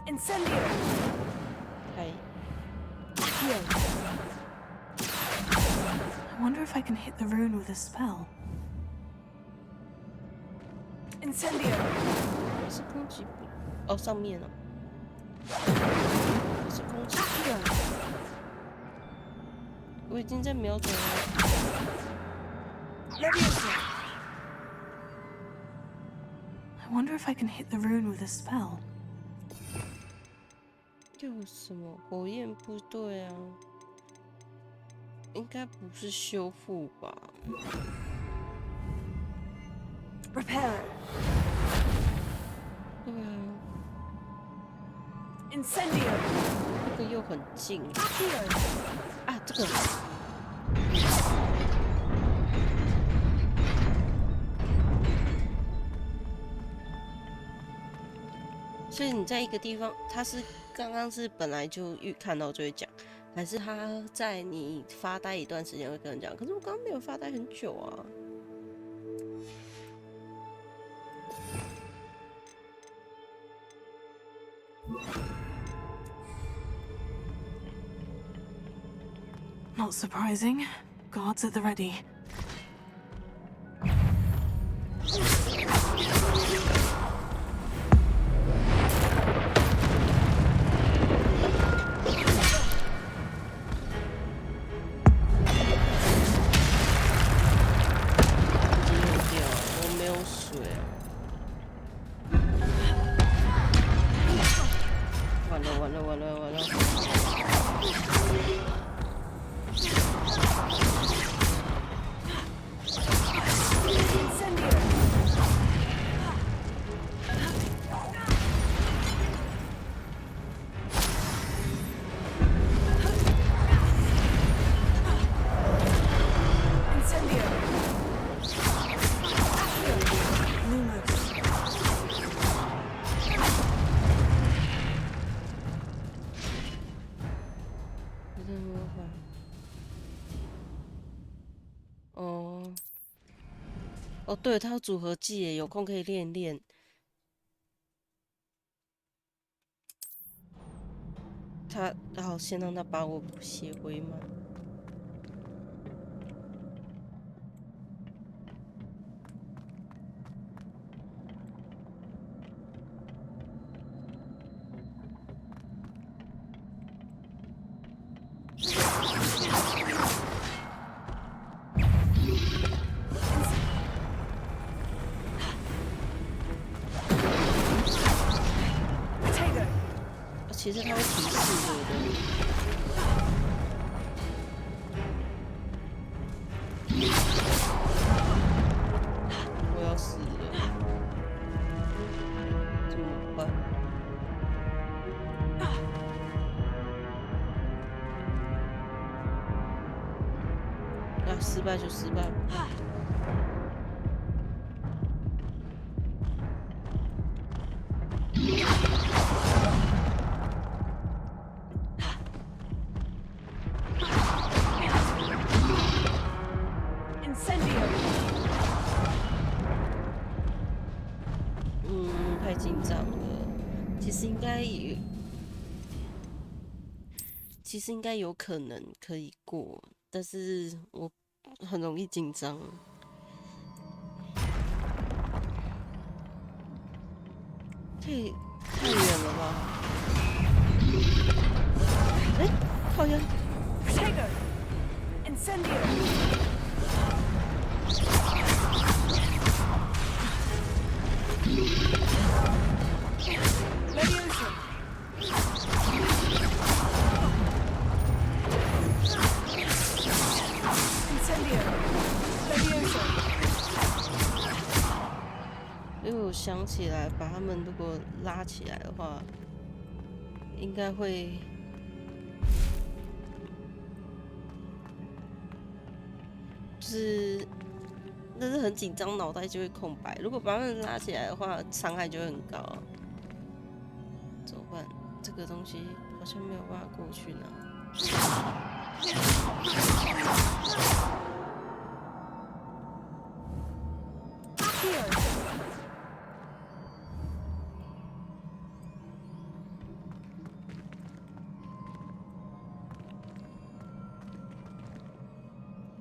S18: Incendio.
S1: Hey.
S18: Heal.
S5: I wonder if I can hit the rune with a spell.
S18: Incendio.
S1: 是攻击不？哦，上面哦。是攻击。我已经在瞄准了。
S5: I wonder if I can hit the rune with a spell.
S1: 有什么火焰不对啊？应该不是修复吧
S18: Repair.
S1: 对啊。
S18: Incendio.
S1: 这个又很近。啊，这个。所以你在一个地方，他是刚刚是本来就看到就会讲，还是他在你发呆一段时间会跟人讲？可是我刚刚没有发呆很久啊。
S5: Not surprising. Guards at the ready.
S1: 哦，对，它有组合技耶，有空可以练练。他，然后先让他把我血回满。其实它会提示，对不对？我要死了，怎么办？啊，失败就失败吧。太紧张了，其实应该有可能可以过，但是我很容易紧张。太远了吧？哎，好远。因为我想起来，把他们如果拉起来的话，应该会就是但是很紧张，脑袋就会空白。如果把他们拉起来的话，伤害就会很高。怎么办？这个东西好像没有办法过去呢。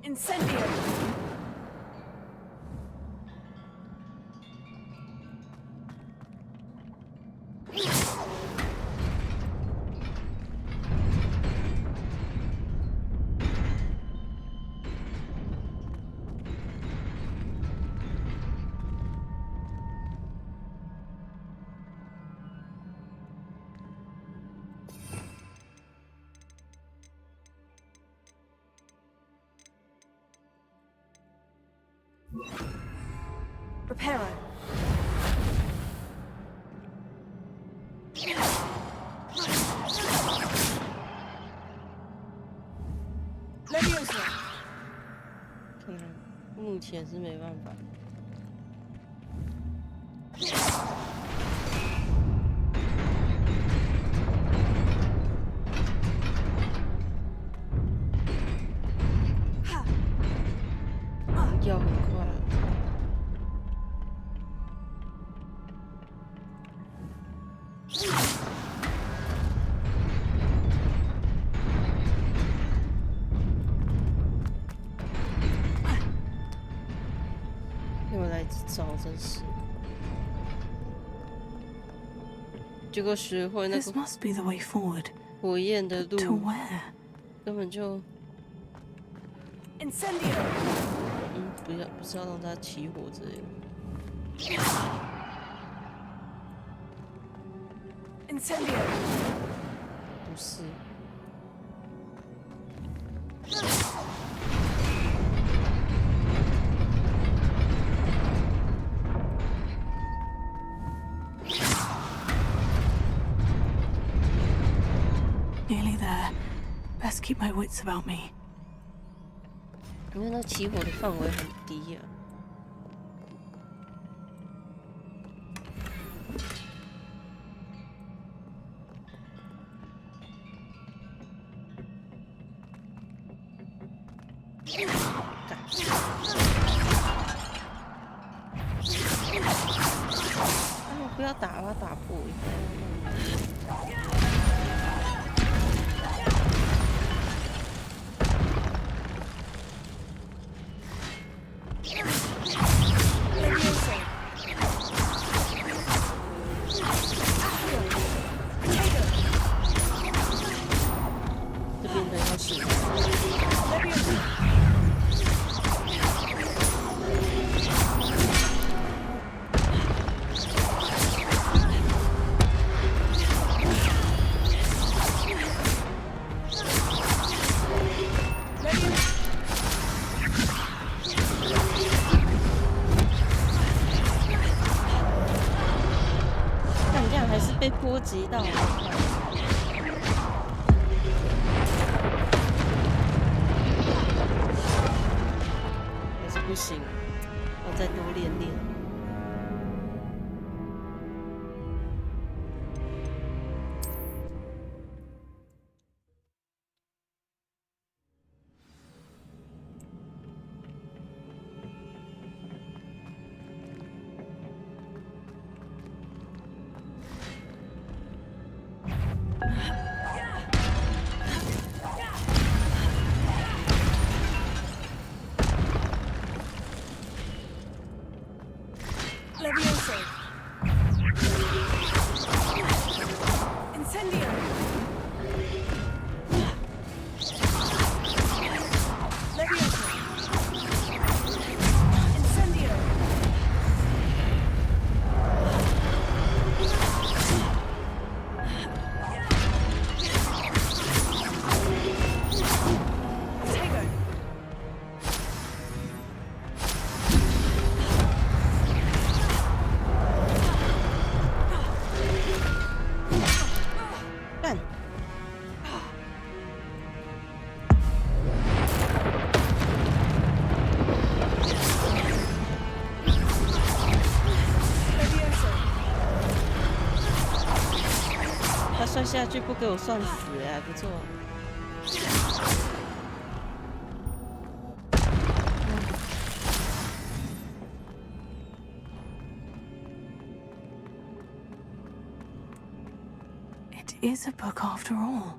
S18: Incendio! Reparo. Leviosa.
S1: 目前是没办法。要很快了。又来找，真是。结果学会那个
S6: This must be the way forward.
S1: 火焰的路
S6: To where?
S1: 根本就
S18: Incendio.
S1: 不是要让它起火之类的。
S18: Incendio.
S1: 不是。
S6: Nearly there. Best keep my wits about me.
S1: 因为那起火的范围很低啊。不要打，把它打破。击到，还是不行，要再多练练。算下去不给我算死还不错。
S5: It is a book after all.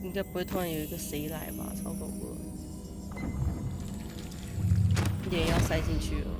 S1: 应该不会突然有一个谁来吧，超恐怖的，脸要塞进去了。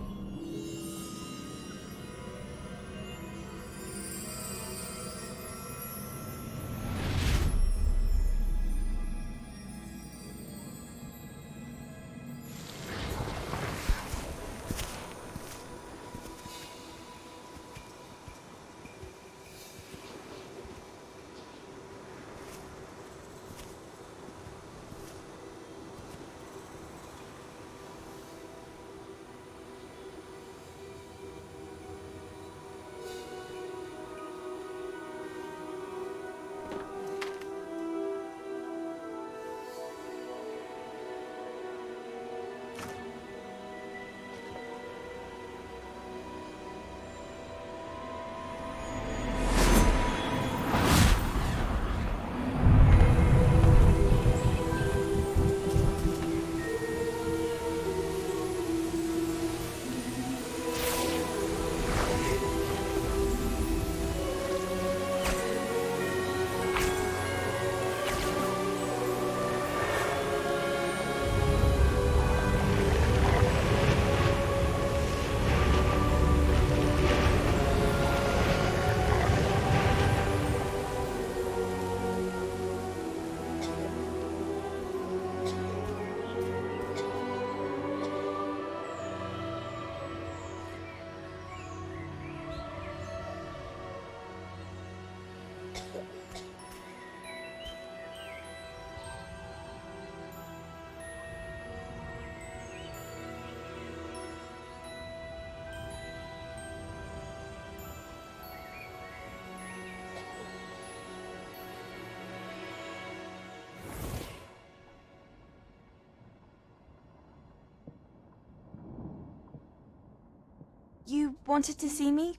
S16: You wanted to see me?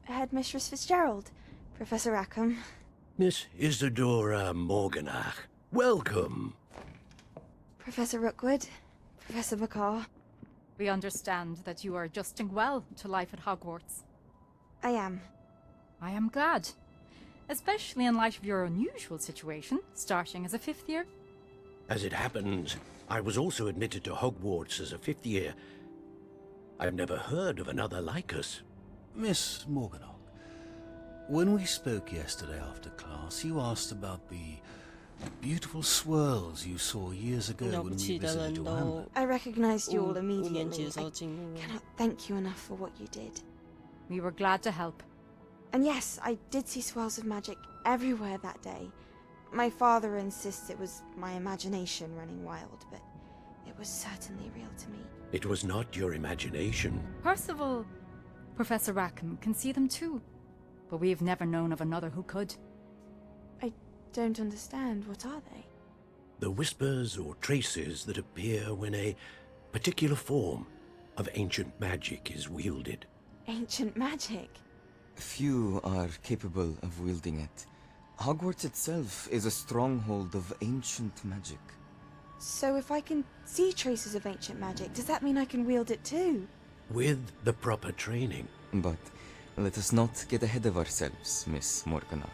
S16: Headmistress Fitzgerald, Professor Rackham.
S9: Miss Isadora Morganach, welcome.
S16: Professor Rookwood, Professor McCaw.
S21: We understand that you are adjusting well to life at Hogwarts.
S16: I am.
S21: I am glad. Especially in light of your unusual situation, starting as a 5th year.
S9: As it happens, I was also admitted to Hogwarts as a 5th year. I've never heard of another like us.
S23: Miss Morganach, when we spoke yesterday after class, you asked about the beautiful swirls you saw years ago when we visited your hamlet.
S16: I recognized you all immediately. I cannot thank you enough for what you did.
S21: We were glad to help.
S16: And yes, I did see swirls of magic everywhere that day. My father insists it was my imagination running wild, but it was certainly real to me.
S9: It was not your imagination.
S21: Percival, Professor Rackham can see them too. But we've never known of another who could.
S16: I don't understand. What are they?
S9: The whispers or traces that appear when a particular form of ancient magic is wielded.
S16: Ancient magic?
S3: Few are capable of wielding it. Hogwarts itself is a stronghold of ancient magic.
S16: So if I can see traces of ancient magic, does that mean I can wield it too?
S9: With the proper training.
S3: But let us not get ahead of ourselves, Miss Morganach.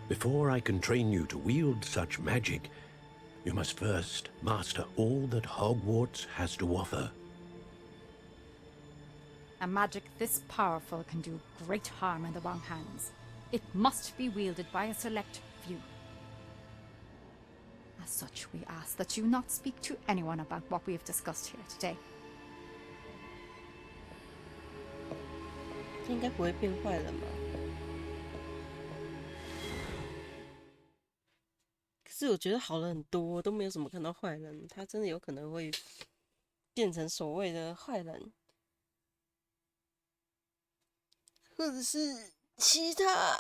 S9: Before I can train you to wield such magic, you must first master all that Hogwarts has to offer.
S21: A magic this powerful can do great harm in the wrong hands. It must be wielded by a select few. As such, we ask that you not speak to anyone about what we have discussed here today.
S1: 这应该不会变坏人吧？可是我觉得好人很多，都没有什么看到坏人，他真的有可能会变成所谓的坏人，或者是其他。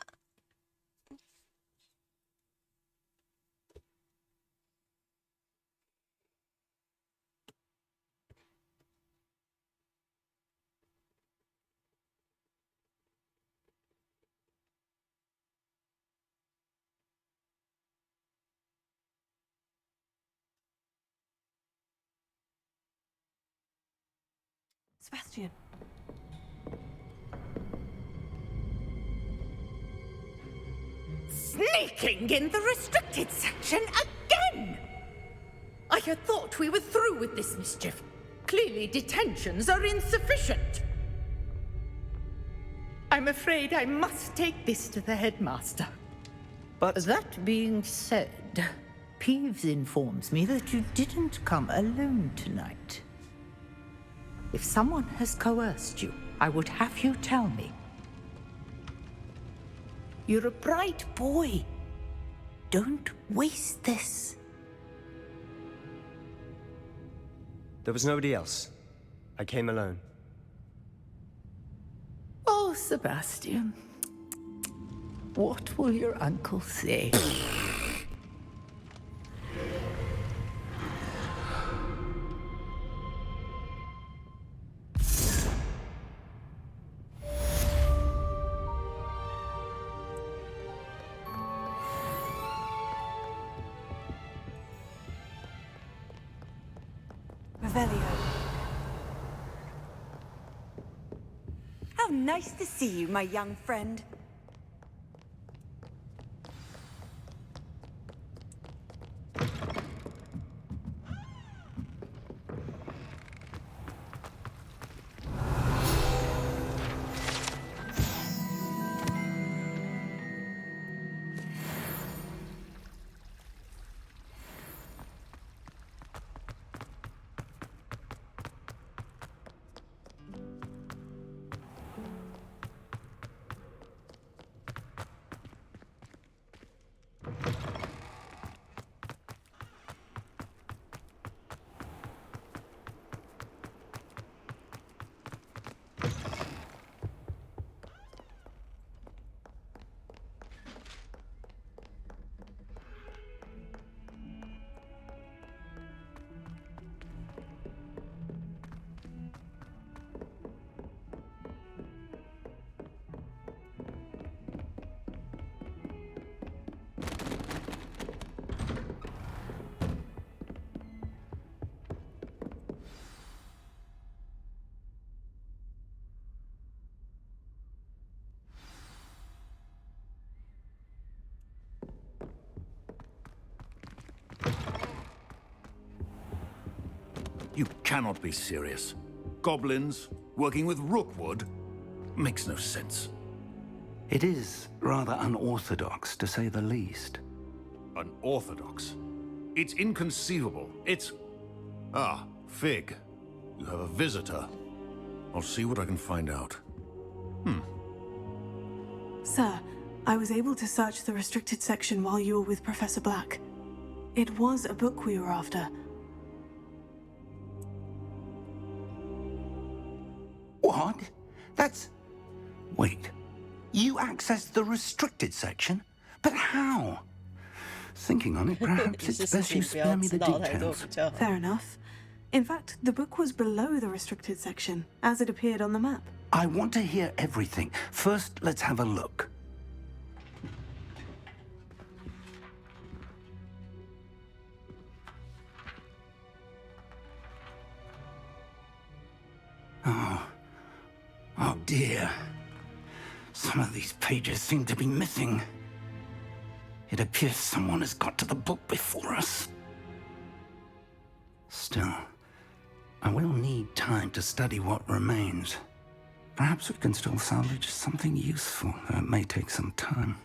S5: Sebastian.
S18: Sneaking in the restricted section again! I had thought we were through with this mischief. Clearly detentions are insufficient. I'm afraid I must take this to the headmaster.
S10: But that being said, Peeves informs me that you didn't come alone tonight. If someone has coerced you, I would have you tell me. You're a bright boy. Don't waste this.
S12: There was nobody else. I came alone.
S10: Oh, Sebastian. What will your uncle say?
S18: How nice to see you, my young friend.
S23: You cannot be serious. Goblins working with Rookwood makes no sense.
S17: It is rather unorthodox, to say the least.
S23: Unorthodox? It's inconceivable. It's... Ah, Fig. You have a visitor. I'll see what I can find out.
S5: Sir, I was able to search the restricted section while you were with Professor Black. It was a book we were after.
S17: What? That's... Wait. You accessed the restricted section? But how? Thinking on it, perhaps it's best you spare me the details.
S5: Fair enough. In fact, the book was below the restricted section, as it appeared on the map.
S17: I want to hear everything. First, let's have a look. Oh dear. Some of these pages seem to be missing. It appears someone has got to the book before us. Still, I will need time to study what remains. Perhaps we can still salvage something useful, though it may take some time.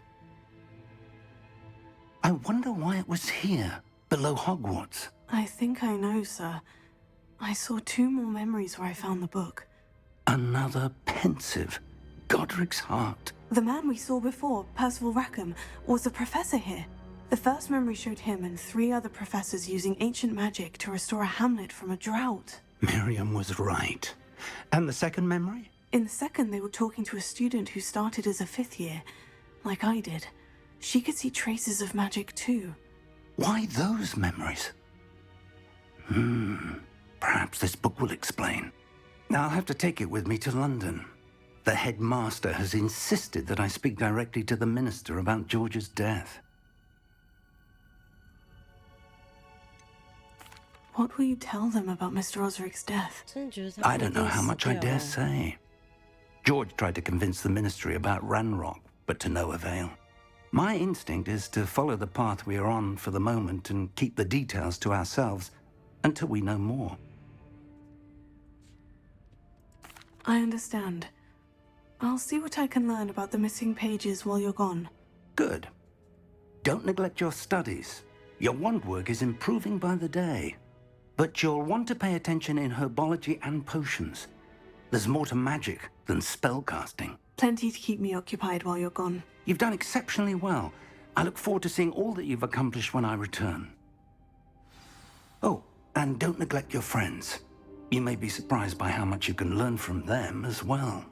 S17: I wonder why it was here, below Hogwarts.
S5: I think I know, sir. I saw 2 more memories where I found the book.
S17: Another pensive. Godric's heart.
S5: The man we saw before, Percival Rackham, was a professor here. The first memory showed him and 3 other professors using ancient magic to restore a hamlet from a drought.
S17: Miriam was right. And the second memory?
S5: In the second, they were talking to a student who started as a 5th year, like I did. She could see traces of magic too.
S17: Why those memories? Perhaps this book will explain. I'll have to take it with me to London. The headmaster has insisted that I speak directly to the minister about George's death.
S5: What will you tell them about Mr. Osric's death?
S17: I don't know how much I dare say. George tried to convince the ministry about Ranrock, but to no avail. My instinct is to follow the path we are on for the moment and keep the details to ourselves until we know more.
S5: I understand. I'll see what I can learn about the missing pages while you're gone.
S17: Good. Don't neglect your studies. Your wand work is improving by the day. But you'll want to pay attention in herbology and potions. There's more to magic than spellcasting.
S5: Plenty to keep me occupied while you're gone.
S17: You've done exceptionally well. I look forward to seeing all that you've accomplished when I return. Oh, and don't neglect your friends. You may be surprised by how much you can learn from them as well.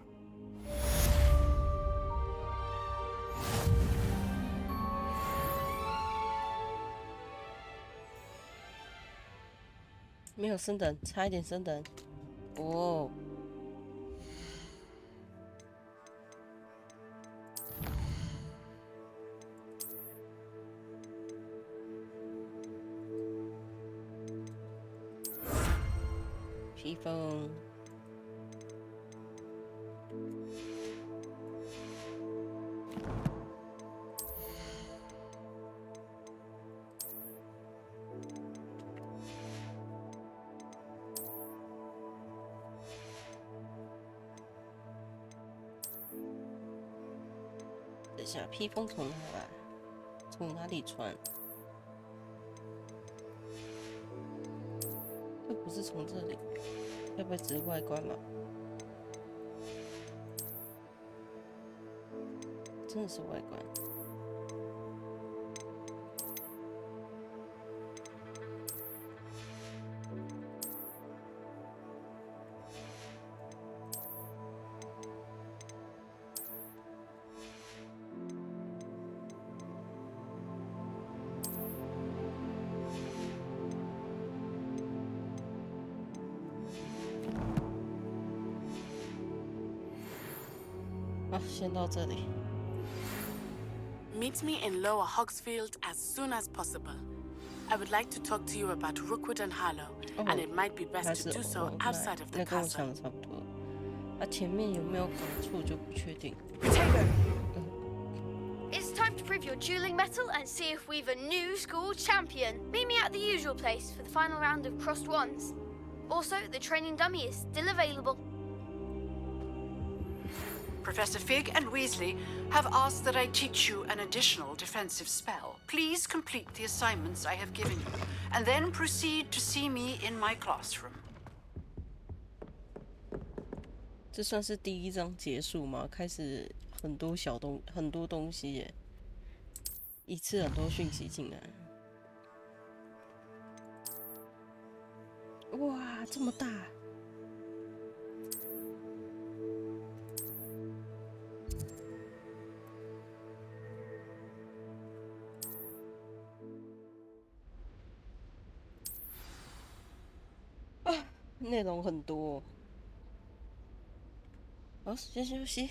S1: 没有升等，差一点升等。哦。披风。等一下，披风从哪来？从哪里穿？会不是从这里？会不会只是外观嘛？真的是外观。先到这里。
S2: Meet me in Lower Hogsfield as soon as possible. I would like to talk to you about Rookwood and Harlow, and it might be best to do so outside of the
S1: 那跟我
S2: castle.
S1: 想的差不多。前面有没有感触就不确定。
S20: It's time to prove your dueling mettle and see if we've a new school champion. Meet me at the usual place for the final round of crossed wands. Also, the training dummy is still available.
S7: Professor Fig and Weasley have asked that I teach you an additional defensive spell. Please complete the assignments I have given you, and then proceed to see me in my classroom.
S1: 这算是第一章结束吗？开始很多很多东西耶，一次很多讯息进来。哇，这么大！啊，内容很多。好，先休息。